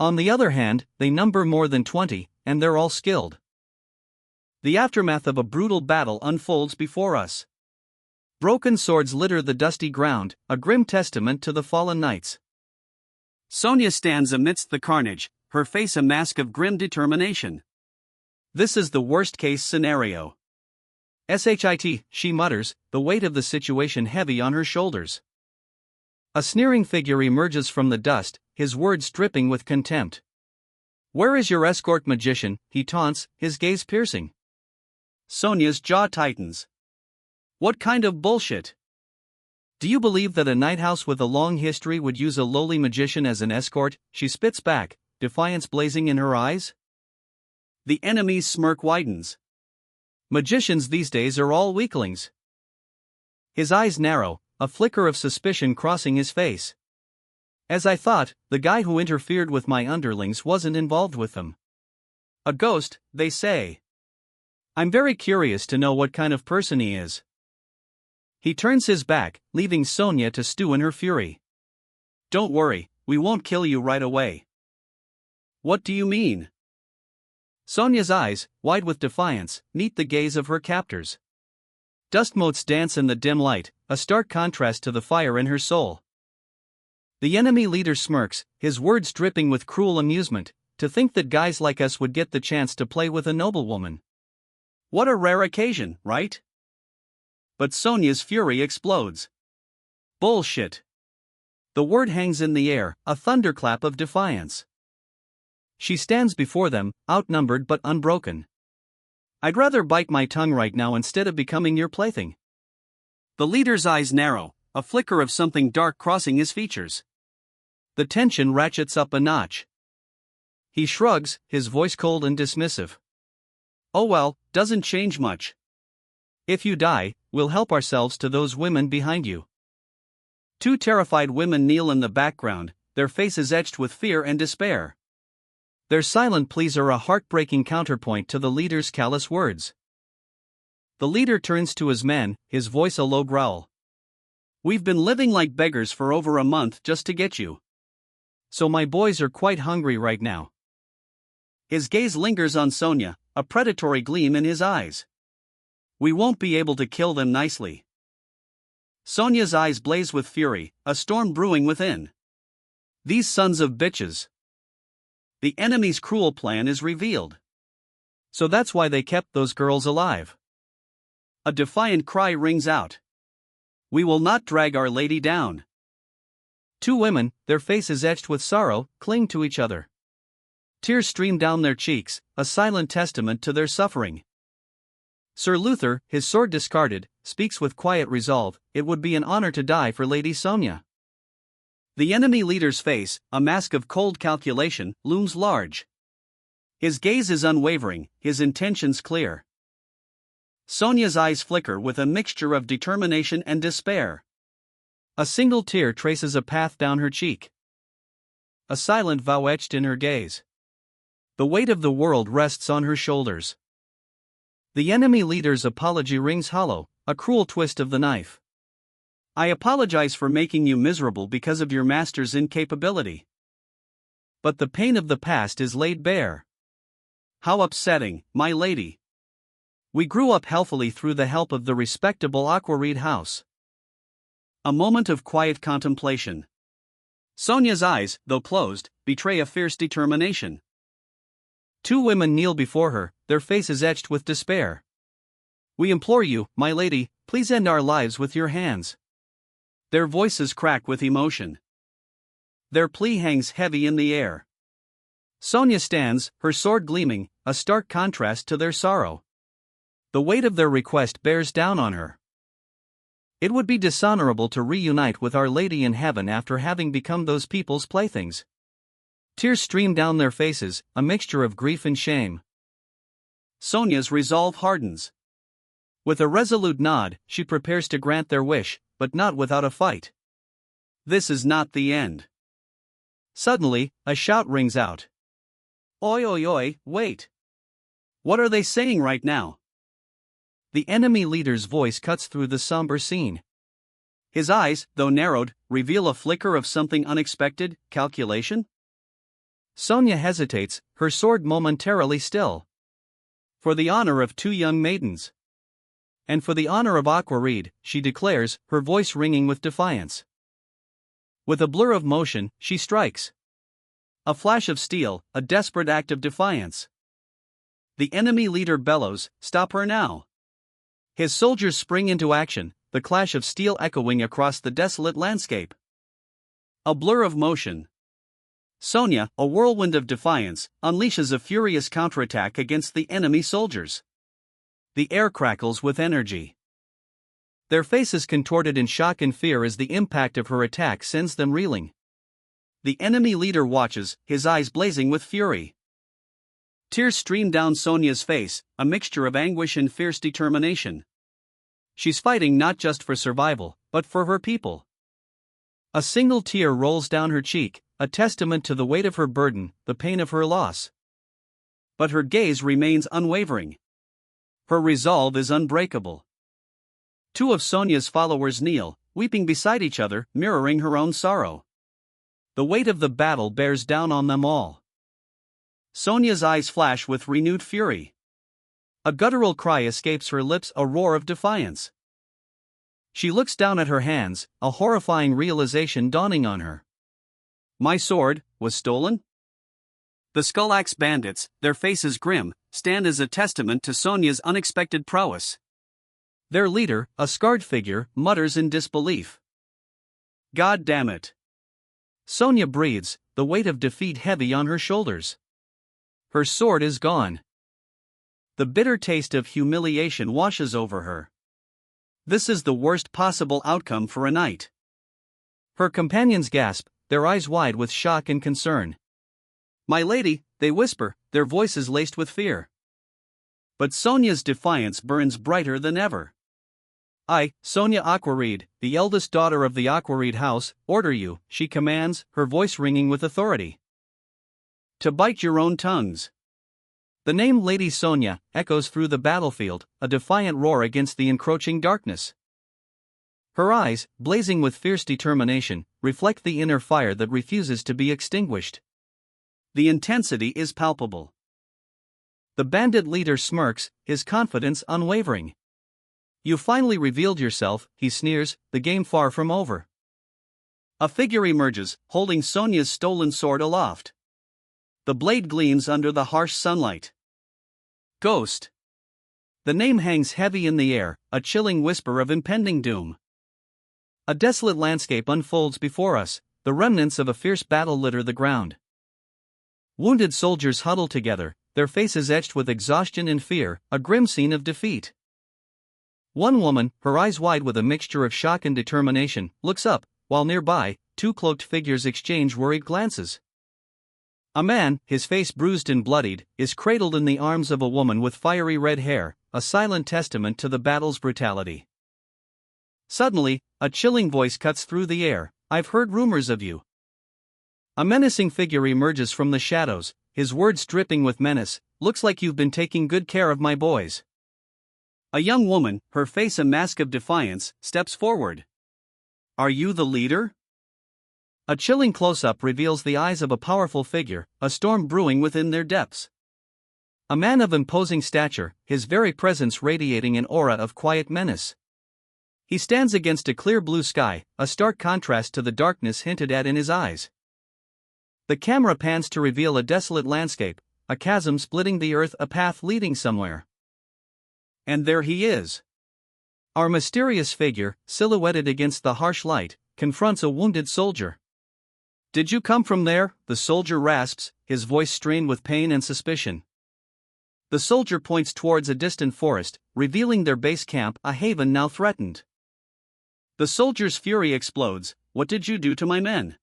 On the other hand, they number more than 20, and they're all skilled. The aftermath of a brutal battle unfolds before us. Broken swords litter the dusty ground, a grim testament to the fallen knights. Sonia stands amidst the carnage, her face a mask of grim determination. This is the worst-case scenario. Shit, she mutters, the weight of the situation heavy on her shoulders. A sneering figure emerges from the dust, his words dripping with contempt. Where is your escort magician? He taunts, his gaze piercing. Sonia's jaw tightens. What kind of bullshit? Do you believe that a night house with a long history would use a lowly magician as an escort? She spits back, defiance blazing in her eyes. The enemy's smirk widens. Magicians these days are all weaklings. His eyes narrow, a flicker of suspicion crossing his face. As I thought, the guy who interfered with my underlings wasn't involved with them. A ghost, they say. I'm very curious to know what kind of person he is. He turns his back, leaving Sonia to stew in her fury. Don't worry, we won't kill you right away. What do you mean? Sonia's eyes, wide with defiance, meet the gaze of her captors. Dust motes dance in the dim light, a stark contrast to the fire in her soul. The enemy leader smirks, his words dripping with cruel amusement. To think that guys like us would get the chance to play with a noblewoman. What a rare occasion, right? But Sonia's fury explodes. Bullshit. The word hangs in the air, a thunderclap of defiance. She stands before them, outnumbered but unbroken. I'd rather bite my tongue right now instead of becoming your plaything. The leader's eyes narrow, a flicker of something dark crossing his features. The tension ratchets up a notch. He shrugs, his voice cold and dismissive. Oh well, doesn't change much. If you die, we'll help ourselves to those women behind you. Two terrified women kneel in the background, their faces etched with fear and despair. Their silent pleas are a heartbreaking counterpoint to the leader's callous words. The leader turns to his men, his voice a low growl. We've been living like beggars for over a month just to get you. So my boys are quite hungry right now. His gaze lingers on Sonia, a predatory gleam in his eyes. We won't be able to kill them nicely. Sonia's eyes blaze with fury, a storm brewing within. These sons of bitches. The enemy's cruel plan is revealed. So that's why they kept those girls alive. A defiant cry rings out. We will not drag our lady down. Two women, their faces etched with sorrow, cling to each other. Tears stream down their cheeks, a silent testament to their suffering. Sir Luther, his sword discarded, speaks with quiet resolve. It would be an honor to die for Lady Sonia. The enemy leader's face, a mask of cold calculation, looms large. His gaze is unwavering, his intentions clear. Sonia's eyes flicker with a mixture of determination and despair. A single tear traces a path down her cheek. A silent vow etched in her gaze. The weight of the world rests on her shoulders. The enemy leader's apology rings hollow, a cruel twist of the knife. I apologize for making you miserable because of your master's incapability. But the pain of the past is laid bare. How upsetting, my lady. We grew up healthily through the help of the respectable Aquareed house. A moment of quiet contemplation. Sonia's eyes, though closed, betray a fierce determination. Two women kneel before her, their faces etched with despair. We implore you, my lady, please end our lives with your hands. Their voices crack with emotion. Their plea hangs heavy in the air. Sonia stands, her sword gleaming, a stark contrast to their sorrow. The weight of their request bears down on her. It would be dishonorable to reunite with Our Lady in heaven after having become those people's playthings. Tears stream down their faces, a mixture of grief and shame. Sonia's resolve hardens. With a resolute nod, she prepares to grant their wish, but not without a fight. This is not the end. Suddenly, a shout rings out. Oi oi oi, wait! What are they saying right now? The enemy leader's voice cuts through the somber scene. His eyes, though narrowed, reveal a flicker of something unexpected, calculation? Sonia hesitates, her sword momentarily still. For the honor of two young maidens. And for the honor of Aquareed, she declares, her voice ringing with defiance. With a blur of motion, she strikes. A flash of steel, a desperate act of defiance. The enemy leader bellows, "Stop her now!" His soldiers spring into action, the clash of steel echoing across the desolate landscape. A blur of motion. Sonia, a whirlwind of defiance, unleashes a furious counterattack against the enemy soldiers. The air crackles with energy. Their faces contorted in shock and fear as the impact of her attack sends them reeling. The enemy leader watches, his eyes blazing with fury. Tears stream down Sonia's face, a mixture of anguish and fierce determination. She's fighting not just for survival, but for her people. A single tear rolls down her cheek, a testament to the weight of her burden, the pain of her loss. But her gaze remains unwavering. Her resolve is unbreakable. Two of Sonia's followers kneel, weeping beside each other, mirroring her own sorrow. The weight of the battle bears down on them all. Sonia's eyes flash with renewed fury. A guttural cry escapes her lips, a roar of defiance. She looks down at her hands, a horrifying realization dawning on her. My sword was stolen? The Skull-Axe bandits, their faces grim, stand as a testament to Sonia's unexpected prowess. Their leader, a scarred figure, mutters in disbelief. God damn it. Sonya breathes, the weight of defeat heavy on her shoulders. Her sword is gone. The bitter taste of humiliation washes over her. This is the worst possible outcome for a knight. Her companions gasp, their eyes wide with shock and concern. "My lady," they whisper, their voices laced with fear. But Sonya's defiance burns brighter than ever. "I, Sonya Aquareed, the eldest daughter of the Aquareed house, order you," she commands, her voice ringing with authority, "to bite your own tongues." The name Lady Sonya echoes through the battlefield, a defiant roar against the encroaching darkness. Her eyes, blazing with fierce determination, reflect the inner fire that refuses to be extinguished. The intensity is palpable. The bandit leader smirks, his confidence unwavering. "You finally revealed yourself," he sneers, "the game far from over." A figure emerges, holding Sonya's stolen sword aloft. The blade gleams under the harsh sunlight. Ghost. The name hangs heavy in the air, a chilling whisper of impending doom. A desolate landscape unfolds before us, the remnants of a fierce battle litter the ground. Wounded soldiers huddle together, their faces etched with exhaustion and fear, a grim scene of defeat. One woman, her eyes wide with a mixture of shock and determination, looks up, while nearby, two cloaked figures exchange worried glances. A man, his face bruised and bloodied, is cradled in the arms of a woman with fiery red hair, a silent testament to the battle's brutality. Suddenly, a chilling voice cuts through the air, "I've heard rumors of you." A menacing figure emerges from the shadows, his words dripping with menace, "Looks like you've been taking good care of my boys." A young woman, her face a mask of defiance, steps forward. "Are you the leader?" A chilling close-up reveals the eyes of a powerful figure, a storm brewing within their depths. A man of imposing stature, his very presence radiating an aura of quiet menace. He stands against a clear blue sky, a stark contrast to the darkness hinted at in his eyes. The camera pans to reveal a desolate landscape, a chasm splitting the earth, a path leading somewhere. And there he is. Our mysterious figure, silhouetted against the harsh light, confronts a wounded soldier. "Did you come from there?" the soldier rasps, his voice strained with pain and suspicion. The soldier points towards a distant forest, revealing their base camp, a haven now threatened. The soldier's fury explodes, "What did you do to my men?"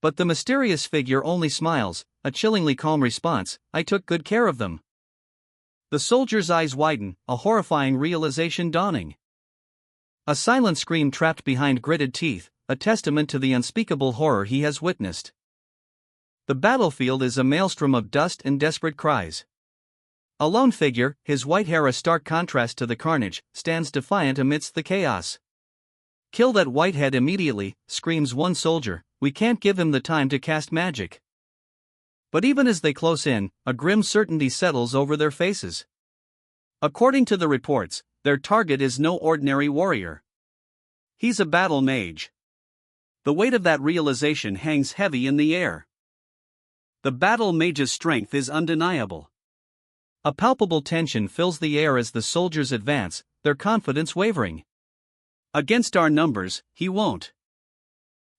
But the mysterious figure only smiles, a chillingly calm response, "I took good care of them." The soldier's eyes widen, a horrifying realization dawning. A silent scream trapped behind gritted teeth, a testament to the unspeakable horror he has witnessed. The battlefield is a maelstrom of dust and desperate cries. A lone figure, his white hair a stark contrast to the carnage, stands defiant amidst the chaos. "Kill that whitehead immediately," screams one soldier, "we can't give him the time to cast magic." But even as they close in, a grim certainty settles over their faces. According to the reports, their target is no ordinary warrior. He's a battle mage. The weight of that realization hangs heavy in the air. The battle mage's strength is undeniable. A palpable tension fills the air as the soldiers advance, their confidence wavering. "Against our numbers, he won't."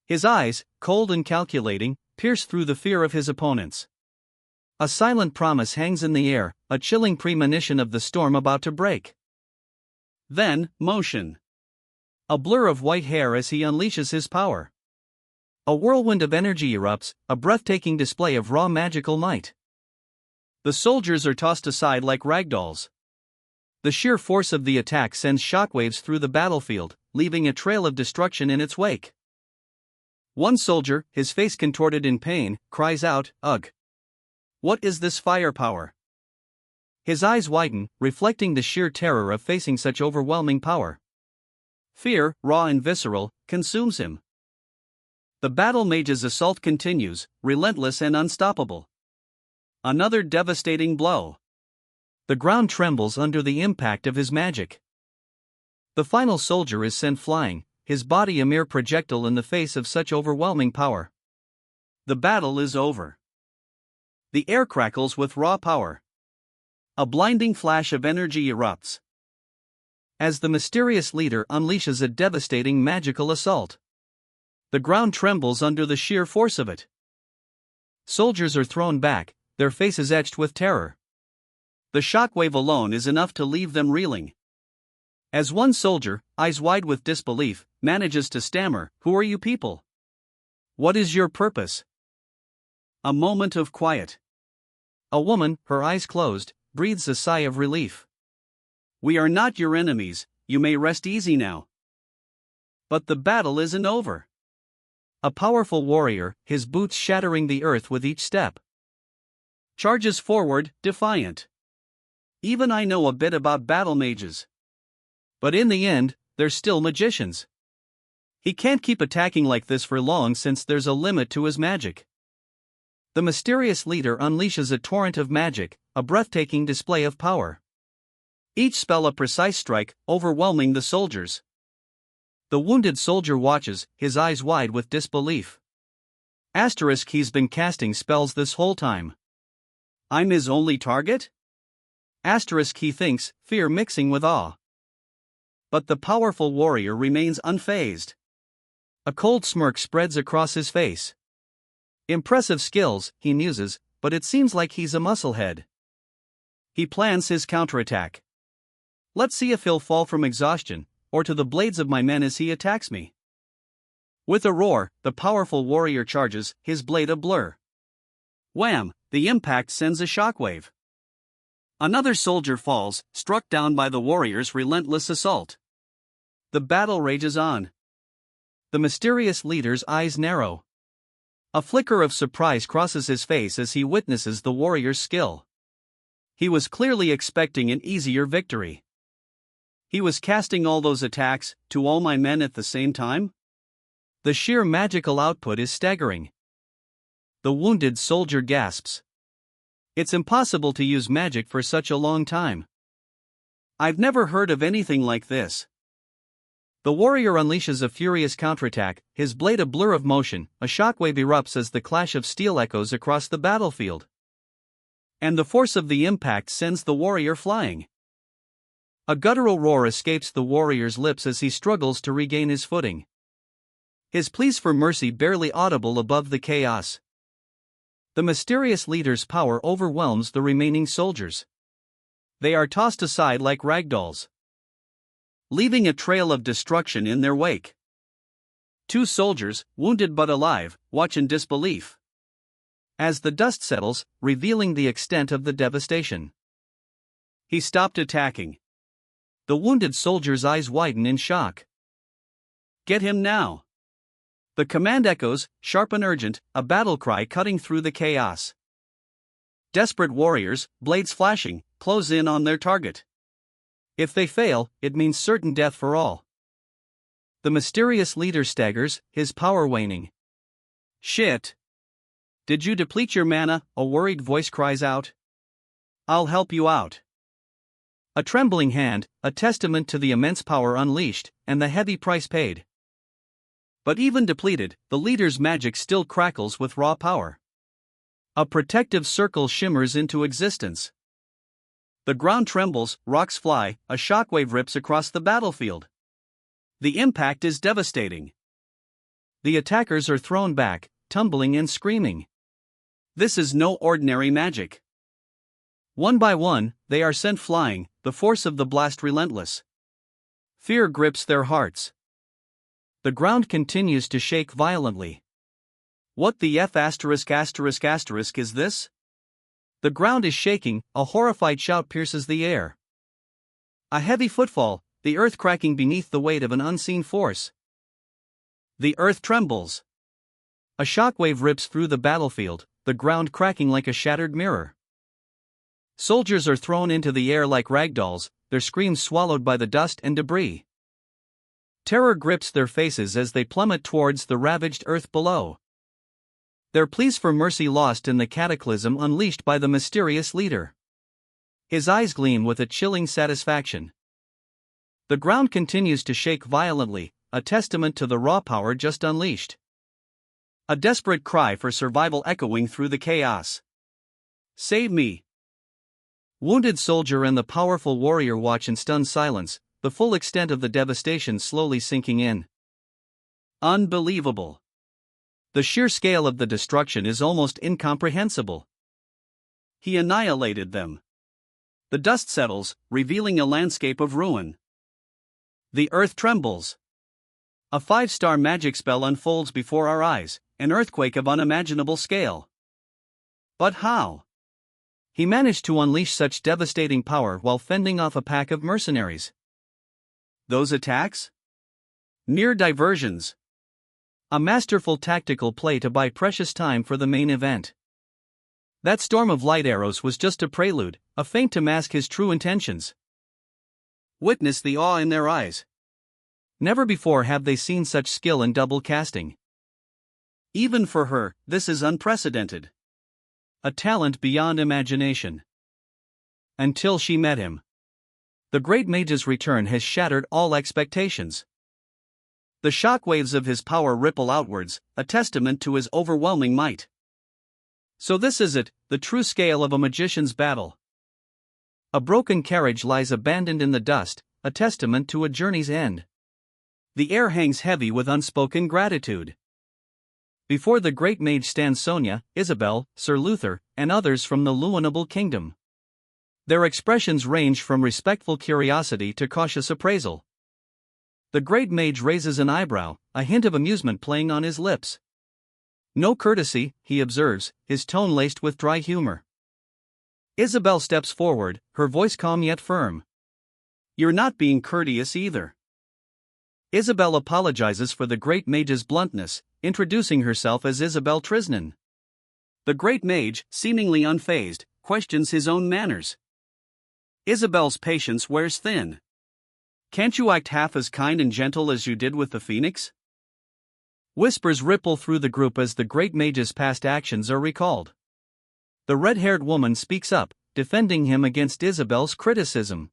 His eyes, cold and calculating, pierce through the fear of his opponents. A silent promise hangs in the air, a chilling premonition of the storm about to break. Then, motion. A blur of white hair as he unleashes his power. A whirlwind of energy erupts, a breathtaking display of raw magical might. The soldiers are tossed aside like ragdolls. The sheer force of the attack sends shockwaves through the battlefield, leaving a trail of destruction in its wake. One soldier, his face contorted in pain, cries out, "Ugh! What is this firepower?" His eyes widen, reflecting the sheer terror of facing such overwhelming power. Fear, raw and visceral, consumes him. The battle mage's assault continues, relentless and unstoppable. Another devastating blow. The ground trembles under the impact of his magic. The final soldier is sent flying, his body a mere projectile in the face of such overwhelming power. The battle is over. The air crackles with raw power. A blinding flash of energy erupts as the mysterious leader unleashes a devastating magical assault. The ground trembles under the sheer force of it. Soldiers are thrown back, their faces etched with terror. The shockwave alone is enough to leave them reeling. As one soldier, eyes wide with disbelief, manages to stammer, "Who are you people? What is your purpose?" A moment of quiet. A woman, her eyes closed, breathes a sigh of relief. "We are not your enemies, you may rest easy now." But the battle isn't over. A powerful warrior, his boots shattering the earth with each step, charges forward, defiant. Even I know a bit about battle mages. But in the end, they're still magicians. He can't keep attacking like this for long since there's a limit to his magic. The mysterious leader unleashes a torrent of magic, a breathtaking display of power. Each spell a precise strike, overwhelming the soldiers. The wounded soldier watches, his eyes wide with disbelief. Asterisk, he's been casting spells this whole time. I'm his only target? Asterisk, he thinks, fear mixing with awe. But the powerful warrior remains unfazed. A cold smirk spreads across his face. Impressive skills, he muses, but it seems like he's a musclehead. He plans his counterattack. Let's see if he'll fall from exhaustion, or to the blades of my men as he attacks me. With a roar, the powerful warrior charges, his blade a blur. Wham! The impact sends a shockwave. Another soldier falls, struck down by the warrior's relentless assault. The battle rages on. The mysterious leader's eyes narrow. A flicker of surprise crosses his face as he witnesses the warrior's skill. He was clearly expecting an easier victory. He was casting all those attacks, to all my men at the same time? The sheer magical output is staggering. The wounded soldier gasps. It's impossible to use magic for such a long time. I've never heard of anything like this. The warrior unleashes a furious counterattack, his blade a blur of motion, a shockwave erupts as the clash of steel echoes across the battlefield. And the force of the impact sends the warrior flying. A guttural roar escapes the warrior's lips as he struggles to regain his footing. His pleas for mercy barely audible above the chaos. The mysterious leader's power overwhelms the remaining soldiers. They are tossed aside like ragdolls, leaving a trail of destruction in their wake. Two soldiers, wounded but alive, watch in disbelief as the dust settles, revealing the extent of the devastation. He stopped attacking. The wounded soldier's eyes widen in shock. Get him now! The command echoes, sharp and urgent, a battle cry cutting through the chaos. Desperate warriors, blades flashing, close in on their target. If they fail, it means certain death for all. The mysterious leader staggers, his power waning. Shit! Did you deplete your mana? A worried voice cries out. I'll help you out. A trembling hand, a testament to the immense power unleashed, and the heavy price paid. But even depleted, the leader's magic still crackles with raw power. A protective circle shimmers into existence. The ground trembles, rocks fly, a shockwave rips across the battlefield. The impact is devastating. The attackers are thrown back, tumbling and screaming. This is no ordinary magic. One by one, they are sent flying, the force of the blast relentless. Fear grips their hearts. The ground continues to shake violently. What the F*** is this? The ground is shaking, a horrified shout pierces the air. A heavy footfall, the earth cracking beneath the weight of an unseen force. The earth trembles. A shockwave rips through the battlefield, the ground cracking like a shattered mirror. Soldiers are thrown into the air like ragdolls, their screams swallowed by the dust and debris. Terror grips their faces as they plummet towards the ravaged earth below. Their pleas for mercy lost in the cataclysm unleashed by the mysterious leader. His eyes gleam with a chilling satisfaction. The ground continues to shake violently, a testament to the raw power just unleashed. A desperate cry for survival echoing through the chaos. Save me! Wounded soldier and the powerful warrior watch in stunned silence, the full extent of the devastation slowly sinking in. Unbelievable. The sheer scale of the destruction is almost incomprehensible. He annihilated them. The dust settles, revealing a landscape of ruin. The earth trembles. A 5-star magic spell unfolds before our eyes, an earthquake of unimaginable scale. But how? He managed to unleash such devastating power while fending off a pack of mercenaries. Those attacks? Mere diversions. A masterful tactical play to buy precious time for the main event. That storm of light arrows was just a prelude, a feint to mask his true intentions. Witness the awe in their eyes. Never before have they seen such skill in double casting. Even for her, this is unprecedented. A talent beyond imagination. Until she met him. The great mage's return has shattered all expectations. The shockwaves of his power ripple outwards, a testament to his overwhelming might. So this is it, the true scale of a magician's battle. A broken carriage lies abandoned in the dust, a testament to a journey's end. The air hangs heavy with unspoken gratitude. Before the great mage stands Sonia, Isabel, Sir Luther, and others from the Luinable Kingdom. Their expressions range from respectful curiosity to cautious appraisal. The great mage raises an eyebrow, a hint of amusement playing on his lips. No courtesy, he observes, his tone laced with dry humor. Isabel steps forward, her voice calm yet firm. You're not being courteous either. Isabel apologizes for the great mage's bluntness, introducing herself as Isabel Trisnan. The great mage, seemingly unfazed, questions his own manners. Isabel's patience wears thin. Can't you act half as kind and gentle as you did with the phoenix? Whispers ripple through the group as the great mage's past actions are recalled. The red-haired woman speaks up, defending him against Isabel's criticism.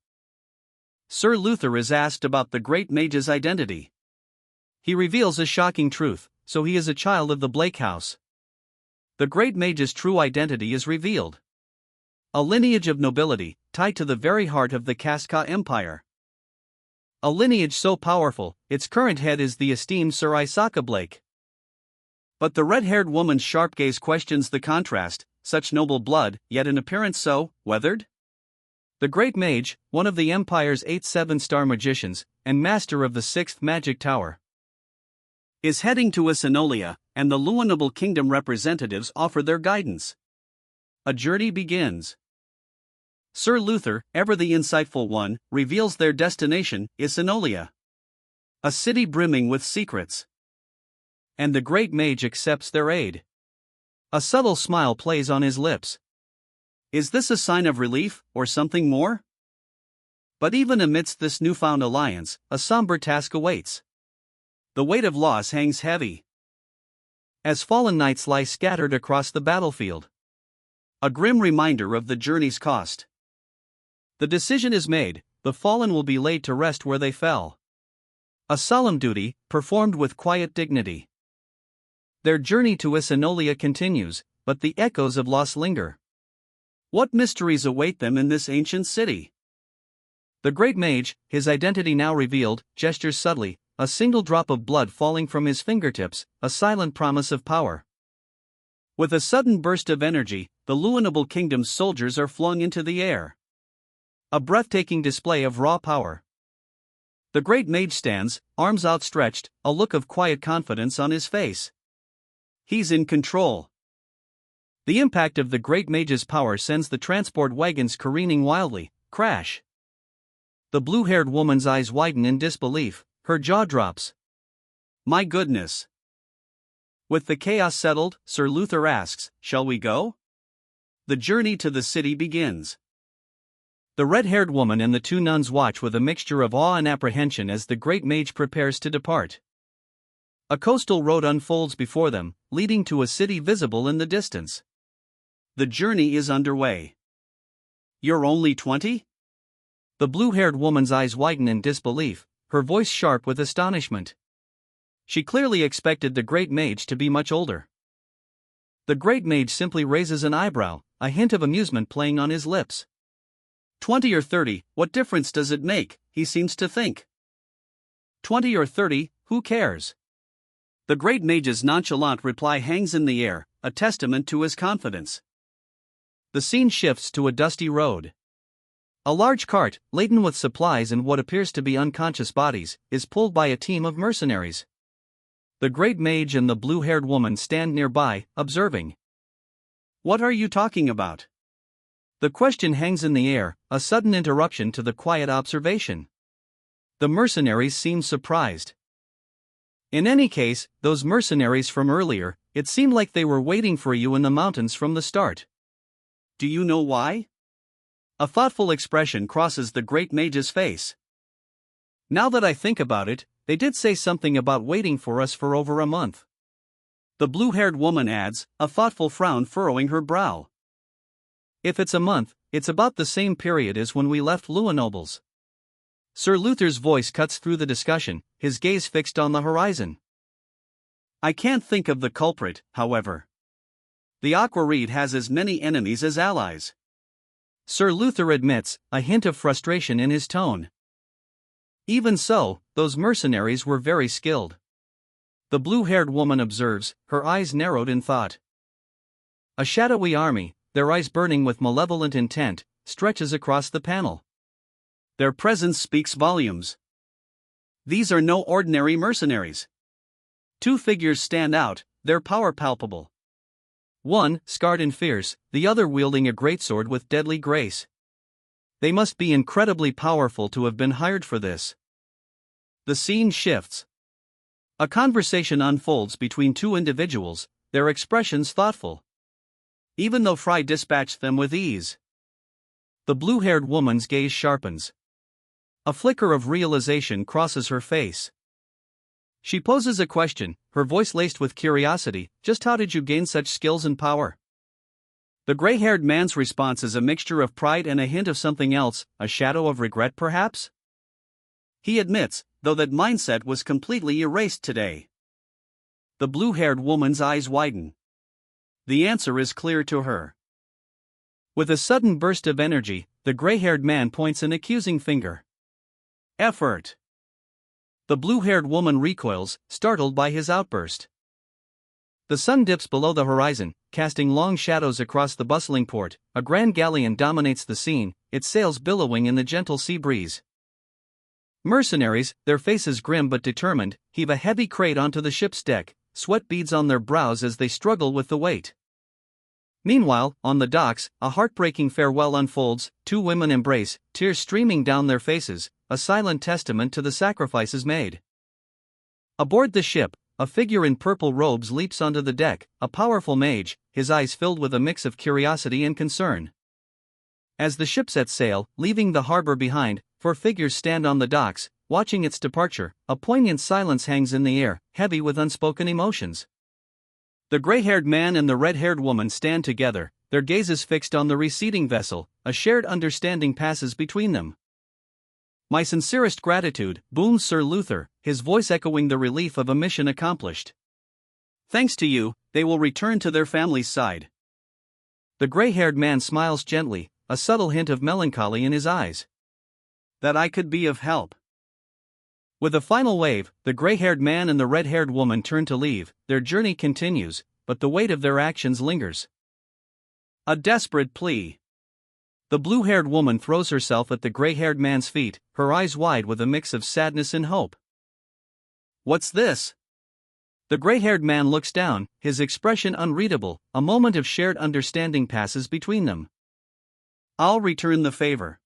Sir Luther is asked about the great mage's identity. He reveals a shocking truth, so he is a child of the Blake house. The great mage's true identity is revealed. A lineage of nobility, tied to the very heart of the Casca Empire. A lineage so powerful, its current head is the esteemed Sir Isaka Blake. But the red-haired woman's sharp gaze questions the contrast, such noble blood, yet in appearance so weathered? The great mage, one of the Empire's 8 7-star magicians, and master of the 6th magic tower, is heading to Isinolia, and the Luinable Kingdom representatives offer their guidance. A journey begins. Sir Luther, ever the insightful one, reveals their destination, Isinolia. A city brimming with secrets. And the great mage accepts their aid. A subtle smile plays on his lips. Is this a sign of relief, or something more? But even amidst this newfound alliance, a somber task awaits. The weight of loss hangs heavy. As fallen knights lie scattered across the battlefield. A grim reminder of the journey's cost. The decision is made, the fallen will be laid to rest where they fell. A solemn duty, performed with quiet dignity. Their journey to Isinolia continues, but the echoes of loss linger. What mysteries await them in this ancient city? The great mage, his identity now revealed, gestures subtly, a single drop of blood falling from his fingertips, a silent promise of power. With a sudden burst of energy, the Luinable Kingdom's soldiers are flung into the air. A breathtaking display of raw power. The great mage stands, arms outstretched, a look of quiet confidence on his face. He's in control. The impact of the great mage's power sends the transport wagons careening wildly. Crash. The blue-haired woman's eyes widen in disbelief, her jaw drops. My goodness. With the chaos settled, Sir Luther asks, shall we go? The journey to the city begins. The red-haired woman and the 2 nuns watch with a mixture of awe and apprehension as the great mage prepares to depart. A coastal road unfolds before them, leading to a city visible in the distance. The journey is underway. You're only 20? The blue-haired woman's eyes widen in disbelief, her voice sharp with astonishment. She clearly expected the great mage to be much older. The great mage simply raises an eyebrow, a hint of amusement playing on his lips. 20 or 30, what difference does it make, he seems to think. 20 or 30, who cares? The great mage's nonchalant reply hangs in the air, a testament to his confidence. The scene shifts to a dusty road. A large cart, laden with supplies and what appears to be unconscious bodies, is pulled by a team of mercenaries. The great mage and the blue-haired woman stand nearby, observing. What are you talking about? The question hangs in the air, a sudden interruption to the quiet observation. The mercenaries seem surprised. In any case, those mercenaries from earlier, it seemed like they were waiting for you in the mountains from the start. Do you know why? A thoughtful expression crosses the great mage's face. Now that I think about it, they did say something about waiting for us for over a month. The blue-haired woman adds, a thoughtful frown furrowing her brow. If it's a month, it's about the same period as when we left Louisnoble's. Sir Luther's voice cuts through the discussion, his gaze fixed on the horizon. I can't think of the culprit, however. The Aquareed has as many enemies as allies. Sir Luther admits, a hint of frustration in his tone. Even so, those mercenaries were very skilled. The blue-haired woman observes, her eyes narrowed in thought. A shadowy army, their eyes burning with malevolent intent, stretches across the panel. Their presence speaks volumes. These are no ordinary mercenaries. Two figures stand out, their power palpable. One, scarred and fierce, the other wielding a greatsword with deadly grace. They must be incredibly powerful to have been hired for this. The scene shifts. A conversation unfolds between two individuals, their expressions thoughtful. Even though Fry dispatched them with ease. The blue-haired woman's gaze sharpens. A flicker of realization crosses her face. She poses a question, her voice laced with curiosity, just how did you gain such skills and power? The gray-haired man's response is a mixture of pride and a hint of something else, a shadow of regret perhaps? He admits, though, that mindset was completely erased today. The blue-haired woman's eyes widen. The answer is clear to her. With a sudden burst of energy, the gray-haired man points an accusing finger. Effort. The blue-haired woman recoils, startled by his outburst. The sun dips below the horizon, casting long shadows across the bustling port. A grand galleon dominates the scene, its sails billowing in the gentle sea breeze. Mercenaries, their faces grim but determined, heave a heavy crate onto the ship's deck, sweat beads on their brows as they struggle with the weight. Meanwhile, on the docks, a heartbreaking farewell unfolds. Two women embrace, tears streaming down their faces, a silent testament to the sacrifices made. Aboard the ship, a figure in purple robes leaps onto the deck, a powerful mage, his eyes filled with a mix of curiosity and concern. As the ship sets sail, leaving the harbor behind, four figures stand on the docks, watching its departure. A poignant silence hangs in the air, heavy with unspoken emotions. The gray-haired man and the red-haired woman stand together, their gazes fixed on the receding vessel. A shared understanding passes between them. My sincerest gratitude, booms Sir Luther, his voice echoing the relief of a mission accomplished. Thanks to you, they will return to their family's side. The gray-haired man smiles gently, a subtle hint of melancholy in his eyes. That I could be of help. With a final wave, the gray-haired man and the red-haired woman turn to leave. Their journey continues, but the weight of their actions lingers. A desperate plea. The blue-haired woman throws herself at the gray-haired man's feet, her eyes wide with a mix of sadness and hope. What's this? The gray-haired man looks down, his expression unreadable. A moment of shared understanding passes between them. I'll return the favor.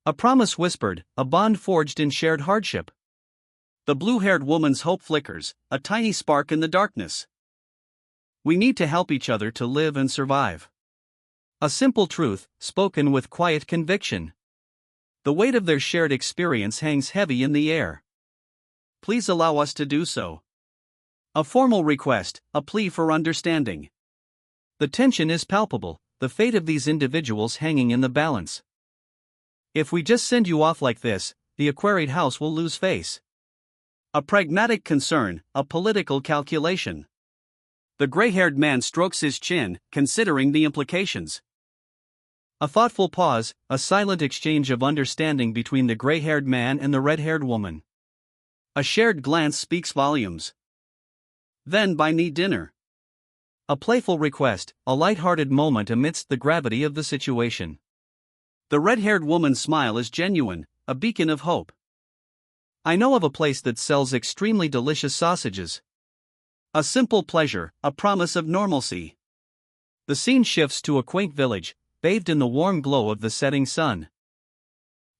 A promise whispered, a bond forged in shared hardship. The blue-haired woman's hope flickers, a tiny spark in the darkness. We need to help each other to live and survive. A simple truth, spoken with quiet conviction. The weight of their shared experience hangs heavy in the air. Please allow us to do so. A formal request, a plea for understanding. The tension is palpable, the fate of these individuals hanging in the balance. If we just send you off like this, the Aquareed house will lose face. A pragmatic concern, a political calculation. The gray-haired man strokes his chin, considering the implications. A thoughtful pause, a silent exchange of understanding between the gray-haired man and the red-haired woman. A shared glance speaks volumes. Then buy me dinner. A playful request, a light-hearted moment amidst the gravity of the situation. The red-haired woman's smile is genuine, a beacon of hope. I know of a place that sells extremely delicious sausages. A simple pleasure, a promise of normalcy. The scene shifts to a quaint village, bathed in the warm glow of the setting sun.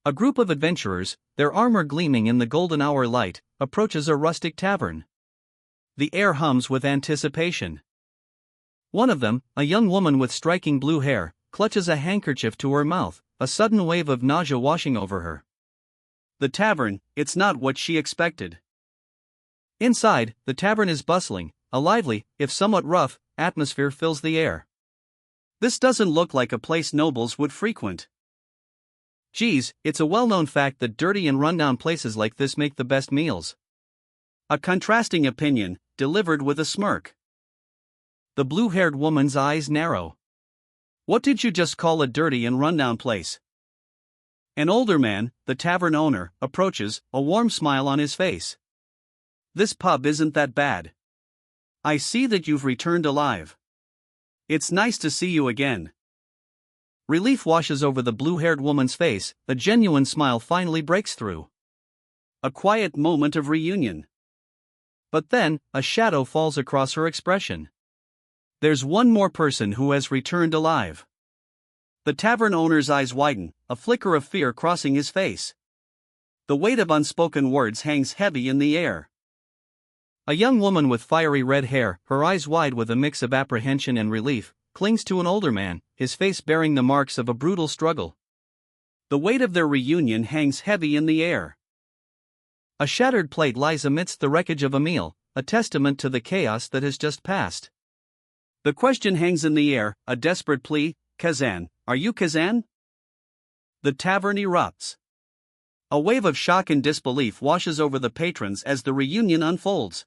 A group of adventurers, their armor gleaming in the golden hour light, approaches a rustic tavern. The air hums with anticipation. One of them, a young woman with striking blue hair, clutches a handkerchief to her mouth, a sudden wave of nausea washing over her. The tavern, it's not what she expected. Inside, the tavern is bustling, a lively, if somewhat rough, atmosphere fills the air. This doesn't look like a place nobles would frequent. Geez, it's a well-known fact that dirty and rundown places like this make the best meals. A contrasting opinion, delivered with a smirk. The blue-haired woman's eyes narrow. What did you just call a dirty and rundown place? An older man, the tavern owner, approaches, a warm smile on his face. This pub isn't that bad. I see that you've returned alive. It's nice to see you again. Relief washes over the blue-haired woman's face, a genuine smile finally breaks through. A quiet moment of reunion. But then, a shadow falls across her expression. There's one more person who has returned alive. The tavern owner's eyes widen, a flicker of fear crossing his face. The weight of unspoken words hangs heavy in the air. A young woman with fiery red hair, her eyes wide with a mix of apprehension and relief, clings to an older man, his face bearing the marks of a brutal struggle. The weight of their reunion hangs heavy in the air. A shattered plate lies amidst the wreckage of a meal, a testament to the chaos that has just passed. The question hangs in the air, a desperate plea, Kazan, are you Kazan? The tavern erupts. A wave of shock and disbelief washes over the patrons as the reunion unfolds.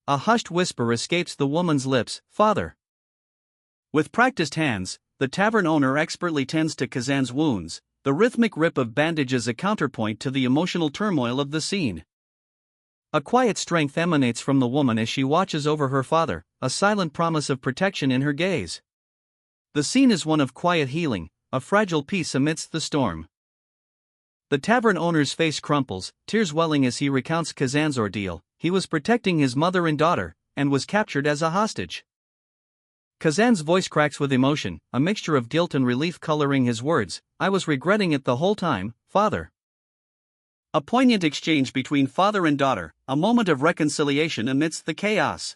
A hushed whisper escapes the woman's lips, Father. With practiced hands, the tavern owner expertly tends to Kazan's wounds, the rhythmic rip of bandages a counterpoint to the emotional turmoil of the scene. A quiet strength emanates from the woman as she watches over her father, a silent promise of protection in her gaze. The scene is one of quiet healing, a fragile peace amidst the storm. The tavern owner's face crumples, tears welling as he recounts Kazan's ordeal. He was protecting his mother and daughter, and was captured as a hostage. Kazan's voice cracks with emotion, a mixture of guilt and relief coloring his words. I was regretting it the whole time, Father. A poignant exchange between father and daughter, a moment of reconciliation amidst the chaos.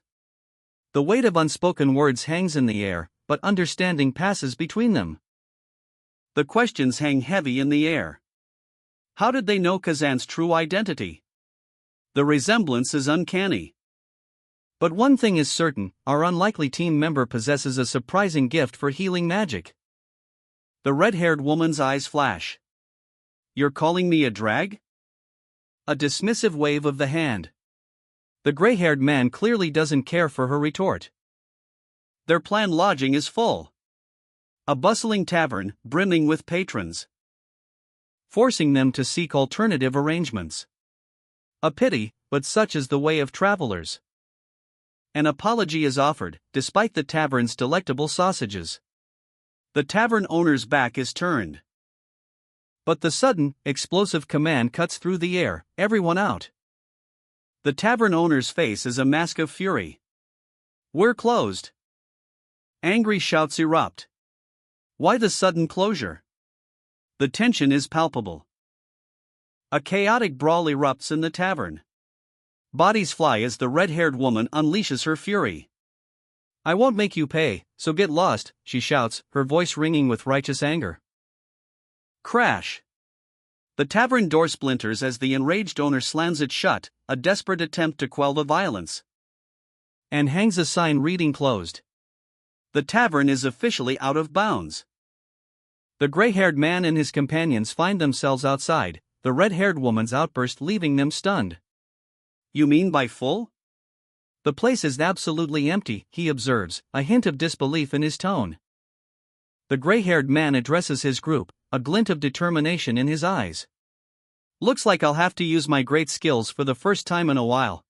The weight of unspoken words hangs in the air, but understanding passes between them. The questions hang heavy in the air. How did they know Kazan's true identity? The resemblance is uncanny. But one thing is certain, our unlikely team member possesses a surprising gift for healing magic. The red-haired woman's eyes flash. You're calling me a drag? A dismissive wave of the hand. The gray-haired man clearly doesn't care for her retort. Their planned lodging is full. A bustling tavern, brimming with patrons. Forcing them to seek alternative arrangements. A pity, but such is the way of travelers. An apology is offered, despite the tavern's delectable sausages. The tavern owner's back is turned. But the sudden, explosive command cuts through the air, everyone out. The tavern owner's face is a mask of fury. We're closed. Angry shouts erupt. Why the sudden closure? The tension is palpable. A chaotic brawl erupts in the tavern. Bodies fly as the red-haired woman unleashes her fury. I won't make you pay, so get lost, she shouts, her voice ringing with righteous anger. Crash! The tavern door splinters as the enraged owner slams it shut, a desperate attempt to quell the violence. And hangs a sign reading closed. The tavern is officially out of bounds. The gray-haired man and his companions find themselves outside, the red-haired woman's outburst leaving them stunned. You mean by full? The place is absolutely empty, he observes, a hint of disbelief in his tone. The gray-haired man addresses his group, a glint of determination in his eyes. Looks like I'll have to use my great skills for the first time in a while.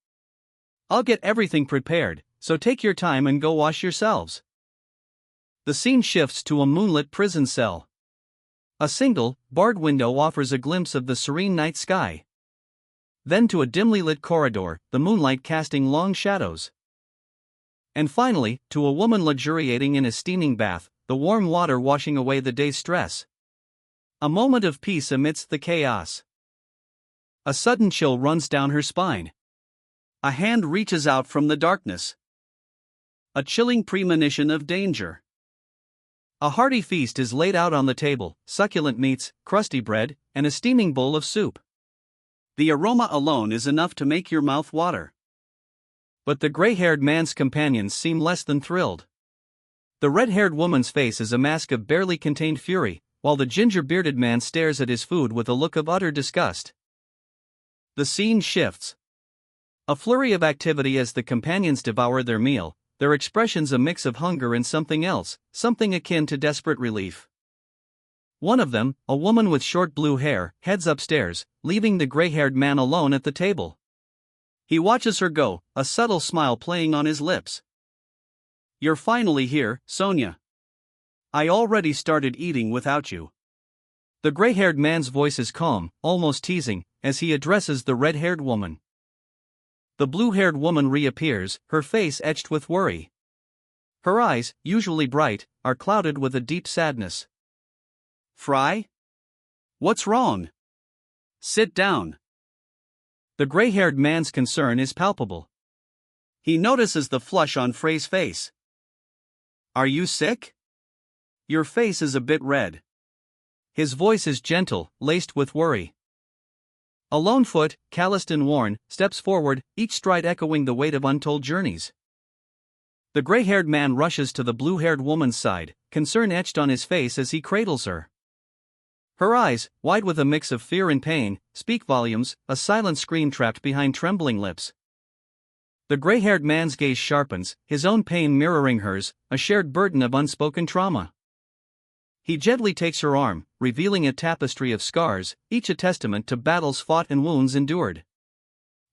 I'll get everything prepared, so take your time and go wash yourselves. The scene shifts to a moonlit prison cell. A single, barred window offers a glimpse of the serene night sky. Then to a dimly lit corridor, the moonlight casting long shadows. And finally, to a woman luxuriating in a steaming bath, the warm water washing away the day's stress. A moment of peace amidst the chaos. A sudden chill runs down her spine. A hand reaches out from the darkness. A chilling premonition of danger. A hearty feast is laid out on the table, succulent meats, crusty bread, and a steaming bowl of soup. The aroma alone is enough to make your mouth water. But the gray-haired man's companions seem less than thrilled. The red-haired woman's face is a mask of barely contained fury, while the ginger-bearded man stares at his food with a look of utter disgust. The scene shifts. A flurry of activity as the companions devour their meal, their expressions a mix of hunger and something else, something akin to desperate relief. One of them, a woman with short blue hair, heads upstairs, leaving the gray-haired man alone at the table. He watches her go, a subtle smile playing on his lips. "You're finally here, Sonia. I already started eating without you." The gray-haired man's voice is calm, almost teasing, as he addresses the red-haired woman. The blue-haired woman reappears, her face etched with worry. Her eyes, usually bright, are clouded with a deep sadness. "Fry? What's wrong? Sit down." The gray-haired man's concern is palpable. He notices the flush on Frey's face. "Are you sick? Your face is a bit red." His voice is gentle, laced with worry. A lone foot, calloused and worn, steps forward, each stride echoing the weight of untold journeys. The gray-haired man rushes to the blue-haired woman's side, concern etched on his face as he cradles her. Her eyes, wide with a mix of fear and pain, speak volumes, a silent scream trapped behind trembling lips. The gray-haired man's gaze sharpens, his own pain mirroring hers, a shared burden of unspoken trauma. He gently takes her arm, revealing a tapestry of scars, each a testament to battles fought and wounds endured.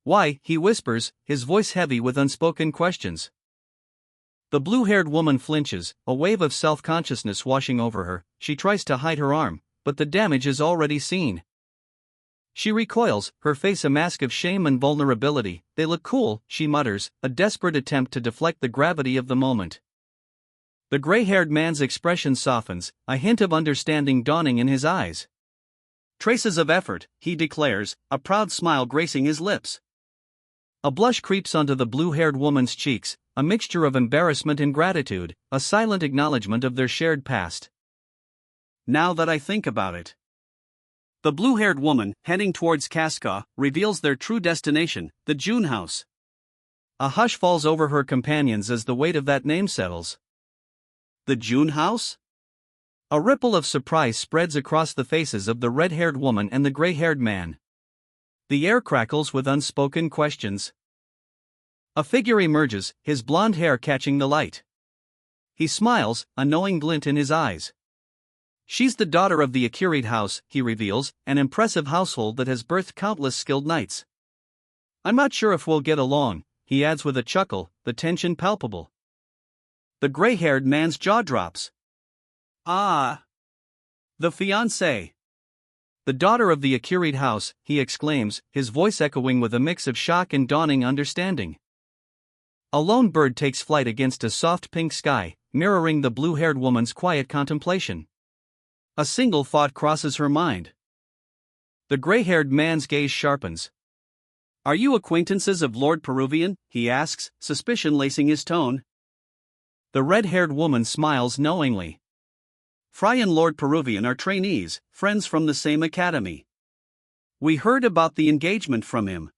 "Why?" he whispers, his voice heavy with unspoken questions. The blue-haired woman flinches, a wave of self-consciousness washing over her. She tries to hide her arm, but the damage is already seen. She recoils, her face a mask of shame and vulnerability. "They look cool," she mutters, a desperate attempt to deflect the gravity of the moment. The gray-haired man's expression softens, a hint of understanding dawning in his eyes. "Traces of effort," he declares, a proud smile gracing his lips. A blush creeps onto the blue-haired woman's cheeks, a mixture of embarrassment and gratitude, a silent acknowledgement of their shared past. "Now that I think about it." The blue-haired woman, heading towards Casca, reveals their true destination, the June house. A hush falls over her companions as the weight of that name settles. The June house? A ripple of surprise spreads across the faces of the red-haired woman and the gray-haired man. The air crackles with unspoken questions. A figure emerges, his blonde hair catching the light. He smiles, a knowing glint in his eyes. "She's the daughter of the Akirite house," he reveals, an impressive household that has birthed countless skilled knights. "I'm not sure if we'll get along," he adds with a chuckle, the tension palpable. The gray-haired man's jaw drops. "Ah! The fiancée! The daughter of the Akirite house," he exclaims, his voice echoing with a mix of shock and dawning understanding. A lone bird takes flight against a soft pink sky, mirroring the blue-haired woman's quiet contemplation. A single thought crosses her mind. The gray-haired man's gaze sharpens. "Are you acquaintances of Lord Peruvian?" he asks, suspicion lacing his tone. The red-haired woman smiles knowingly. "Fry and Lord Peruvian are trainees, friends from the same academy. We heard about the engagement from him."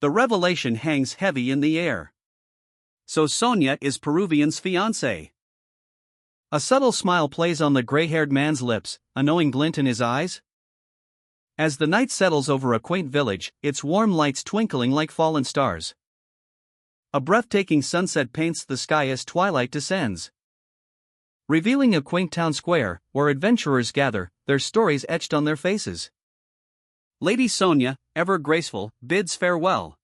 The revelation hangs heavy in the air. "So Sonia is Peruvian's fiancée." A subtle smile plays on the gray-haired man's lips, a knowing glint in his eyes. As the night settles over a quaint village, its warm lights twinkling like fallen stars. A breathtaking sunset paints the sky as twilight descends, revealing a quaint town square, where adventurers gather, their stories etched on their faces. Lady Sonia, ever graceful, bids farewell.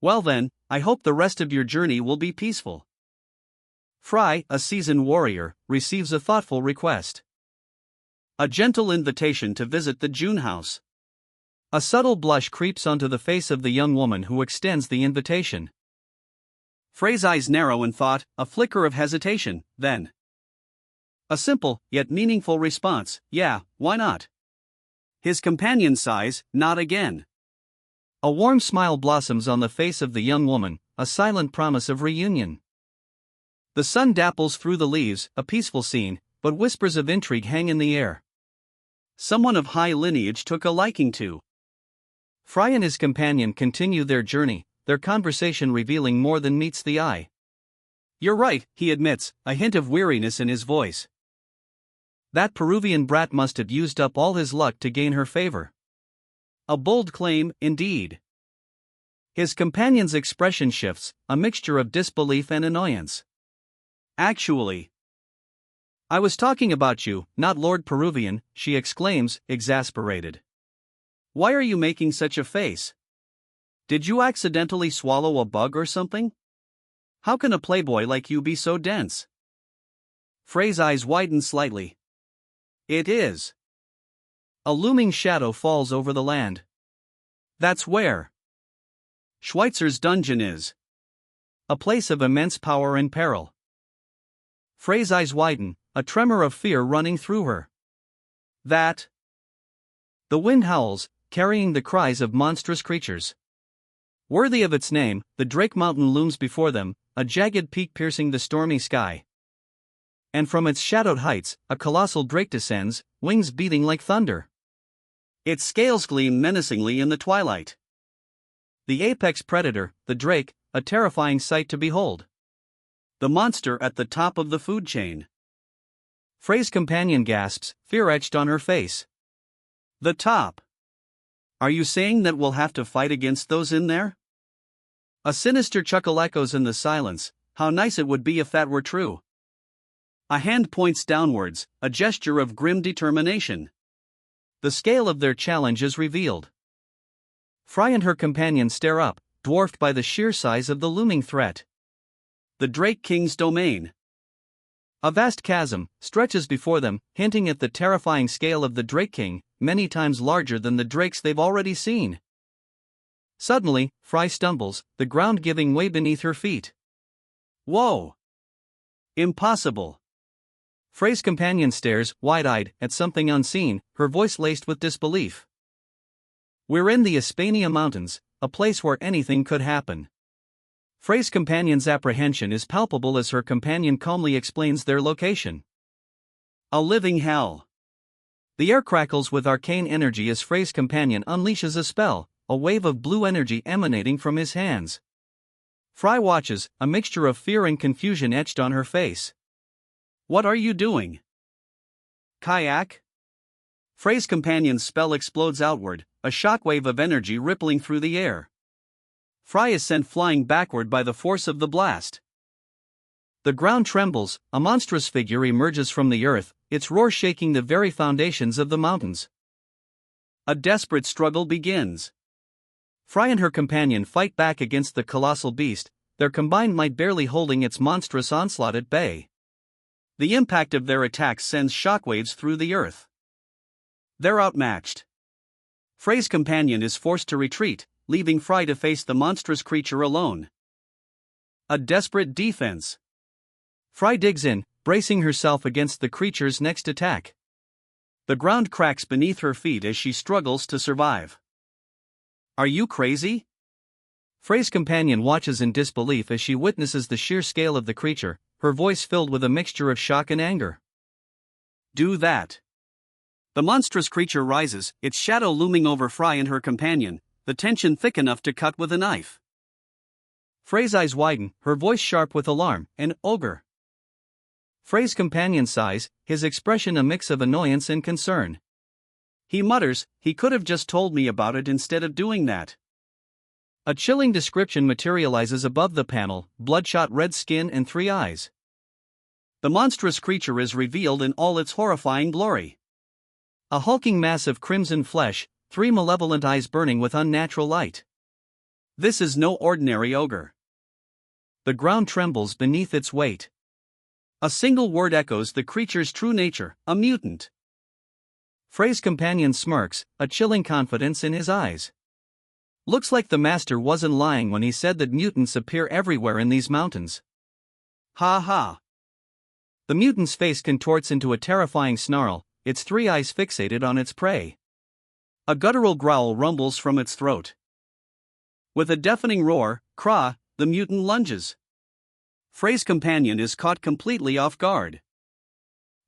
Well then, I hope the rest of your journey will be peaceful. Fry, a seasoned warrior, receives a thoughtful request. A gentle invitation to visit the June house. A subtle blush creeps onto the face of the young woman who extends the invitation. Frey's eyes narrow in thought, a flicker of hesitation, then a simple, yet meaningful response, yeah, why not? His companion sighs, not again. A warm smile blossoms on the face of the young woman, a silent promise of reunion. The sun dapples through the leaves, a peaceful scene, but whispers of intrigue hang in the air. Someone of high lineage took a liking to Fry and his companion continue their journey, their conversation revealing more than meets the eye. You're right, he admits, a hint of weariness in his voice. That Peruvian brat must have used up all his luck to gain her favor. A bold claim, indeed. His companion's expression shifts, a mixture of disbelief and annoyance. Actually, I was talking about you, not Lord Peruvian, she exclaims, exasperated. Why are you making such a face? Did you accidentally swallow a bug or something? How can a playboy like you be so dense? Frey's eyes widen slightly. It is. A looming shadow falls over the land. That's where Schweitzer's dungeon is. A place of immense power and peril. Frey's eyes widen, a tremor of fear running through her. That. The wind howls, carrying the cries of monstrous creatures. Worthy of its name, the Drake Mountain looms before them, a jagged peak piercing the stormy sky. And from its shadowed heights, a colossal drake descends, wings beating like thunder. Its scales gleam menacingly in the twilight. The apex predator, the drake, a terrifying sight to behold. The monster at the top of the food chain. Frey's companion gasps, fear etched on her face. The top. Are you saying that we'll have to fight against those in there? A sinister chuckle echoes in the silence. How nice it would be if that were true. A hand points downwards, a gesture of grim determination. The scale of their challenge is revealed. Fry and her companion stare up, dwarfed by the sheer size of the looming threat. The Drake King's domain. A vast chasm stretches before them, hinting at the terrifying scale of the Drake King, many times larger than the drakes they've already seen. Suddenly, Fry stumbles, the ground giving way beneath her feet. Whoa! Impossible! Frey's companion stares, wide-eyed, at something unseen, her voice laced with disbelief. We're in the Hispania Mountains, a place where anything could happen. Frey's companion's apprehension is palpable as her companion calmly explains their location. A living hell. The air crackles with arcane energy as Frey's companion unleashes a spell, a wave of blue energy emanating from his hands. Fry watches, a mixture of fear and confusion etched on her face. What are you doing? Kayak? Frey's companion's spell explodes outward, a shockwave of energy rippling through the air. Fry is sent flying backward by the force of the blast. The ground trembles, a monstrous figure emerges from the earth, its roar shaking the very foundations of the mountains. A desperate struggle begins. Fry and her companion fight back against the colossal beast, their combined might barely holding its monstrous onslaught at bay. The impact of their attacks sends shockwaves through the earth. They're outmatched. Frey's companion is forced to retreat, leaving Fry to face the monstrous creature alone. A desperate defense. Fry digs in, bracing herself against the creature's next attack. The ground cracks beneath her feet as she struggles to survive. Are you crazy? Frey's companion watches in disbelief as she witnesses the sheer scale of the creature, her voice filled with a mixture of shock and anger. Do that. The monstrous creature rises, its shadow looming over Fry and her companion, the tension thick enough to cut with a knife. Frey's eyes widen, her voice sharp with alarm, an ogre. Frey's companion sighs, his expression a mix of annoyance and concern. He mutters, he could have just told me about it instead of doing that. A chilling description materializes above the panel, bloodshot red skin and 3 eyes. The monstrous creature is revealed in all its horrifying glory. A hulking mass of crimson flesh, 3 malevolent eyes burning with unnatural light. This is no ordinary ogre. The ground trembles beneath its weight. A single word echoes the creature's true nature, a mutant. Frey's companion smirks, a chilling confidence in his eyes. Looks like the master wasn't lying when he said that mutants appear everywhere in these mountains. Ha ha. The mutant's face contorts into a terrifying snarl, its three eyes fixated on its prey. A guttural growl rumbles from its throat. With a deafening roar, Kra, the mutant lunges. Frey's companion is caught completely off guard.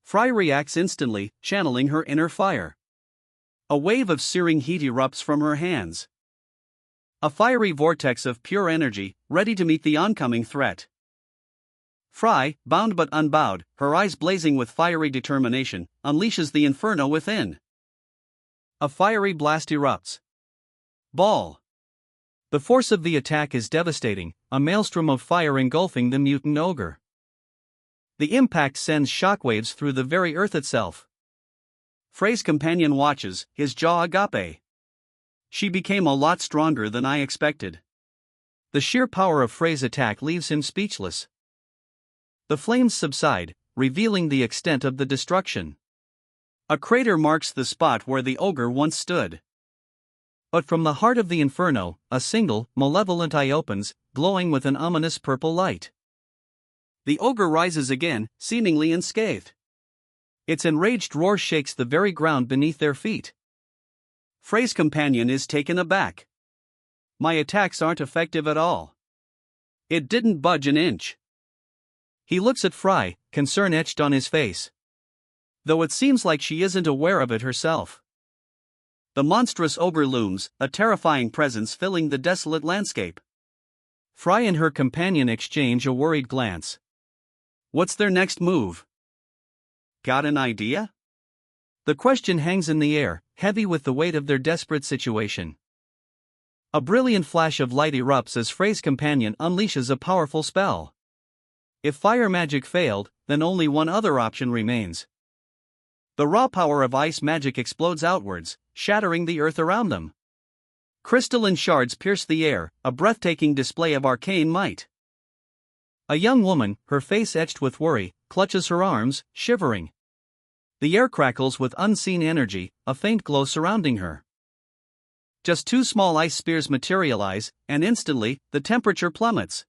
Frey reacts instantly, channeling her inner fire. A wave of searing heat erupts from her hands. A fiery vortex of pure energy, ready to meet the oncoming threat. Frey, bound but unbowed, her eyes blazing with fiery determination, unleashes the inferno within. A fiery blast erupts. Ball. The force of the attack is devastating, a maelstrom of fire engulfing the mutant ogre. The impact sends shockwaves through the very earth itself. Frey's companion watches, his jaw agape. She became a lot stronger than I expected. The sheer power of Frey's attack leaves him speechless. The flames subside, revealing the extent of the destruction. A crater marks the spot where the ogre once stood. But from the heart of the inferno, a single, malevolent eye opens, glowing with an ominous purple light. The ogre rises again, seemingly unscathed. Its enraged roar shakes the very ground beneath their feet. Frey's companion is taken aback. My attacks aren't effective at all. It didn't budge an inch. He looks at Frey, concern etched on his face. Though it seems like she isn't aware of it herself. The monstrous ogre looms, a terrifying presence filling the desolate landscape. Frey and her companion exchange a worried glance. What's their next move? Got an idea? The question hangs in the air, heavy with the weight of their desperate situation. A brilliant flash of light erupts as Frey's companion unleashes a powerful spell. If fire magic failed, then only one other option remains. The raw power of ice magic explodes outwards, shattering the earth around them. Crystalline shards pierce the air, a breathtaking display of arcane might. A young woman, her face etched with worry, clutches her arms, shivering. The air crackles with unseen energy, a faint glow surrounding her. Just two small ice spears materialize, and instantly, the temperature plummets.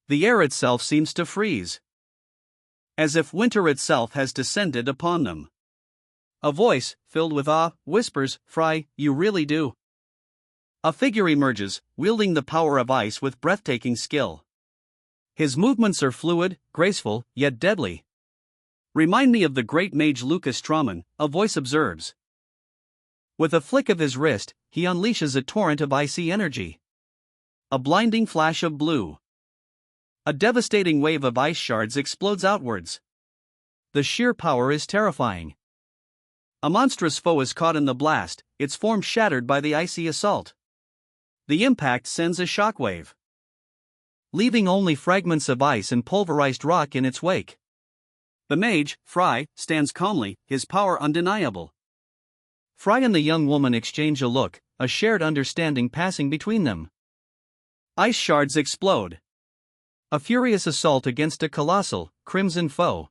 The air itself seems to freeze. As if winter itself has descended upon them. A voice, filled with awe, whispers, Frey, you really do. A figure emerges, wielding the power of ice with breathtaking skill. His movements are fluid, graceful, yet deadly. Remind me of the great mage Lucas Trauman, a voice observes. With a flick of his wrist, he unleashes a torrent of icy energy. A blinding flash of blue. A devastating wave of ice shards explodes outwards. The sheer power is terrifying. A monstrous foe is caught in the blast, its form shattered by the icy assault. The impact sends a shockwave, leaving only fragments of ice and pulverized rock in its wake. The mage, Frey, stands calmly, his power undeniable. Frey and the young woman exchange a look, a shared understanding passing between them. Ice shards explode. A furious assault against a colossal, crimson foe.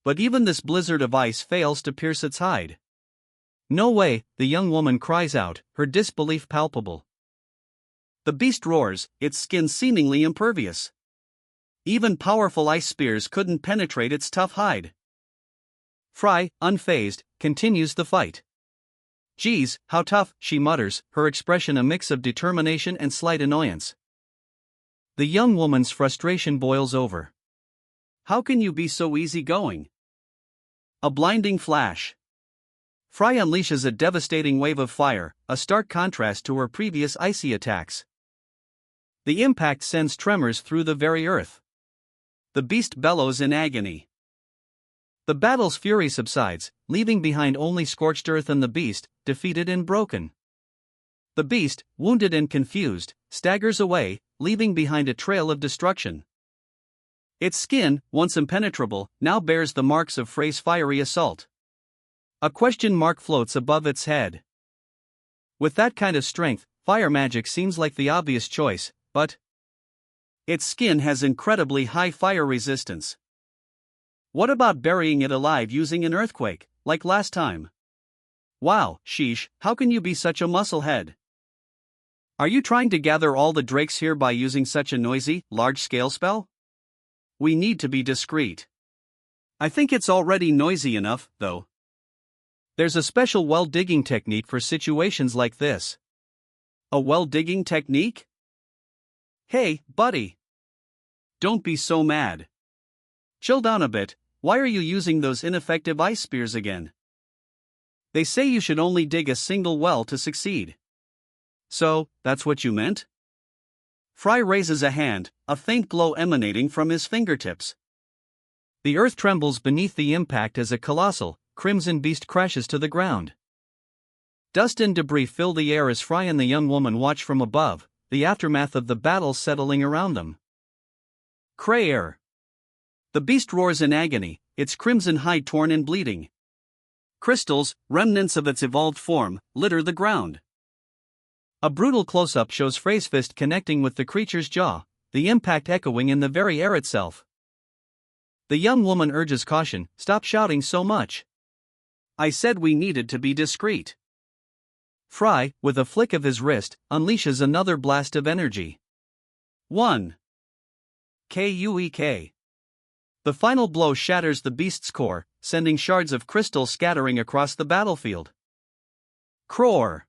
But even this blizzard of ice fails to pierce its hide. No way, the young woman cries out, her disbelief palpable. The beast roars, its skin seemingly impervious. Even powerful ice spears couldn't penetrate its tough hide. Frey, unfazed, continues the fight. Geez, how tough, she mutters, her expression a mix of determination and slight annoyance. The young woman's frustration boils over. How can you be so easygoing? A blinding flash. Frey unleashes a devastating wave of fire, a stark contrast to her previous icy attacks. The impact sends tremors through the very earth. The beast bellows in agony. The battle's fury subsides, leaving behind only scorched earth and the beast, defeated and broken. The beast, wounded and confused, staggers away, leaving behind a trail of destruction. Its skin, once impenetrable, now bears the marks of Frey's fiery assault. A question mark floats above its head. With that kind of strength, fire magic seems like the obvious choice, but its skin has incredibly high fire resistance. What about burying it alive using an earthquake, like last time? Wow, sheesh, how can you be such a musclehead? Are you trying to gather all the drakes here by using such a noisy, large-scale spell? We need to be discreet. I think it's already noisy enough, though. There's a special well-digging technique for situations like this. A well-digging technique? Hey, buddy. Don't be so mad. Chill down a bit, why are you using those ineffective ice spears again? They say you should only dig a single well to succeed. So, that's what you meant? Fry raises a hand, a faint glow emanating from his fingertips. The earth trembles beneath the impact as a colossal, crimson beast crashes to the ground. Dust and debris fill the air as Fry and the young woman watch from above, the aftermath of the battle settling around them. Cray-er. The beast roars in agony, its crimson hide torn and bleeding. Crystals, remnants of its evolved form, litter the ground. A brutal close-up shows Frey's fist connecting with the creature's jaw, the impact echoing in the very air itself. The young woman urges caution, stop shouting so much. I said we needed to be discreet. Fry, with a flick of his wrist, unleashes another blast of energy. 1. Kuek. The final blow shatters the beast's core, sending shards of crystal scattering across the battlefield. Croar.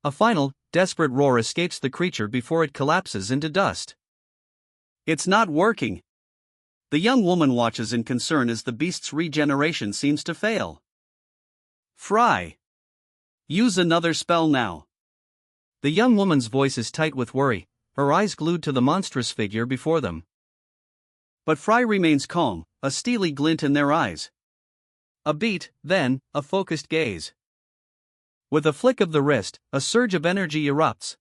A final, desperate roar escapes the creature before it collapses into dust. It's not working. The young woman watches in concern as the beast's regeneration seems to fail. Fry. Use another spell now. The young woman's voice is tight with worry, her eyes glued to the monstrous figure before them. But Fry remains calm, a steely glint in their eyes. A beat, then, a focused gaze. With a flick of the wrist, a surge of energy erupts.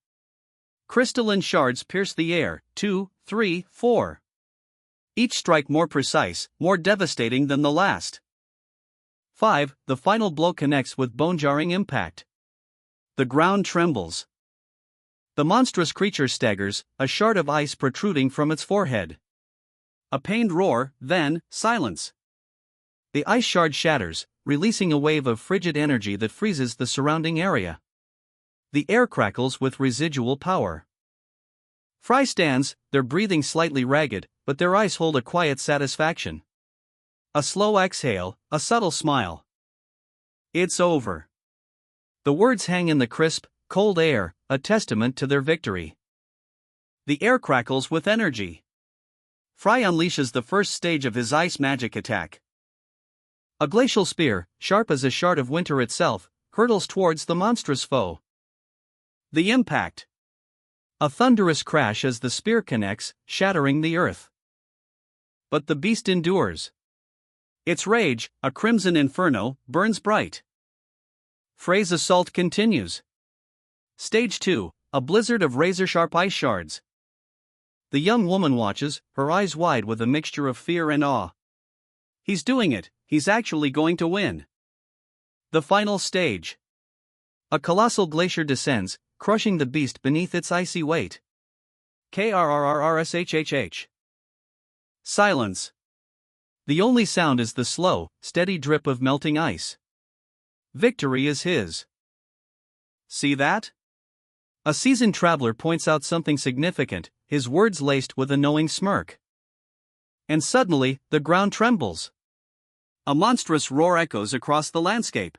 Crystalline shards pierce the air, 2, 3, 4. Each strike more precise, more devastating than the last. 5. The final blow connects with bone-jarring impact. The ground trembles. The monstrous creature staggers, a shard of ice protruding from its forehead. A pained roar, then, silence. The ice shard shatters, releasing a wave of frigid energy that freezes the surrounding area. The air crackles with residual power. Fry stands, their breathing slightly ragged, but their eyes hold a quiet satisfaction. A slow exhale, a subtle smile. It's over. The words hang in the crisp, cold air, a testament to their victory. The air crackles with energy. Fry unleashes the first stage of his ice magic attack. A glacial spear, sharp as a shard of winter itself, hurtles towards the monstrous foe. The impact. A thunderous crash as the spear connects, shattering the earth. But the beast endures. Its rage, a crimson inferno, burns bright. Frey's assault continues. Stage 2, a blizzard of razor-sharp ice shards. The young woman watches, her eyes wide with a mixture of fear and awe. He's doing it, he's actually going to win. The final stage. A colossal glacier descends, crushing the beast beneath its icy weight. Krrrrshhh. Silence. The only sound is the slow, steady drip of melting ice. Victory is his. See that? A seasoned traveler points out something significant, his words laced with a knowing smirk. And suddenly, the ground trembles. A monstrous roar echoes across the landscape.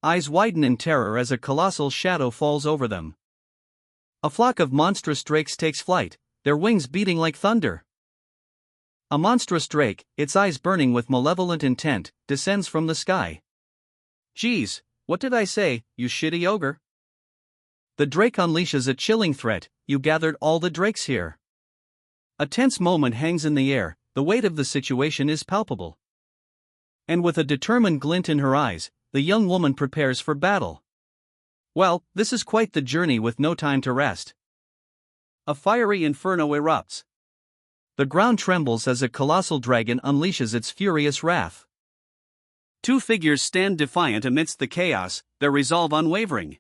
Eyes widen in terror as a colossal shadow falls over them. A flock of monstrous drakes takes flight, their wings beating like thunder. A monstrous drake, its eyes burning with malevolent intent, descends from the sky. Geez, what did I say, you shitty ogre? The drake unleashes a chilling threat, you gathered all the drakes here. A tense moment hangs in the air, the weight of the situation is palpable. And with a determined glint in her eyes, the young woman prepares for battle. Well, this is quite the journey with no time to rest. A fiery inferno erupts. The ground trembles as a colossal dragon unleashes its furious wrath. Two figures stand defiant amidst the chaos, their resolve unwavering.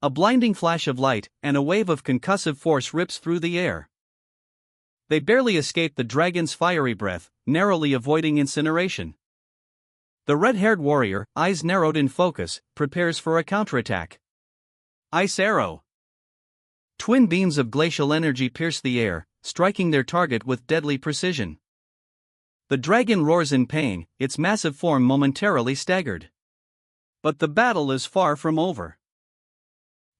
A blinding flash of light and a wave of concussive force rips through the air. They barely escape the dragon's fiery breath, narrowly avoiding incineration. The red-haired warrior, eyes narrowed in focus, prepares for a counterattack. Ice arrow. Twin beams of glacial energy pierce the air, striking their target with deadly precision. The dragon roars in pain, its massive form momentarily staggered. But the battle is far from over.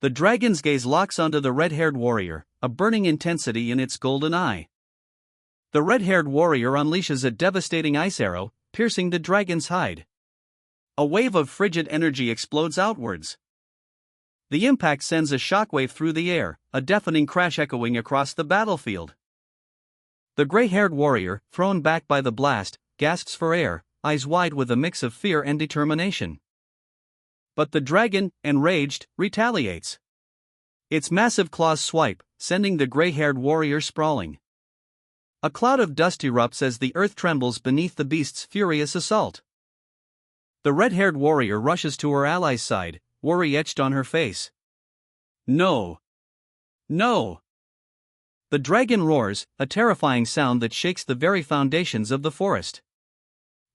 The dragon's gaze locks onto the red-haired warrior, a burning intensity in its golden eye. The red-haired warrior unleashes a devastating ice arrow, piercing the dragon's hide. A wave of frigid energy explodes outwards. The impact sends a shockwave through the air, a deafening crash echoing across the battlefield. The gray-haired warrior, thrown back by the blast, gasps for air, eyes wide with a mix of fear and determination. But the dragon, enraged, retaliates. Its massive claws swipe, sending the gray-haired warrior sprawling. A cloud of dust erupts as the earth trembles beneath the beast's furious assault. The red-haired warrior rushes to her ally's side, worry etched on her face. No! No! The dragon roars, a terrifying sound that shakes the very foundations of the forest.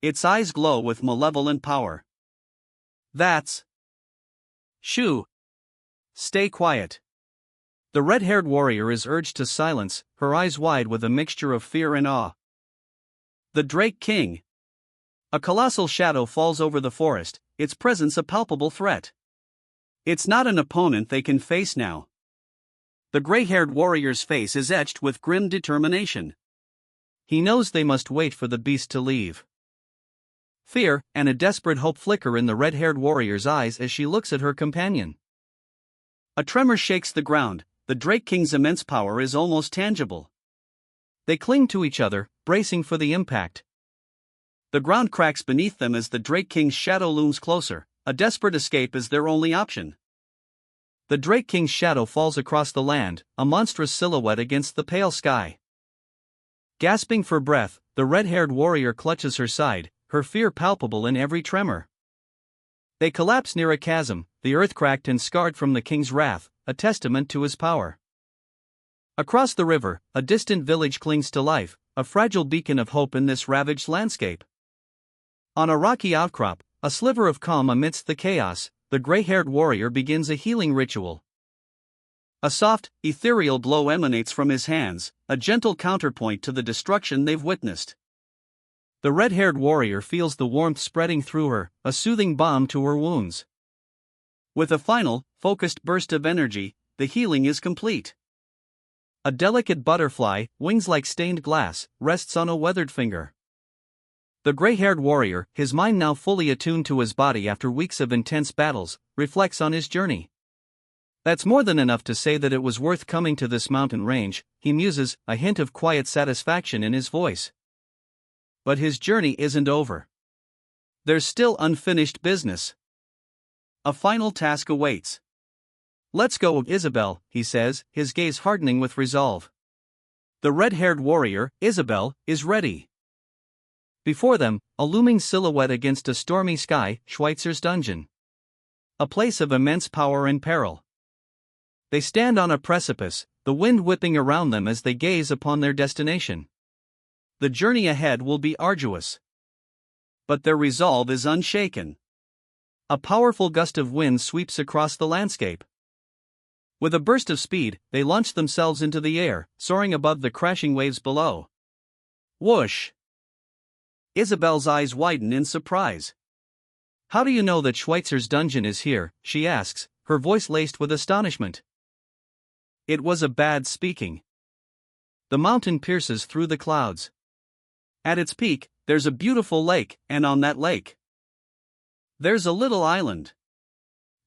Its eyes glow with malevolent power. That's... Shoo! Stay quiet. The red-haired warrior is urged to silence, her eyes wide with a mixture of fear and awe. The Drake King. A colossal shadow falls over the forest, its presence a palpable threat. It's not an opponent they can face now. The gray-haired warrior's face is etched with grim determination. He knows they must wait for the beast to leave. Fear and a desperate hope flicker in the red-haired warrior's eyes as she looks at her companion. A tremor shakes the ground. The Drake King's immense power is almost tangible. They cling to each other, bracing for the impact. The ground cracks beneath them as the Drake King's shadow looms closer. A desperate escape is their only option. The Drake King's shadow falls across the land, a monstrous silhouette against the pale sky. Gasping for breath, the red-haired warrior clutches her side, her fear palpable in every tremor. They collapse near a chasm, the earth cracked and scarred from the king's wrath, a testament to his power. Across the river, a distant village clings to life, a fragile beacon of hope in this ravaged landscape. On a rocky outcrop, a sliver of calm amidst the chaos, the gray-haired warrior begins a healing ritual. A soft, ethereal glow emanates from his hands, a gentle counterpoint to the destruction they've witnessed. The red-haired warrior feels the warmth spreading through her, a soothing balm to her wounds. With a final, focused burst of energy, the healing is complete. A delicate butterfly, wings like stained glass, rests on a weathered finger. The gray-haired warrior, his mind now fully attuned to his body after weeks of intense battles, reflects on his journey. That's more than enough to say that it was worth coming to this mountain range, he muses, a hint of quiet satisfaction in his voice. But his journey isn't over. There's still unfinished business. A final task awaits. Let's go, Isabel, he says, his gaze hardening with resolve. The red-haired warrior, Isabel, is ready. Before them, a looming silhouette against a stormy sky, Schweitzer's dungeon. A place of immense power and peril. They stand on a precipice, the wind whipping around them as they gaze upon their destination. The journey ahead will be arduous. But their resolve is unshaken. A powerful gust of wind sweeps across the landscape. With a burst of speed, they launch themselves into the air, soaring above the crashing waves below. Whoosh! Isabel's eyes widen in surprise. How do you know that Schweitzer's dungeon is here? She asks, her voice laced with astonishment. It was a bad speaking. The mountain pierces through the clouds. At its peak, there's a beautiful lake, and on that lake, there's a little island.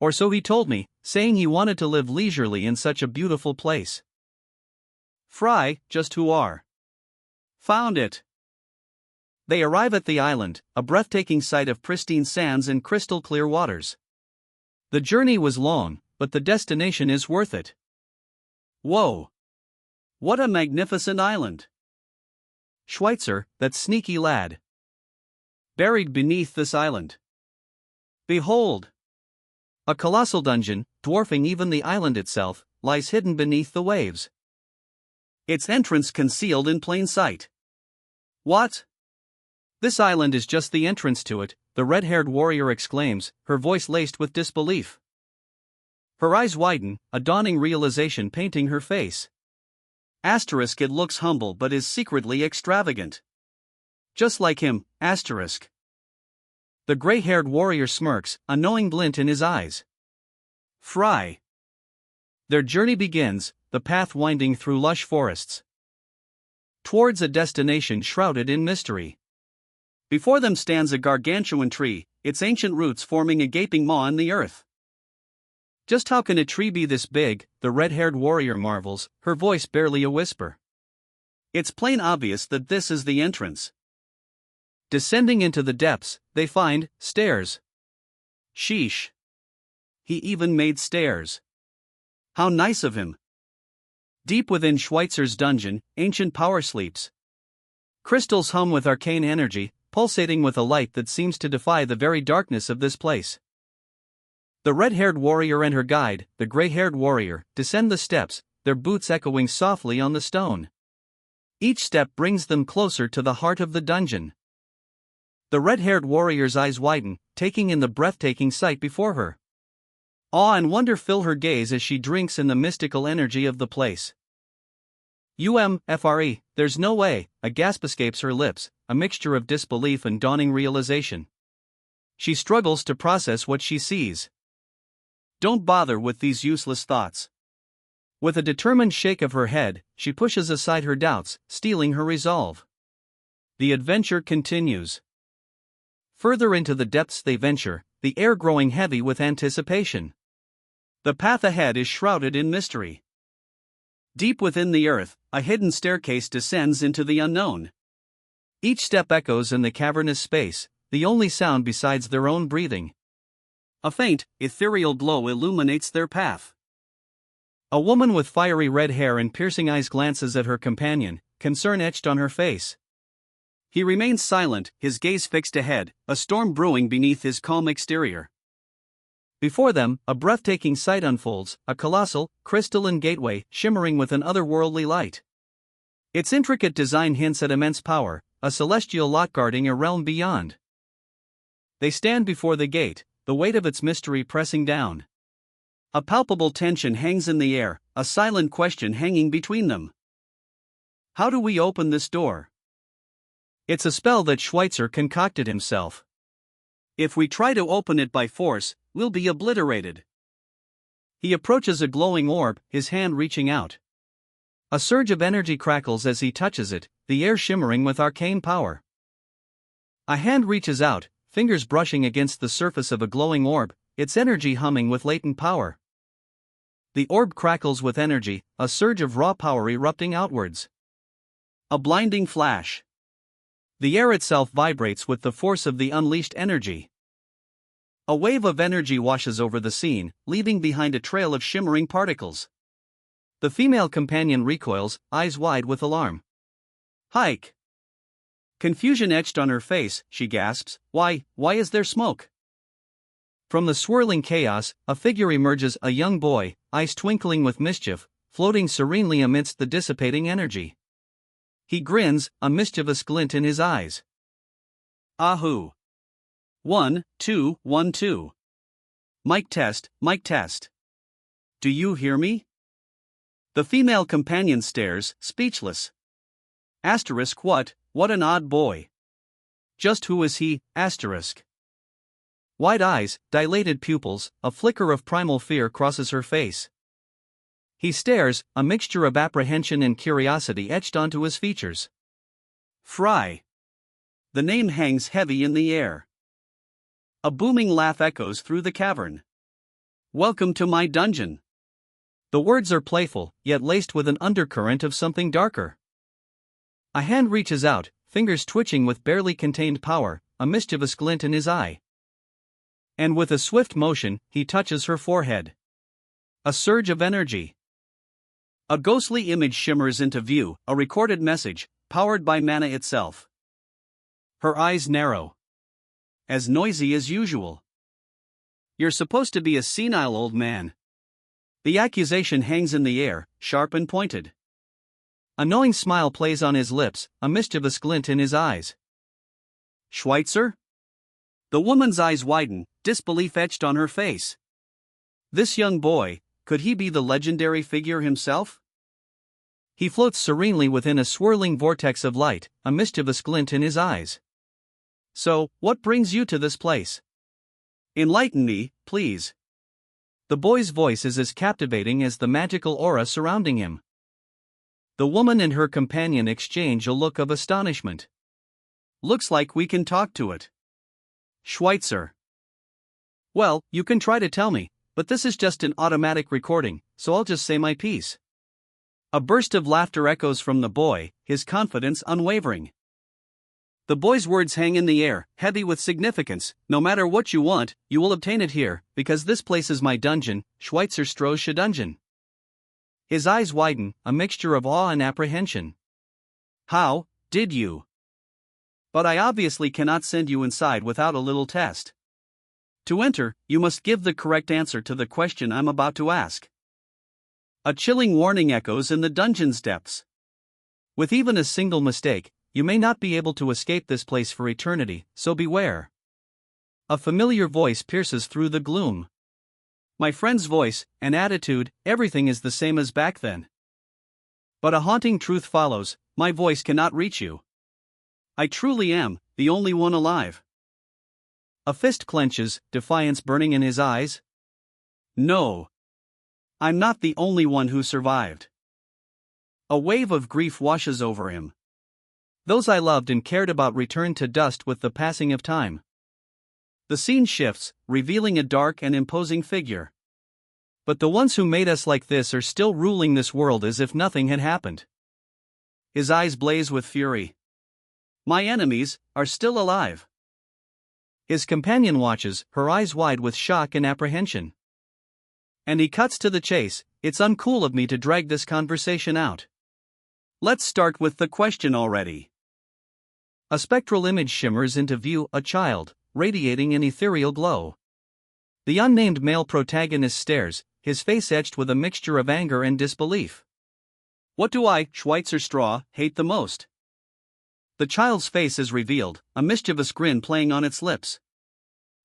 Or so he told me, saying he wanted to live leisurely in such a beautiful place. Fry, just who are. Found it. They arrive at the island, a breathtaking sight of pristine sands and crystal clear waters. The journey was long, but the destination is worth it. Whoa! What a magnificent island! Schweitzer, that sneaky lad. Buried beneath this island. Behold! A colossal dungeon, dwarfing even the island itself, lies hidden beneath the waves. Its entrance concealed in plain sight. What? This island is just the entrance to it, the red-haired warrior exclaims, her voice laced with disbelief. Her eyes widen, a dawning realization painting her face. Asterisk, it looks humble but is secretly extravagant. Just like him, asterisk. The gray-haired warrior smirks, a knowing glint in his eyes. Fry. Their journey begins, the path winding through lush forests, towards a destination shrouded in mystery. Before them stands a gargantuan tree, its ancient roots forming a gaping maw in the earth. Just how can a tree be this big, the red-haired warrior marvels, her voice barely a whisper. It's plain obvious that this is the entrance. Descending into the depths, they find stairs. Sheesh. He even made stairs. How nice of him. Deep within Schweitzer's dungeon, ancient power sleeps. Crystals hum with arcane energy, pulsating with a light that seems to defy the very darkness of this place. The red-haired warrior and her guide, the gray-haired warrior, descend the steps, their boots echoing softly on the stone. Each step brings them closer to the heart of the dungeon. The red-haired warrior's eyes widen, taking in the breathtaking sight before her. Awe and wonder fill her gaze as she drinks in the mystical energy of the place. Free, there's no way, a gasp escapes her lips, a mixture of disbelief and dawning realization. She struggles to process what she sees. Don't bother with these useless thoughts. With a determined shake of her head, she pushes aside her doubts, steeling her resolve. The adventure continues. Further into the depths they venture, the air growing heavy with anticipation. The path ahead is shrouded in mystery. Deep within the earth, a hidden staircase descends into the unknown. Each step echoes in the cavernous space, the only sound besides their own breathing. A faint, ethereal glow illuminates their path. A woman with fiery red hair and piercing eyes glances at her companion, concern etched on her face. He remains silent, his gaze fixed ahead, a storm brewing beneath his calm exterior. Before them, a breathtaking sight unfolds, a colossal, crystalline gateway shimmering with an otherworldly light. Its intricate design hints at immense power, a celestial lot guarding a realm beyond. They stand before the gate, the weight of its mystery pressing down. A palpable tension hangs in the air, a silent question hanging between them. How do we open this door? It's a spell that Schweitzer concocted himself. If we try to open it by force, we'll be obliterated. He approaches a glowing orb, his hand reaching out. A surge of energy crackles as he touches it, the air shimmering with arcane power. A hand reaches out, fingers brushing against the surface of a glowing orb, its energy humming with latent power. The orb crackles with energy, a surge of raw power erupting outwards. A blinding flash. The air itself vibrates with the force of the unleashed energy. A wave of energy washes over the scene, leaving behind a trail of shimmering particles. The female companion recoils, eyes wide with alarm. Hike! Confusion etched on her face, she gasps, why is there smoke? From the swirling chaos, a figure emerges, a young boy, eyes twinkling with mischief, floating serenely amidst the dissipating energy. He grins, a mischievous glint in his eyes. Ahoo! 1, 2, 1, 2. Mic test, mic test. Do you hear me? The female companion stares, speechless. Asterisk, what an odd boy. Just who is he, asterisk. Wide eyes, dilated pupils, a flicker of primal fear crosses her face. He stares, a mixture of apprehension and curiosity etched onto his features. Fry. The name hangs heavy in the air. A booming laugh echoes through the cavern. Welcome to my dungeon. The words are playful, yet laced with an undercurrent of something darker. A hand reaches out, fingers twitching with barely contained power, a mischievous glint in his eye. And with a swift motion, he touches her forehead. A surge of energy. A ghostly image shimmers into view, a recorded message, powered by mana itself. Her eyes narrow. As noisy as usual. You're supposed to be a senile old man. The accusation hangs in the air, sharp and pointed. A knowing smile plays on his lips, a mischievous glint in his eyes. Schweitzer? The woman's eyes widen, disbelief etched on her face. This young boy, could he be the legendary figure himself? He floats serenely within a swirling vortex of light, a mischievous glint in his eyes. So, what brings you to this place? Enlighten me, please. The boy's voice is as captivating as the magical aura surrounding him. The woman and her companion exchange a look of astonishment. Looks like we can talk to it. Schweitzer. Well, you can try to tell me, but this is just an automatic recording, so I'll just say my piece. A burst of laughter echoes from the boy, his confidence unwavering. The boy's words hang in the air, heavy with significance. No matter what you want, you will obtain it here, because this place is my dungeon, Schweitzer Stroh's dungeon. His eyes widen, a mixture of awe and apprehension. How did you? But I obviously cannot send you inside without a little test. To enter, you must give the correct answer to the question I'm about to ask. A chilling warning echoes in the dungeon's depths. With even a single mistake, you may not be able to escape this place for eternity, so beware. A familiar voice pierces through the gloom. My friend's voice, and attitude, everything is the same as back then. But a haunting truth follows, my voice cannot reach you. I truly am, the only one alive. A fist clenches, defiance burning in his eyes. No. I'm not the only one who survived. A wave of grief washes over him. Those I loved and cared about return to dust with the passing of time. The scene shifts, revealing a dark and imposing figure. But the ones who made us like this are still ruling this world as if nothing had happened. His eyes blaze with fury. My enemies are still alive. His companion watches, her eyes wide with shock and apprehension. And he cuts to the chase. It's uncool of me to drag this conversation out. Let's start with the question already. A spectral image shimmers into view, a child, radiating an ethereal glow. The unnamed male protagonist stares, his face etched with a mixture of anger and disbelief. What do I, Schweitzer Stroh, hate the most? The child's face is revealed, a mischievous grin playing on its lips.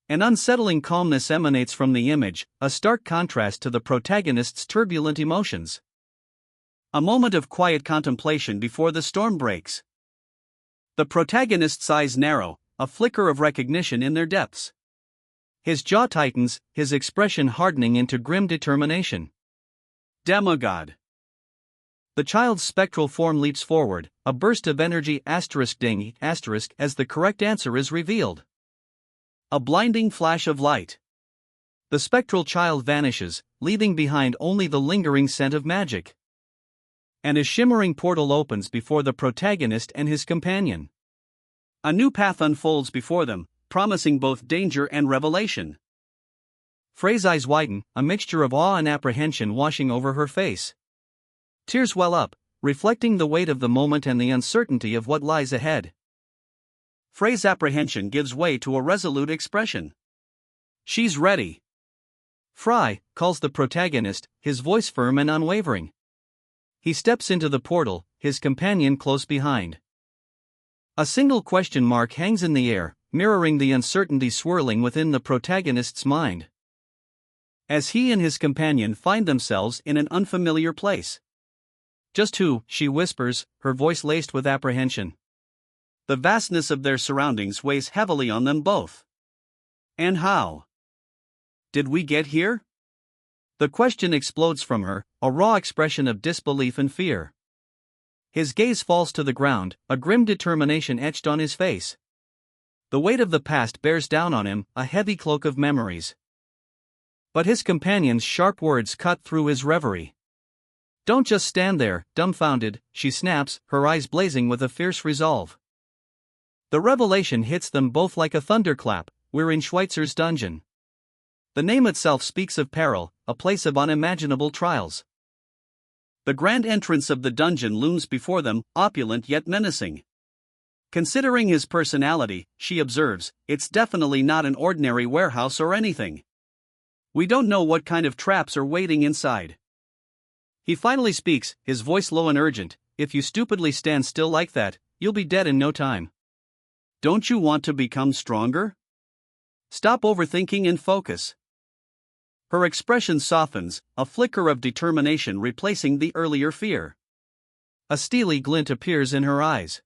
An unsettling calmness emanates from the image, a stark contrast to the protagonist's turbulent emotions. A moment of quiet contemplation before the storm breaks. The protagonist's eyes narrow, a flicker of recognition in their depths. His jaw tightens, his expression hardening into grim determination. Demigod. The child's spectral form leaps forward, a burst of energy as the correct answer is revealed. A blinding flash of light. The spectral child vanishes, leaving behind only the lingering scent of magic. And a shimmering portal opens before the protagonist and his companion. A new path unfolds before them, promising both danger and revelation. Frey's eyes widen, a mixture of awe and apprehension washing over her face. Tears well up, reflecting the weight of the moment and the uncertainty of what lies ahead. Frey's apprehension gives way to a resolute expression. She's ready. Fry, calls the protagonist, his voice firm and unwavering. He steps into the portal, his companion close behind. A single question mark hangs in the air, mirroring the uncertainty swirling within the protagonist's mind. As he and his companion find themselves in an unfamiliar place. Just who, she whispers, her voice laced with apprehension. The vastness of their surroundings weighs heavily on them both. And how did we get here? The question explodes from her, a raw expression of disbelief and fear. His gaze falls to the ground, a grim determination etched on his face. The weight of the past bears down on him, a heavy cloak of memories. But his companion's sharp words cut through his reverie. Don't just stand there, dumbfounded, she snaps, her eyes blazing with a fierce resolve. The revelation hits them both like a thunderclap. We're in Schweitzer's dungeon. The name itself speaks of peril, a place of unimaginable trials. The grand entrance of the dungeon looms before them, opulent yet menacing. Considering his personality, she observes, it's definitely not an ordinary warehouse or anything. We don't know what kind of traps are waiting inside. He finally speaks, his voice low and urgent. If you stupidly stand still like that, you'll be dead in no time. Don't you want to become stronger? Stop overthinking and focus. Her expression softens, a flicker of determination replacing the earlier fear. A steely glint appears in her eyes.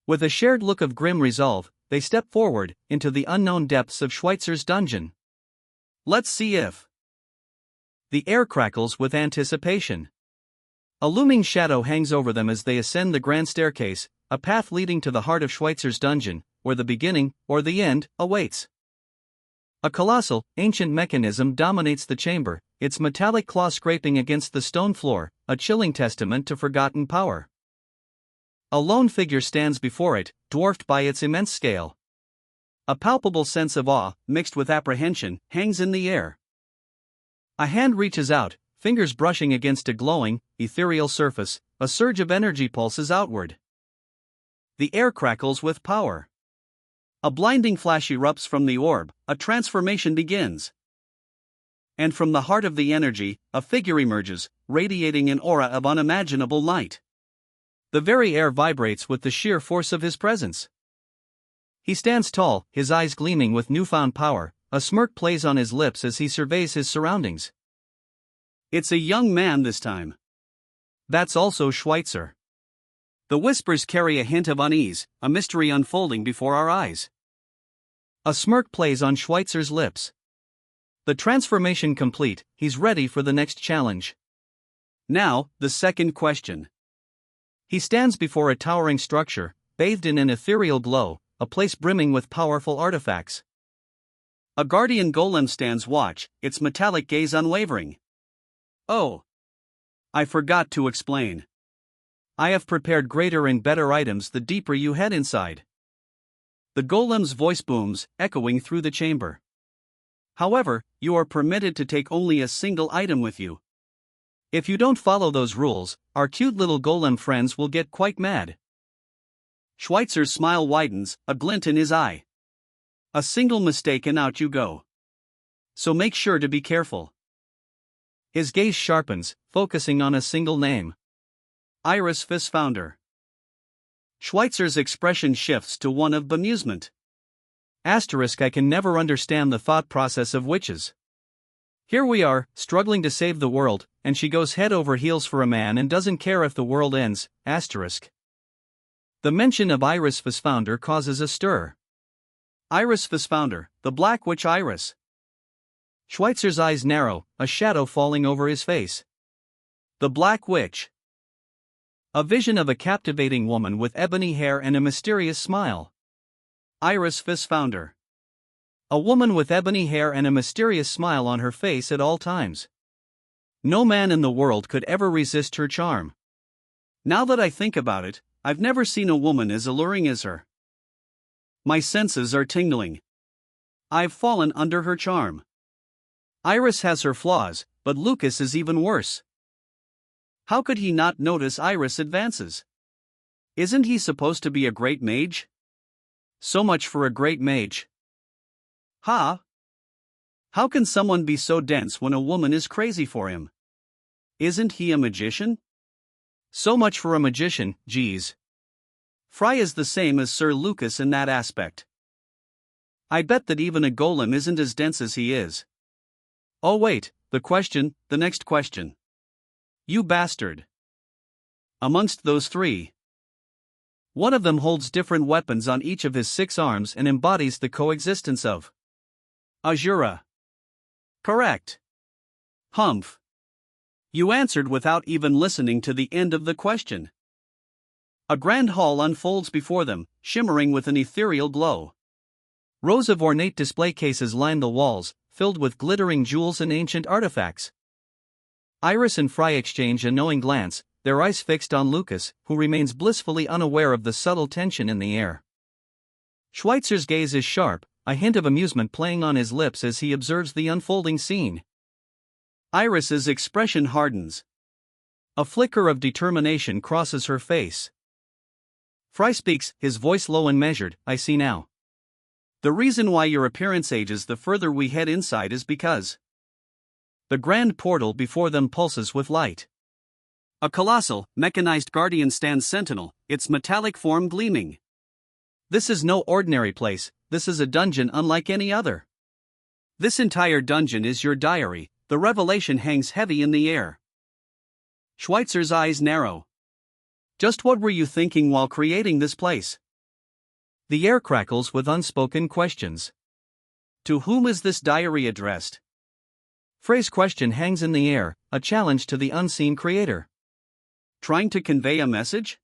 With a shared look of grim resolve, they step forward, into the unknown depths of Schweitzer's dungeon. Let's see if. The air crackles with anticipation. A looming shadow hangs over them as they ascend the grand staircase, a path leading to the heart of Schweitzer's dungeon, where the beginning, or the end, awaits. A colossal, ancient mechanism dominates the chamber, its metallic claw scraping against the stone floor, a chilling testament to forgotten power. A lone figure stands before it, dwarfed by its immense scale. A palpable sense of awe, mixed with apprehension, hangs in the air. A hand reaches out, fingers brushing against a glowing, ethereal surface, a surge of energy pulses outward. The air crackles with power. A blinding flash erupts from the orb, a transformation begins. And from the heart of the energy, a figure emerges, radiating an aura of unimaginable light. The very air vibrates with the sheer force of his presence. He stands tall, his eyes gleaming with newfound power, a smirk plays on his lips as he surveys his surroundings. It's a young man this time. That's also Schweitzer. The whispers carry a hint of unease, a mystery unfolding before our eyes. A smirk plays on Schweitzer's lips. The transformation complete, he's ready for the next challenge. Now, the second question. He stands before a towering structure, bathed in an ethereal glow, a place brimming with powerful artifacts. A guardian golem stands watch, its metallic gaze unwavering. Oh. I forgot to explain. I have prepared greater and better items the deeper you head inside. The golem's voice booms, echoing through the chamber. However, you are permitted to take only a single item with you. If you don't follow those rules, our cute little golem friends will get quite mad. Schweitzer's smile widens, a glint in his eye. A single mistake and out you go. So make sure to be careful. His gaze sharpens, focusing on a single name. Iris Fissfounder. Schweitzer's expression shifts to one of bemusement. I can never understand the thought process of witches. Here we are, struggling to save the world, and she goes head over heels for a man and doesn't care if the world ends. The mention of Iris Fissfounder causes a stir. Iris Fissfounder, the Black Witch Iris. Schweitzer's eyes narrow, a shadow falling over his face. The Black Witch. A vision of a captivating woman with ebony hair and a mysterious smile. Iris Fissfounder. A woman with ebony hair and a mysterious smile on her face at all times. No man in the world could ever resist her charm. Now that I think about it, I've never seen a woman as alluring as her. My senses are tingling. I've fallen under her charm. Iris has her flaws, but Lucas is even worse. How could he not notice Iris' advances? Isn't he supposed to be a great mage? So much for a great mage. Ha! How can someone be so dense when a woman is crazy for him? Isn't he a magician? So much for a magician, geez. Fry is the same as Sir Lucas in that aspect. I bet that even a golem isn't as dense as he is. Oh wait, the next question. You bastard. Amongst those three, one of them holds different weapons on each of his 6 arms and embodies the coexistence of Azura. Correct. Humph. You answered without even listening to the end of the question. A grand hall unfolds before them, shimmering with an ethereal glow. Rows of ornate display cases line the walls, filled with glittering jewels and ancient artifacts. Iris and Fry exchange a knowing glance, their eyes fixed on Lucas, who remains blissfully unaware of the subtle tension in the air. Schweitzer's gaze is sharp, a hint of amusement playing on his lips as he observes the unfolding scene. Iris's expression hardens. A flicker of determination crosses her face. Fry speaks, his voice low and measured. I see now. The reason why your appearance ages the further we head inside is because the grand portal before them pulses with light. A colossal, mechanized guardian stands sentinel, its metallic form gleaming. This is no ordinary place, this is a dungeon unlike any other. This entire dungeon is your diary, the revelation hangs heavy in the air. Schweitzer's eyes narrow. Just what were you thinking while creating this place? The air crackles with unspoken questions. To whom is this diary addressed? Frey's question hangs in the air, a challenge to the unseen creator. Trying to convey a message?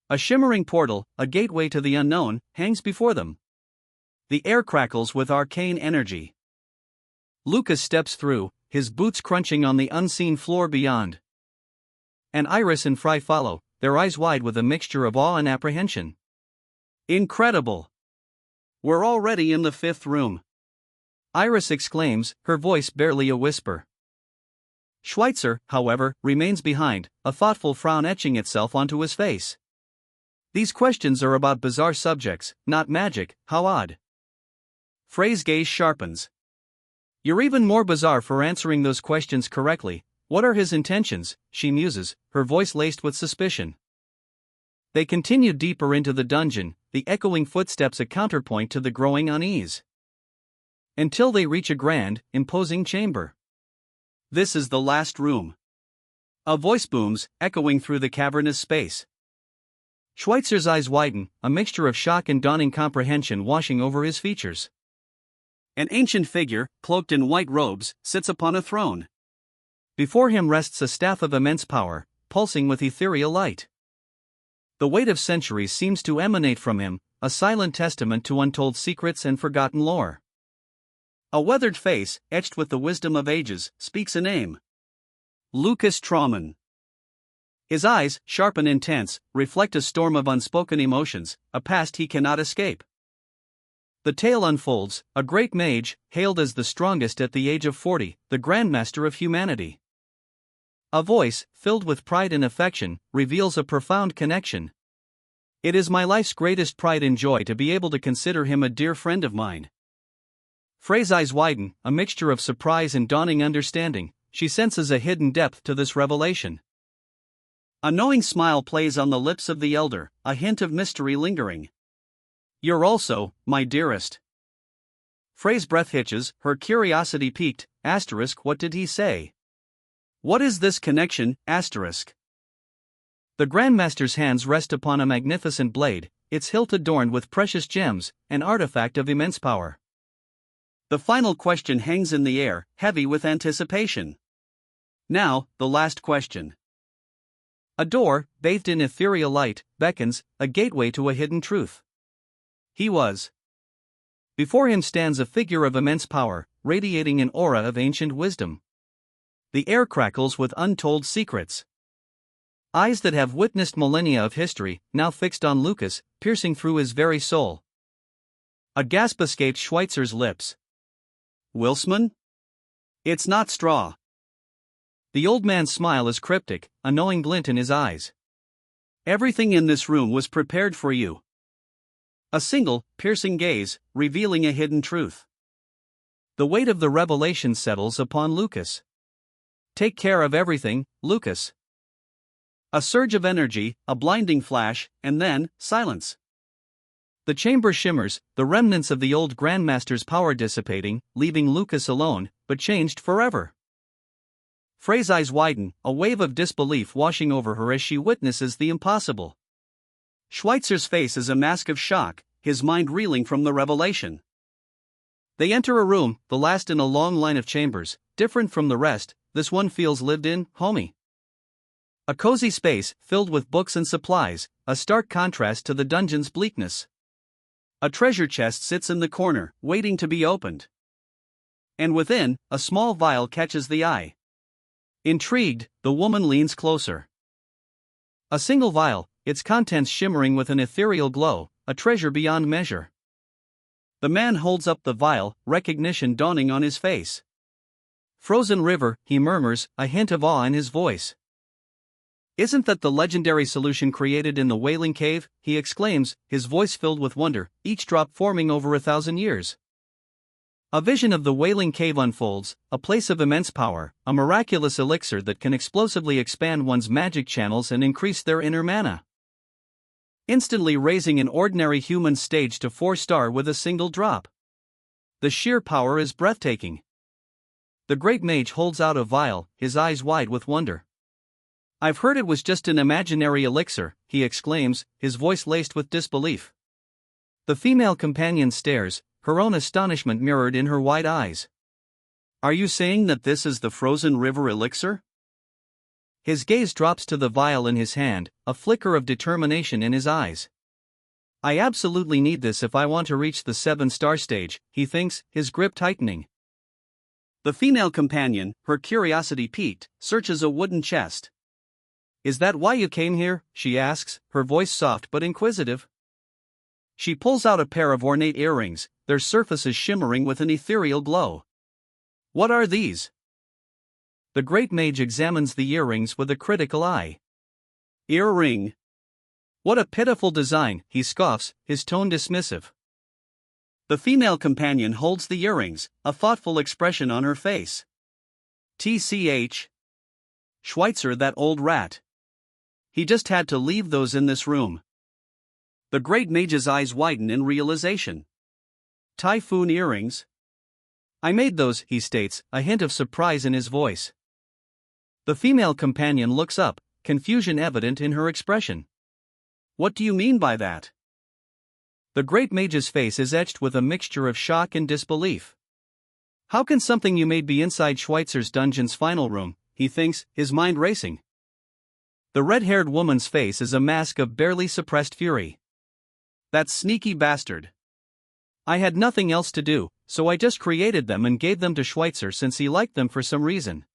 A shimmering portal, a gateway to the unknown, hangs before them. The air crackles with arcane energy. Lucas steps through, his boots crunching on the unseen floor beyond. And Iris and Fry follow, their eyes wide with a mixture of awe and apprehension. Incredible! We're already in the 5th room. Iris exclaims, her voice barely a whisper. Schweitzer, however, remains behind, a thoughtful frown etching itself onto his face. These questions are about bizarre subjects, not magic, how odd. Frey's gaze sharpens. You're even more bizarre for answering those questions correctly. What are his intentions? She muses, her voice laced with suspicion. They continue deeper into the dungeon, the echoing footsteps a counterpoint to the growing unease. Until they reach a grand, imposing chamber. This is the last room. A voice booms, echoing through the cavernous space. Schweitzer's eyes widen, a mixture of shock and dawning comprehension washing over his features. An ancient figure, cloaked in white robes, sits upon a throne. Before him rests a staff of immense power, pulsing with ethereal light. The weight of centuries seems to emanate from him, a silent testament to untold secrets and forgotten lore. A weathered face, etched with the wisdom of ages, speaks a name. Lucas Trauman. His eyes, sharp and intense, reflect a storm of unspoken emotions, a past he cannot escape. The tale unfolds, a great mage, hailed as the strongest at the age of 40, the grandmaster of humanity. A voice, filled with pride and affection, reveals a profound connection. It is my life's greatest pride and joy to be able to consider him a dear friend of mine. Frey's eyes widen, a mixture of surprise and dawning understanding. She senses a hidden depth to this revelation. A knowing smile plays on the lips of the elder, a hint of mystery lingering. You're also, my dearest. Frey's breath hitches, her curiosity piqued. What did he say? What is this connection? The Grandmaster's hands rest upon a magnificent blade, its hilt adorned with precious gems, an artifact of immense power. The final question hangs in the air, heavy with anticipation. Now, the last question. A door, bathed in ethereal light, beckons, a gateway to a hidden truth. He was. Before him stands a figure of immense power, radiating an aura of ancient wisdom. The air crackles with untold secrets. Eyes that have witnessed millennia of history, now fixed on Lucas, piercing through his very soul. A gasp escaped Schweitzer's lips. Wilsman? It's not straw. The old man's smile is cryptic, a knowing glint in his eyes. Everything in this room was prepared for you. A single, piercing gaze, revealing a hidden truth. The weight of the revelation settles upon Lucas. Take care of everything, Lucas. A surge of energy, a blinding flash, and then, silence. The chamber shimmers, the remnants of the old Grandmaster's power dissipating, leaving Lucas alone, but changed forever. Frey's eyes widen, a wave of disbelief washing over her as she witnesses the impossible. Schweitzer's face is a mask of shock, his mind reeling from the revelation. They enter a room, the last in a long line of chambers, different from the rest. This one feels lived in, homey. A cozy space, filled with books and supplies, a stark contrast to the dungeon's bleakness. A treasure chest sits in the corner, waiting to be opened. And within, a small vial catches the eye. Intrigued, the woman leans closer. A single vial, its contents shimmering with an ethereal glow, a treasure beyond measure. The man holds up the vial, recognition dawning on his face. Frozen river, he murmurs, a hint of awe in his voice. Isn't that the legendary solution created in the Wailing Cave? He exclaims, his voice filled with wonder, each drop forming over 1,000 years. A vision of the Wailing Cave unfolds, a place of immense power, a miraculous elixir that can explosively expand one's magic channels and increase their inner mana, instantly raising an ordinary human stage to 4-star with a single drop. The sheer power is breathtaking. The great mage holds out a vial, his eyes wide with wonder. "I've heard it was just an imaginary elixir," he exclaims, his voice laced with disbelief. The female companion stares, her own astonishment mirrored in her wide eyes. "Are you saying that this is the frozen river elixir?" His gaze drops to the vial in his hand, a flicker of determination in his eyes. "I absolutely need this if I want to reach the 7-star stage," he thinks, his grip tightening. The female companion, her curiosity piqued, searches a wooden chest. "Is that why you came here?" she asks, her voice soft but inquisitive. She pulls out a pair of ornate earrings, their surfaces shimmering with an ethereal glow. "What are these?" The great mage examines the earrings with a critical eye. "Earring? What a pitiful design," he scoffs, his tone dismissive. The female companion holds the earrings, a thoughtful expression on her face. "TCH. Schweitzer, that old rat. He just had to leave those in this room." The great mage's eyes widen in realization. "Typhoon earrings? I made those," he states, a hint of surprise in his voice. The female companion looks up, confusion evident in her expression. "What do you mean by that?" The great mage's face is etched with a mixture of shock and disbelief. "How can something you made be inside Schweitzer's dungeon's final room?" he thinks, his mind racing. The red-haired woman's face is a mask of barely suppressed fury. "That sneaky bastard. I had nothing else to do, so I just created them and gave them to Schweitzer since he liked them for some reason."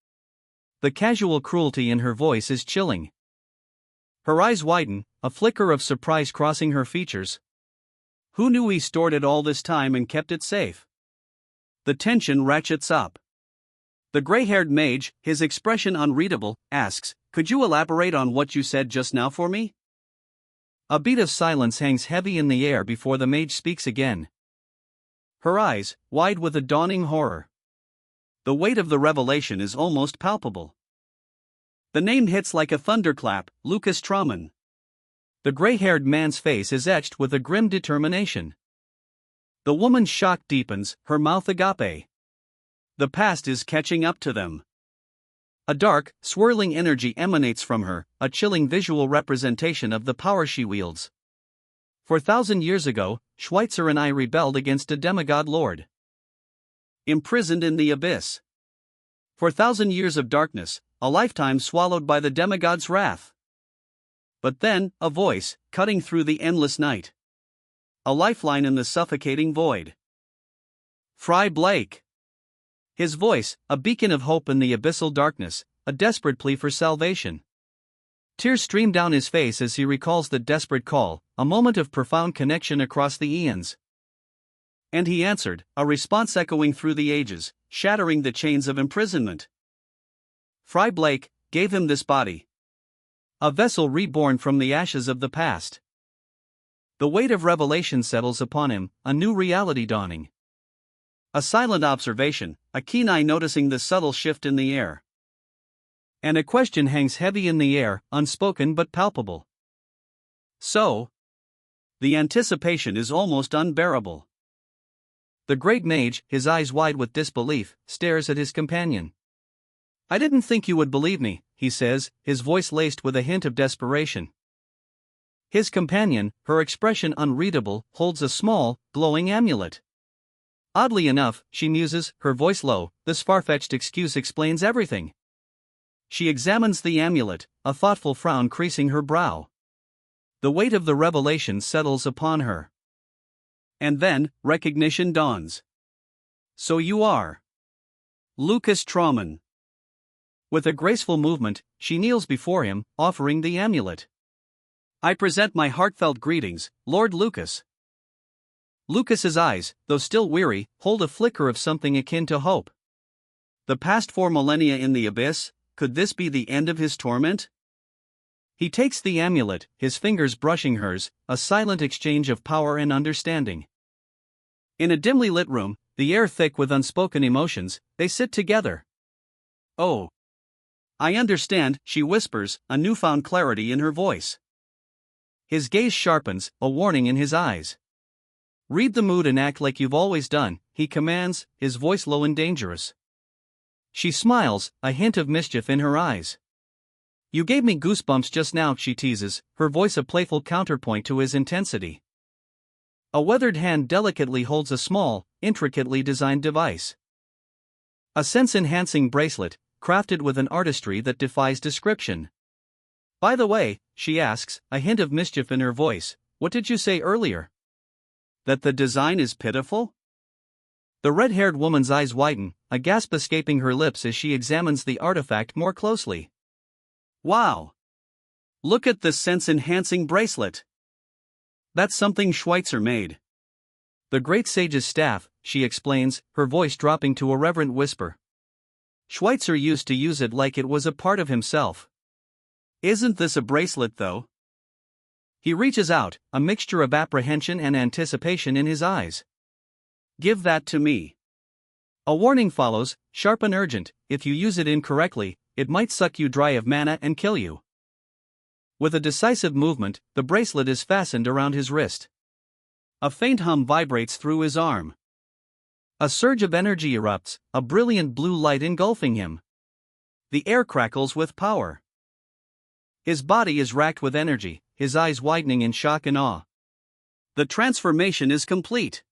The casual cruelty in her voice is chilling. Her eyes widen, a flicker of surprise crossing her features. "Who knew he stored it all this time and kept it safe?" The tension ratchets up. The gray-haired mage, his expression unreadable, asks, "Could you elaborate on what you said just now for me?" A beat of silence hangs heavy in the air before the mage speaks again. Her eyes, wide with a dawning horror. The weight of the revelation is almost palpable. The name hits like a thunderclap, Lucas Trauman. The gray-haired man's face is etched with a grim determination. The woman's shock deepens, her mouth agape. The past is catching up to them. A dark, swirling energy emanates from her, a chilling visual representation of the power she wields. 4,000 years ago, Schweitzer and I rebelled against a demigod lord. Imprisoned in the abyss. 4,000 years of darkness, a lifetime swallowed by the demigod's wrath. But then, a voice, cutting through the endless night. A lifeline in the suffocating void. Fry Blake. His voice, a beacon of hope in the abyssal darkness, a desperate plea for salvation. Tears stream down his face as he recalls the desperate call, a moment of profound connection across the eons. And he answered, a response echoing through the ages, shattering the chains of imprisonment. Fry Blake gave him this body. A vessel reborn from the ashes of the past. The weight of revelation settles upon him, a new reality dawning. A silent observation, a keen eye noticing the subtle shift in the air. And a question hangs heavy in the air, unspoken but palpable. So? The anticipation is almost unbearable. The great mage, his eyes wide with disbelief, stares at his companion. "I didn't think you would believe me," he says, his voice laced with a hint of desperation. His companion, her expression unreadable, holds a small, glowing amulet. Oddly enough, she muses, her voice low, this far-fetched excuse explains everything. She examines the amulet, a thoughtful frown creasing her brow. The weight of the revelation settles upon her. And then, recognition dawns. So you are Lucas Trauman. With a graceful movement, she kneels before him, offering the amulet. "I present my heartfelt greetings, Lord Lucas." Lucas's eyes, though still weary, hold a flicker of something akin to hope. The past 4 millennia in the abyss, could this be the end of his torment? He takes the amulet, his fingers brushing hers, a silent exchange of power and understanding. In a dimly lit room, the air thick with unspoken emotions, they sit together. "Oh. I understand," she whispers, a newfound clarity in her voice. His gaze sharpens, a warning in his eyes. "Read the mood and act like you've always done," he commands, his voice low and dangerous. She smiles, a hint of mischief in her eyes. "You gave me goosebumps just now," she teases, her voice a playful counterpoint to his intensity. A weathered hand delicately holds a small, intricately designed device. A sense-enhancing bracelet, crafted with an artistry that defies description. "By the way," she asks, a hint of mischief in her voice, "what did you say earlier? That the design is pitiful?" The red-haired woman's eyes widen, a gasp escaping her lips as she examines the artifact more closely. "Wow! Look at this sense-enhancing bracelet! That's something Schweitzer made." "The great sage's staff," she explains, her voice dropping to a reverent whisper. "Schweitzer used to use it like it was a part of himself." "Isn't this a bracelet, though?" He reaches out, a mixture of apprehension and anticipation in his eyes. "Give that to me." A warning follows, sharp and urgent: if you use it incorrectly, it might suck you dry of mana and kill you. With a decisive movement, the bracelet is fastened around his wrist. A faint hum vibrates through his arm. A surge of energy erupts, a brilliant blue light engulfing him. The air crackles with power. His body is racked with energy, his eyes widening in shock and awe. The transformation is complete.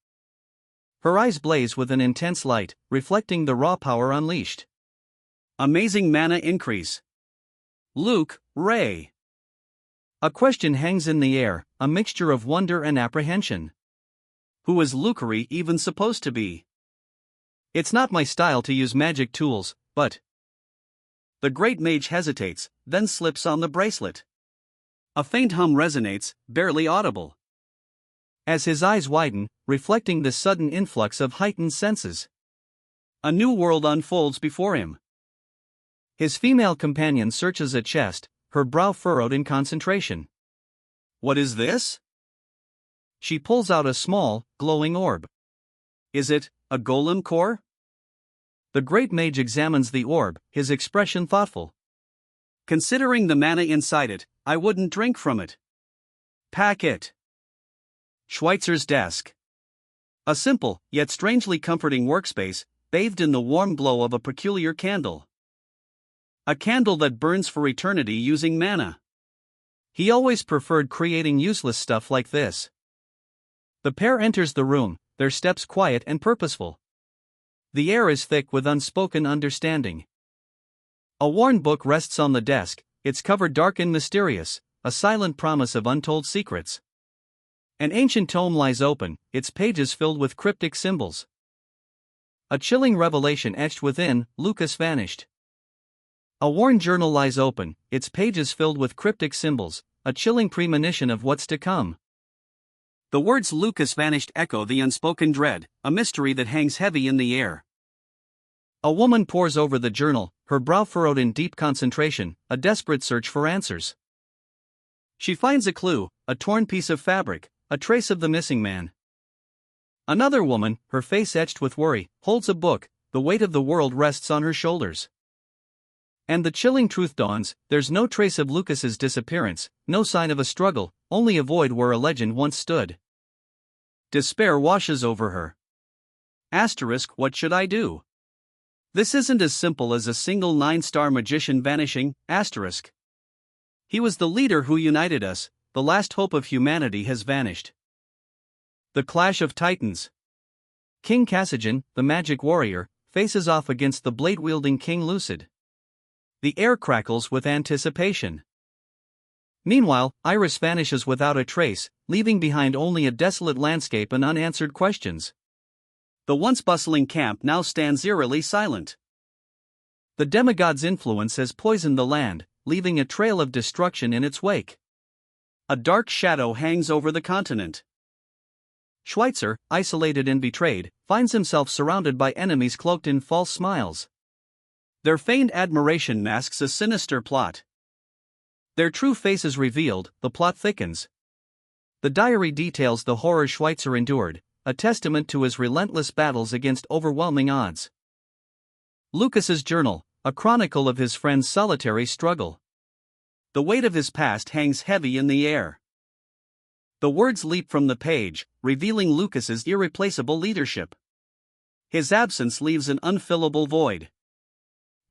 Her eyes blaze with an intense light, reflecting the raw power unleashed. Amazing mana increase. Luke, Ray. A question hangs in the air, a mixture of wonder and apprehension. Who is Lukery even supposed to be? "It's not my style to use magic tools, but..." The great mage hesitates, then slips on the bracelet. A faint hum resonates, barely audible. As his eyes widen, reflecting the sudden influx of heightened senses, a new world unfolds before him. His female companion searches a chest, her brow furrowed in concentration. "What is this?" She pulls out a small, glowing orb. "Is it a golem core?" The great mage examines the orb, his expression thoughtful. "Considering the mana inside it, I wouldn't drink from it." "Pack it." Schweitzer's desk. A simple, yet strangely comforting workspace, bathed in the warm glow of a peculiar candle. A candle that burns for eternity using mana. He always preferred creating useless stuff like this. The pair enters the room, their steps quiet and purposeful. The air is thick with unspoken understanding. A worn book rests on the desk, its cover dark and mysterious, a silent promise of untold secrets. An ancient tome lies open, its pages filled with cryptic symbols. A chilling revelation etched within: Lucas vanished. A worn journal lies open, its pages filled with cryptic symbols, a chilling premonition of what's to come. The words "Lucas vanished" echo the unspoken dread, a mystery that hangs heavy in the air. A woman pores over the journal, her brow furrowed in deep concentration, a desperate search for answers. She finds a clue, a torn piece of fabric, a trace of the missing man. Another woman, her face etched with worry, holds a book, the weight of the world rests on her shoulders. And the chilling truth dawns: there's no trace of Lucas's disappearance, no sign of a struggle, only a void where a legend once stood. Despair washes over her. What should I do? This isn't as simple as a single 9-star magician vanishing. He was the leader who united us, the last hope of humanity has vanished. The Clash of Titans. King Cassigen, the magic warrior, faces off against the blade-wielding King Lucid. The air crackles with anticipation. Meanwhile, Iris vanishes without a trace, leaving behind only a desolate landscape and unanswered questions. The once bustling camp now stands eerily silent. The demigod's influence has poisoned the land, leaving a trail of destruction in its wake. A dark shadow hangs over the continent. Schweitzer, isolated and betrayed, finds himself surrounded by enemies cloaked in false smiles. Their feigned admiration masks a sinister plot. Their true faces revealed, the plot thickens. The diary details the horror Schweitzer endured, a testament to his relentless battles against overwhelming odds. Lucas's journal, a chronicle of his friend's solitary struggle. The weight of his past hangs heavy in the air. The words leap from the page, revealing Lucas's irreplaceable leadership. His absence leaves an unfillable void.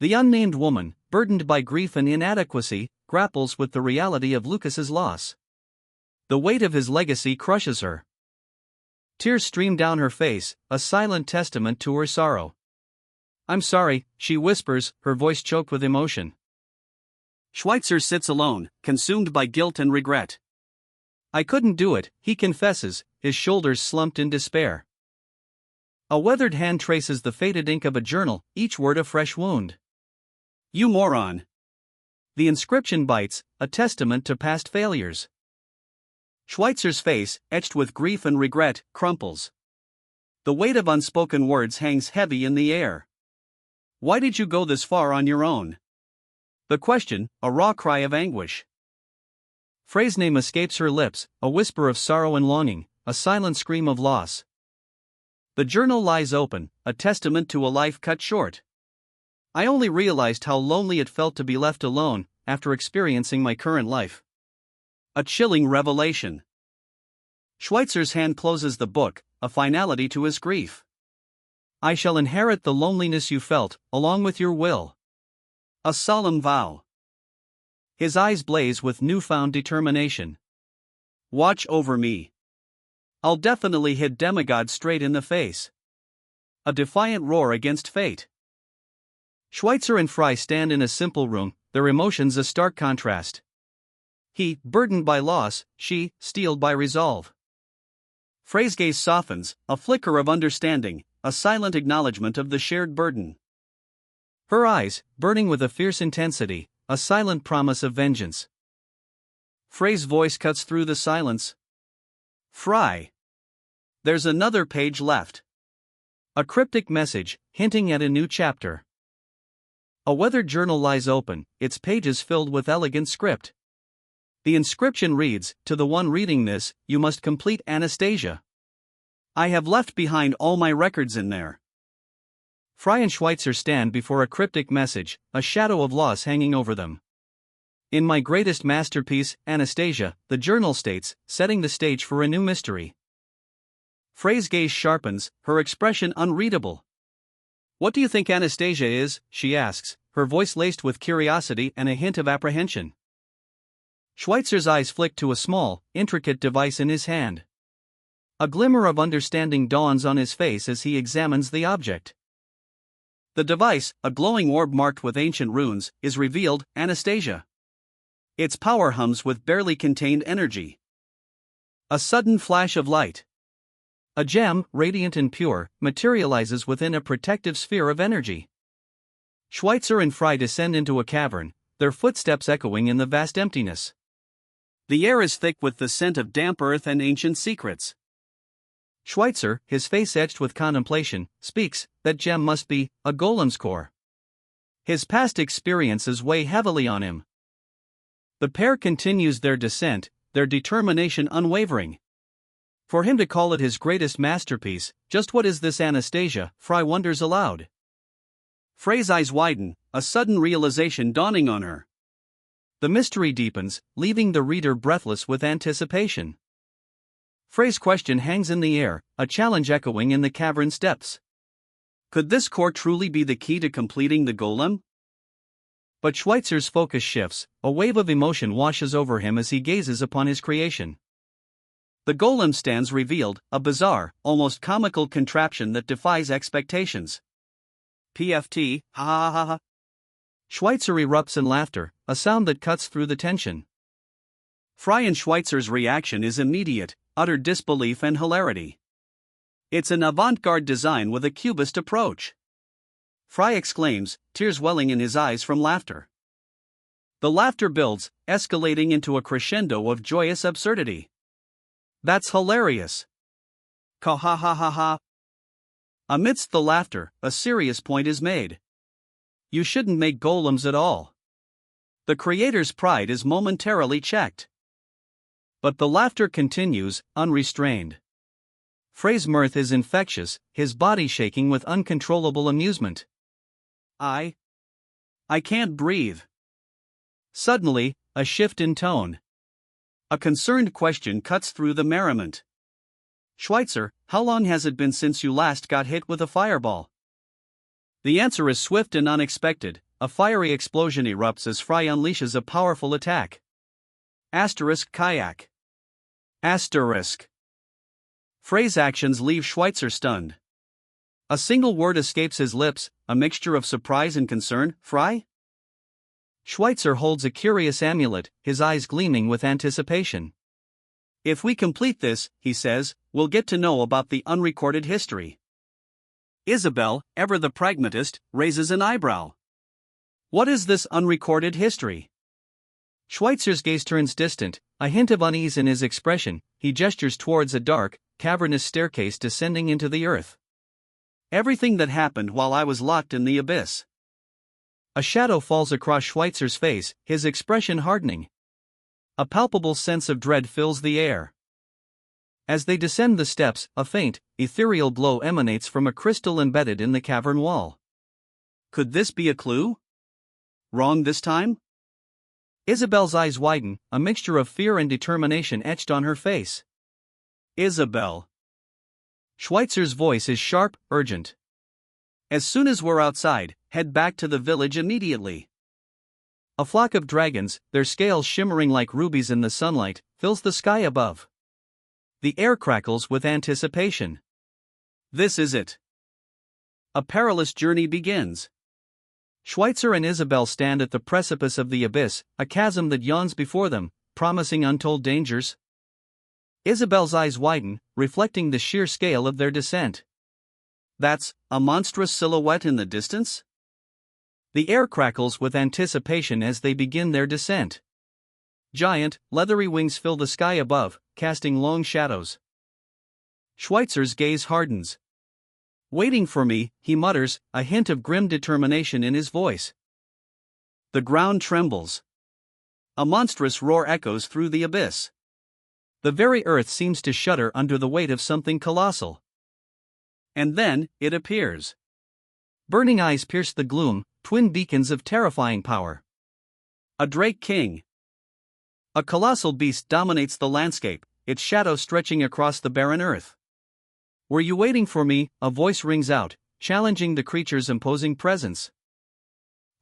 The unnamed woman, burdened by grief and inadequacy, grapples with the reality of Lucas's loss. The weight of his legacy crushes her. Tears stream down her face, a silent testament to her sorrow. "I'm sorry," she whispers, her voice choked with emotion. Schweitzer sits alone, consumed by guilt and regret. "I couldn't do it," he confesses, his shoulders slumped in despair. A weathered hand traces the faded ink of a journal, each word a fresh wound. "You moron." The inscription bites, a testament to past failures. Schweitzer's face, etched with grief and regret, crumples. The weight of unspoken words hangs heavy in the air. "Why did you go this far on your own?" The question, a raw cry of anguish. Frey's name escapes her lips, a whisper of sorrow and longing, a silent scream of loss. The journal lies open, a testament to a life cut short. "I only realized how lonely it felt to be left alone, after experiencing my current life." A chilling revelation. Schweitzer's hand closes the book, a finality to his grief. "I shall inherit the loneliness you felt, along with your will." A solemn vow. His eyes blaze with newfound determination. "Watch over me. I'll definitely hit demigod straight in the face." A defiant roar against fate. Schweitzer and Frey stand in a simple room, their emotions a stark contrast. He, burdened by loss, she, steeled by resolve. Frey's gaze softens, a flicker of understanding, a silent acknowledgement of the shared burden. Her eyes, burning with a fierce intensity, a silent promise of vengeance. Frey's voice cuts through the silence. "Frey. There's another page left." A cryptic message, hinting at a new chapter. A weathered journal lies open, its pages filled with elegant script. The inscription reads, "To the one reading this, you must complete Anastasia. I have left behind all my records in there." Frey and Schweitzer stand before a cryptic message, a shadow of loss hanging over them. "In my greatest masterpiece, Anastasia," the journal states, setting the stage for a new mystery. Frey's gaze sharpens, her expression unreadable. "What do you think Anastasia is?" she asks, her voice laced with curiosity and a hint of apprehension. Schweitzer's eyes flick to a small, intricate device in his hand. A glimmer of understanding dawns on his face as he examines the object. The device, a glowing orb marked with ancient runes, is revealed, Anastasia. Its power hums with barely contained energy. A sudden flash of light. A gem, radiant and pure, materializes within a protective sphere of energy. Schweitzer and Frey descend into a cavern, their footsteps echoing in the vast emptiness. The air is thick with the scent of damp earth and ancient secrets. Schweitzer, his face etched with contemplation, speaks, "That gem must be a golem's core." His past experiences weigh heavily on him. The pair continues their descent, their determination unwavering. For him to call it his greatest masterpiece, just what is this Anastasia, Frey wonders aloud. Frey's eyes widen, a sudden realization dawning on her. The mystery deepens, leaving the reader breathless with anticipation. Frey's question hangs in the air, a challenge echoing in the cavern's depths. Could this core truly be the key to completing the golem? But Schweitzer's focus shifts, a wave of emotion washes over him as he gazes upon his creation. The golem stands revealed, a bizarre, almost comical contraption that defies expectations. PFT, ha ha ha ha. Schweitzer erupts in laughter, a sound that cuts through the tension. Frey and Schweitzer's reaction is immediate, utter disbelief and hilarity. It's an avant-garde design with a cubist approach. Frey exclaims, tears welling in his eyes from laughter. The laughter builds, escalating into a crescendo of joyous absurdity. "That's hilarious. Ka ha ha ha ha." Amidst the laughter, a serious point is made. "You shouldn't make golems at all. The creator's pride is momentarily checked. But the laughter continues, unrestrained. Frey's mirth is infectious, his body shaking with uncontrollable amusement. I can't breathe. Suddenly, a shift in tone. A concerned question cuts through the merriment. Schweitzer, how long has it been since you last got hit with a fireball? The answer is swift and unexpected. A fiery explosion erupts as Frey unleashes a powerful attack. Kayak. Frey's actions leave Schweitzer stunned. A single word escapes his lips, a mixture of surprise and concern. Frey? Schweitzer holds a curious amulet, his eyes gleaming with anticipation. If we complete this, he says, we'll get to know about the unrecorded history. Isabel, ever the pragmatist, raises an eyebrow. What is this unrecorded history? Schweitzer's gaze turns distant, a hint of unease in his expression. He gestures towards a dark, cavernous staircase descending into the earth. Everything that happened while I was locked in the abyss. A shadow falls across Schweitzer's face, his expression hardening. A palpable sense of dread fills the air. As they descend the steps, a faint, ethereal glow emanates from a crystal embedded in the cavern wall. Could this be a clue? Wrong this time? Isabel's eyes widen, a mixture of fear and determination etched on her face. Isabel. Schweitzer's voice is sharp, urgent. As soon as we're outside, head back to the village immediately. A flock of dragons, their scales shimmering like rubies in the sunlight, fills the sky above. The air crackles with anticipation. This is it. A perilous journey begins. Schweitzer and Isabel stand at the precipice of the abyss, a chasm that yawns before them, promising untold dangers. Isabel's eyes widen, reflecting the sheer scale of their descent. That's a monstrous silhouette in the distance? The air crackles with anticipation as they begin their descent. Giant, leathery wings fill the sky above, casting long shadows. Schweitzer's gaze hardens. Waiting for me, he mutters, a hint of grim determination in his voice. The ground trembles. A monstrous roar echoes through the abyss. The very earth seems to shudder under the weight of something colossal. And then, it appears. Burning eyes pierce the gloom, twin beacons of terrifying power. A Drake King. A colossal beast dominates the landscape, its shadow stretching across the barren earth. Were you waiting for me? A voice rings out, challenging the creature's imposing presence.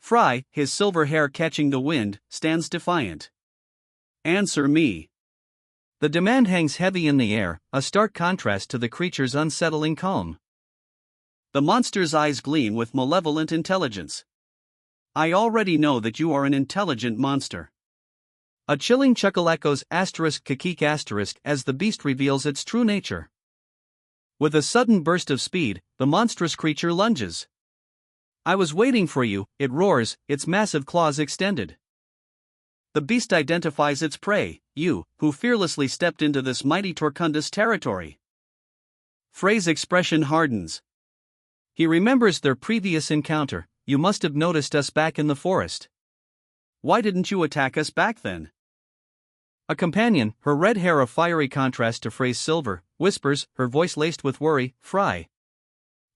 Frey, his silver hair catching the wind, stands defiant. Answer me. The demand hangs heavy in the air, a stark contrast to the creature's unsettling calm. The monster's eyes gleam with malevolent intelligence. I already know that you are an intelligent monster. A chilling chuckle echoes *kakik* as the beast reveals its true nature. With a sudden burst of speed, the monstrous creature lunges. I was waiting for you, it roars, its massive claws extended. The beast identifies its prey, you, who fearlessly stepped into this mighty Torkundus territory. Frey's expression hardens. He remembers their previous encounter. You must have noticed us back in the forest. Why didn't you attack us back then? A companion, her red hair a fiery contrast to Frey's silver, whispers, her voice laced with worry, Frey.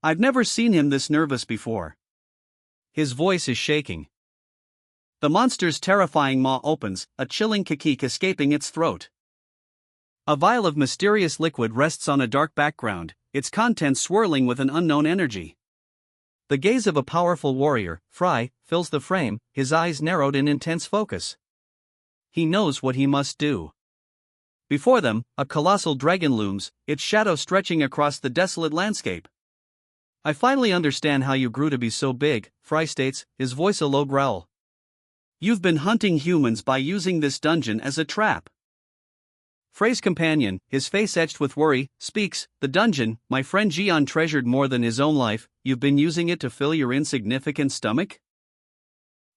I've never seen him this nervous before. His voice is shaking. The monster's terrifying maw opens, a chilling kakik escaping its throat. A vial of mysterious liquid rests on a dark background, its contents swirling with an unknown energy. The gaze of a powerful warrior, Frey, fills the frame, his eyes narrowed in intense focus. He knows what he must do. Before them, a colossal dragon looms, its shadow stretching across the desolate landscape. I finally understand how you grew to be so big, Frey states, his voice a low growl. You've been hunting humans by using this dungeon as a trap. Frey's companion, his face etched with worry, speaks, the dungeon, my friend Jian treasured more than his own life, you've been using it to fill your insignificant stomach?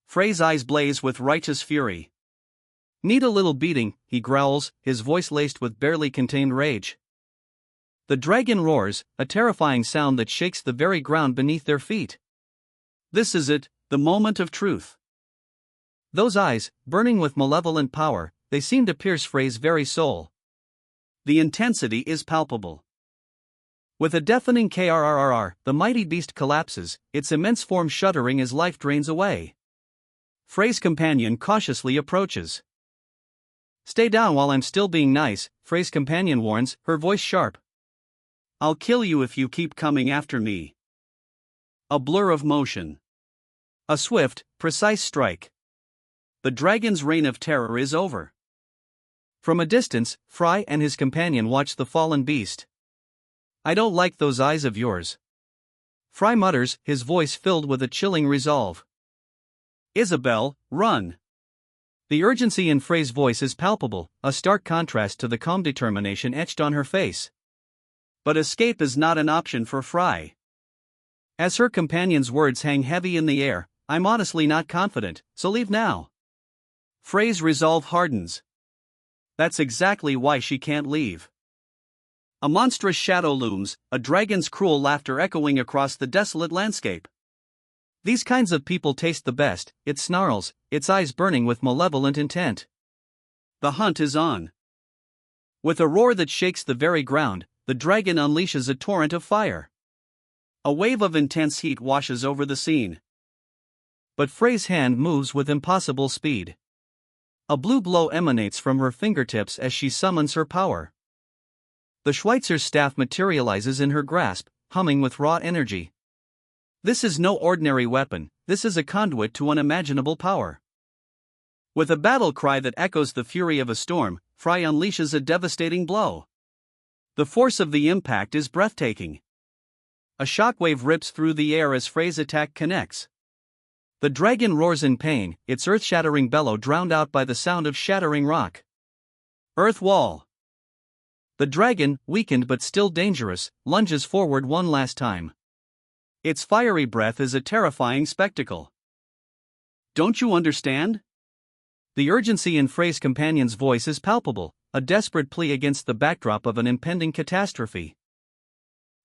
Frey's eyes blaze with righteous fury. Need a little beating, he growls, his voice laced with barely contained rage. The dragon roars, a terrifying sound that shakes the very ground beneath their feet. This is it, the moment of truth. Those eyes, burning with malevolent power, they seem to pierce Frey's very soul. The intensity is palpable. With a deafening krrrr, the mighty beast collapses, its immense form shuddering as life drains away. Frey's companion cautiously approaches. "Stay down while I'm still being nice," Frey's companion warns, her voice sharp. "I'll kill you if you keep coming after me." A blur of motion. A swift, precise strike. The dragon's reign of terror is over. From a distance, Frey and his companion watch the fallen beast. "I don't like those eyes of yours," Frey mutters, his voice filled with a chilling resolve. "Isabel, run!" The urgency in Frey's voice is palpable, a stark contrast to the calm determination etched on her face. But escape is not an option for Frey. As her companion's words hang heavy in the air, "I'm honestly not confident, so leave now." Frey's resolve hardens. That's exactly why she can't leave. A monstrous shadow looms, a dragon's cruel laughter echoing across the desolate landscape. "These kinds of people taste the best," it snarls, its eyes burning with malevolent intent. The hunt is on. With a roar that shakes the very ground, the dragon unleashes a torrent of fire. A wave of intense heat washes over the scene. But Frey's hand moves with impossible speed. A blue glow emanates from her fingertips as she summons her power. The Schweitzer's staff materializes in her grasp, humming with raw energy. This is no ordinary weapon, this is a conduit to unimaginable power. With a battle cry that echoes the fury of a storm, Frey unleashes a devastating blow. The force of the impact is breathtaking. A shockwave rips through the air as Frey's attack connects. The dragon roars in pain, its earth-shattering bellow drowned out by the sound of shattering rock. Earth wall. The dragon, weakened but still dangerous, lunges forward one last time. Its fiery breath is a terrifying spectacle. "Don't you understand?" The urgency in Frey's companion's voice is palpable, a desperate plea against the backdrop of an impending catastrophe.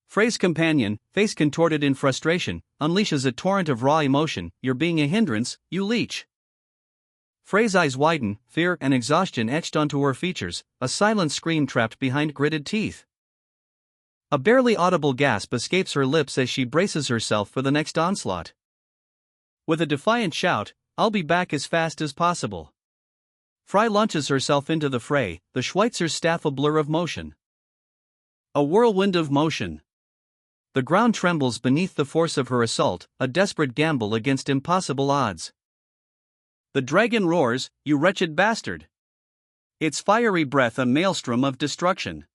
Frey's companion, face contorted in frustration, unleashes a torrent of raw emotion. "You're being a hindrance, you leech." Frey's eyes widen, fear and exhaustion etched onto her features, a silent scream trapped behind gritted teeth. A barely audible gasp escapes her lips as she braces herself for the next onslaught. With a defiant shout, "I'll be back as fast as possible." Frey launches herself into the fray, the Schweitzer's staff a blur of motion. A whirlwind of motion. The ground trembles beneath the force of her assault, a desperate gamble against impossible odds. The dragon roars, "You wretched bastard!" Its fiery breath a maelstrom of destruction.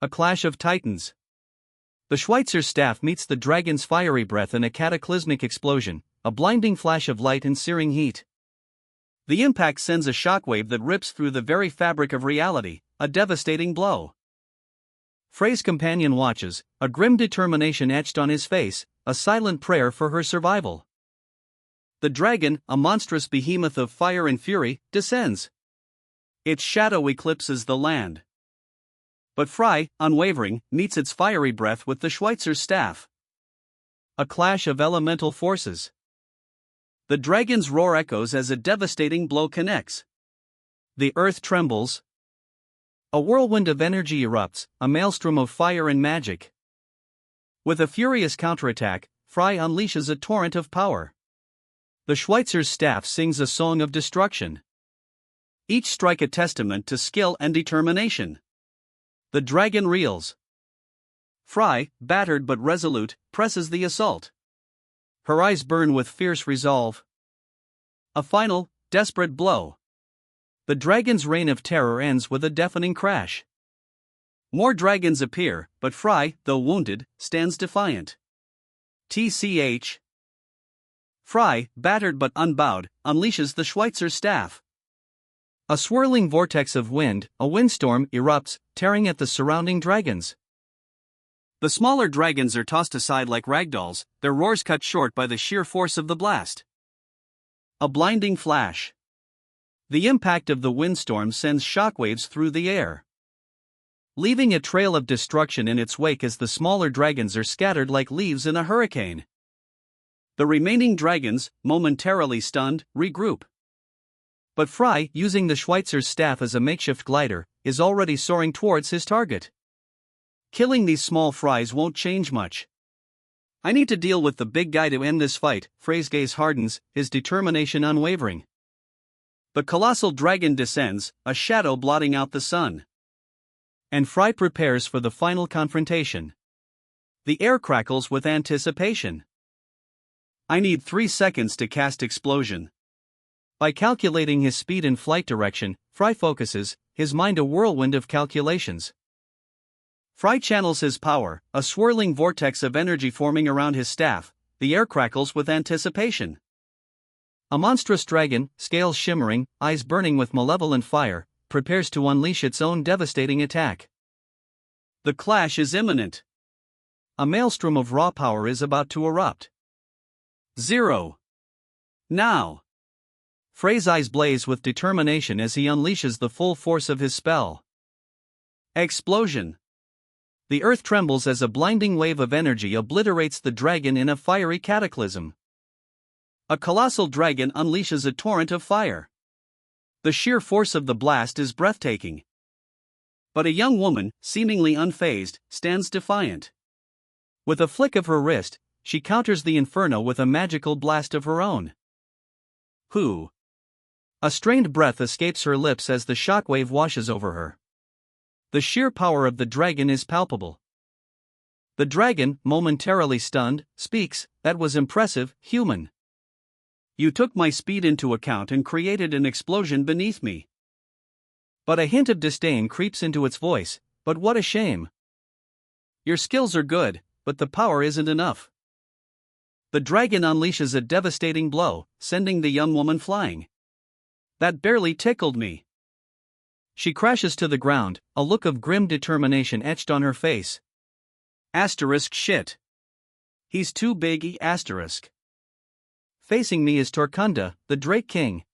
A clash of titans. The Schweitzer's staff meets the dragon's fiery breath in a cataclysmic explosion, a blinding flash of light and searing heat. The impact sends a shockwave that rips through the very fabric of reality, a devastating blow. Frey's companion watches, a grim determination etched on his face, a silent prayer for her survival. The dragon, a monstrous behemoth of fire and fury, descends. Its shadow eclipses the land. But Frey, unwavering, meets its fiery breath with the Schweitzer's staff. A clash of elemental forces. The dragon's roar echoes as a devastating blow connects. The earth trembles. A whirlwind of energy erupts, a maelstrom of fire and magic. With a furious counterattack, Frey unleashes a torrent of power. The Schweitzer's staff sings a song of destruction. Each strike a testament to skill and determination. The dragon reels. Frey, battered but resolute, presses the assault. Her eyes burn with fierce resolve. A final, desperate blow. The dragon's reign of terror ends with a deafening crash. More dragons appear, but Frey, though wounded, stands defiant. TCH. Frey, battered but unbowed, unleashes the Schweitzer's staff. A swirling vortex of wind, a windstorm, erupts, tearing at the surrounding dragons. The smaller dragons are tossed aside like ragdolls, their roars cut short by the sheer force of the blast. A blinding flash. The impact of the windstorm sends shockwaves through the air, leaving a trail of destruction in its wake as the smaller dragons are scattered like leaves in a hurricane. The remaining dragons, momentarily stunned, regroup. But Fry, using the Schweitzer's staff as a makeshift glider, is already soaring towards his target. Killing these small fries won't change much. I need to deal with the big guy to end this fight. Frey's gaze hardens, his determination unwavering. The colossal dragon descends, a shadow blotting out the sun. And Fry prepares for the final confrontation. The air crackles with anticipation. I need 3 seconds to cast explosion. By calculating his speed and flight direction, Fry focuses, his mind a whirlwind of calculations. Fry channels his power, a swirling vortex of energy forming around his staff. The air crackles with anticipation. A monstrous dragon, scales shimmering, eyes burning with malevolent fire, prepares to unleash its own devastating attack. The clash is imminent. A maelstrom of raw power is about to erupt. 0. Now. Frey's eyes blaze with determination as he unleashes the full force of his spell. Explosion. The earth trembles as a blinding wave of energy obliterates the dragon in a fiery cataclysm. A colossal dragon unleashes a torrent of fire. The sheer force of the blast is breathtaking. But a young woman, seemingly unfazed, stands defiant. With a flick of her wrist, she counters the inferno with a magical blast of her own. Who? A strained breath escapes her lips as the shockwave washes over her. The sheer power of the dragon is palpable. The dragon, momentarily stunned, speaks, "That was impressive, human. You took my speed into account and created an explosion beneath me." But a hint of disdain creeps into its voice, "But what a shame. Your skills are good, but the power isn't enough." The dragon unleashes a devastating blow, sending the young woman flying. "That barely tickled me." She crashes to the ground, a look of grim determination etched on her face. Asterisk shit. He's too big. Asterisk. Facing me is Torkunda, the Drake King.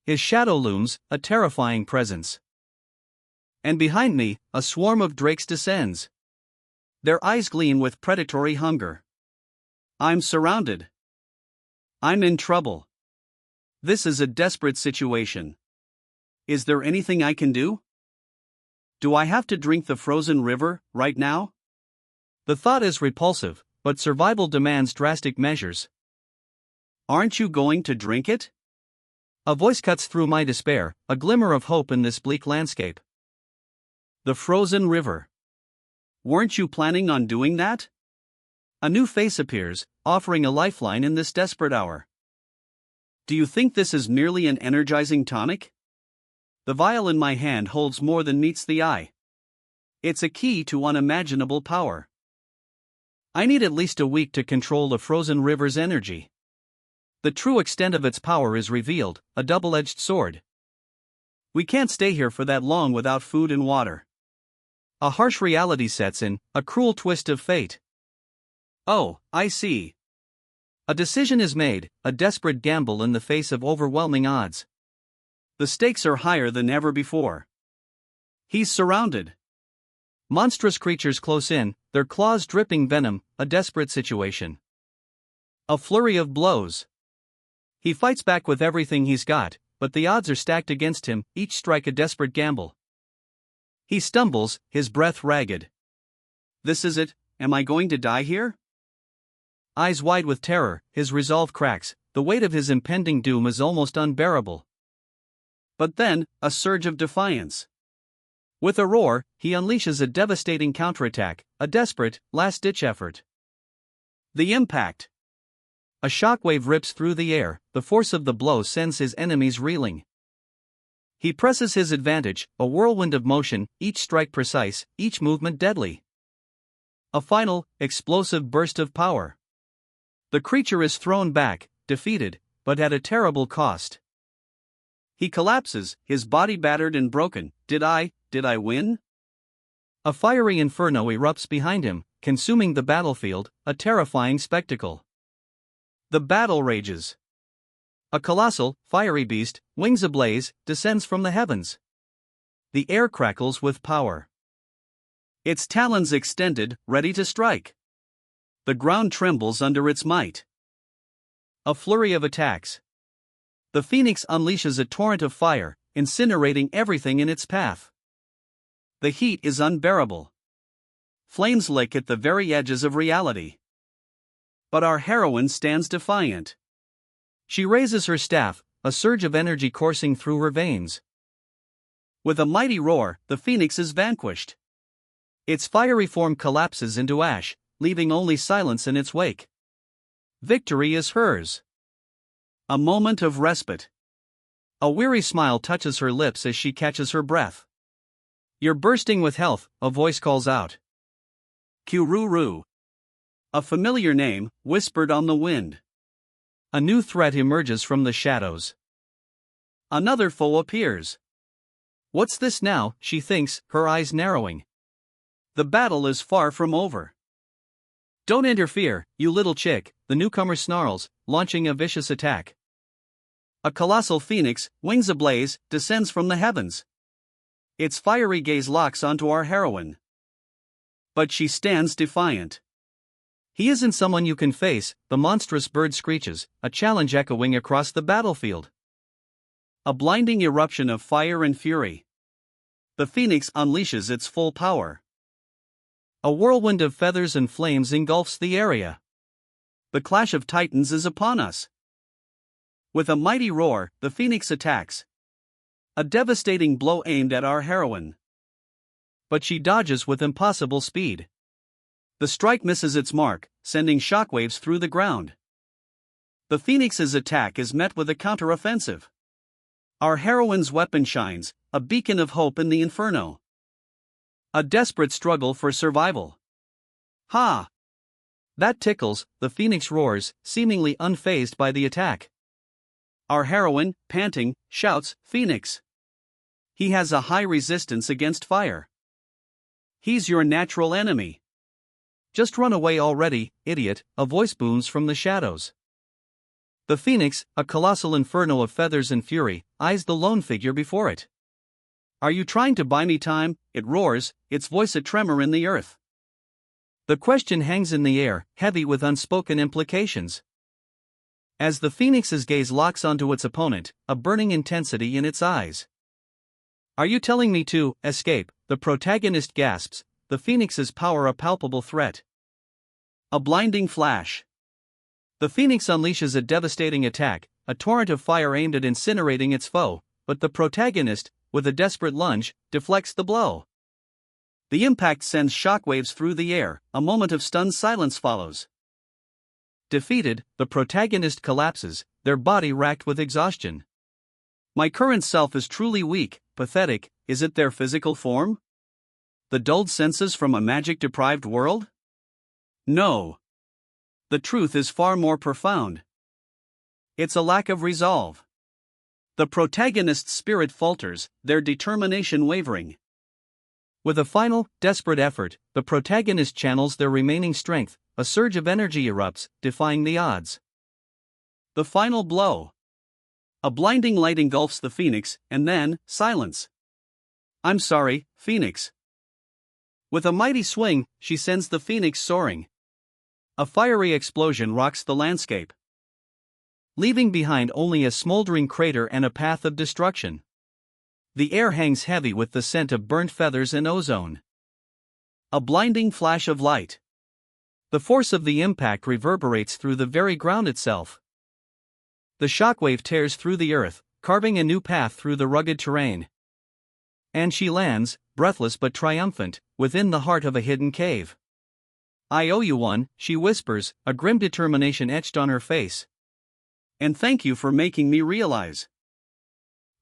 His shadow looms, a terrifying presence. And behind me, a swarm of drakes descends. Their eyes gleam with predatory hunger. I'm surrounded. I'm in trouble. This is a desperate situation. Is there anything I can do? Do I have to drink the frozen river, right now? The thought is repulsive, but survival demands drastic measures. Aren't you going to drink it? A voice cuts through my despair, a glimmer of hope in this bleak landscape. The frozen river. Weren't you planning on doing that? A new face appears, offering a lifeline in this desperate hour. Do you think this is merely an energizing tonic? The vial in my hand holds more than meets the eye. It's a key to unimaginable power. I need at least a week to control the frozen river's energy. The true extent of its power is revealed, a double-edged sword. We can't stay here for that long without food and water. A harsh reality sets in, a cruel twist of fate. Oh, I see. A decision is made, a desperate gamble in the face of overwhelming odds. The stakes are higher than ever before. He's surrounded. Monstrous creatures close in, their claws dripping venom, a desperate situation. A flurry of blows. He fights back with everything he's got, but the odds are stacked against him, each strike a desperate gamble. He stumbles, his breath ragged. This is it, am I going to die here? Eyes wide with terror, his resolve cracks, the weight of his impending doom is almost unbearable. But then, a surge of defiance. With a roar, he unleashes a devastating counterattack, a desperate, last-ditch effort. The impact. A shockwave rips through the air, the force of the blow sends his enemies reeling. He presses his advantage, a whirlwind of motion, each strike precise, each movement deadly. A final, explosive burst of power. The creature is thrown back, defeated, but at a terrible cost. He collapses, his body battered and broken. Did I win? A fiery inferno erupts behind him, consuming the battlefield, a terrifying spectacle. The battle rages. A colossal, fiery beast, wings ablaze, descends from the heavens. The air crackles with power. Its talons extended, ready to strike. The ground trembles under its might. A flurry of attacks. The phoenix unleashes a torrent of fire, incinerating everything in its path. The heat is unbearable. Flames lick at the very edges of reality. But our heroine stands defiant. She raises her staff, a surge of energy coursing through her veins. With a mighty roar, the phoenix is vanquished. Its fiery form collapses into ash, leaving only silence in its wake. Victory is hers. A moment of respite. A weary smile touches her lips as she catches her breath. "You're bursting with health," a voice calls out. Kururu. A familiar name, whispered on the wind. A new threat emerges from the shadows. Another foe appears. What's this now, she thinks, her eyes narrowing. The battle is far from over. "Don't interfere, you little chick," the newcomer snarls, launching a vicious attack. A colossal phoenix, wings ablaze, descends from the heavens. Its fiery gaze locks onto our heroine. But she stands defiant. "He isn't someone you can face," the monstrous bird screeches, a challenge echoing across the battlefield. A blinding eruption of fire and fury. The phoenix unleashes its full power. A whirlwind of feathers and flames engulfs the area. The clash of titans is upon us. With a mighty roar, the phoenix attacks. A devastating blow aimed at our heroine. But she dodges with impossible speed. The strike misses its mark, sending shockwaves through the ground. The phoenix's attack is met with a counteroffensive. Our heroine's weapon shines, a beacon of hope in the inferno. A desperate struggle for survival. "Ha! That tickles," the phoenix roars, seemingly unfazed by the attack. Our heroine, panting, shouts, "Phoenix! He has a high resistance against fire. He's your natural enemy. Just run away already, idiot," a voice booms from the shadows. The phoenix, a colossal inferno of feathers and fury, eyes the lone figure before it. "Are you trying to buy me time?" it roars, its voice a tremor in the earth. The question hangs in the air, heavy with unspoken implications. As the phoenix's gaze locks onto its opponent, a burning intensity in its eyes. "Are you telling me to escape?" the protagonist gasps, the phoenix's power a palpable threat. A blinding flash. The phoenix unleashes a devastating attack, a torrent of fire aimed at incinerating its foe, but the protagonist, with a desperate lunge, deflects the blow. The impact sends shockwaves through the air, a moment of stunned silence follows. Defeated, the protagonist collapses, their body racked with exhaustion. "My current self is truly weak, pathetic," is it their physical form? The dulled senses from a magic-deprived world? No. The truth is far more profound. It's a lack of resolve. The protagonist's spirit falters, their determination wavering. With a final, desperate effort, the protagonist channels their remaining strength, a surge of energy erupts, defying the odds. The final blow. A blinding light engulfs the phoenix, and then, silence. "I'm sorry, Phoenix." With a mighty swing, she sends the phoenix soaring. A fiery explosion rocks the landscape, leaving behind only a smoldering crater and a path of destruction. The air hangs heavy with the scent of burnt feathers and ozone. A blinding flash of light. The force of the impact reverberates through the very ground itself. The shockwave tears through the earth, carving a new path through the rugged terrain. And she lands, breathless but triumphant, within the heart of a hidden cave. "I owe you one," she whispers, a grim determination etched on her face. "And thank you for making me realize."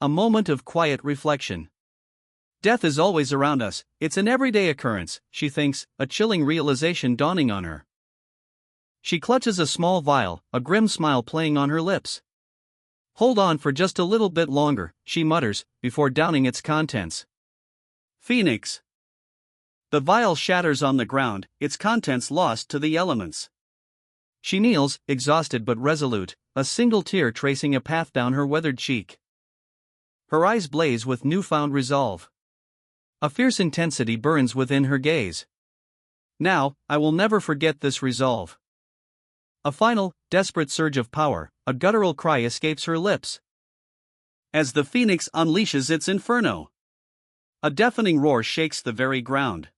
A moment of quiet reflection. Death is always around us, it's an everyday occurrence, she thinks, a chilling realization dawning on her. She clutches a small vial, a grim smile playing on her lips. "Hold on for just a little bit longer," she mutters, before downing its contents. "Phoenix." The vial shatters on the ground, its contents lost to the elements. She kneels, exhausted but resolute, a single tear tracing a path down her weathered cheek. Her eyes blaze with newfound resolve. A fierce intensity burns within her gaze. "Now, I will never forget this resolve." A final, desperate surge of power, a guttural cry escapes her lips. as the phoenix unleashes its inferno. A deafening roar shakes the very ground.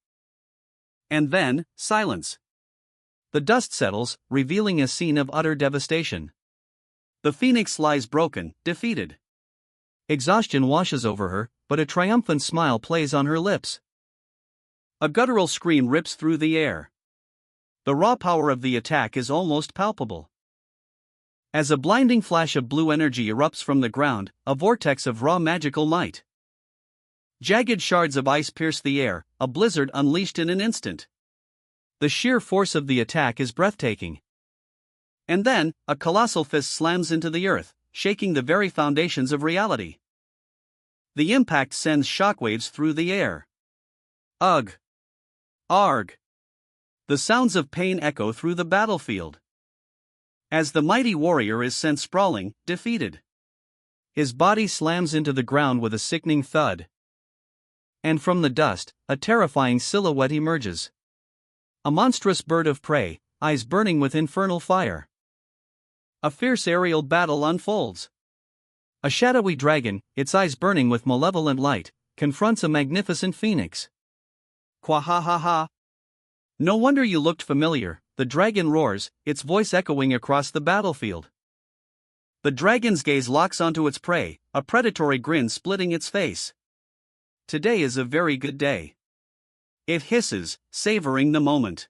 And then, silence. The dust settles, revealing a scene of utter devastation. The phoenix lies broken, defeated. Exhaustion washes over her, but a triumphant smile plays on her lips. A guttural scream rips through the air. The raw power of the attack is almost palpable. As a blinding flash of blue energy erupts from the ground, a vortex of raw magical might. Jagged shards of ice pierce the air, a blizzard unleashed in an instant. The sheer force of the attack is breathtaking. And then, a colossal fist slams into the earth, shaking the very foundations of reality. The impact sends shockwaves through the air. Ugh! Arg! The sounds of pain echo through the battlefield. As the mighty warrior is sent sprawling, defeated. His body slams into the ground with a sickening thud. And from the dust, a terrifying silhouette emerges. A monstrous bird of prey, eyes burning with infernal fire. A fierce aerial battle unfolds. A shadowy dragon, its eyes burning with malevolent light, confronts a magnificent phoenix. Quahahaha! No wonder you looked familiar, the dragon roars, its voice echoing across the battlefield. The dragon's gaze locks onto its prey, a predatory grin splitting its face. Today is a very good day. It hisses, savoring the moment.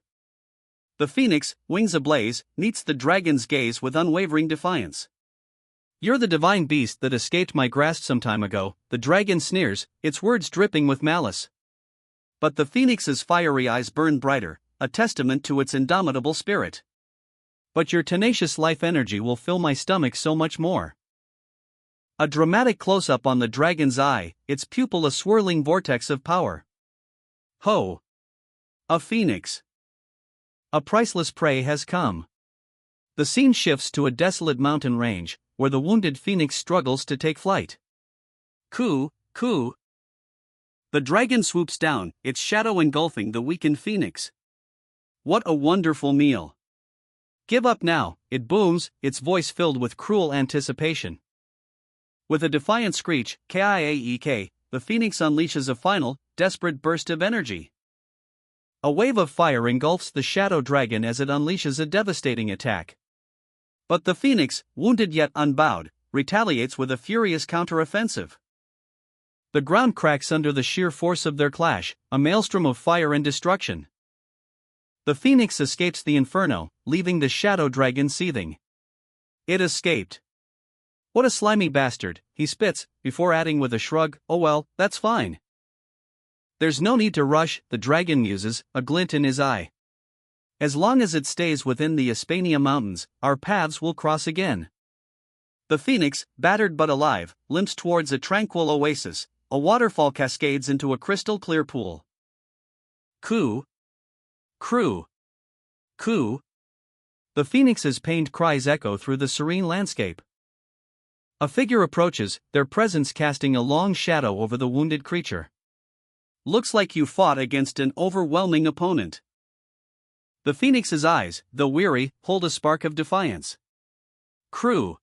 The phoenix, wings ablaze, meets the dragon's gaze with unwavering defiance. You're the divine beast that escaped my grasp some time ago, the dragon sneers, its words dripping with malice. But the phoenix's fiery eyes burn brighter, a testament to its indomitable spirit. But your tenacious life energy will fill my stomach so much more. A dramatic close-up on the dragon's eye, its pupil a swirling vortex of power. Ho! A phoenix. A priceless prey has come. The scene shifts to a desolate mountain range, where the wounded phoenix struggles to take flight. Coo, coo. The dragon swoops down, its shadow engulfing the weakened phoenix. What a wonderful meal. Give up now, it booms, its voice filled with cruel anticipation. With a defiant screech, kiaek, the phoenix unleashes a final, desperate burst of energy. A wave of fire engulfs the shadow dragon as it unleashes a devastating attack. But the phoenix, wounded yet unbowed, retaliates with a furious counteroffensive. The ground cracks under the sheer force of their clash, a maelstrom of fire and destruction. The phoenix escapes the inferno, leaving the shadow dragon seething. It escaped. What a slimy bastard, he spits, before adding with a shrug, oh well, that's fine. There's no need to rush, the dragon muses, a glint in his eye. As long as it stays within the Hispania Mountains, our paths will cross again. The phoenix, battered but alive, limps towards a tranquil oasis, a waterfall cascades into a crystal-clear pool. Coo! Crew! Coo! The phoenix's pained cries echo through the serene landscape. A figure approaches, their presence casting a long shadow over the wounded creature. Looks like you fought against an overwhelming opponent. The phoenix's eyes, though weary, hold a spark of defiance. Crew!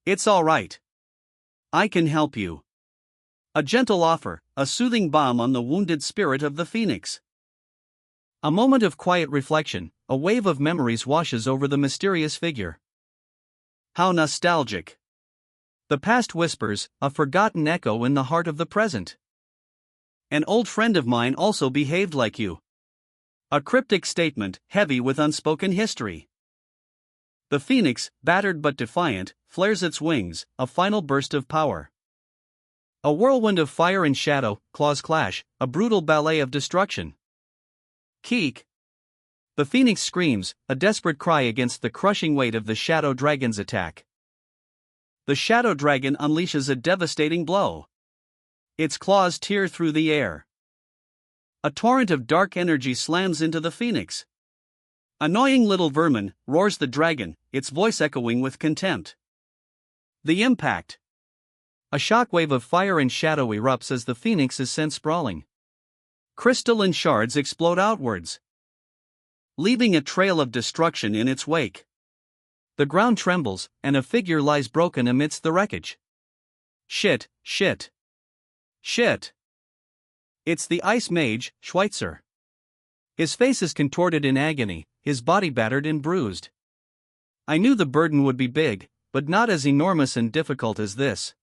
It's all right. I can help you. A gentle offer, a soothing balm on the wounded spirit of the phoenix. A moment of quiet reflection, a wave of memories washes over the mysterious figure. How nostalgic. The past whispers, a forgotten echo in the heart of the present. An old friend of mine also behaved like you. A cryptic statement, heavy with unspoken history. The phoenix, battered but defiant, flares its wings, a final burst of power. A whirlwind of fire and shadow, claws clash, a brutal ballet of destruction. Keek! The phoenix screams, a desperate cry against the crushing weight of the shadow dragon's attack. The shadow dragon unleashes a devastating blow. Its claws tear through the air. A torrent of dark energy slams into the phoenix. Annoying little vermin, roars the dragon, its voice echoing with contempt. The impact. A shockwave of fire and shadow erupts as the phoenix is sent sprawling. Crystalline shards explode outwards, leaving a trail of destruction in its wake. The ground trembles, and a figure lies broken amidst the wreckage. Shit, shit. Shit. It's the ice mage, Schweitzer. His face is contorted in agony, his body battered and bruised. I knew the burden would be big, but not as enormous and difficult as this.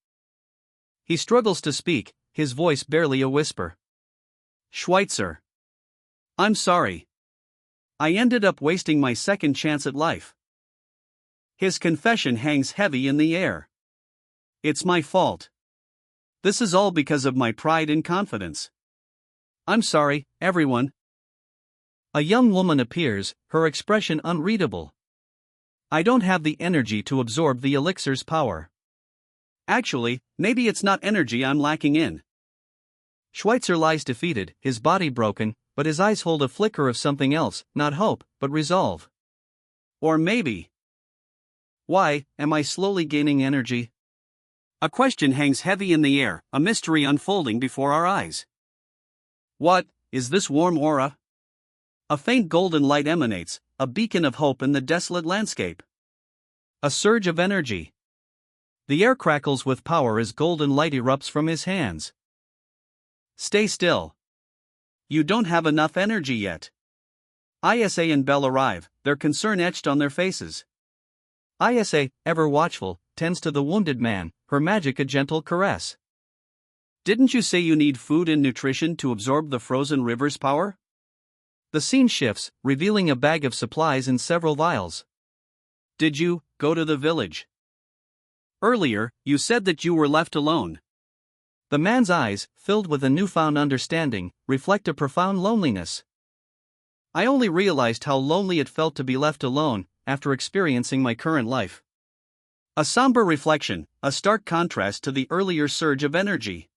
He struggles to speak, his voice barely a whisper. Schweitzer. I'm sorry. I ended up wasting my second chance at life. His confession hangs heavy in the air. It's my fault. This is all because of my pride and confidence. I'm sorry, everyone. A young woman appears, her expression unreadable. I don't have the energy to absorb the elixir's power. Actually, maybe it's not energy I'm lacking in. Schweitzer lies defeated, his body broken, but his eyes hold a flicker of something else, not hope, but resolve. Or maybe. Why am I slowly gaining energy? A question hangs heavy in the air, a mystery unfolding before our eyes. What is this warm aura? A faint golden light emanates, a beacon of hope in the desolate landscape. A surge of energy. The air crackles with power as golden light erupts from his hands. Stay still. You don't have enough energy yet. Isa and Belle arrive, their concern etched on their faces. Isa, ever watchful, tends to the wounded man, her magic a gentle caress. Didn't you say you need food and nutrition to absorb the frozen river's power? The scene shifts, revealing a bag of supplies and several vials. Did you go to the village? Earlier, you said that you were left alone. The man's eyes, filled with a newfound understanding, reflect a profound loneliness. I only realized how lonely it felt to be left alone after experiencing my current life. A somber reflection, a stark contrast to the earlier surge of energy.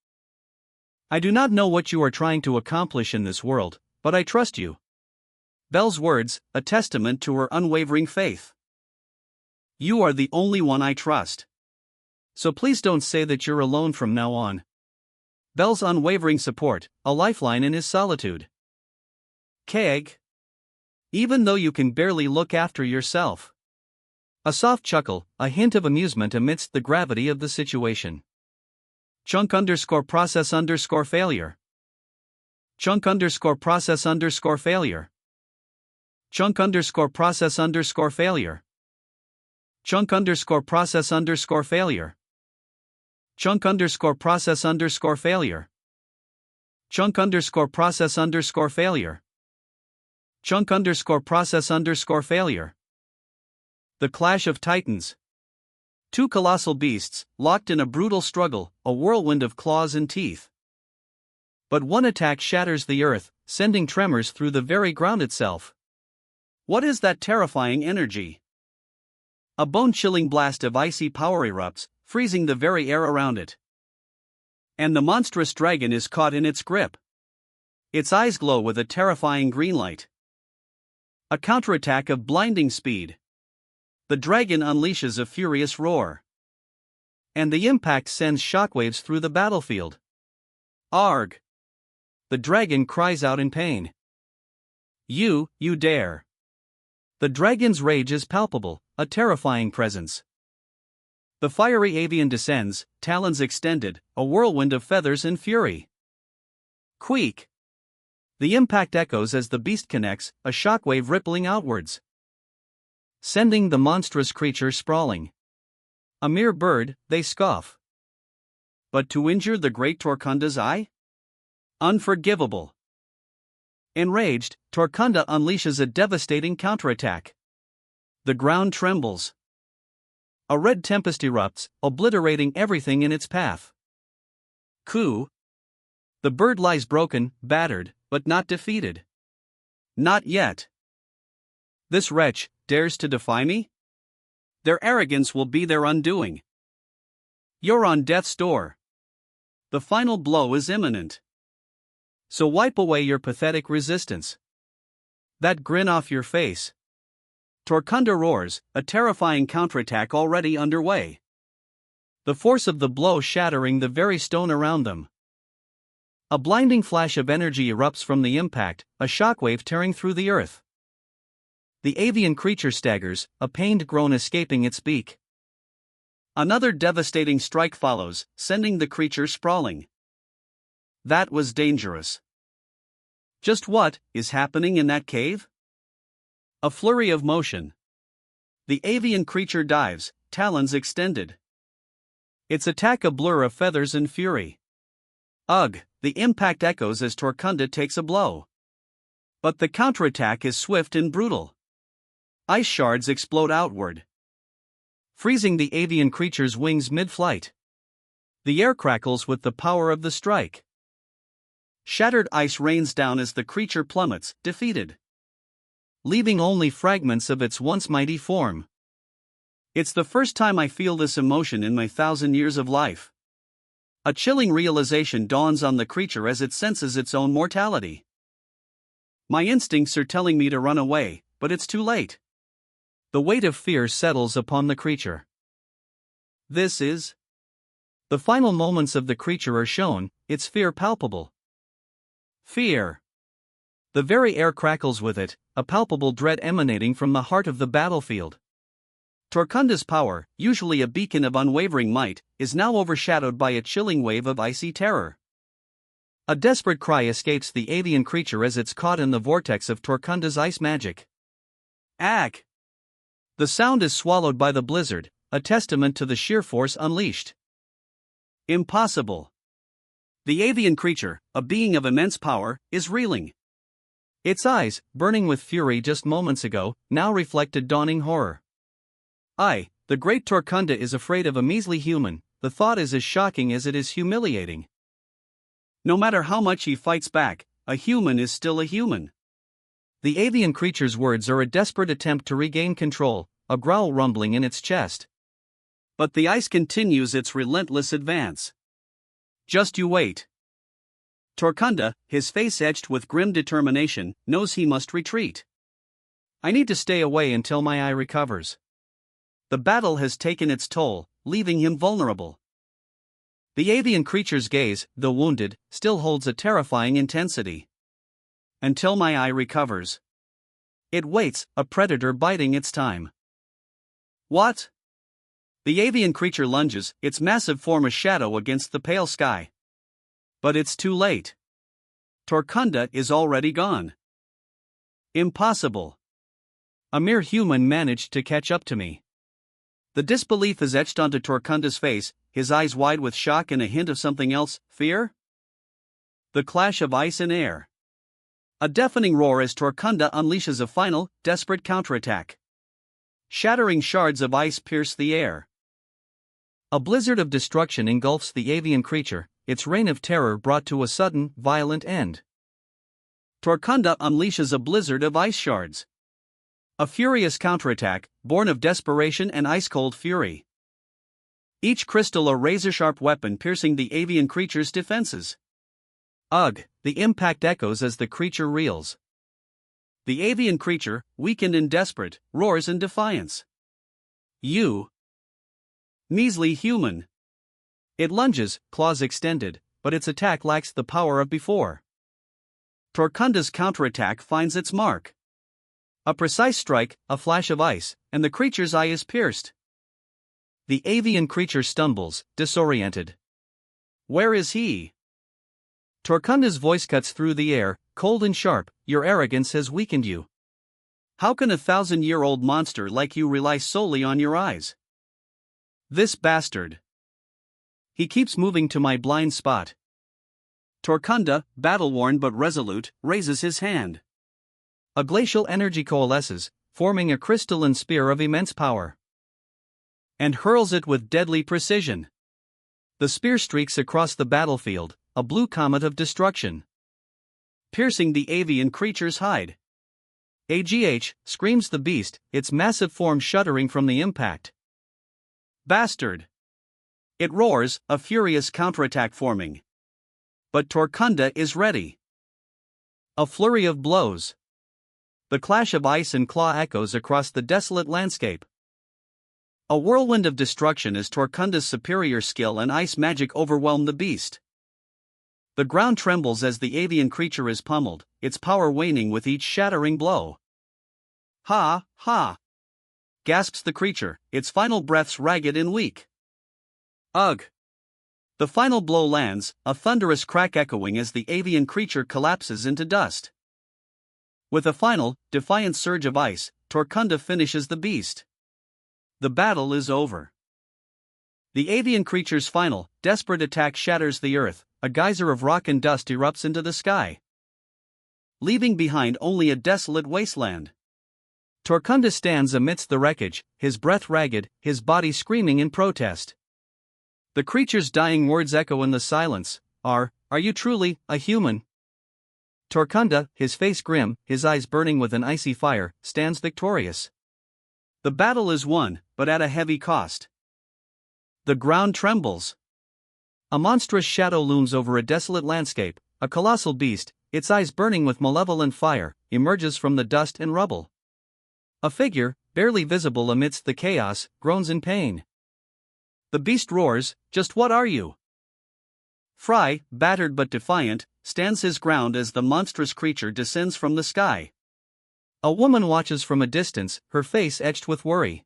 I do not know what you are trying to accomplish in this world, but I trust you. Belle's words, a testament to her unwavering faith. You are the only one I trust. So please don't say that you're alone from now on. Belle's unwavering support, a lifeline in his solitude. Keg. Even though you can barely look after yourself. A soft chuckle, a hint of amusement amidst the gravity of the situation. Chunk_process_failure. Chunk_process_failure. Chunk_process_failure. Chunk_process_failure. Chunk_process_failure. Chunk_process_failure. Chunk_process_failure. The Clash of Titans. Two colossal beasts, locked in a brutal struggle, a whirlwind of claws and teeth. But one attack shatters the earth, sending tremors through the very ground itself. What is that terrifying energy? A bone-chilling blast of icy power erupts, freezing the very air around it. And the monstrous dragon is caught in its grip. Its eyes glow with a terrifying green light. A counterattack of blinding speed. The dragon unleashes a furious roar. And the impact sends shockwaves through the battlefield. Arg! The dragon cries out in pain. You dare! The dragon's rage is palpable, a terrifying presence. The fiery avian descends, talons extended, a whirlwind of feathers and fury. Queak! The impact echoes as the beast connects, a shockwave rippling outwards, sending the monstrous creature sprawling. A mere bird, they scoff. But to injure the great Torkunda's eye? Unforgivable. Enraged, Torkunda unleashes a devastating counterattack. The ground trembles. A red tempest erupts, obliterating everything in its path. Coup! The bird lies broken, battered, but not defeated. Not yet. This wretch dares to defy me? Their arrogance will be their undoing. You're on death's door. The final blow is imminent. So wipe away your pathetic resistance. That grin off your face. Torkunda roars, a terrifying counterattack already underway. The force of the blow shattering the very stone around them. A blinding flash of energy erupts from the impact, a shockwave tearing through the earth. The avian creature staggers, a pained groan escaping its beak. Another devastating strike follows, sending the creature sprawling. That was dangerous. Just what is happening in that cave? A flurry of motion. The avian creature dives, talons extended. Its attack a blur of feathers and fury. Ugh, the impact echoes as Torkunda takes a blow. But the counterattack is swift and brutal. Ice shards explode outward, freezing the avian creature's wings mid-flight. The air crackles with the power of the strike. Shattered ice rains down as the creature plummets, defeated, leaving only fragments of its once mighty form. It's the first time I feel this emotion in my 1,000 years of life. A chilling realization dawns on the creature as it senses its own mortality. My instincts are telling me to run away, but it's too late. The weight of fear settles upon the creature. This is. The final moments of the creature are shown, its fear palpable. Fear. The very air crackles with it, a palpable dread emanating from the heart of the battlefield. Torkunda's power, usually a beacon of unwavering might, is now overshadowed by a chilling wave of icy terror. A desperate cry escapes the avian creature as it's caught in the vortex of Torkunda's ice magic. Ack! The sound is swallowed by the blizzard, a testament to the sheer force unleashed. Impossible. The avian creature, a being of immense power, is reeling. Its eyes, burning with fury just moments ago, now reflected dawning horror. The great Torkunda is afraid of a measly human. The thought is as shocking as it is humiliating. No matter how much he fights back, a human is still a human. The avian creature's words are a desperate attempt to regain control, a growl rumbling in its chest. But the ice continues its relentless advance. Just you wait. Torkunda, his face etched with grim determination, knows he must retreat. I need to stay away until my eye recovers. The battle has taken its toll, leaving him vulnerable. The avian creature's gaze, though wounded, still holds a terrifying intensity. Until my eye recovers. It waits, a predator biding its time. What? The avian creature lunges, its massive form a shadow against the pale sky. But it's too late. Torkunda is already gone. Impossible. A mere human managed to catch up to me. The disbelief is etched onto Torkunda's face, his eyes wide with shock and a hint of something else, fear? The clash of ice and air. A deafening roar as Torkunda unleashes a final, desperate counterattack. Shattering shards of ice pierce the air. A blizzard of destruction engulfs the avian creature, its reign of terror brought to a sudden, violent end. Torkunda unleashes a blizzard of ice shards. A furious counterattack, born of desperation and ice-cold fury. Each crystal a razor-sharp weapon piercing the avian creature's defenses. Ugh, the impact echoes as the creature reels. The avian creature, weakened and desperate, roars in defiance. You. Measly human. It lunges, claws extended, but its attack lacks the power of before. Torkunda's counterattack finds its mark. A precise strike, a flash of ice, and the creature's eye is pierced. The avian creature stumbles, disoriented. Where is he? Torkunda's voice cuts through the air, cold and sharp. Your arrogance has weakened you. How can a 1,000-year-old monster like you rely solely on your eyes? This bastard. He keeps moving to my blind spot. Torkunda, battle-worn but resolute, raises his hand. A glacial energy coalesces, forming a crystalline spear of immense power. And hurls it with deadly precision. The spear streaks across the battlefield, a blue comet of destruction. Piercing the avian creature's hide. AGH, screams the beast, its massive form shuddering from the impact. Bastard! It roars, a furious counterattack forming. But Torkunda is ready. A flurry of blows. The clash of ice and claw echoes across the desolate landscape. A whirlwind of destruction as Torkunda's superior skill and ice magic overwhelm the beast. The ground trembles as the avian creature is pummeled, its power waning with each shattering blow. Ha, ha! Gasps the creature, its final breaths ragged and weak. Ugh! The final blow lands, a thunderous crack echoing as the avian creature collapses into dust. With a final, defiant surge of ice, Torkunda finishes the beast. The battle is over. The avian creature's final, desperate attack shatters the earth, a geyser of rock and dust erupts into the sky, leaving behind only a desolate wasteland. Torkunda stands amidst the wreckage, his breath ragged, his body screaming in protest. The creature's dying words echo in the silence. Are you truly a human? Torkunda, his face grim, his eyes burning with an icy fire, stands victorious. The battle is won, but at a heavy cost. The ground trembles. A monstrous shadow looms over a desolate landscape, a colossal beast, its eyes burning with malevolent fire, emerges from the dust and rubble. A figure, barely visible amidst the chaos, groans in pain. The beast roars, "Just what are you?" Fry, battered but defiant, stands his ground as the monstrous creature descends from the sky. A woman watches from a distance, her face etched with worry.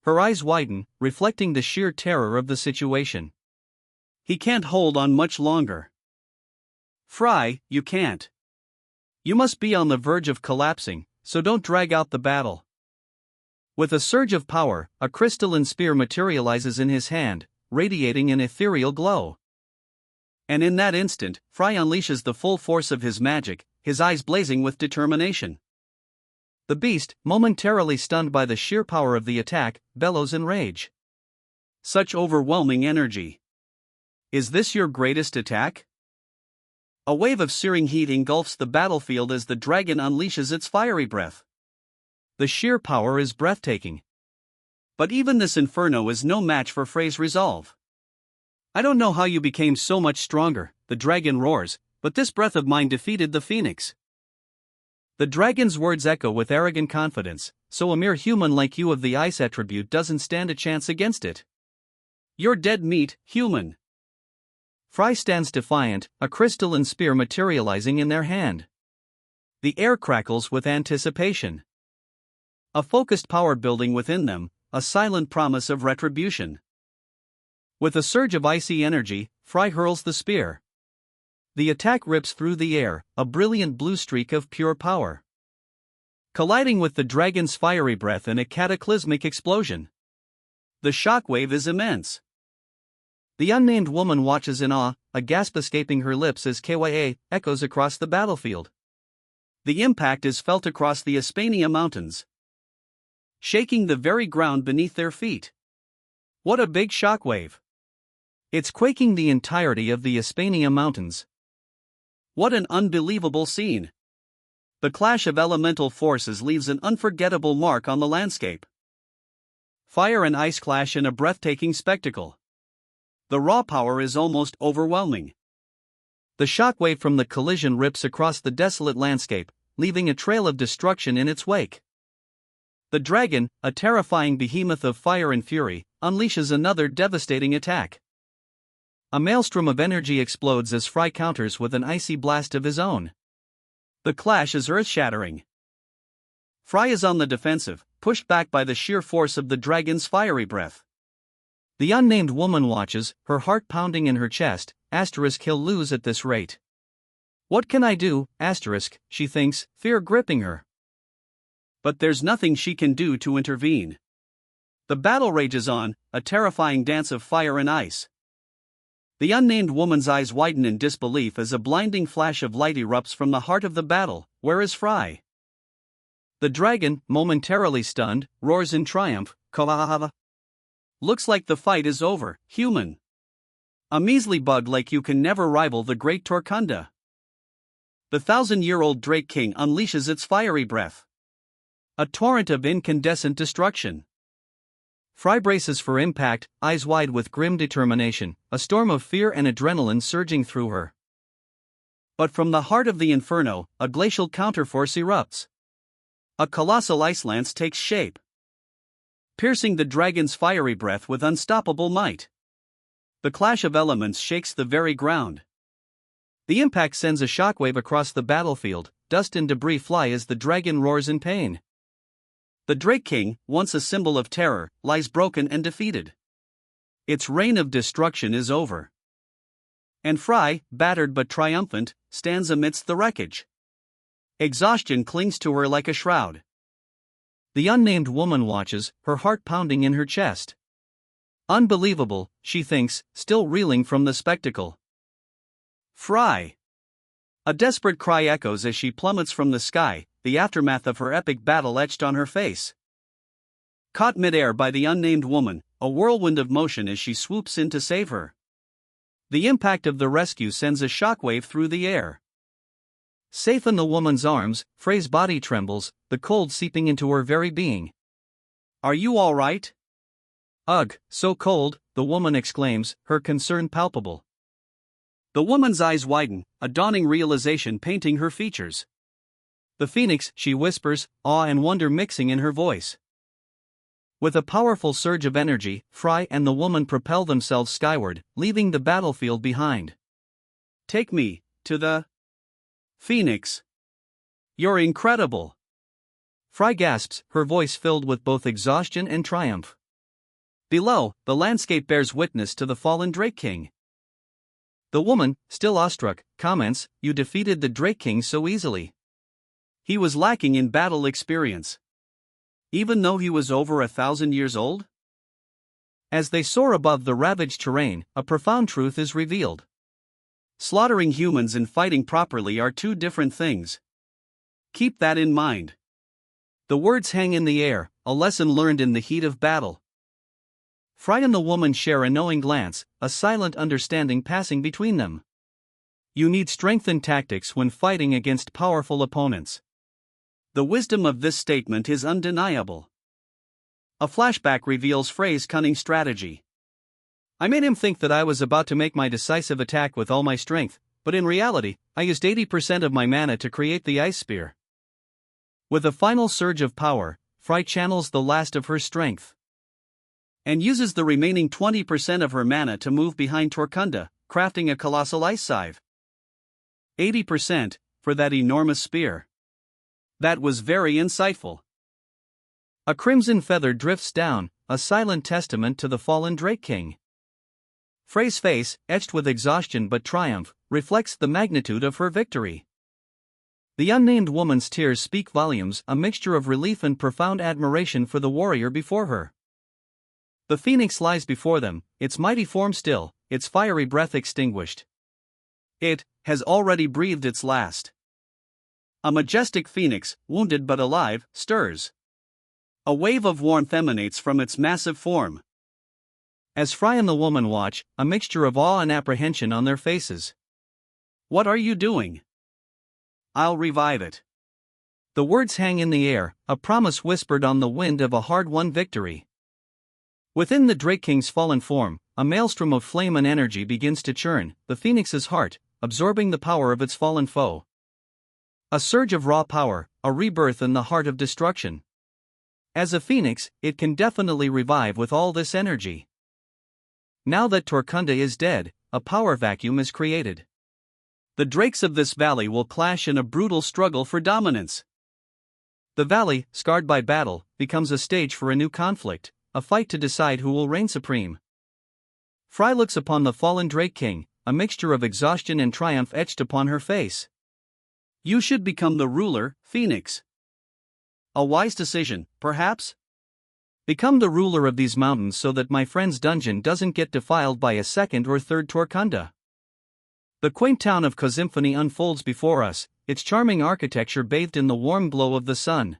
Her eyes widen, reflecting the sheer terror of the situation. He can't hold on much longer. Fry, you can't. You must be on the verge of collapsing, so don't drag out the battle. With a surge of power, a crystalline spear materializes in his hand, radiating an ethereal glow. And in that instant, Fry unleashes the full force of his magic, his eyes blazing with determination. The beast, momentarily stunned by the sheer power of the attack, bellows in rage. Such overwhelming energy. Is this your greatest attack? A wave of searing heat engulfs the battlefield as the dragon unleashes its fiery breath. The sheer power is breathtaking. But even this inferno is no match for Frey's resolve. I don't know how you became so much stronger, the dragon roars, but this breath of mine defeated the phoenix. The dragon's words echo with arrogant confidence, so a mere human like you of the ice attribute doesn't stand a chance against it. You're dead meat, human. Fry stands defiant, a crystalline spear materializing in their hand. The air crackles with anticipation. A focused power building within them, a silent promise of retribution. With a surge of icy energy, Fry hurls the spear. The attack rips through the air, a brilliant blue streak of pure power, colliding with the dragon's fiery breath in a cataclysmic explosion. The shockwave is immense. The unnamed woman watches in awe, a gasp escaping her lips as KYA echoes across the battlefield. The impact is felt across the Hispania mountains, shaking the very ground beneath their feet. What a big shockwave! It's quaking the entirety of the Hispania mountains. What an unbelievable scene! The clash of elemental forces leaves an unforgettable mark on the landscape. Fire and ice clash in a breathtaking spectacle. The raw power is almost overwhelming. The shockwave from the collision rips across the desolate landscape, leaving a trail of destruction in its wake. The dragon, a terrifying behemoth of fire and fury, unleashes another devastating attack. A maelstrom of energy explodes as Fry counters with an icy blast of his own. The clash is earth-shattering. Fry is on the defensive, pushed back by the sheer force of the dragon's fiery breath. The unnamed woman watches, her heart pounding in her chest. He'll lose at this rate. What can I do, she thinks, fear gripping her. But there's nothing she can do to intervene. The battle rages on, a terrifying dance of fire and ice. The unnamed woman's eyes widen in disbelief as a blinding flash of light erupts from the heart of the battle. Where is Fry? The dragon, momentarily stunned, roars in triumph, "Kawahaha! Looks like the fight is over, human. A measly bug like you can never rival the great Torkunda." The 1,000-year-old Drake King unleashes its fiery breath. A torrent of incandescent destruction. Fry braces for impact, eyes wide with grim determination, a storm of fear and adrenaline surging through her. But from the heart of the inferno, a glacial counterforce erupts. A colossal ice lance takes shape, piercing the dragon's fiery breath with unstoppable might. The clash of elements shakes the very ground. The impact sends a shockwave across the battlefield, dust and debris fly as the dragon roars in pain. The Drake King, once a symbol of terror, lies broken and defeated. Its reign of destruction is over. And Fry, battered but triumphant, stands amidst the wreckage. Exhaustion clings to her like a shroud. The unnamed woman watches, her heart pounding in her chest. Unbelievable, she thinks, still reeling from the spectacle. Fry! A desperate cry echoes as she plummets from the sky, the aftermath of her epic battle etched on her face. Caught midair by the unnamed woman, a whirlwind of motion as she swoops in to save her. The impact of the rescue sends a shockwave through the air. Safe in the woman's arms, Frey's body trembles, the cold seeping into her very being. Are you all right? Ugh, so cold, the woman exclaims, her concern palpable. The woman's eyes widen, a dawning realization painting her features. The phoenix, she whispers, awe and wonder mixing in her voice. With a powerful surge of energy, Fry and the woman propel themselves skyward, leaving the battlefield behind. Take me to the Phoenix. You're incredible. Fry gasps, her voice filled with both exhaustion and triumph. Below, the landscape bears witness to the fallen Drake King. The woman, still awestruck, comments, "You defeated the Drake King so easily." He was lacking in battle experience. Even though he was over 1,000 years old? As they soar above the ravaged terrain, a profound truth is revealed. Slaughtering humans and fighting properly are two different things. Keep that in mind. The words hang in the air, a lesson learned in the heat of battle. Fry and the woman share a knowing glance, a silent understanding passing between them. You need strength and tactics when fighting against powerful opponents. The wisdom of this statement is undeniable. A flashback reveals Frey's cunning strategy. I made him think that I was about to make my decisive attack with all my strength, but in reality, I used 80% of my mana to create the ice spear. With a final surge of power, Fry channels the last of her strength and uses the remaining 20% of her mana to move behind Torkunda, crafting a colossal ice scythe. 80% for that enormous spear. That was very insightful. A crimson feather drifts down, a silent testament to the fallen Drake King. Frey's face, etched with exhaustion but triumph, reflects the magnitude of her victory. The unnamed woman's tears speak volumes, a mixture of relief and profound admiration for the warrior before her. The phoenix lies before them, its mighty form still, its fiery breath extinguished. It has already breathed its last. A majestic phoenix, wounded but alive, stirs. A wave of warmth emanates from its massive form. As Fry and the woman watch, a mixture of awe and apprehension on their faces. What are you doing? I'll revive it. The words hang in the air, a promise whispered on the wind of a hard-won victory. Within the Drake King's fallen form, a maelstrom of flame and energy begins to churn, the phoenix's heart, absorbing the power of its fallen foe. A surge of raw power, a rebirth in the heart of destruction. As a phoenix, it can definitely revive with all this energy. Now that Torkunda is dead, a power vacuum is created. The drakes of this valley will clash in a brutal struggle for dominance. The valley, scarred by battle, becomes a stage for a new conflict, a fight to decide who will reign supreme. Fry looks upon the fallen Drake King, a mixture of exhaustion and triumph etched upon her face. You should become the ruler, Phoenix. A wise decision, perhaps? Become the ruler of these mountains so that my friend's dungeon doesn't get defiled by a second or third Torkunda. The quaint town of Kozymphony unfolds before us, its charming architecture bathed in the warm glow of the sun.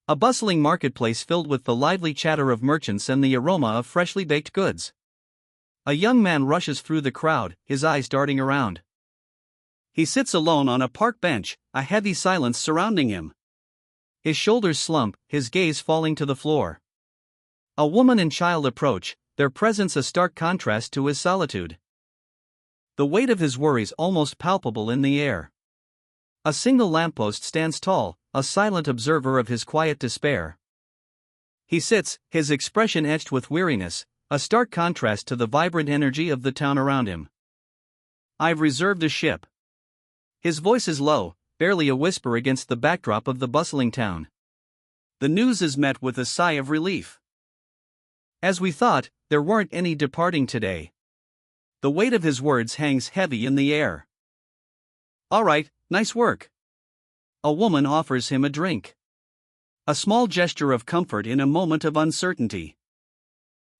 A bustling marketplace filled with the lively chatter of merchants and the aroma of freshly baked goods. A young man rushes through the crowd, his eyes darting around. He sits alone on a park bench, a heavy silence surrounding him. His shoulders slump, his gaze falling to the floor. A woman and child approach, their presence a stark contrast to his solitude. The weight of his worries almost palpable in the air. A single lamppost stands tall, a silent observer of his quiet despair. He sits, his expression etched with weariness, a stark contrast to the vibrant energy of the town around him. I've reserved a ship. His voice is low, barely a whisper against the backdrop of the bustling town. The news is met with a sigh of relief. As we thought, there weren't any departing today. The weight of his words hangs heavy in the air. All right, nice work. A woman offers him a drink. A small gesture of comfort in a moment of uncertainty.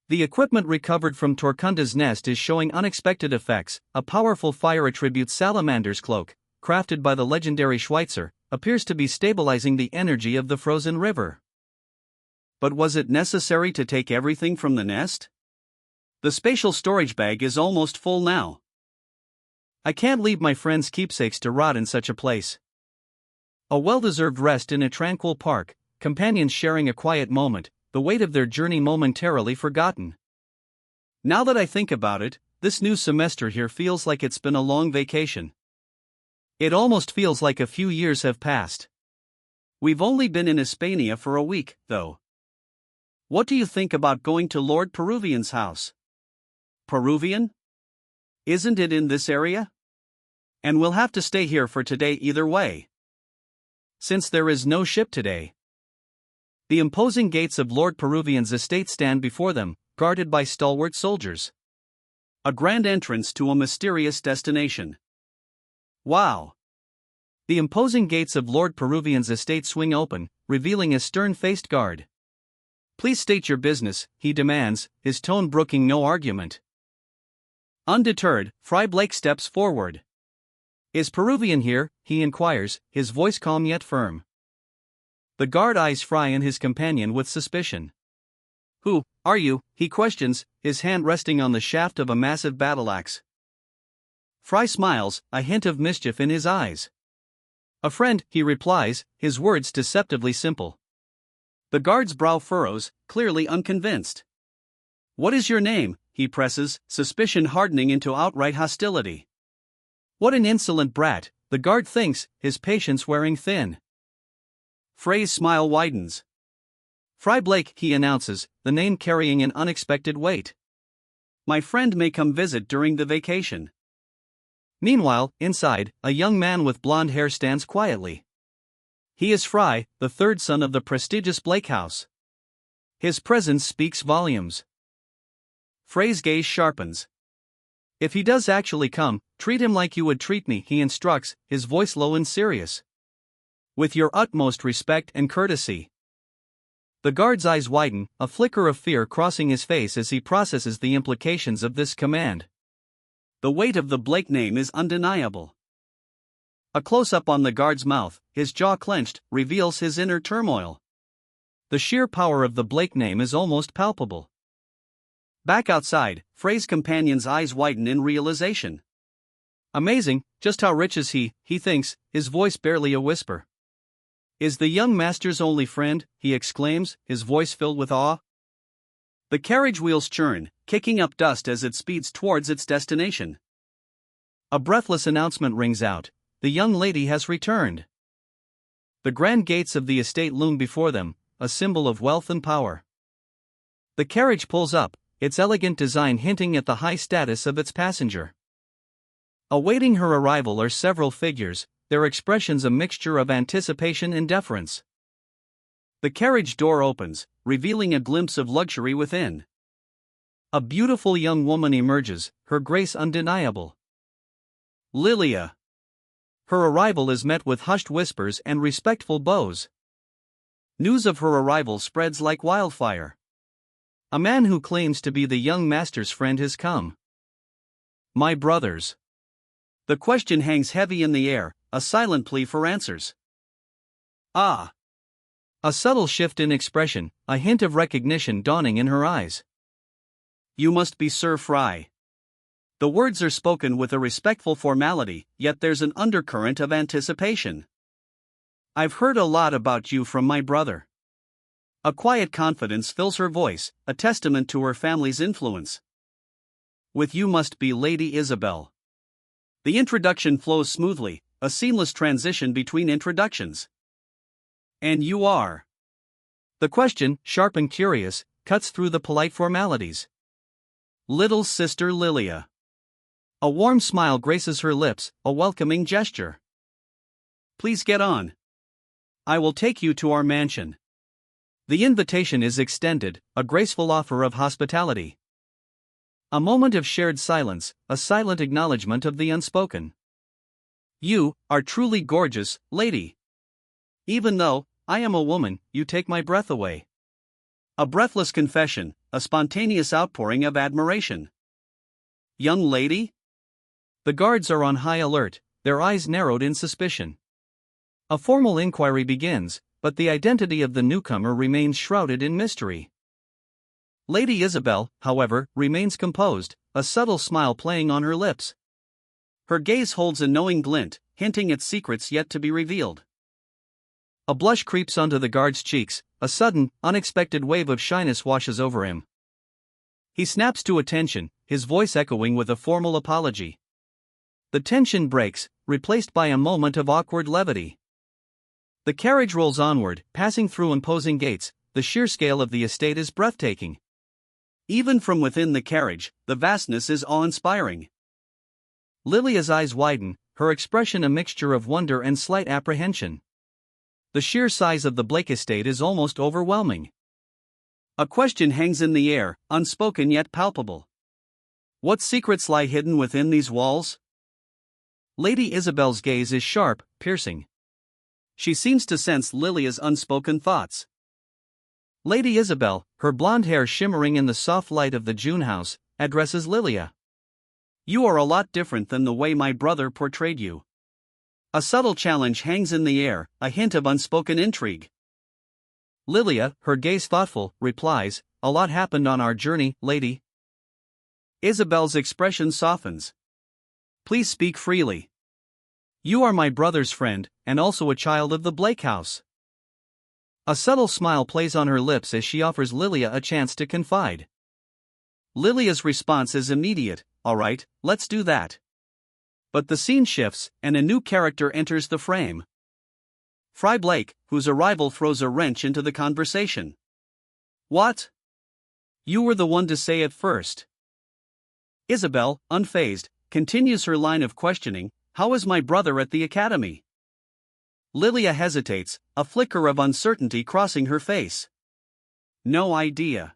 The equipment recovered from Torkunda's nest is showing unexpected effects. A powerful fire attribute salamander's cloak, crafted by the legendary Schweitzer, appears to be stabilizing the energy of the frozen river. But was it necessary to take everything from the nest? The spatial storage bag is almost full now. I can't leave my friend's keepsakes to rot in such a place. A well-deserved rest in a tranquil park, companions sharing a quiet moment, the weight of their journey momentarily forgotten. Now that I think about it, this new semester here feels like it's been a long vacation. It almost feels like a few years have passed. We've only been in Hispania for a week, though. What do you think about going to Lord Peruvian's house? Peruvian? Isn't it in this area? And we'll have to stay here for today either way. Since there is no ship today. The imposing gates of Lord Peruvian's estate stand before them, guarded by stalwart soldiers. A grand entrance to a mysterious destination. Wow! The imposing gates of Lord Peruvian's estate swing open, revealing a stern-faced guard. Please state your business, he demands, his tone brooking no argument. Undeterred, Fry Blake steps forward. Is Peruvian here? He inquires, his voice calm yet firm. The guard eyes Fry and his companion with suspicion. Who are you? He questions, his hand resting on the shaft of a massive battle-axe. Fry smiles, a hint of mischief in his eyes. A friend, he replies, his words deceptively simple. The guard's brow furrows, clearly unconvinced. What is your name? He presses, suspicion hardening into outright hostility. What an insolent brat, the guard thinks, his patience wearing thin. Fray's smile widens. Fry Blake, he announces, the name carrying an unexpected weight. My friend may come visit during the vacation. Meanwhile, inside, a young man with blonde hair stands quietly. He is Fry, the third son of the prestigious Blake house. His presence speaks volumes. Fray's gaze sharpens. If he does actually come, treat him like you would treat me, he instructs, his voice low and serious. With your utmost respect and courtesy. The guard's eyes widen, a flicker of fear crossing his face as he processes the implications of this command. The weight of the Blake name is undeniable. A close-up on the guard's mouth, his jaw clenched, reveals his inner turmoil. The sheer power of the Blake name is almost palpable. Back outside, Fray's companion's eyes widen in realization. Amazing, just how rich is he thinks, his voice barely a whisper. Is the young master's only friend, he exclaims, his voice filled with awe. The carriage wheels churn, kicking up dust as it speeds towards its destination. A breathless announcement rings out, the young lady has returned. The grand gates of the estate loom before them, a symbol of wealth and power. The carriage pulls up, its elegant design hinting at the high status of its passenger. Awaiting her arrival are several figures, their expressions a mixture of anticipation and deference. The carriage door opens, revealing a glimpse of luxury within. A beautiful young woman emerges, her grace undeniable. Lilia. Her arrival is met with hushed whispers and respectful bows. News of her arrival spreads like wildfire. A man who claims to be the young master's friend has come. My brothers. The question hangs heavy in the air, a silent plea for answers. Ah! A subtle shift in expression, a hint of recognition dawning in her eyes. You must be Sir Fry. The words are spoken with a respectful formality, yet there's an undercurrent of anticipation. I've heard a lot about you from my brother. A quiet confidence fills her voice, a testament to her family's influence. With you must be Lady Isabel. The introduction flows smoothly, a seamless transition between introductions. And you are. The question, sharp and curious, cuts through the polite formalities. Little sister Lilia. A warm smile graces her lips, a welcoming gesture. Please get on. I will take you to our mansion. The invitation is extended, a graceful offer of hospitality. A moment of shared silence, a silent acknowledgement of the unspoken. You are truly gorgeous, lady. Even though I am a woman, you take my breath away. A breathless confession, a spontaneous outpouring of admiration. Young lady? The guards are on high alert, their eyes narrowed in suspicion. A formal inquiry begins, but the identity of the newcomer remains shrouded in mystery. Lady Isabel, however, remains composed, a subtle smile playing on her lips. Her gaze holds a knowing glint, hinting at secrets yet to be revealed. A blush creeps onto the guard's cheeks, a sudden, unexpected wave of shyness washes over him. He snaps to attention, his voice echoing with a formal apology. The tension breaks, replaced by a moment of awkward levity. The carriage rolls onward, passing through imposing gates. The sheer scale of the estate is breathtaking. Even from within the carriage, the vastness is awe-inspiring. Lilia's eyes widen, her expression a mixture of wonder and slight apprehension. The sheer size of the Blake estate is almost overwhelming. A question hangs in the air, unspoken yet palpable. What secrets lie hidden within these walls? Lady Isabel's gaze is sharp, piercing. She seems to sense Lilia's unspoken thoughts. Lady Isabel, her blonde hair shimmering in the soft light of the June house, addresses Lilia. You are a lot different than the way my brother portrayed you. A subtle challenge hangs in the air, a hint of unspoken intrigue. Lilia, her gaze thoughtful, replies, a lot happened on our journey, lady. Isabel's expression softens. Please speak freely. You are my brother's friend, and also a child of the Blake house. A subtle smile plays on her lips as she offers Lilia a chance to confide. Lilia's response is immediate, all right, let's do that. But the scene shifts, and a new character enters the frame. Fry Blake, whose arrival throws a wrench into the conversation. What? You were the one to say it first. Isabel, unfazed, continues her line of questioning. How is my brother at the academy? Lilia hesitates, a flicker of uncertainty crossing her face. No idea.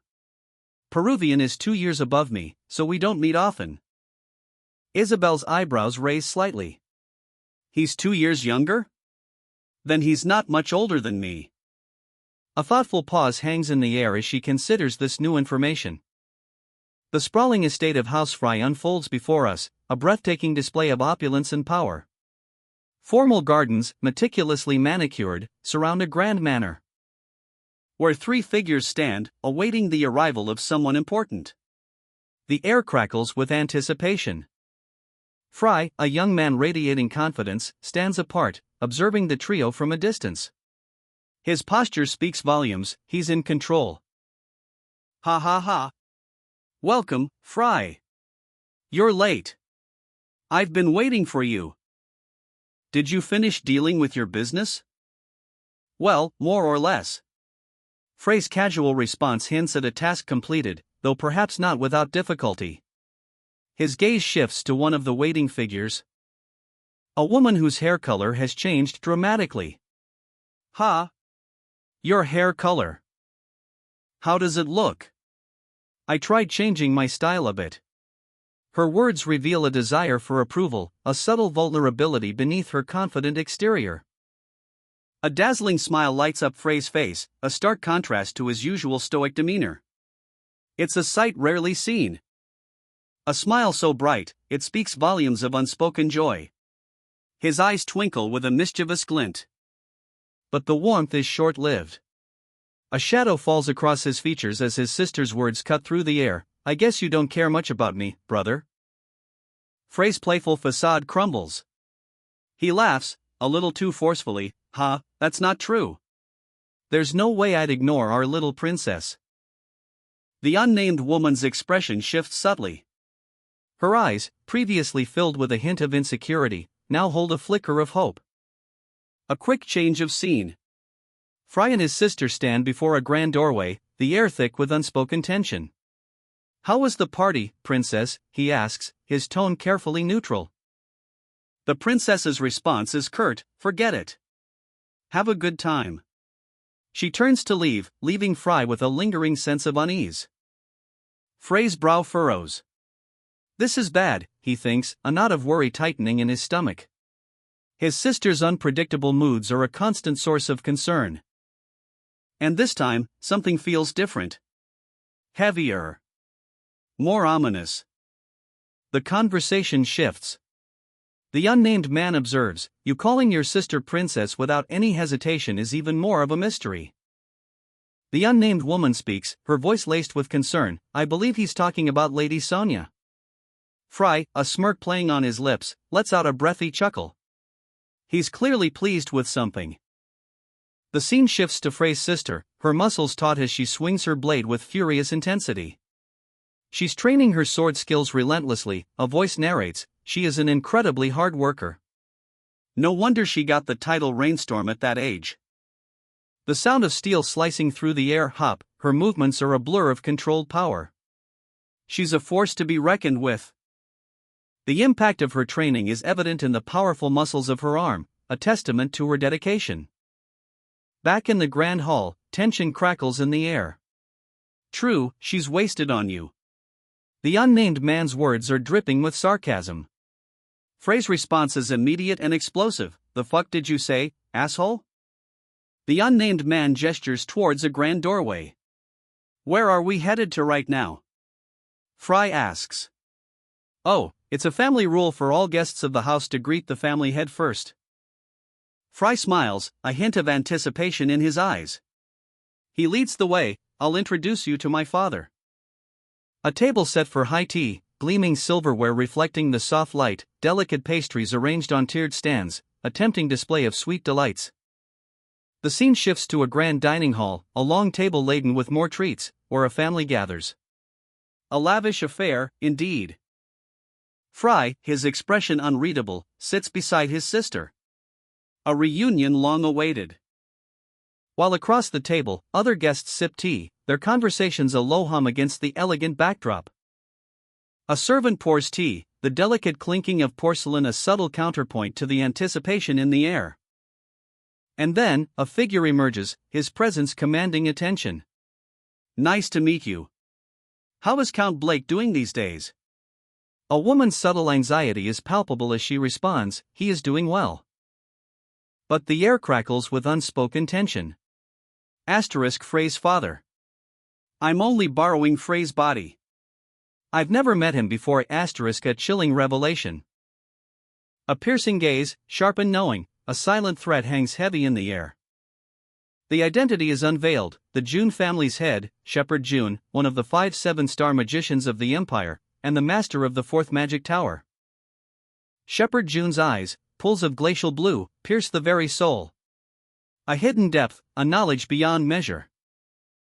Peruvian is 2 years above me, so we don't meet often. Isabel's eyebrows raise slightly. He's 2 years younger? Then he's not much older than me. A thoughtful pause hangs in the air as she considers this new information. The sprawling estate of House Fry unfolds before us, a breathtaking display of opulence and power. Formal gardens, meticulously manicured, surround a grand manor, where 3 figures stand, awaiting the arrival of someone important. The air crackles with anticipation. Fry, a young man radiating confidence, stands apart, observing the trio from a distance. His posture speaks volumes, he's in control. Ha ha ha. Welcome, Fry. You're late. I've been waiting for you. Did you finish dealing with your business? Well, more or less. Frey's casual response hints at a task completed, though perhaps not without difficulty. His gaze shifts to one of the waiting figures. A woman whose hair color has changed dramatically. Ha! Your hair color. How does it look? I tried changing my style a bit. Her words reveal a desire for approval, a subtle vulnerability beneath her confident exterior. A dazzling smile lights up Frey's face, a stark contrast to his usual stoic demeanor. It's a sight rarely seen. A smile so bright, it speaks volumes of unspoken joy. His eyes twinkle with a mischievous glint. But the warmth is short-lived. A shadow falls across his features as his sister's words cut through the air. I guess you don't care much about me, brother. Frey's playful facade crumbles. He laughs, a little too forcefully. Ha, that's not true. There's no way I'd ignore our little princess. The unnamed woman's expression shifts subtly. Her eyes, previously filled with a hint of insecurity, now hold a flicker of hope. A quick change of scene. Fry and his sister stand before a grand doorway, the air thick with unspoken tension. How was the party, princess? He asks, his tone carefully neutral. The princess's response is curt, forget it. Have a good time. She turns to leave, leaving Fry with a lingering sense of unease. Frey's brow furrows. This is bad, he thinks, a knot of worry tightening in his stomach. His sister's unpredictable moods are a constant source of concern. And this time, something feels different. Heavier. More ominous. The conversation shifts. The unnamed man observes, "You calling your sister princess without any hesitation is even more of a mystery." The unnamed woman speaks, her voice laced with concern, "I believe he's talking about Lady Sonia." Fry, a smirk playing on his lips, lets out a breathy chuckle. He's clearly pleased with something. The scene shifts to Frey's sister, her muscles taut as she swings her blade with furious intensity. She's training her sword skills relentlessly, a voice narrates, she is an incredibly hard worker. No wonder she got the title Rainstorm at that age. The sound of steel slicing through the air hop, her movements are a blur of controlled power. She's a force to be reckoned with. The impact of her training is evident in the powerful muscles of her arm, a testament to her dedication. Back in the grand hall, tension crackles in the air. True, she's wasted on you. The unnamed man's words are dripping with sarcasm. Frey's response is immediate and explosive. "The fuck did you say, asshole?" The unnamed man gestures towards a grand doorway. "Where are we headed to right now?" Fry asks. "Oh, it's a family rule for all guests of the house to greet the family head first." Fry smiles, a hint of anticipation in his eyes. He leads the way. "I'll introduce you to my father." A table set for high tea, gleaming silverware reflecting the soft light, delicate pastries arranged on tiered stands, a tempting display of sweet delights. The scene shifts to a grand dining hall, a long table laden with more treats, where a family gathers. A lavish affair, indeed. Fry, his expression unreadable, sits beside his sister. A reunion long awaited. While across the table, other guests sip tea, their conversations a low hum against the elegant backdrop. A servant pours tea, the delicate clinking of porcelain a subtle counterpoint to the anticipation in the air. And then, a figure emerges, his presence commanding attention. "Nice to meet you. How is Count Blake doing these days?" A woman's subtle anxiety is palpable as she responds, "He is doing well." But the air crackles with unspoken tension. Frey's father. "I'm only borrowing Frey's body. I've never met him before. A chilling revelation. A piercing gaze, sharp and knowing, a silent threat hangs heavy in the air. The identity is unveiled, the June family's head, Shepherd June, one of the 5 7-star magicians of the Empire, and the master of the 4th magic tower. Shepherd June's eyes, pools of glacial blue, pierce the very soul. A hidden depth, a knowledge beyond measure.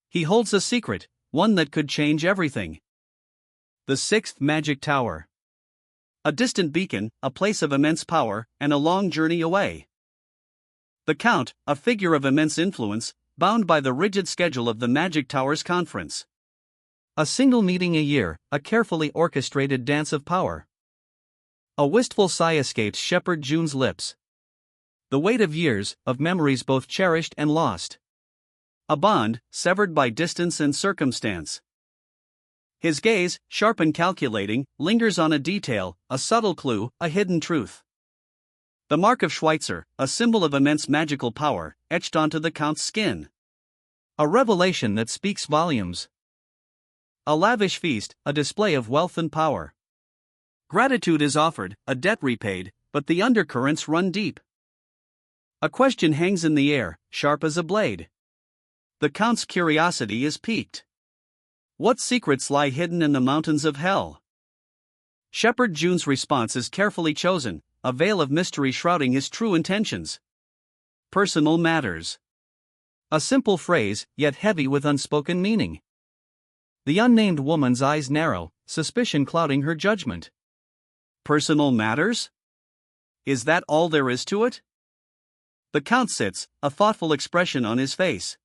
He holds a secret, one that could change everything. The 6th magic tower. A distant beacon, a place of immense power, and a long journey away. The Count, a figure of immense influence, bound by the rigid schedule of the Magic Tower's conference. A single meeting a year, a carefully orchestrated dance of power. A wistful sigh escapes Shepherd June's lips. The weight of years, of memories both cherished and lost. A bond, severed by distance and circumstance. His gaze, sharp and calculating, lingers on a detail, a subtle clue, a hidden truth. The mark of Schweitzer, a symbol of immense magical power, etched onto the Count's skin. A revelation that speaks volumes. A lavish feast, a display of wealth and power. Gratitude is offered, a debt repaid, but the undercurrents run deep. A question hangs in the air, sharp as a blade. The Count's curiosity is piqued. What secrets lie hidden in the mountains of hell? Shepherd June's response is carefully chosen, a veil of mystery shrouding his true intentions. Personal matters. A simple phrase, yet heavy with unspoken meaning. The unnamed woman's eyes narrow, suspicion clouding her judgment. Personal matters? Is that all there is to it? The Count sits, a thoughtful expression on his face.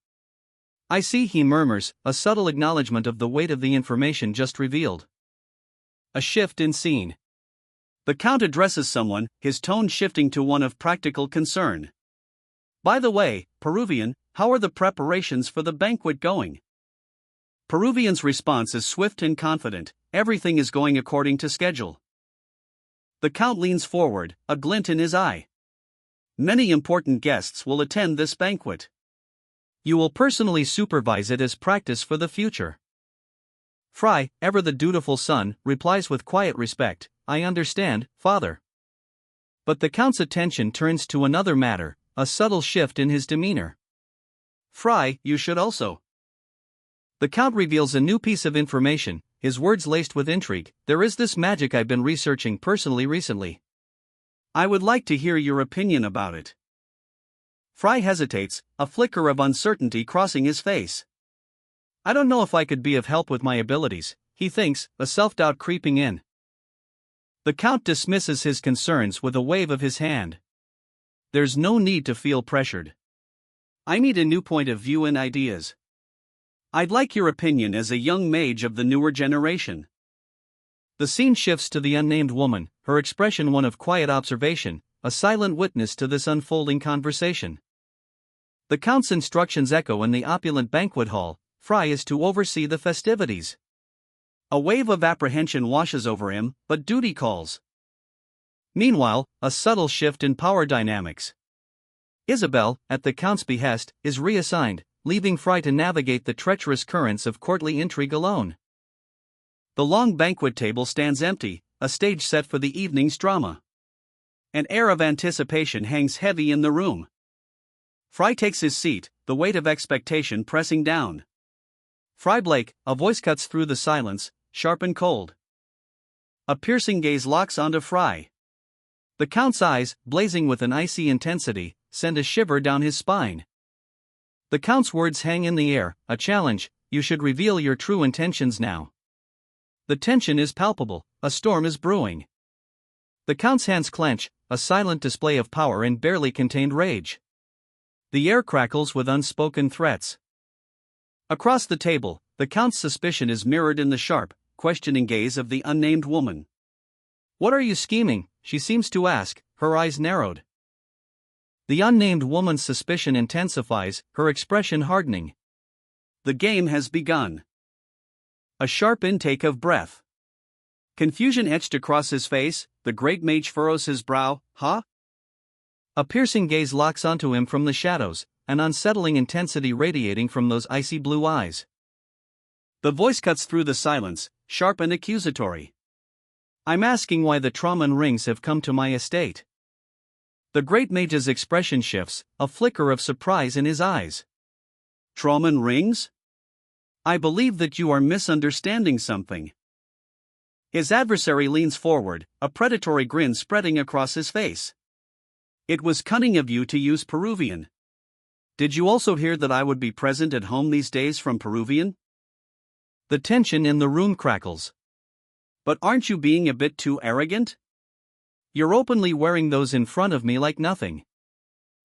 "I see," he murmurs, a subtle acknowledgement of the weight of the information just revealed. A shift in scene. The Count addresses someone, his tone shifting to one of practical concern. "By the way, Peruvian, how are the preparations for the banquet going?" Peruvian's response is swift and confident, everything is going according to schedule. The Count leans forward, a glint in his eye. Many important guests will attend this banquet. You will personally supervise it as practice for the future. Fry, ever the dutiful son, replies with quiet respect, I understand, father. But the Count's attention turns to another matter, a subtle shift in his demeanor. Fry, you should also. The Count reveals a new piece of information, his words laced with intrigue. There is this magic I've been researching personally recently. I would like to hear your opinion about it. Fry hesitates, a flicker of uncertainty crossing his face. I don't know if I could be of help with my abilities, he thinks, a self-doubt creeping in. The Count dismisses his concerns with a wave of his hand. There's no need to feel pressured. I need a new point of view and ideas. I'd like your opinion as a young mage of the newer generation. The scene shifts to the unnamed woman, her expression one of quiet observation, a silent witness to this unfolding conversation. The Count's instructions echo in the opulent banquet hall. Fry is to oversee the festivities. A wave of apprehension washes over him, but duty calls. Meanwhile, a subtle shift in power dynamics. Isabel, at the Count's behest, is reassigned, leaving Fry to navigate the treacherous currents of courtly intrigue alone. The long banquet table stands empty, a stage set for the evening's drama. An air of anticipation hangs heavy in the room. Fry takes his seat, the weight of expectation pressing down. Fry Blake, a voice cuts through the silence, sharp and cold. A piercing gaze locks onto Fry. The Count's eyes, blazing with an icy intensity, send a shiver down his spine. The Count's words hang in the air, a challenge, you should reveal your true intentions now. The tension is palpable, a storm is brewing. The Count's hands clench, a silent display of power and barely contained rage. The air crackles with unspoken threats. Across the table, the Count's suspicion is mirrored in the sharp, questioning gaze of the unnamed woman. What are you scheming? She seems to ask, her eyes narrowed. The unnamed woman's suspicion intensifies, her expression hardening. The game has begun. A sharp intake of breath. Confusion etched across his face, the great mage furrows his brow, huh? A piercing gaze locks onto him from the shadows, an unsettling intensity radiating from those icy blue eyes. The voice cuts through the silence, sharp and accusatory. I'm asking why the Traman rings have come to my estate. The great mage's expression shifts, a flicker of surprise in his eyes. Traman rings? I believe that you are misunderstanding something. His adversary leans forward, a predatory grin spreading across his face. It was cunning of you to use Peruvian. Did you also hear that I would be present at home these days from Peruvian? The tension in the room crackles. But aren't you being a bit too arrogant? You're openly wearing those in front of me like nothing.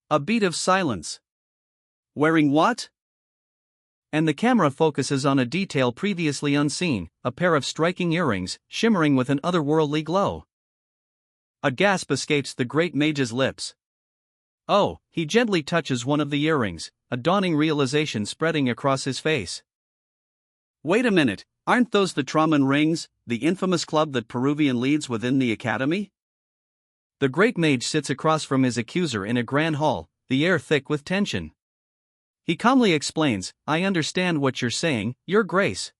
A beat of silence. Wearing what? And the camera focuses on a detail previously unseen, a pair of striking earrings, shimmering with an otherworldly glow. A gasp escapes the great mage's lips. Oh, he gently touches one of the earrings, a dawning realization spreading across his face. Wait a minute, aren't those the Traman rings, the infamous club that Peruvian leads within the academy? The great mage sits across from his accuser in a grand hall, the air thick with tension. He calmly explains, I understand what you're saying, Your Grace.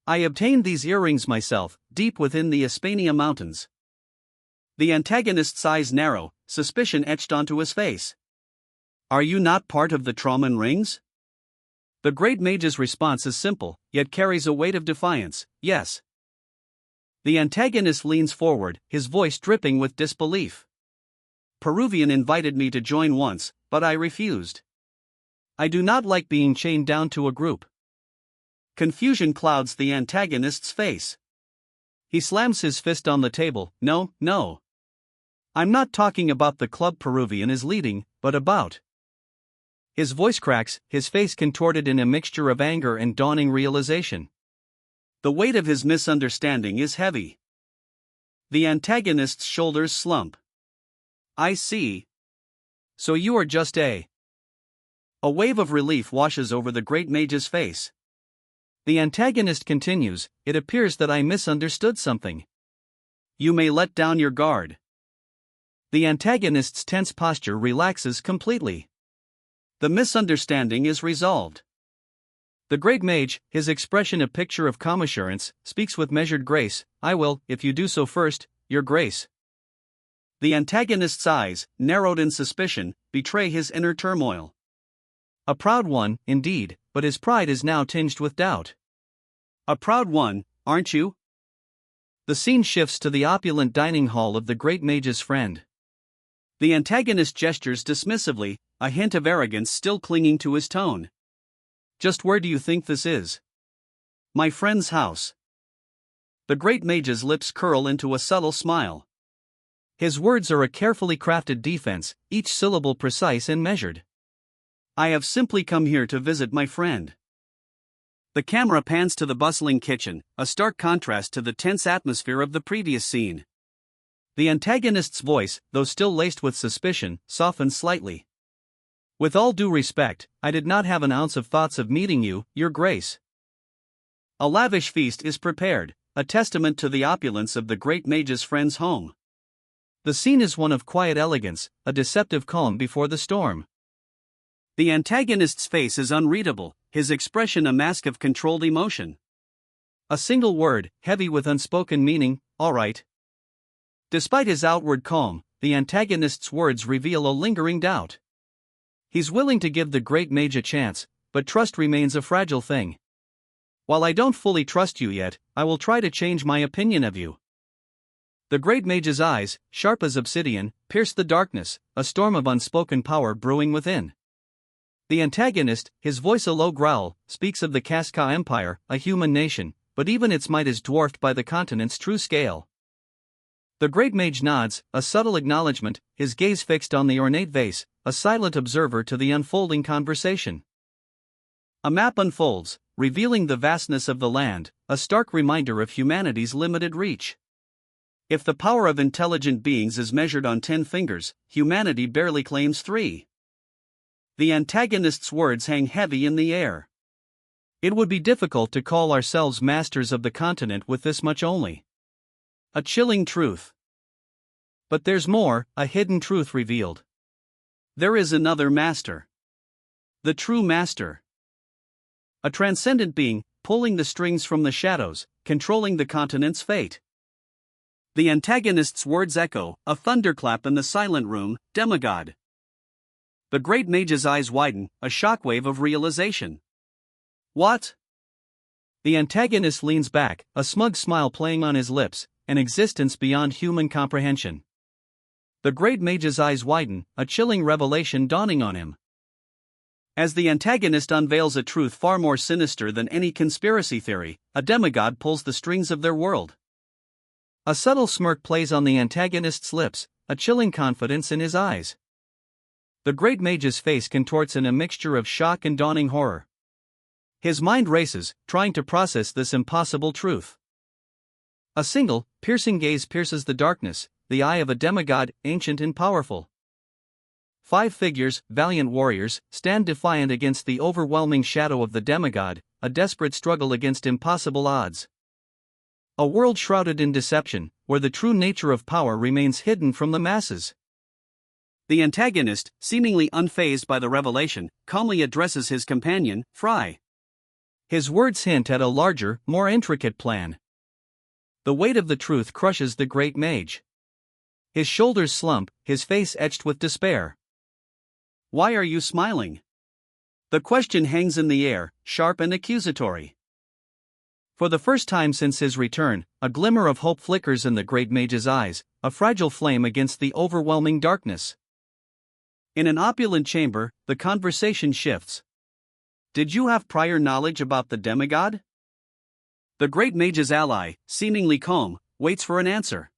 I obtained these earrings myself, deep within the Hispania Mountains. The antagonist's eyes narrow, suspicion etched onto his face. Are you not part of the Traman rings? The great mage's response is simple, yet carries a weight of defiance, yes. The antagonist leans forward, his voice dripping with disbelief. Peruvian invited me to join once, but I refused. I do not like being chained down to a group. Confusion clouds the antagonist's face. He slams his fist on the table, no. I'm not talking about the club Peruvian is leading, but about. His voice cracks, his face contorted in a mixture of anger and dawning realization. The weight of his misunderstanding is heavy. The antagonist's shoulders slump. I see. So you are just a wave of relief washes over the great mage's face. The antagonist continues, "It appears that I misunderstood something. You may let down your guard." The antagonist's tense posture relaxes completely. The misunderstanding is resolved. The great mage, his expression a picture of calm assurance, speaks with measured grace, "I will, if you do so first, your grace." The antagonist's eyes, narrowed in suspicion, betray his inner turmoil. A proud one, indeed, but his pride is now tinged with doubt. "A proud one, aren't you?" The scene shifts to the opulent dining hall of the great mage's friend. The antagonist gestures dismissively, a hint of arrogance still clinging to his tone. "Just where do you think this is?" "My friend's house." The great mage's lips curl into a subtle smile. His words are a carefully crafted defense, each syllable precise and measured. "I have simply come here to visit my friend." The camera pans to the bustling kitchen, a stark contrast to the tense atmosphere of the previous scene. The antagonist's voice, though still laced with suspicion, softens slightly. "With all due respect, I did not have an ounce of thoughts of meeting you, your grace." A lavish feast is prepared, a testament to the opulence of the great mage's friend's home. The scene is one of quiet elegance, a deceptive calm before the storm. The antagonist's face is unreadable, his expression a mask of controlled emotion. A single word, heavy with unspoken meaning, "All right." Despite his outward calm, the antagonist's words reveal a lingering doubt. He's willing to give the great mage a chance, but trust remains a fragile thing. "While I don't fully trust you yet, I will try to change my opinion of you." The great mage's eyes, sharp as obsidian, pierce the darkness, a storm of unspoken power brewing within. The antagonist, his voice a low growl, speaks of the Casca Empire, a human nation, but even its might is dwarfed by the continent's true scale. The great mage nods, a subtle acknowledgement, his gaze fixed on the ornate vase, a silent observer to the unfolding conversation. A map unfolds, revealing the vastness of the land, a stark reminder of humanity's limited reach. If the power of intelligent beings is measured on 10 fingers, humanity barely claims 3. The antagonist's words hang heavy in the air. "It would be difficult to call ourselves masters of the continent with this much only." A chilling truth. But there's more, a hidden truth revealed. There is another master. The true master. A transcendent being, pulling the strings from the shadows, controlling the continent's fate. The antagonist's words echo, a thunderclap in the silent room, demigod. The great mage's eyes widen, a shockwave of realization. "What?" The antagonist leans back, a smug smile playing on his lips, an existence beyond human comprehension. The great mage's eyes widen, a chilling revelation dawning on him. As the antagonist unveils a truth far more sinister than any conspiracy theory, a demigod pulls the strings of their world. A subtle smirk plays on the antagonist's lips, a chilling confidence in his eyes. The great mage's face contorts in a mixture of shock and dawning horror. His mind races, trying to process this impossible truth. A single, piercing gaze pierces the darkness, the eye of a demigod, ancient and powerful. 5 figures, valiant warriors, stand defiant against the overwhelming shadow of the demigod, a desperate struggle against impossible odds. A world shrouded in deception, where the true nature of power remains hidden from the masses. The antagonist, seemingly unfazed by the revelation, calmly addresses his companion, Fry. His words hint at a larger, more intricate plan. The weight of the truth crushes the great mage. His shoulders slump, his face etched with despair. "Why are you smiling?" The question hangs in the air, sharp and accusatory. For the first time since his return, a glimmer of hope flickers in the great mage's eyes, a fragile flame against the overwhelming darkness. In an opulent chamber, the conversation shifts. "Did you have prior knowledge about the demigod?" The great mage's ally, seemingly calm, waits for an answer.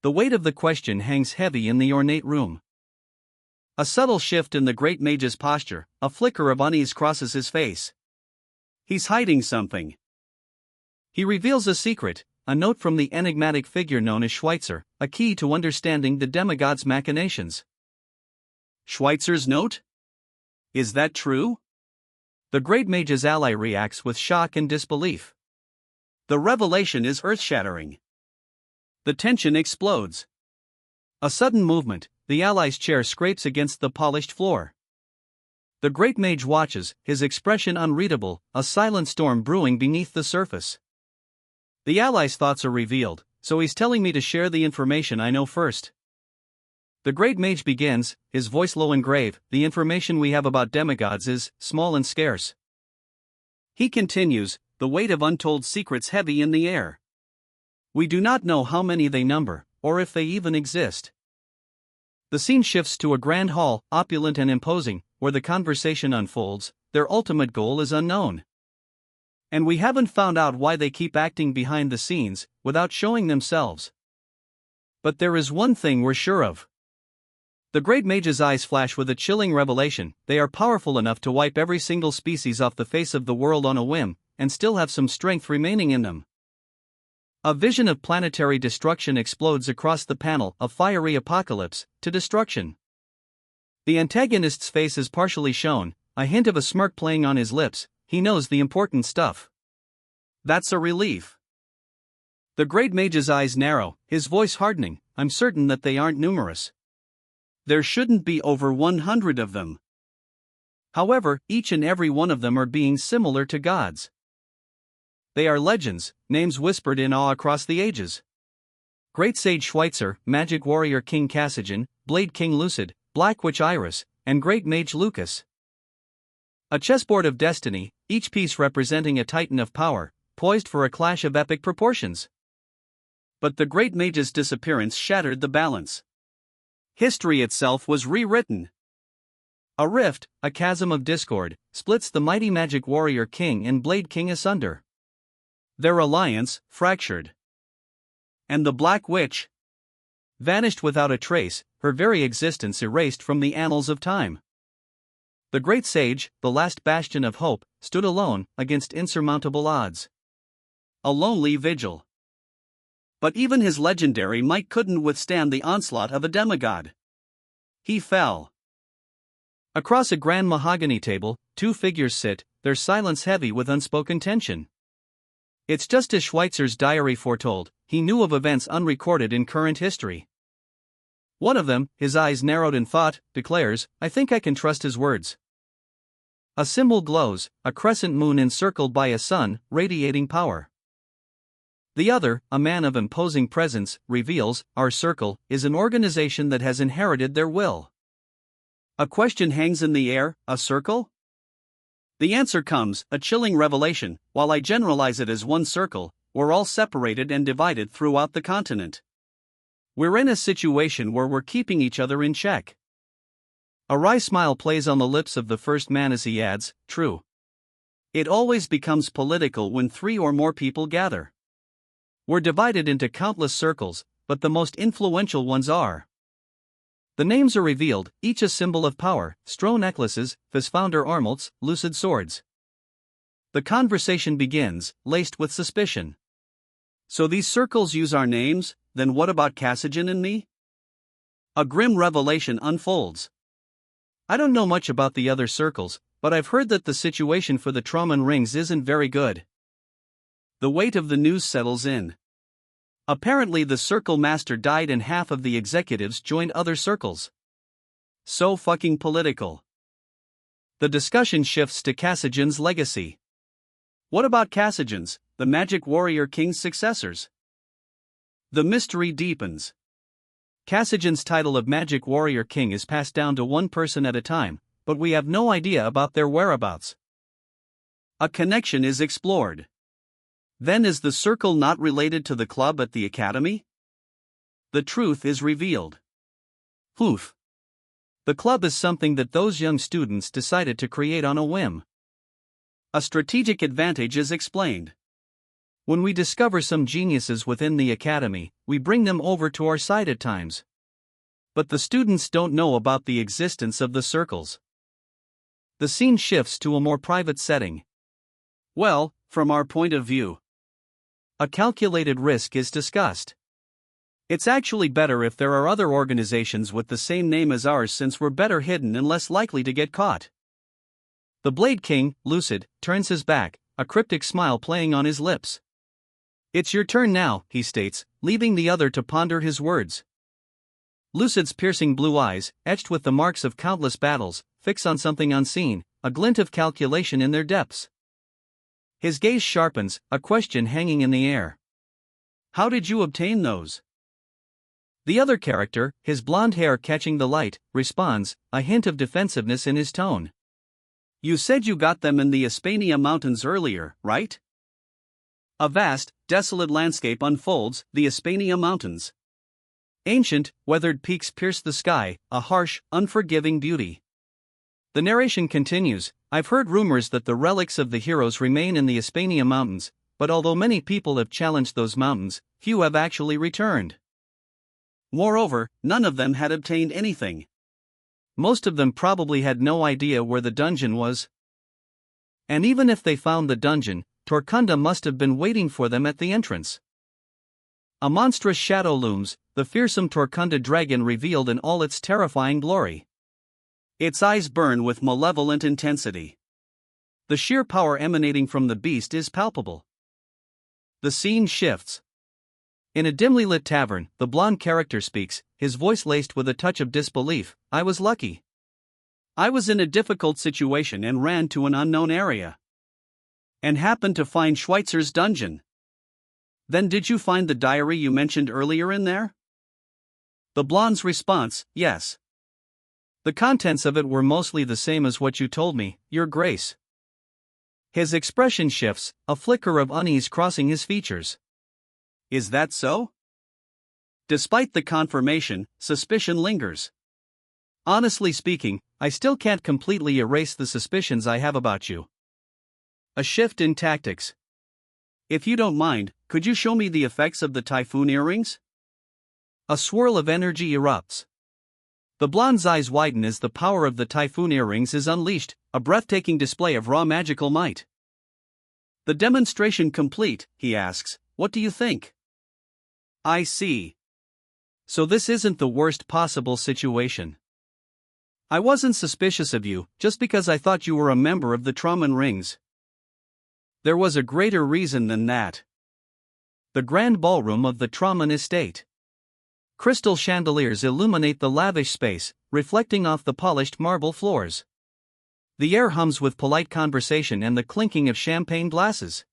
The weight of the question hangs heavy in the ornate room. A subtle shift in the great mage's posture, a flicker of unease crosses his face. He's hiding something. He reveals a secret, a note from the enigmatic figure known as Schweitzer, a key to understanding the demigod's machinations. Schweitzer's note? Is that true? The Great Mage's ally reacts with shock and disbelief. The revelation is earth-shattering. The tension explodes. A sudden movement, the ally's chair scrapes against the polished floor. The Great Mage watches, his expression unreadable, a silent storm brewing beneath the surface. The ally's thoughts are revealed, so he's telling me to share the information I know first. The Great Mage begins, his voice low and grave. The information we have about demigods is small and scarce. He continues, the weight of untold secrets heavy in the air. We do not know how many they number, or if they even exist. The scene shifts to a grand hall, opulent and imposing, where the conversation unfolds. Their ultimate goal is unknown. And we haven't found out why they keep acting behind the scenes, without showing themselves. But there is one thing we're sure of. The Great Mage's eyes flash with a chilling revelation. They are powerful enough to wipe every single species off the face of the world on a whim, and still have some strength remaining in them. A vision of planetary destruction explodes across the panel, a fiery apocalypse, to destruction. The antagonist's face is partially shown, a hint of a smirk playing on his lips. He knows the important stuff. That's a relief. The Great Mage's eyes narrow, his voice hardening. I'm certain that they aren't numerous. There shouldn't be over 100 of them. However, each and every one of them are beings similar to gods. They are legends, names whispered in awe across the ages. Great Sage Schweitzer, Magic Warrior King Cassigen, Blade King Lucid, Black Witch Iris, and Great Mage Lucas. A chessboard of destiny, each piece representing a titan of power, poised for a clash of epic proportions. But the Great Mage's disappearance shattered the balance. History itself was rewritten. A rift, a chasm of discord, splits the mighty Magic Warrior King and Blade King asunder. Their alliance, fractured. And the Black Witch vanished without a trace, her very existence erased from the annals of time. The Great Sage, the last bastion of hope, stood alone, against insurmountable odds. A lonely vigil. But even his legendary might couldn't withstand the onslaught of a demigod. He fell. Across a grand mahogany table, two figures sit, their silence heavy with unspoken tension. It's just as Schweitzer's diary foretold, he knew of events unrecorded in current history. One of them, his eyes narrowed in thought, declares, I think I can trust his words. A symbol glows, a crescent moon encircled by a sun, radiating power. The other, a man of imposing presence, reveals, our circle, is an organization that has inherited their will. A question hangs in the air, a circle? The answer comes, a chilling revelation. While I generalize it as one circle, we're all separated and divided throughout the continent. We're in a situation where we're keeping each other in check. A wry smile plays on the lips of the first man as he adds, true. It always becomes political when three or more people gather. We're divided into countless circles, but the most influential ones are. The names are revealed, each a symbol of power, Stro necklaces, Visfounder armlets, lucid swords. The conversation begins, laced with suspicion. So these circles use our names, then what about Cassigen and me? A grim revelation unfolds. I don't know much about the other circles, but I've heard that the situation for the Traman rings isn't very good. The weight of the news settles in. Apparently the circle master died and half of the executives joined other circles. So fucking political. The discussion shifts to Cassigen's legacy. What about Cassigen's, the Magic Warrior King's successors? The mystery deepens. Cassigen's title of Magic Warrior King is passed down to one person at a time, but we have no idea about their whereabouts. A connection is explored. Then is the circle not related to the club at the academy? The truth is revealed. Oof. The club is something that those young students decided to create on a whim. A strategic advantage is explained. When we discover some geniuses within the academy, we bring them over to our side at times. But the students don't know about the existence of the circles. The scene shifts to a more private setting. Well, from our point of view, a calculated risk is discussed. It's actually better if there are other organizations with the same name as ours since we're better hidden and less likely to get caught. The Blade King, lucid, turns his back, a cryptic smile playing on his lips. It's your turn now, he states, leaving the other to ponder his words. Lucid's piercing blue eyes, etched with the marks of countless battles, fix on something unseen, a glint of calculation in their depths. His gaze sharpens, a question hanging in the air. How did you obtain those? The other character, his blonde hair catching the light, responds, a hint of defensiveness in his tone. You said you got them in the Hispania Mountains earlier, right? A vast, desolate landscape unfolds, the Hispania Mountains. Ancient, weathered peaks pierce the sky, a harsh, unforgiving beauty. The narration continues, I've heard rumors that the relics of the heroes remain in the Hispania Mountains, but although many people have challenged those mountains, few have actually returned. Moreover, none of them had obtained anything. Most of them probably had no idea where the dungeon was. And even if they found the dungeon, Torkunda must have been waiting for them at the entrance. A monstrous shadow looms, the fearsome Torkunda dragon revealed in all its terrifying glory. Its eyes burn with malevolent intensity. The sheer power emanating from the beast is palpable. The scene shifts. In a dimly lit tavern, the blonde character speaks, his voice laced with a touch of disbelief. I was lucky. I was in a difficult situation and ran to an unknown area. And happened to find Schweitzer's dungeon. Then did you find the diary you mentioned earlier in there? The blonde's response, yes. The contents of it were mostly the same as what you told me, Your Grace. His expression shifts, a flicker of unease crossing his features. Is that so? Despite the confirmation, suspicion lingers. Honestly speaking, I still can't completely erase the suspicions I have about you. A shift in tactics. If you don't mind, could you show me the effects of the typhoon earrings? A swirl of energy erupts. The blonde's eyes widen as the power of the typhoon earrings is unleashed, a breathtaking display of raw magical might. The demonstration complete, he asks, what do you think? I see. So this isn't the worst possible situation. I wasn't suspicious of you, just because I thought you were a member of the Traman Rings. There was a greater reason than that. The grand ballroom of the Traman estate. Crystal chandeliers illuminate the lavish space, reflecting off the polished marble floors. The air hums with polite conversation and the clinking of champagne glasses.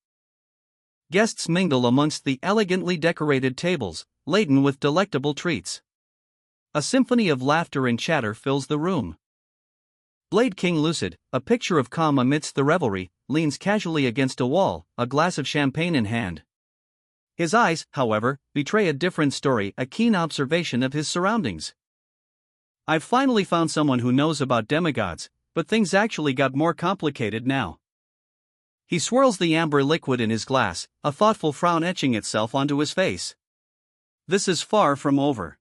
Guests mingle amongst the elegantly decorated tables, laden with delectable treats. A symphony of laughter and chatter fills the room. Blade King lucid, a picture of calm amidst the revelry, leans casually against a wall, a glass of champagne in hand. His eyes, however, betray a different story, a keen observation of his surroundings. I've finally found someone who knows about demigods, but things actually got more complicated now. He swirls the amber liquid in his glass, a thoughtful frown etching itself onto his face. This is far from over.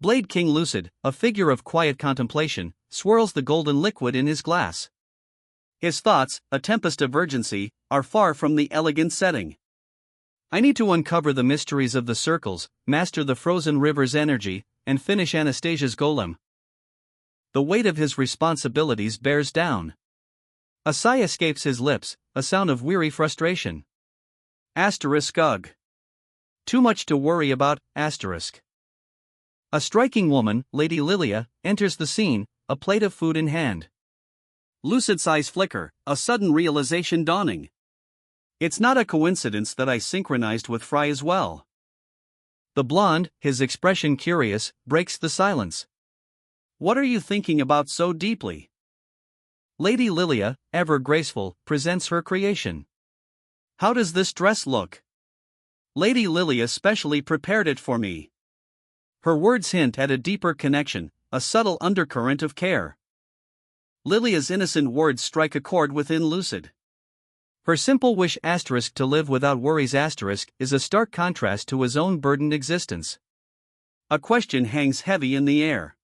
Blade King lucid, a figure of quiet contemplation, swirls the golden liquid in his glass. His thoughts, a tempest of urgency, are far from the elegant setting. I need to uncover the mysteries of the circles, master the frozen river's energy, and finish Anastasia's golem. The weight of his responsibilities bears down. A sigh escapes his lips, a sound of weary frustration. Ugh. Too much to worry about, asterisk. A striking woman, Lady Lilia, enters the scene, a plate of food in hand. Lucid's eyes flicker, a sudden realization dawning. It's not a coincidence that I synchronized with Fry as well. The blonde, his expression curious, breaks the silence. What are you thinking about so deeply? Lady Lilia, ever graceful, presents her creation. How does this dress look? Lady Lilia specially prepared it for me. Her words hint at a deeper connection, a subtle undercurrent of care. Lilia's innocent words strike a chord within Lucid. Her simple wish to live without worries is a stark contrast to his own burdened existence. A question hangs heavy in the air.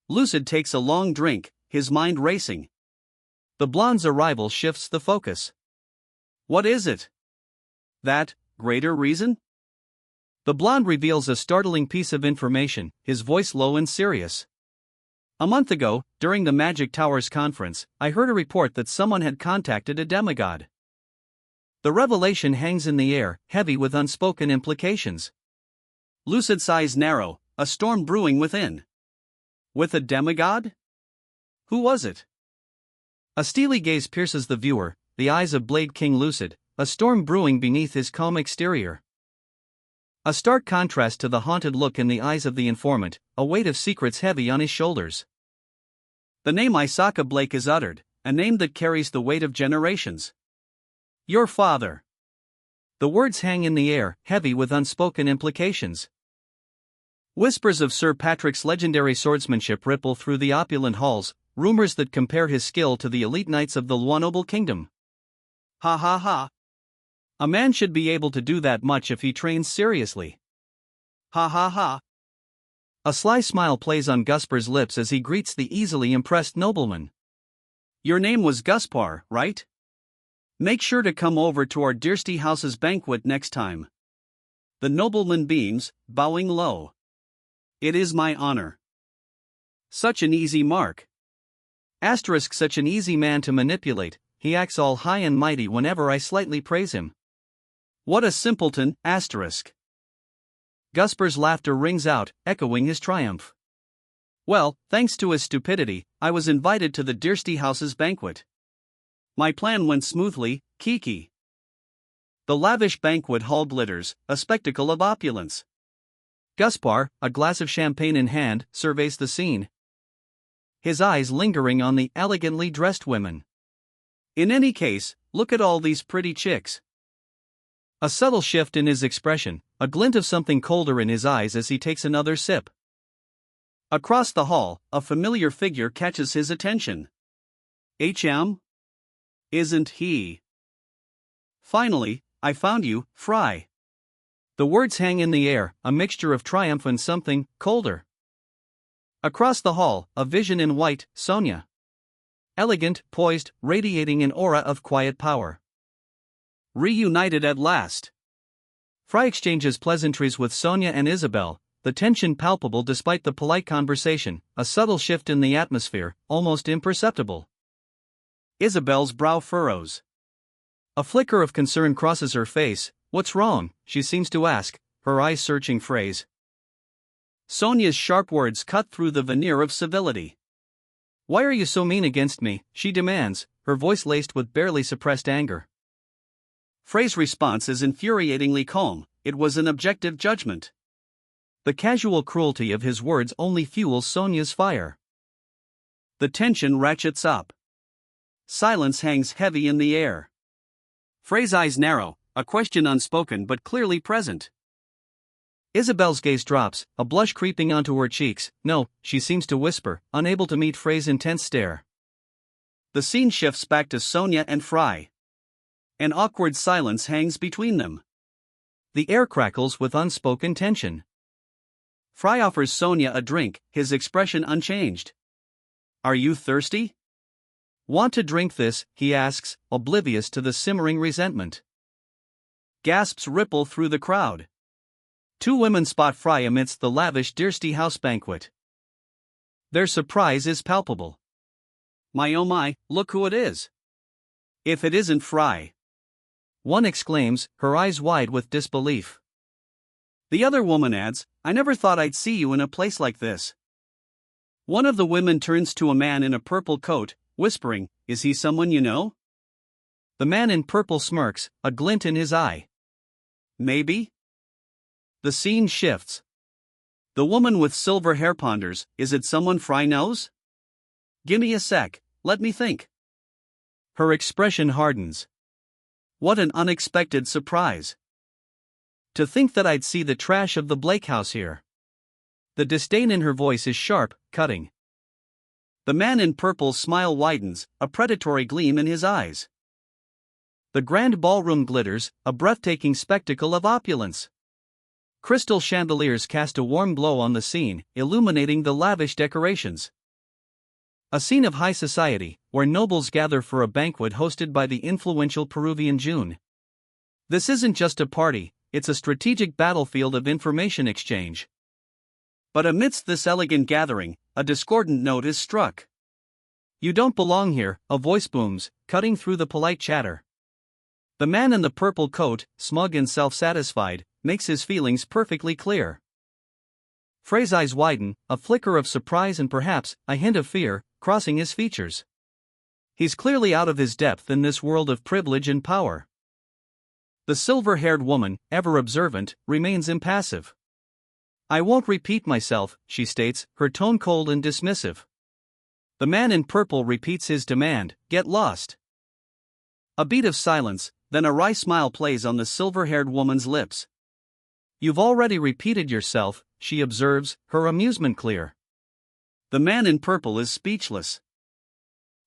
Lucid takes a long drink, his mind racing. The blonde's arrival shifts the focus. What is it? That greater reason? The blonde reveals a startling piece of information, his voice low and serious. A month ago, during the Magic Towers conference, I heard a report that someone had contacted a demigod. The revelation hangs in the air, heavy with unspoken implications. Lucid eyes narrow, a storm brewing within. With a demigod? Who was it? A steely gaze pierces the viewer, the eyes of Blade King lucid, a storm brewing beneath his calm exterior. A stark contrast to the haunted look in the eyes of the informant, a weight of secrets heavy on his shoulders. The name Isaka Blake is uttered, a name that carries the weight of generations. Your father. The words hang in the air, heavy with unspoken implications. Whispers of Sir Patrick's legendary swordsmanship ripple through the opulent halls, rumors that compare his skill to the elite knights of the Luanoble kingdom. Ha ha ha. A man should be able to do that much if he trains seriously. Ha ha ha. A sly smile plays on Guspar's lips as he greets the easily impressed nobleman. Your name was Guspar, right? Make sure to come over to our Dearsty House's banquet next time. The nobleman beams, bowing low. It is my honor. Such an easy mark. Asterisk such an easy man to manipulate, he acts all high and mighty whenever I slightly praise him. What a simpleton, asterisk. Guspar's laughter rings out, echoing his triumph. Well, thanks to his stupidity, I was invited to the Dearsty House's banquet. My plan went smoothly, Kiki. The lavish banquet hall glitters, a spectacle of opulence. Guspar, a glass of champagne in hand, surveys the scene. His eyes lingering on the elegantly dressed women. In any case, look at all these pretty chicks. A subtle shift in his expression, a glint of something colder in his eyes as he takes another sip. Across the hall, a familiar figure catches his attention. HM? Isn't he? Finally, I found you, Fry. The words hang in the air, a mixture of triumph and something colder. Across the hall, a vision in white, Sonia. Elegant, poised, radiating an aura of quiet power. Reunited at last. Fry exchanges pleasantries with Sonia and Isabel, the tension palpable despite the polite conversation, a subtle shift in the atmosphere, almost imperceptible. Isabel's brow furrows. A flicker of concern crosses her face. What's wrong? She seems to ask, her eyes searching phrase. Sonia's sharp words cut through the veneer of civility. Why are you so mean against me? She demands, her voice laced with barely suppressed anger. Frey's response is infuriatingly calm. It was an objective judgment. The casual cruelty of his words only fuels Sonia's fire. The tension ratchets up. Silence hangs heavy in the air. Frey's eyes narrow, a question unspoken but clearly present. Isabel's gaze drops, a blush creeping onto her cheeks. No, she seems to whisper, unable to meet Frey's intense stare. The scene shifts back to Sonia and Fry. An awkward silence hangs between them. The air crackles with unspoken tension. Fry offers Sonia a drink, his expression unchanged. Are you thirsty? Want to drink this? He asks, oblivious to the simmering resentment. Gasps ripple through the crowd. Two women spot Fry amidst the lavish Dearsty House banquet. Their surprise is palpable. My oh my, look who it is. If it isn't Fry. One exclaims, her eyes wide with disbelief. The other woman adds, I never thought I'd see you in a place like this. One of the women turns to a man in a purple coat, whispering, is he someone you know? The man in purple smirks, a glint in his eye. Maybe? The scene shifts. The woman with silver hair ponders, is it someone Fry knows? Gimme a sec, let me think. Her expression hardens. What an unexpected surprise. To think that I'd see the trash of the Blake house here. The disdain in her voice is sharp, cutting. The man in purple's smile widens, a predatory gleam in his eyes. The grand ballroom glitters, a breathtaking spectacle of opulence. Crystal chandeliers cast a warm glow on the scene, illuminating the lavish decorations. A scene of high society, where nobles gather for a banquet hosted by the influential Peruvian June. This isn't just a party, it's a strategic battlefield of information exchange. But amidst this elegant gathering, a discordant note is struck. "You don't belong here," a voice booms, cutting through the polite chatter. The man in the purple coat, smug and self-satisfied, makes his feelings perfectly clear. Frey's eyes widen, a flicker of surprise and perhaps a hint of fear crossing his features. He's clearly out of his depth in this world of privilege and power. The silver-haired woman, ever observant, remains impassive. "I won't repeat myself," she states, her tone cold and dismissive. The man in purple repeats his demand, "Get lost." A beat of silence, then a wry smile plays on the silver-haired woman's lips. "You've already repeated yourself," she observes, her amusement clear. The man in purple is speechless.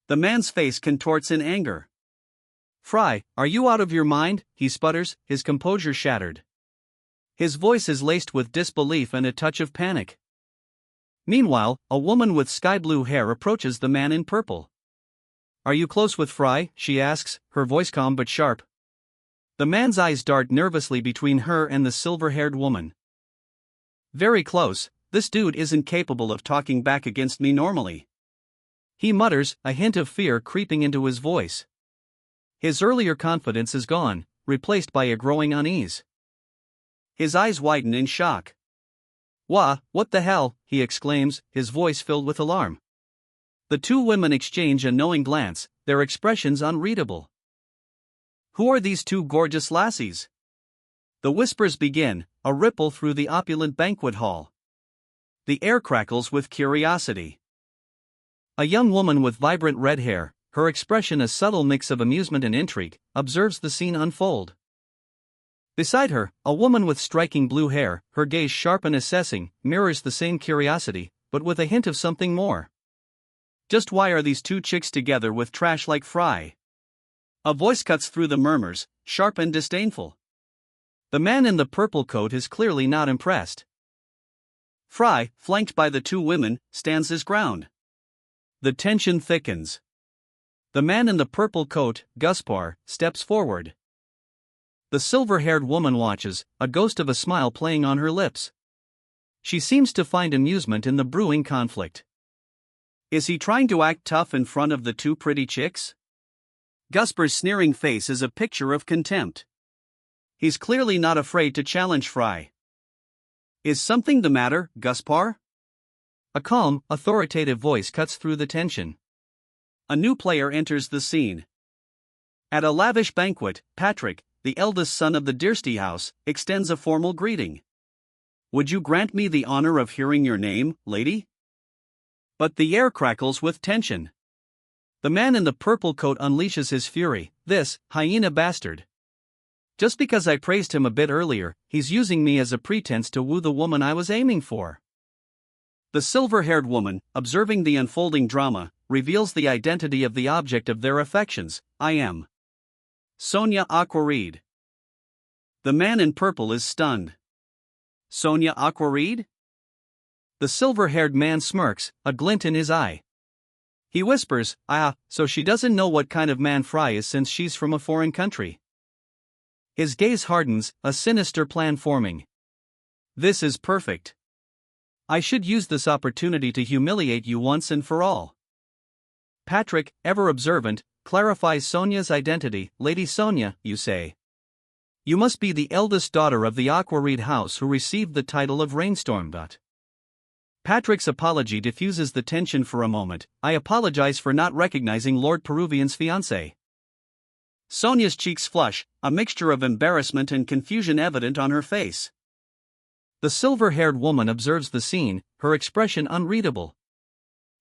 The man's face contorts in anger. "Fry, are you out of your mind?" he sputters, his composure shattered. His voice is laced with disbelief and a touch of panic. Meanwhile, a woman with sky-blue hair approaches the man in purple. "Are you close with Fry?" she asks, her voice calm but sharp. The man's eyes dart nervously between her and the silver-haired woman. "Very close, this dude isn't capable of talking back against me normally," he mutters, a hint of fear creeping into his voice. His earlier confidence is gone, replaced by a growing unease. His eyes widen in shock. What the hell?" he exclaims, his voice filled with alarm. The two women exchange a knowing glance, their expressions unreadable. "Who are these two gorgeous lassies?" The whispers begin, a ripple through the opulent banquet hall. The air crackles with curiosity. A young woman with vibrant red hair, her expression a subtle mix of amusement and intrigue, observes the scene unfold. Beside her, a woman with striking blue hair, her gaze sharp and assessing, mirrors the same curiosity, but with a hint of something more. "Just why are these two chicks together with trash like Fry?" A voice cuts through the murmurs, sharp and disdainful. The man in the purple coat is clearly not impressed. Fry, flanked by the two women, stands his ground. The tension thickens. The man in the purple coat, Gaspar, steps forward. The silver-haired woman watches, a ghost of a smile playing on her lips. She seems to find amusement in the brewing conflict. Is he trying to act tough in front of the two pretty chicks? Gaspar's sneering face is a picture of contempt. He's clearly not afraid to challenge Fry. "Is something the matter, Gaspar?" A calm, authoritative voice cuts through the tension. A new player enters the scene. At a lavish banquet, Patrick, the eldest son of the Diersty house, extends a formal greeting. "Would you grant me the honor of hearing your name, lady?" But the air crackles with tension. The man in the purple coat unleashes his fury, "This hyena bastard. Just because I praised him a bit earlier, he's using me as a pretense to woo the woman I was aiming for." The silver-haired woman, observing the unfolding drama, reveals the identity of the object of their affections. "I am Sonia Aquareed." The man in purple is stunned. "Sonia Aquareed?" The silver-haired man smirks, a glint in his eye. He whispers, so she doesn't know what kind of man Fry is since she's from a foreign country." His gaze hardens, a sinister plan forming. "This is perfect. I should use this opportunity to humiliate you once and for all." Patrick, ever observant, clarifies Sonia's identity. "Lady Sonia, you say? You must be the eldest daughter of the Aquareed house who received the title of Rainstorm. But Patrick's apology diffuses the tension for a moment. "I apologize for not recognizing Lord Peruvian's fiancée." Sonia's cheeks flush, a mixture of embarrassment and confusion evident on her face. The silver-haired woman observes the scene, her expression unreadable.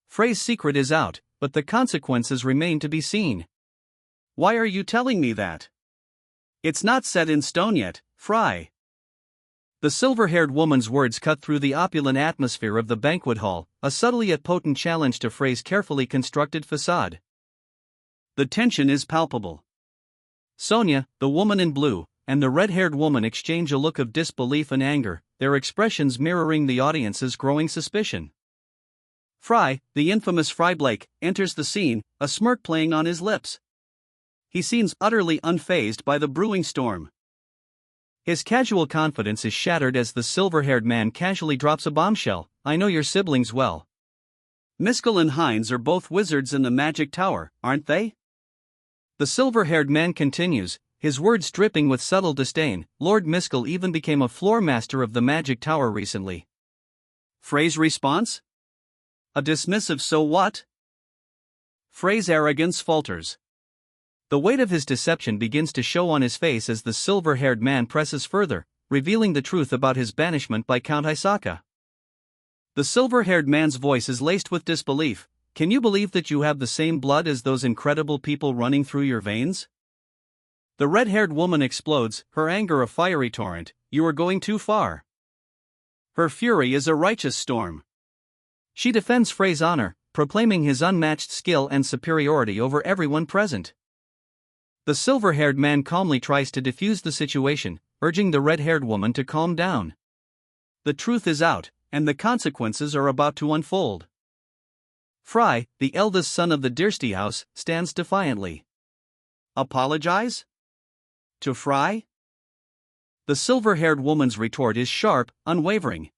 Frey's secret is out, but the consequences remain to be seen. "Why are you telling me that? It's not set in stone yet, Fry." The silver-haired woman's words cut through the opulent atmosphere of the banquet hall, a subtly yet potent challenge to Frey's carefully constructed facade. The tension is palpable. Sonia, the woman in blue, and the red-haired woman exchange a look of disbelief and anger, their expressions mirroring the audience's growing suspicion. Fry, the infamous Fry Blake, enters the scene, a smirk playing on his lips. He seems utterly unfazed by the brewing storm. His casual confidence is shattered as the silver-haired man casually drops a bombshell. "I know your siblings well. Miskel and Heinz are both wizards in the magic tower, aren't they? The silver-haired man continues, his words dripping with subtle disdain. Lord Miskel even became a floor master of the magic tower recently. Frey's response? A dismissive so what? Frey's arrogance falters. The weight of his deception begins to show on his face as the silver-haired man presses further, revealing the truth about his banishment by Count Hisaka. The silver-haired man's voice is laced with disbelief. Can you believe that you have the same blood as those incredible people running through your veins? The red-haired woman explodes, her anger a fiery torrent. You are going too far. Her fury is a righteous storm. She defends Frey's honor, proclaiming his unmatched skill and superiority over everyone present. The silver-haired man calmly tries to defuse the situation, urging the red-haired woman to calm down. The truth is out, and the consequences are about to unfold. Frey, the eldest son of the Dirsty house, stands defiantly. Apologize? To Frey? The silver-haired woman's retort is sharp, unwavering.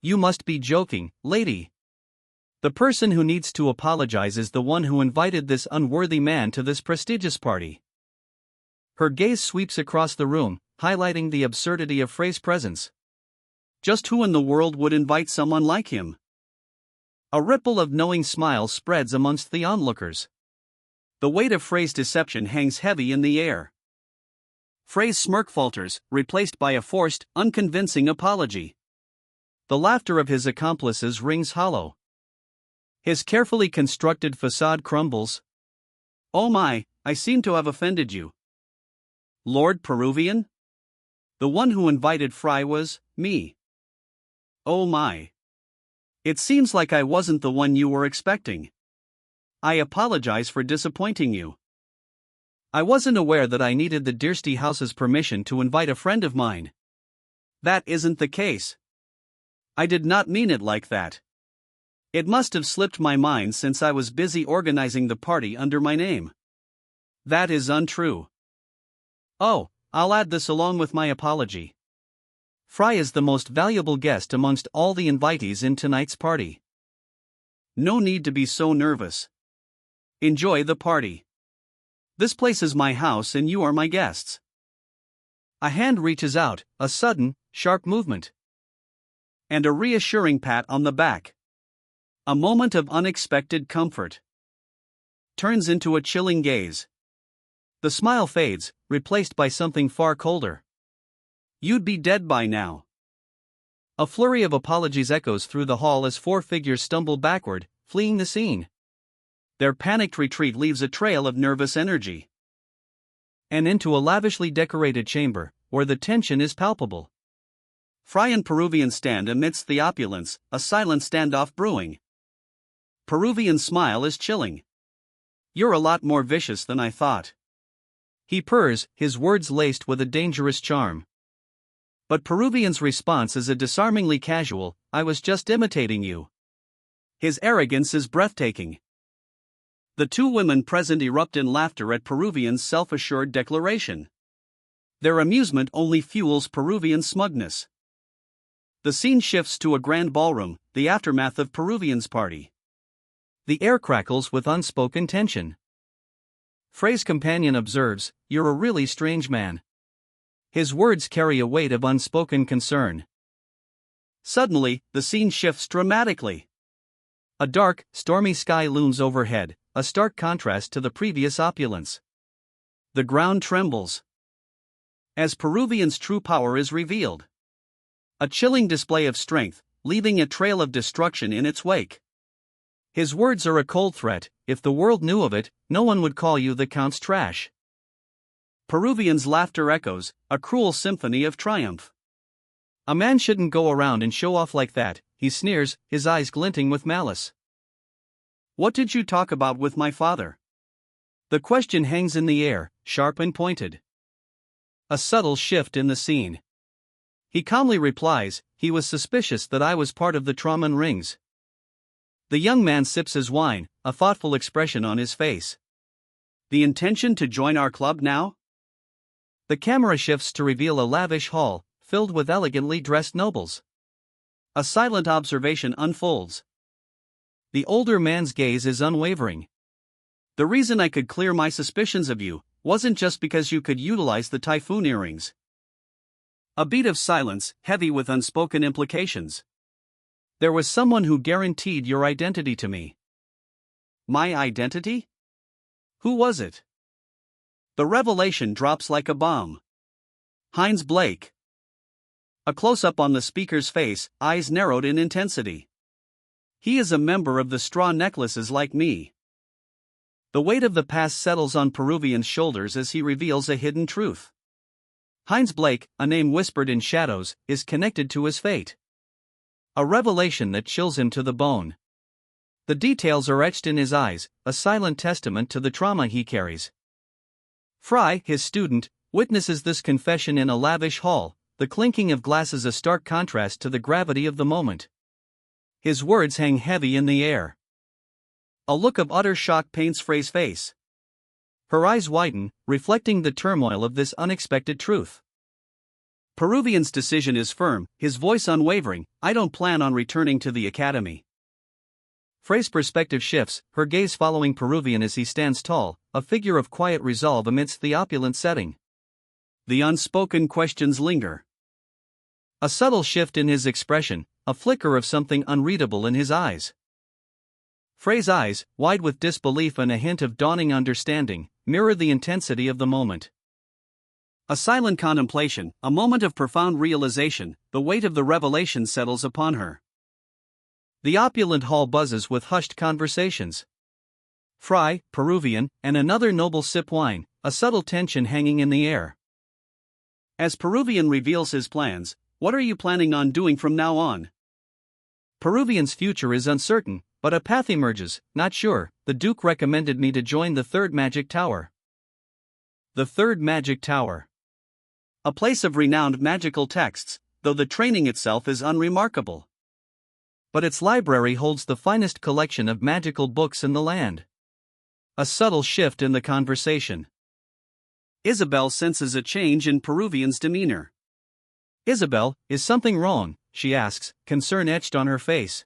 You must be joking, lady. The person who needs to apologize is the one who invited this unworthy man to this prestigious party. Her gaze sweeps across the room, highlighting the absurdity of Frey's presence. Just who in the world would invite someone like him? A ripple of knowing smiles spreads amongst the onlookers. The weight of Frey's deception hangs heavy in the air. Frey's smirk falters, replaced by a forced, unconvincing apology. The laughter of his accomplices rings hollow. His carefully constructed facade crumbles. Oh my, I seem to have offended you. Lord Peruvian? The one who invited Frey was me. Oh my. It seems like I wasn't the one you were expecting. I apologize for disappointing you. I wasn't aware that I needed the Dirsty house's permission to invite a friend of mine. That isn't the case. I did not mean it like that. It must have slipped my mind since I was busy organizing the party under my name. That is untrue. Oh, I'll add this along with my apology. Frey is the most valuable guest amongst all the invitees in tonight's party. No need to be so nervous. Enjoy the party. This place is my house and you are my guests. A hand reaches out, a sudden, sharp movement. And a reassuring pat on the back. A moment of unexpected comfort turns into a chilling gaze. The smile fades, replaced by something far colder. You'd be dead by now. A flurry of apologies echoes through the hall as four figures stumble backward, fleeing the scene. Their panicked retreat leaves a trail of nervous energy. And into a lavishly decorated chamber, where the tension is palpable. Frey and Peruvian stand amidst the opulence, a silent standoff brewing. Peruvian's smile is chilling. You're a lot more vicious than I thought. He purrs, his words laced with a dangerous charm. But Peruvian's response is a disarmingly casual, I was just imitating you. His arrogance is breathtaking. The two women present erupt in laughter at Peruvian's self-assured declaration. Their amusement only fuels Peruvian's smugness. The scene shifts to a grand ballroom, the aftermath of Peruvian's party. The air crackles with unspoken tension. Frey's companion observes, You're a really strange man. His words carry a weight of unspoken concern. Suddenly, the scene shifts dramatically. A dark, stormy sky looms overhead, a stark contrast to the previous opulence. The ground trembles as Peruvian's true power is revealed. A chilling display of strength, leaving a trail of destruction in its wake. His words are a cold threat, if the world knew of it, no one would call you the Count's trash. Peruvian's laughter echoes, a cruel symphony of triumph. A man shouldn't go around and show off like that, he sneers, his eyes glinting with malice. What did you talk about with my father? The question hangs in the air, sharp and pointed. A subtle shift in the scene. He calmly replies, he was suspicious that I was part of the Trauman rings. The young man sips his wine, a thoughtful expression on his face. The intention to join our club now? The camera shifts to reveal a lavish hall, filled with elegantly dressed nobles. A silent observation unfolds. The older man's gaze is unwavering. The reason I could clear my suspicions of you wasn't just because you could utilize the typhoon earrings. A beat of silence, heavy with unspoken implications. There was someone who guaranteed your identity to me. My identity? Who was it? The revelation drops like a bomb. Heinz Blake. A close-up on the speaker's face, eyes narrowed in intensity. He is a member of the Straw Necklaces like me. The weight of the past settles on Peruvian's shoulders as he reveals a hidden truth. Heinz Blake, a name whispered in shadows, is connected to his fate. A revelation that chills him to the bone. The details are etched in his eyes, a silent testament to the trauma he carries. Fry, his student, witnesses this confession in a lavish hall, the clinking of glasses a stark contrast to the gravity of the moment. His words hang heavy in the air. A look of utter shock paints Frey's face. Her eyes widen, reflecting the turmoil of this unexpected truth. Peruvian's decision is firm, his voice unwavering. I don't plan on returning to the academy. Frey's perspective shifts, her gaze following Peruvian as he stands tall, a figure of quiet resolve amidst the opulent setting. The unspoken questions linger. A subtle shift in his expression, a flicker of something unreadable in his eyes. Frey's eyes, wide with disbelief and a hint of dawning understanding, mirror the intensity of the moment. A silent contemplation, a moment of profound realization, the weight of the revelation settles upon her. The opulent hall buzzes with hushed conversations. Fry, Peruvian, and another noble sip wine, a subtle tension hanging in the air. As Peruvian reveals his plans, what are you planning on doing from now on? Peruvian's future is uncertain, but a path emerges. Not sure. The Duke recommended me to join the Third Magic Tower. The Third Magic Tower. A place of renowned magical texts, though the training itself is unremarkable. But its library holds the finest collection of magical books in the land. A subtle shift in the conversation. Isabel senses a change in Peruvian's demeanor. Isabel, is something wrong? She asks, concern etched on her face.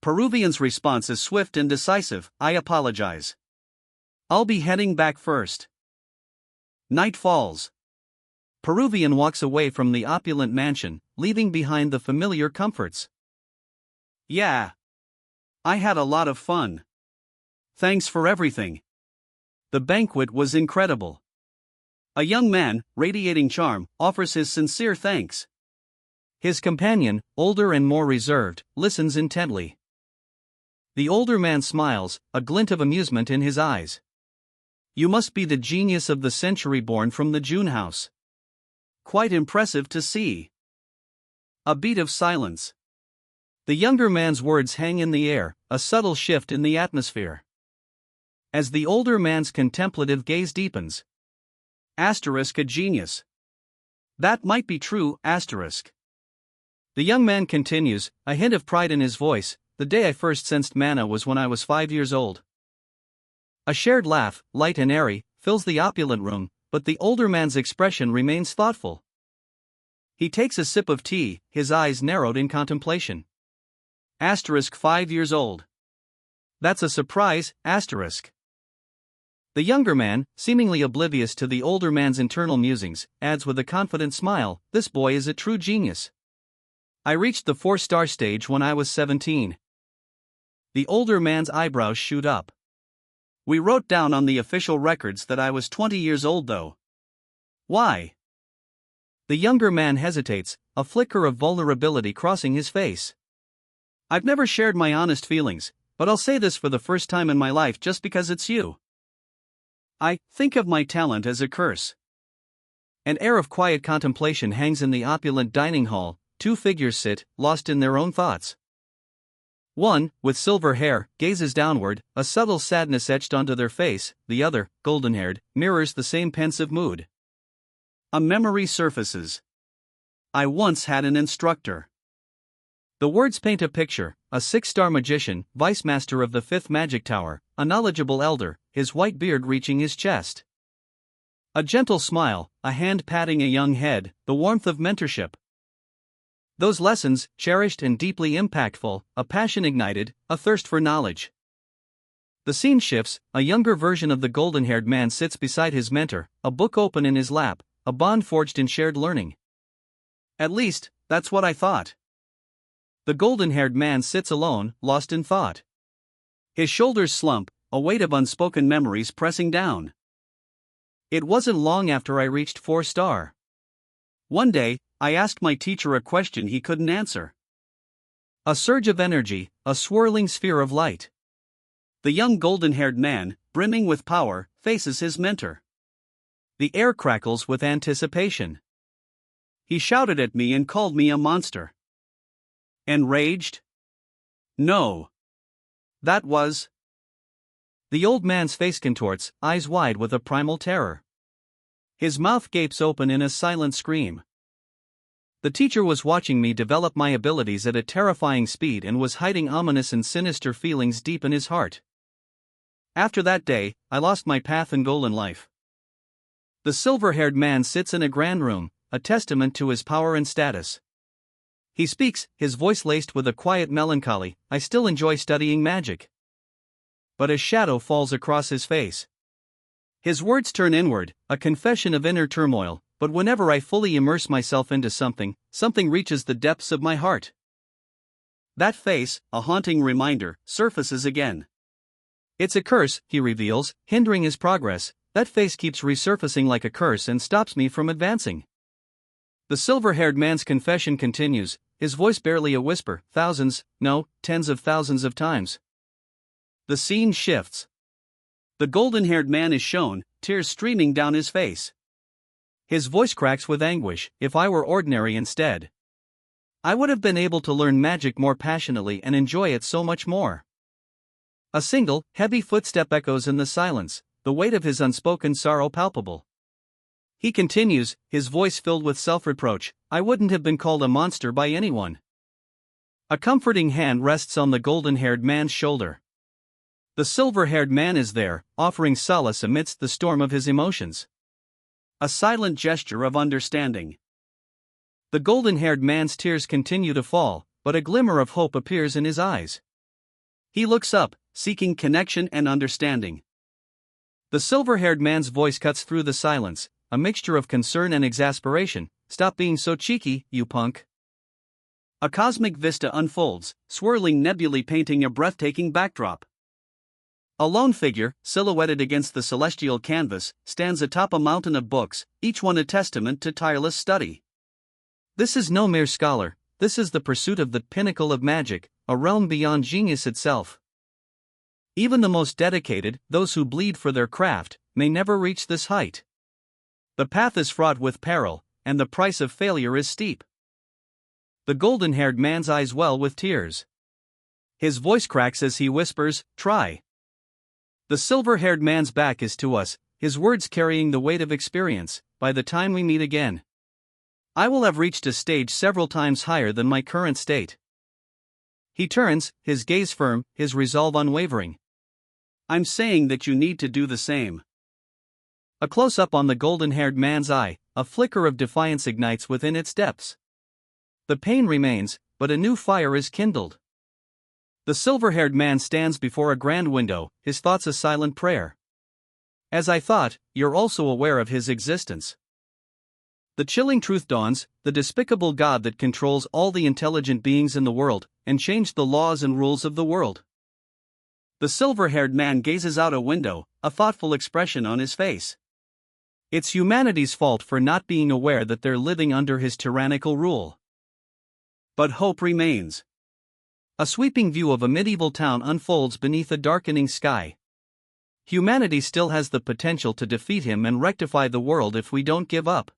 Peruvian's response is swift and decisive. I apologize. I'll be heading back first. Night falls. Peruvian walks away from the opulent mansion, leaving behind the familiar comforts. Yeah. I had a lot of fun. Thanks for everything. The banquet was incredible. A young man, radiating charm, offers his sincere thanks. His companion, older and more reserved, listens intently. The older man smiles, a glint of amusement in his eyes. You must be the genius of the century born from the June house. Quite impressive to see. A beat of silence. The younger man's words hang in the air, a subtle shift in the atmosphere. As the older man's contemplative gaze deepens. Asterisk a genius. That might be true, asterisk. The young man continues, a hint of pride in his voice. The day I first sensed mana was when I was 5 years old. A shared laugh, light and airy, fills the opulent room, but the older man's expression remains thoughtful. He takes a sip of tea, his eyes narrowed in contemplation. Asterisk 5 years old. That's a surprise, asterisk. The younger man, seemingly oblivious to the older man's internal musings, adds with a confident smile, this boy is a true genius. I reached the 4-star stage when I was 17. The older man's eyebrows shoot up. We wrote down on the official records that I was 20 years old though. Why? The younger man hesitates, a flicker of vulnerability crossing his face. I've never shared my honest feelings, but I'll say this for the first time in my life just because it's you. I think of my talent as a curse. An air of quiet contemplation hangs in the opulent dining hall. Two figures sit, lost in their own thoughts. One, with silver hair, gazes downward, a subtle sadness etched onto their face. The other, golden-haired, mirrors the same pensive mood. A memory surfaces. I once had an instructor. The words paint a picture, a 6-star magician, vice master of the 5th Magic Tower, a knowledgeable elder, his white beard reaching his chest. A gentle smile, a hand patting a young head, the warmth of mentorship. Those lessons, cherished and deeply impactful, a passion ignited, a thirst for knowledge. The scene shifts, a younger version of the golden-haired man sits beside his mentor, a book open in his lap, a bond forged in shared learning. At least, that's what I thought. The golden-haired man sits alone, lost in thought. His shoulders slump, a weight of unspoken memories pressing down. It wasn't long after I reached 4-star. One day, I asked my teacher a question he couldn't answer. A surge of energy, a swirling sphere of light. The young golden-haired man, brimming with power, faces his mentor. The air crackles with anticipation. He shouted at me and called me a monster. Enraged? No. That was. The old man's face contorts, eyes wide with a primal terror. His mouth gapes open in a silent scream. The teacher was watching me develop my abilities at a terrifying speed and was hiding ominous and sinister feelings deep in his heart. After that day, I lost my path and goal in life. The silver-haired man sits in a grand room, a testament to his power and status. He speaks, his voice laced with a quiet melancholy. I still enjoy studying magic. But a shadow falls across his face. His words turn inward, a confession of inner turmoil, but whenever I fully immerse myself into something reaches the depths of my heart. That face, a haunting reminder, surfaces again. It's a curse, he reveals, hindering his progress. That face keeps resurfacing like a curse and stops me from advancing. The silver-haired man's confession continues, his voice barely a whisper, thousands, no, tens of thousands of times. The scene shifts. The golden-haired man is shown, tears streaming down his face. His voice cracks with anguish. If I were ordinary instead, I would have been able to learn magic more passionately and enjoy it so much more. A single, heavy footstep echoes in the silence, the weight of his unspoken sorrow palpable. He continues, his voice filled with self-reproach, I wouldn't have been called a monster by anyone. A comforting hand rests on the golden-haired man's shoulder. The silver-haired man is there, offering solace amidst the storm of his emotions. A silent gesture of understanding. The golden-haired man's tears continue to fall, but a glimmer of hope appears in his eyes. He looks up, seeking connection and understanding. The silver-haired man's voice cuts through the silence, a mixture of concern and exasperation. Stop being so cheeky, you punk. A cosmic vista unfolds, swirling nebulae painting a breathtaking backdrop. A lone figure, silhouetted against the celestial canvas, stands atop a mountain of books, each one a testament to tireless study. This is no mere scholar, this is the pursuit of the pinnacle of magic, a realm beyond genius itself. Even the most dedicated, those who bleed for their craft, may never reach this height. The path is fraught with peril, and the price of failure is steep. The golden-haired man's eyes well with tears. His voice cracks as he whispers, try. The silver-haired man's back is to us, his words carrying the weight of experience. By the time we meet again, I will have reached a stage several times higher than my current state. He turns, his gaze firm, his resolve unwavering. I'm saying that you need to do the same. A close-up on the golden-haired man's eye, a flicker of defiance ignites within its depths. The pain remains, but a new fire is kindled. The silver-haired man stands before a grand window, his thoughts a silent prayer. As I thought, you're also aware of his existence. The chilling truth dawns, the despicable God that controls all the intelligent beings in the world, and changed the laws and rules of the world. The silver-haired man gazes out a window, a thoughtful expression on his face. It's humanity's fault for not being aware that they're living under his tyrannical rule. But hope remains. A sweeping view of a medieval town unfolds beneath a darkening sky. Humanity still has the potential to defeat him and rectify the world if we don't give up.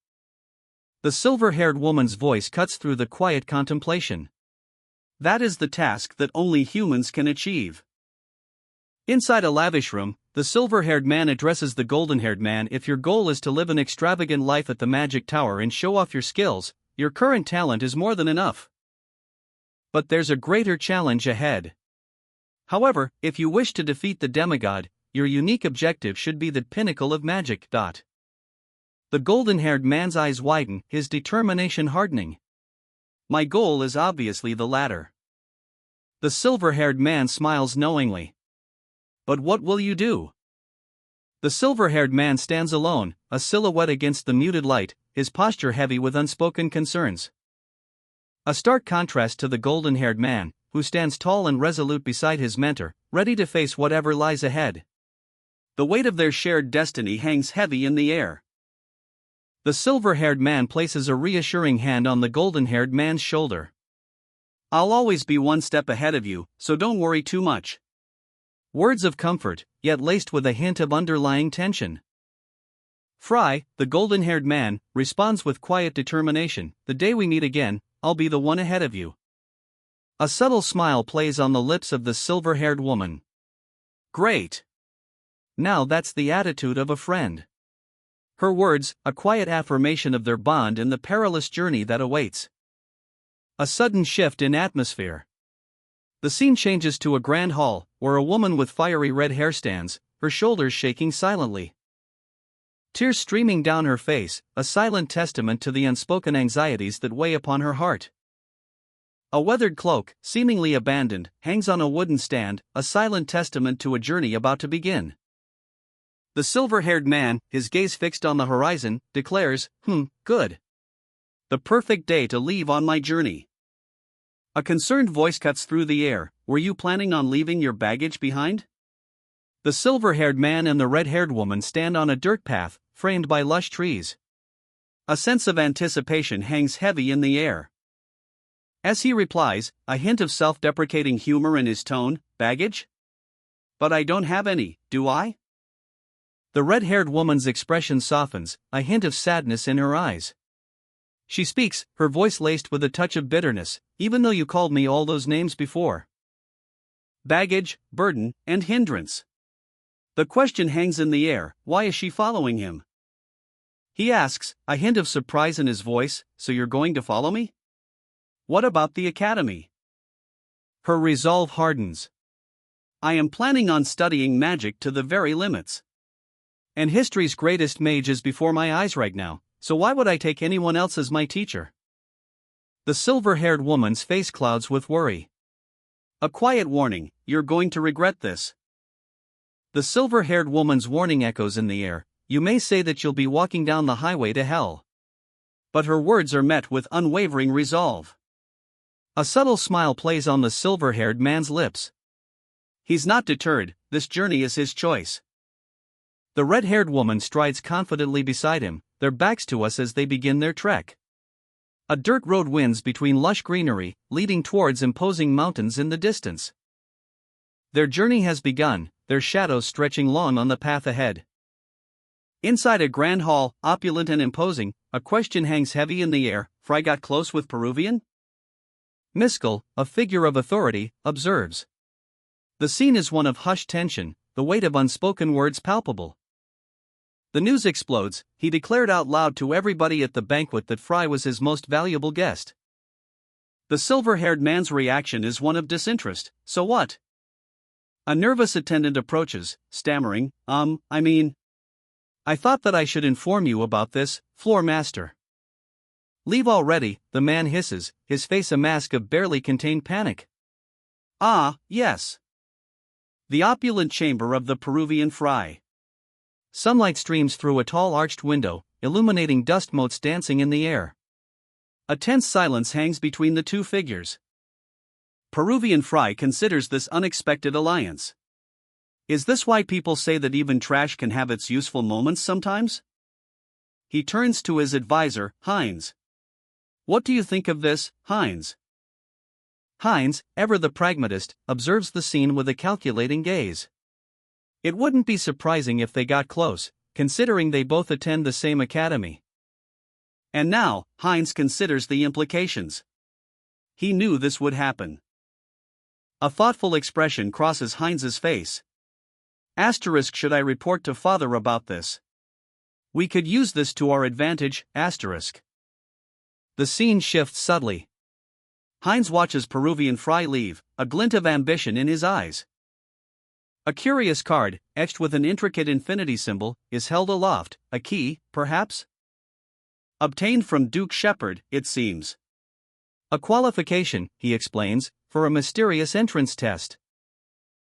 The silver-haired woman's voice cuts through the quiet contemplation. That is the task that only humans can achieve. Inside a lavish room, the silver-haired man addresses the golden-haired man. If your goal is to live an extravagant life at the Magic Tower and show off your skills, your current talent is more than enough. But there's a greater challenge ahead. However, if you wish to defeat the demigod, your unique objective should be the pinnacle of magic. The golden-haired man's eyes widen, his determination hardening. My goal is obviously the latter. The silver-haired man smiles knowingly. But what will you do? The silver-haired man stands alone, a silhouette against the muted light, his posture heavy with unspoken concerns. A stark contrast to the golden-haired man, who stands tall and resolute beside his mentor, ready to face whatever lies ahead. The weight of their shared destiny hangs heavy in the air. The silver-haired man places a reassuring hand on the golden-haired man's shoulder. I'll always be one step ahead of you, so don't worry too much. Words of comfort, yet laced with a hint of underlying tension. Fry, the golden-haired man, responds with quiet determination, the day we meet again, I'll be the one ahead of you. A subtle smile plays on the lips of the silver-haired woman. Great. Now that's the attitude of a friend. Her words, a quiet affirmation of their bond in the perilous journey that awaits. A sudden shift in atmosphere. The scene changes to a grand hall, where a woman with fiery red hair stands, her shoulders shaking silently. Tears streaming down her face, a silent testament to the unspoken anxieties that weigh upon her heart. A weathered cloak, seemingly abandoned, hangs on a wooden stand, a silent testament to a journey about to begin. The silver-haired man, his gaze fixed on the horizon, declares, good. The perfect day to leave on my journey. A concerned voice cuts through the air, were you planning on leaving your baggage behind? The silver-haired man and the red-haired woman stand on a dirt path, framed by lush trees. A sense of anticipation hangs heavy in the air. As he replies, a hint of self-deprecating humor in his tone, baggage? But I don't have any, do I? The red-haired woman's expression softens, a hint of sadness in her eyes. She speaks, her voice laced with a touch of bitterness, even though you called me all those names before. Baggage, burden, and hindrance. The question hangs in the air, why is she following him? He asks, a hint of surprise in his voice, so you're going to follow me? What about the academy? Her resolve hardens. I am planning on studying magic to the very limits. And history's greatest mage is before my eyes right now, so why would I take anyone else as my teacher? The silver-haired woman's face clouds with worry. A quiet warning, you're going to regret this. The silver-haired woman's warning echoes in the air, you may say that you'll be walking down the highway to hell. But her words are met with unwavering resolve. A subtle smile plays on the silver-haired man's lips. He's not deterred, this journey is his choice. The red-haired woman strides confidently beside him, their backs to us as they begin their trek. A dirt road winds between lush greenery, leading towards imposing mountains in the distance. Their journey has begun, their shadows stretching long on the path ahead. Inside a grand hall, opulent and imposing, a question hangs heavy in the air, Fry got close with Peruvian? Miskell, a figure of authority, observes. The scene is one of hushed tension, the weight of unspoken words palpable. The news explodes, he declared out loud to everybody at the banquet that Fry was his most valuable guest. The silver-haired man's reaction is one of disinterest, so what? A nervous attendant approaches, stammering, I thought that I should inform you about this, floor master. Leave already, the man hisses, his face a mask of barely contained panic. Ah, yes. The opulent chamber of the Peruvian Fry. Sunlight streams through a tall arched window, illuminating dust motes dancing in the air. A tense silence hangs between the two figures. Peruvian Fry considers this unexpected alliance. Is this why people say that even trash can have its useful moments sometimes? He turns to his advisor, Heinz. What do you think of this, Heinz? Heinz, ever the pragmatist, observes the scene with a calculating gaze. It wouldn't be surprising if they got close, considering they both attend the same academy. And now, Heinz considers the implications. He knew this would happen. A thoughtful expression crosses Heinz's face. Asterisk, should I report to father about this? We could use this to our advantage, asterisk. The scene shifts subtly. Heinz watches Peruvian Fry leave, a glint of ambition in his eyes. A curious card, etched with an intricate infinity symbol, is held aloft, a key, perhaps? Obtained from Duke Shepard, it seems. A qualification, he explains, for a mysterious entrance test.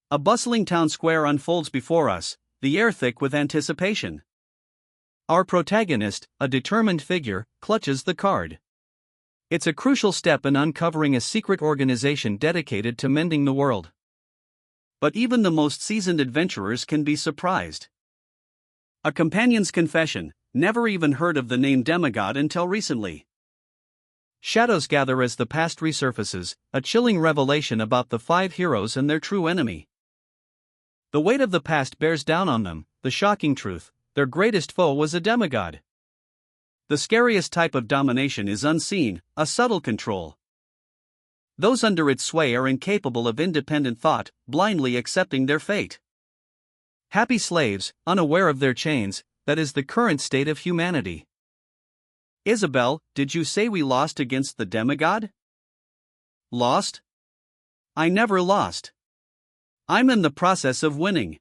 A bustling town square unfolds before us, the air thick with anticipation. Our protagonist, a determined figure, clutches the card. It's a crucial step in uncovering a secret organization dedicated to mending the world. But even the most seasoned adventurers can be surprised. A companion's confession: never even heard of the name demigod until recently. Shadows gather as the past resurfaces, a chilling revelation about the 5 heroes and their true enemy. The weight of the past bears down on them, the shocking truth: their greatest foe was a demigod. The scariest type of domination is unseen, a subtle control. Those under its sway are incapable of independent thought, blindly accepting their fate. Happy slaves, unaware of their chains, that is the current state of humanity. Isabel, did you say we lost against the demigod? Lost? I never lost. I'm in the process of winning.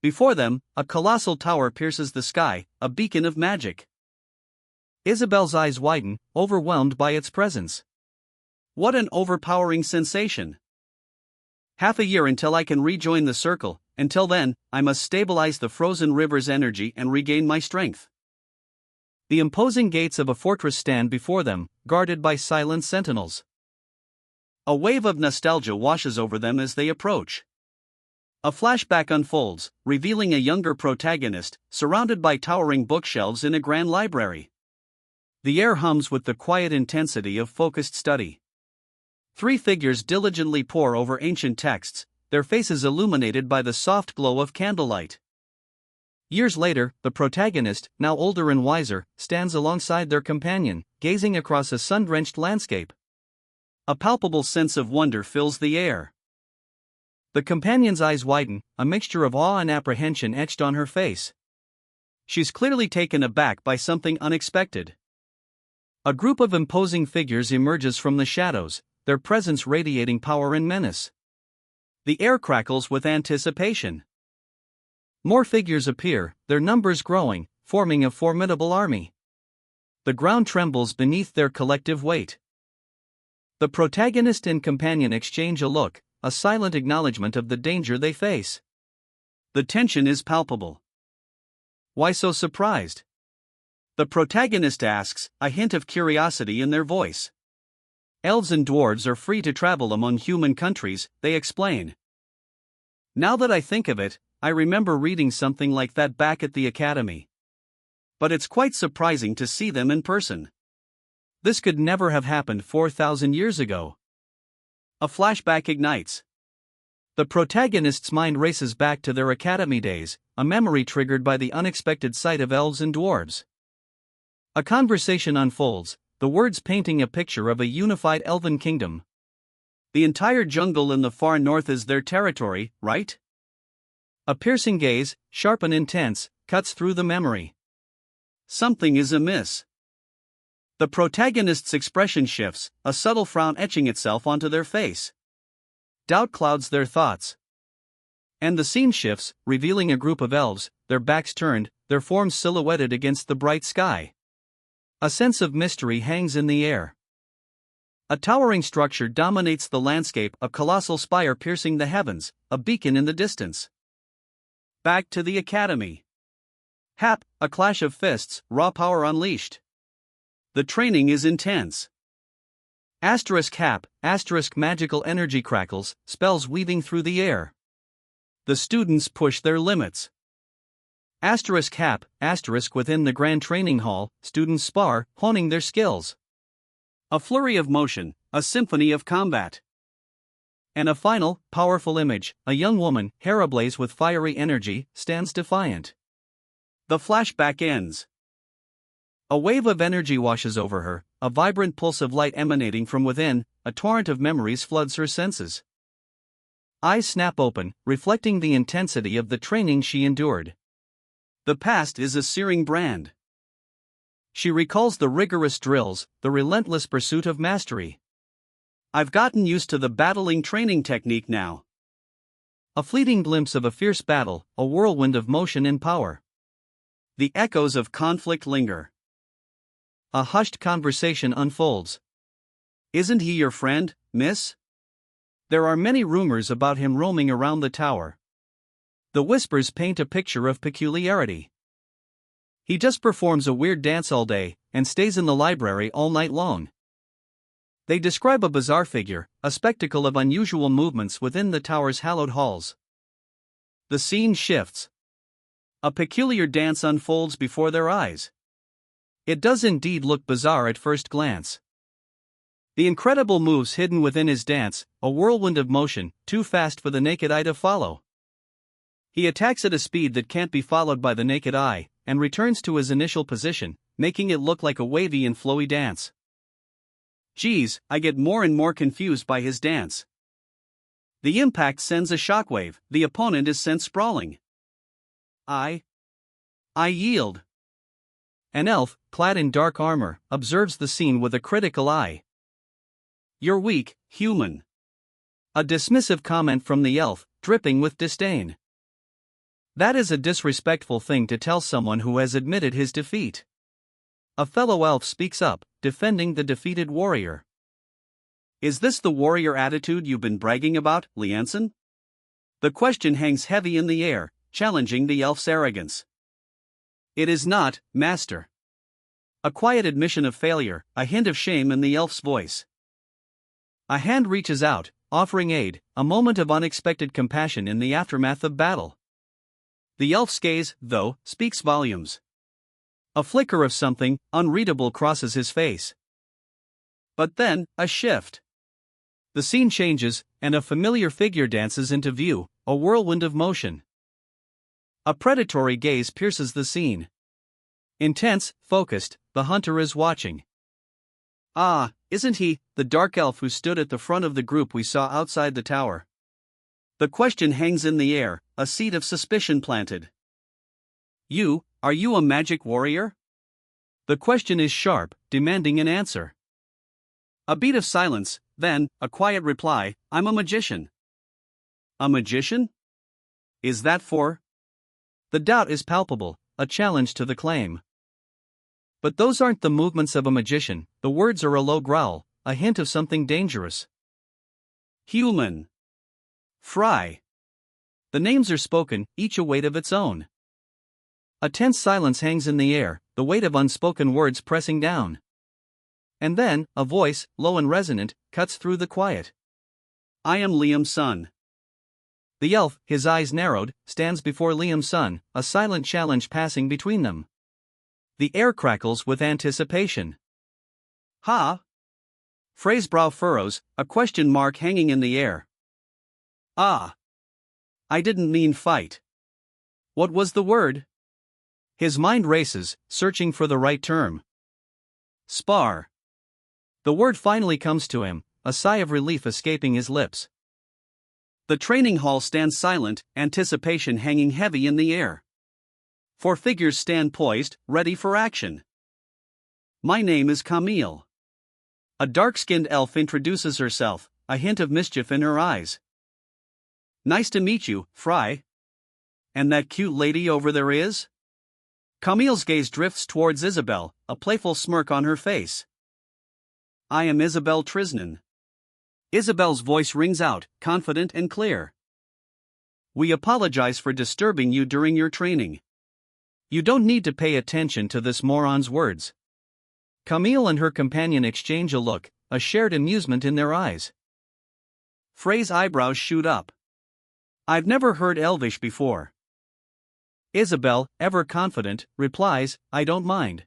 Before them, a colossal tower pierces the sky, a beacon of magic. Isabel's eyes widen, overwhelmed by its presence. What an overpowering sensation! Half a year until I can rejoin the circle. Until then, I must stabilize the frozen river's energy and regain my strength. The imposing gates of a fortress stand before them, guarded by silent sentinels. A wave of nostalgia washes over them as they approach. A flashback unfolds, revealing a younger protagonist, surrounded by towering bookshelves in a grand library. The air hums with the quiet intensity of focused study. 3 figures diligently pore over ancient texts, their faces illuminated by the soft glow of candlelight. Years later, the protagonist, now older and wiser, stands alongside their companion, gazing across a sun-drenched landscape. A palpable sense of wonder fills the air. The companion's eyes widen, a mixture of awe and apprehension etched on her face. She's clearly taken aback by something unexpected. A group of imposing figures emerges from the shadows, their presence radiating power and menace. The air crackles with anticipation. More figures appear, their numbers growing, forming a formidable army. The ground trembles beneath their collective weight. The protagonist and companion exchange a look, a silent acknowledgement of the danger they face. The tension is palpable. Why so surprised? The protagonist asks, a hint of curiosity in their voice. Elves and dwarves are free to travel among human countries, they explain. Now that I think of it, I remember reading something like that back at the academy. But it's quite surprising to see them in person. This could never have happened 4,000 years ago. A flashback ignites. The protagonist's mind races back to their academy days, a memory triggered by the unexpected sight of elves and dwarves. A conversation unfolds, the words painting a picture of a unified elven kingdom. The entire jungle in the far north is their territory, right? A piercing gaze, sharp and intense, cuts through the memory. Something is amiss. The protagonist's expression shifts, a subtle frown etching itself onto their face. Doubt clouds their thoughts. And the scene shifts, revealing a group of elves, their backs turned, their forms silhouetted against the bright sky. A sense of mystery hangs in the air. A towering structure dominates the landscape, a colossal spire piercing the heavens, a beacon in the distance. Back to the academy. Hap, a clash of fists, raw power unleashed. The training is intense. Hap, magical energy crackles, spells weaving through the air. The students push their limits. Hap, within the grand training hall, students spar, honing their skills. A flurry of motion, a symphony of combat. And a final, powerful image, a young woman, hair ablaze with fiery energy, stands defiant. The flashback ends. A wave of energy washes over her, a vibrant pulse of light emanating from within, a torrent of memories floods her senses. Eyes snap open, reflecting the intensity of the training she endured. The past is a searing brand. She recalls the rigorous drills, the relentless pursuit of mastery. I've gotten used to the battling training technique now. A fleeting glimpse of a fierce battle, a whirlwind of motion and power. The echoes of conflict linger. A hushed conversation unfolds. Isn't he your friend, miss? There are many rumors about him roaming around the tower. The whispers paint a picture of peculiarity. He just performs a weird dance all day, and stays in the library all night long. They describe a bizarre figure, a spectacle of unusual movements within the tower's hallowed halls. The scene shifts. A peculiar dance unfolds before their eyes. It does indeed look bizarre at first glance. The incredible moves hidden within his dance, a whirlwind of motion, too fast for the naked eye to follow. He attacks at a speed that can't be followed by the naked eye, and returns to his initial position, making it look like a wavy and flowy dance. Geez, I get more and more confused by his dance. The impact sends a shockwave, the opponent is sent sprawling. I yield. An elf, clad in dark armor, observes the scene with a critical eye. You're weak, human. A dismissive comment from the elf, dripping with disdain. That is a disrespectful thing to tell someone who has admitted his defeat. A fellow elf speaks up, defending the defeated warrior. Is this the warrior attitude you've been bragging about, Lianson? The question hangs heavy in the air, challenging the elf's arrogance. It is not, master. A quiet admission of failure, a hint of shame in the elf's voice. A hand reaches out, offering aid, a moment of unexpected compassion in the aftermath of battle. The elf's gaze, though, speaks volumes. A flicker of something unreadable crosses his face. But then, a shift. The scene changes, and a familiar figure dances into view, a whirlwind of motion. A predatory gaze pierces the scene. Intense, focused, the hunter is watching. Ah, isn't he, the dark elf who stood at the front of the group we saw outside the tower? The question hangs in the air, a seed of suspicion planted. Are you a magic warrior? The question is sharp, demanding an answer. A beat of silence, then, a quiet reply, I'm a magician. A magician? Is that for? The doubt is palpable, a challenge to the claim. But those aren't the movements of a magician, the words are a low growl, a hint of something dangerous. Human. Fry. The names are spoken, each a weight of its own. A tense silence hangs in the air, the weight of unspoken words pressing down. And then, a voice, low and resonant, cuts through the quiet. I am Liam's son. The elf, his eyes narrowed, stands before Liam's son, a silent challenge passing between them. The air crackles with anticipation. Ha! Frey's brow furrows, a question mark hanging in the air. Ah! I didn't mean fight. What was the word? His mind races, searching for the right term. Spar. The word finally comes to him, a sigh of relief escaping his lips. The training hall stands silent, anticipation hanging heavy in the air. Four figures stand poised, ready for action. My name is Camille. A dark-skinned elf introduces herself, a hint of mischief in her eyes. Nice to meet you, Fry. And that cute lady over there is? Camille's gaze drifts towards Isabel, a playful smirk on her face. I am Isabel Trisnan. Isabel's voice rings out, confident and clear. We apologize for disturbing you during your training. You don't need to pay attention to this moron's words. Camille and her companion exchange a look, a shared amusement in their eyes. Frey's eyebrows shoot up. I've never heard Elvish before. Isabel, ever confident, replies, I don't mind.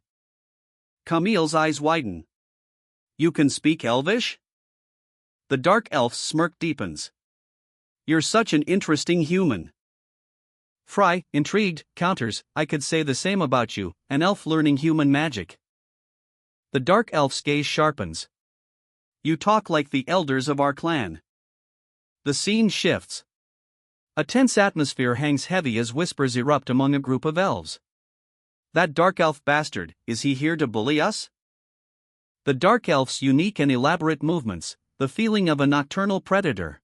Camille's eyes widen. You can speak Elvish? The dark elf's smirk deepens. You're such an interesting human. Fry, intrigued, counters, I could say the same about you, an elf learning human magic. The dark elf's gaze sharpens. You talk like the elders of our clan. The scene shifts. A tense atmosphere hangs heavy as whispers erupt among a group of elves. That dark elf bastard, is he here to bully us? The dark elf's unique and elaborate movements, the feeling of a nocturnal predator.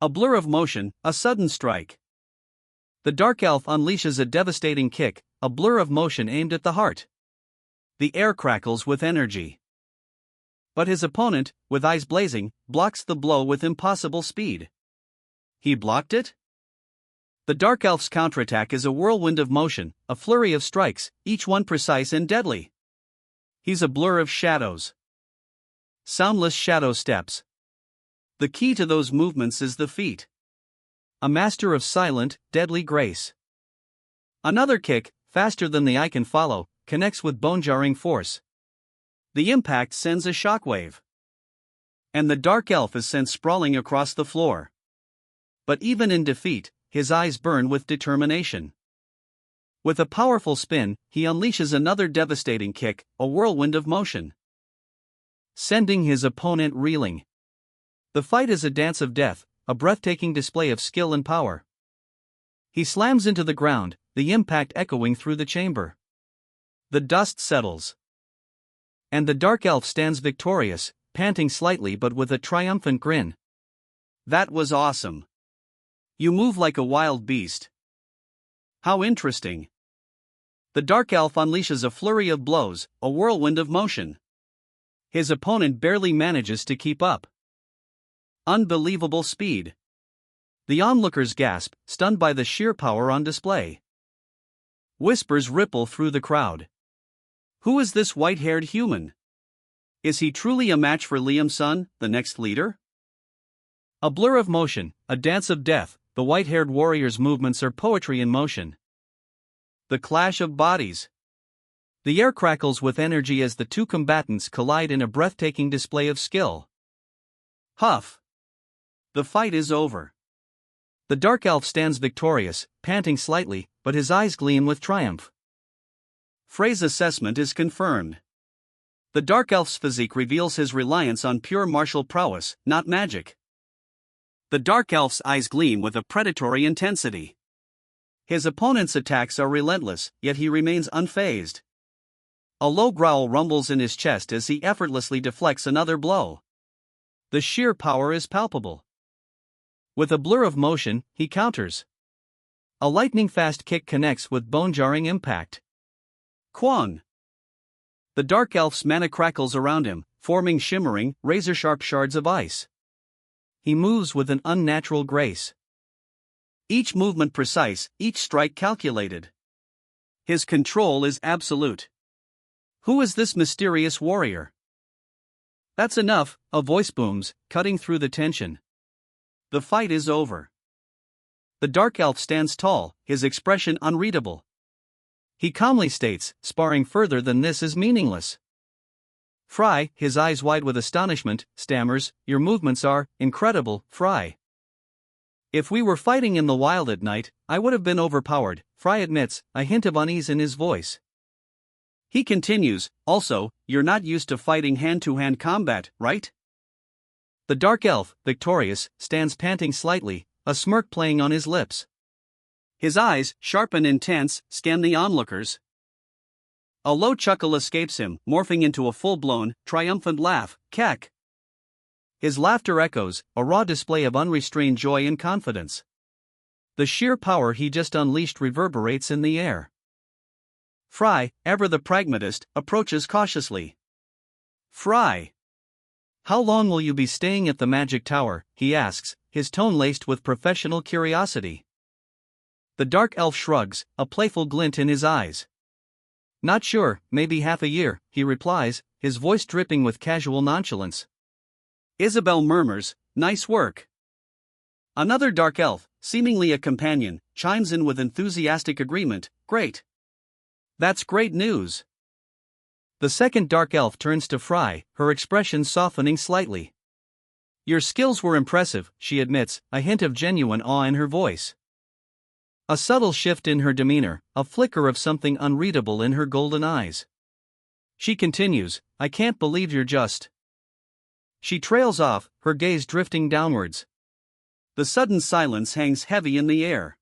A blur of motion, a sudden strike. The dark elf unleashes a devastating kick, a blur of motion aimed at the heart. The air crackles with energy. But his opponent, with eyes blazing, blocks the blow with impossible speed. He blocked it? The Dark Elf's counterattack is a whirlwind of motion, a flurry of strikes, each one precise and deadly. He's a blur of shadows. Soundless shadow steps. The key to those movements is the feet. A master of silent, deadly grace. Another kick, faster than the eye can follow, connects with bone-jarring force. The impact sends a shockwave. And the Dark Elf is sent sprawling across the floor. But even in defeat, his eyes burn with determination. With a powerful spin, he unleashes another devastating kick, a whirlwind of motion, sending his opponent reeling. The fight is a dance of death, a breathtaking display of skill and power. He slams into the ground, the impact echoing through the chamber. The dust settles. And the Dark Elf stands victorious, panting slightly but with a triumphant grin. That was awesome. You move like a wild beast. How interesting. The Dark Elf unleashes a flurry of blows, a whirlwind of motion. His opponent barely manages to keep up. Unbelievable speed. The onlookers gasp, stunned by the sheer power on display. Whispers ripple through the crowd. Who is this white-haired human? Is he truly a match for Liam Sun, the next leader? A blur of motion, a dance of death, the white-haired warrior's movements are poetry in motion. The clash of bodies. The air crackles with energy as the two combatants collide in a breathtaking display of skill. Huff. The fight is over. The Dark Elf stands victorious, panting slightly, but his eyes gleam with triumph. Frey's assessment is confirmed. The Dark Elf's physique reveals his reliance on pure martial prowess, not magic. The Dark Elf's eyes gleam with a predatory intensity. His opponent's attacks are relentless, yet he remains unfazed. A low growl rumbles in his chest as he effortlessly deflects another blow. The sheer power is palpable. With a blur of motion, he counters. A lightning-fast kick connects with bone-jarring impact. Kwang! The Dark Elf's mana crackles around him, forming shimmering, razor-sharp shards of ice. He moves with an unnatural grace. Each movement precise, each strike calculated. His control is absolute. Who is this mysterious warrior? That's enough, a voice booms, cutting through the tension. The fight is over. The Dark Elf stands tall, his expression unreadable. He calmly states, sparring further than this is meaningless. Frey, his eyes wide with astonishment, stammers, "Your movements are incredible, Frey. If we were fighting in the wild at night, I would have been overpowered," Frey admits, a hint of unease in his voice. He continues, "Also, you're not used to fighting hand-to-hand combat, right?" The Dark Elf, victorious, stands panting slightly, a smirk playing on his lips. His eyes, sharp and intense, scan the onlookers. A low chuckle escapes him, morphing into a full-blown, triumphant laugh, "Kek!" His laughter echoes, a raw display of unrestrained joy and confidence. The sheer power he just unleashed reverberates in the air. Frey, ever the pragmatist, approaches cautiously. "Frey, how long will you be staying at the Magic Tower?" he asks, his tone laced with professional curiosity. The Dark Elf shrugs, a playful glint in his eyes. "Not sure, maybe half a year," he replies, his voice dripping with casual nonchalance. Isabel murmurs, "Nice work." Another Dark Elf, seemingly a companion, chimes in with enthusiastic agreement, "Great. That's great news." The second Dark Elf turns to Frey, her expression softening slightly. "Your skills were impressive," she admits, a hint of genuine awe in her voice. A subtle shift in her demeanor, a flicker of something unreadable in her golden eyes. She continues, "I can't believe you're just." She trails off, her gaze drifting downwards. The sudden silence hangs heavy in the air.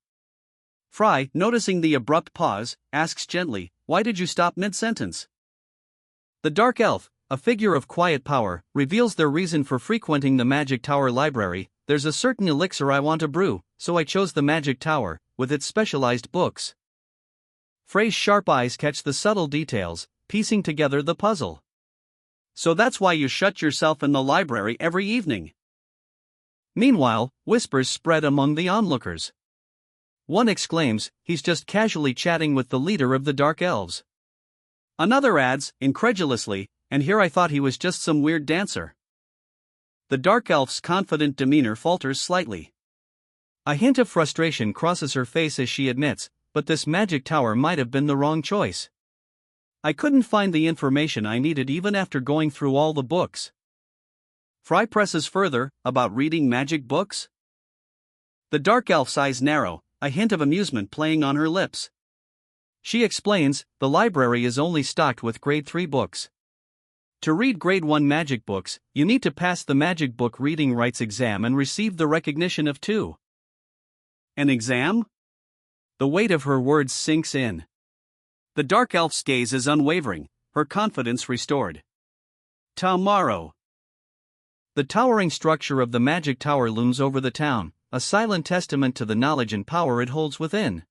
Frey, noticing the abrupt pause, asks gently, "Why did you stop mid-sentence?" The Dark Elf, a figure of quiet power, reveals their reason for frequenting the Magic Tower library. "There's a certain elixir I want to brew, so I chose the Magic Tower, with its specialized books." Frey's sharp eyes catch the subtle details, piecing together the puzzle. So that's why you shut yourself in the library every evening. Meanwhile, whispers spread among the onlookers. One exclaims, he's just casually chatting with the leader of the Dark Elves. Another adds, incredulously, and here I thought he was just some weird dancer. The Dark Elf's confident demeanor falters slightly. A hint of frustration crosses her face as she admits, but this magic tower might have been the wrong choice. I couldn't find the information I needed even after going through all the books. Fry presses further, about reading magic books? The Dark Elf's eyes narrow, a hint of amusement playing on her lips. She explains, the library is only stocked with grade 3 books. To read grade 1 magic books, you need to pass the magic book reading rights exam and receive the recognition of 2. An exam? The weight of her words sinks in. The Dark Elf's gaze is unwavering, her confidence restored. Tomorrow. The towering structure of the magic tower looms over the town, a silent testament to the knowledge and power it holds within.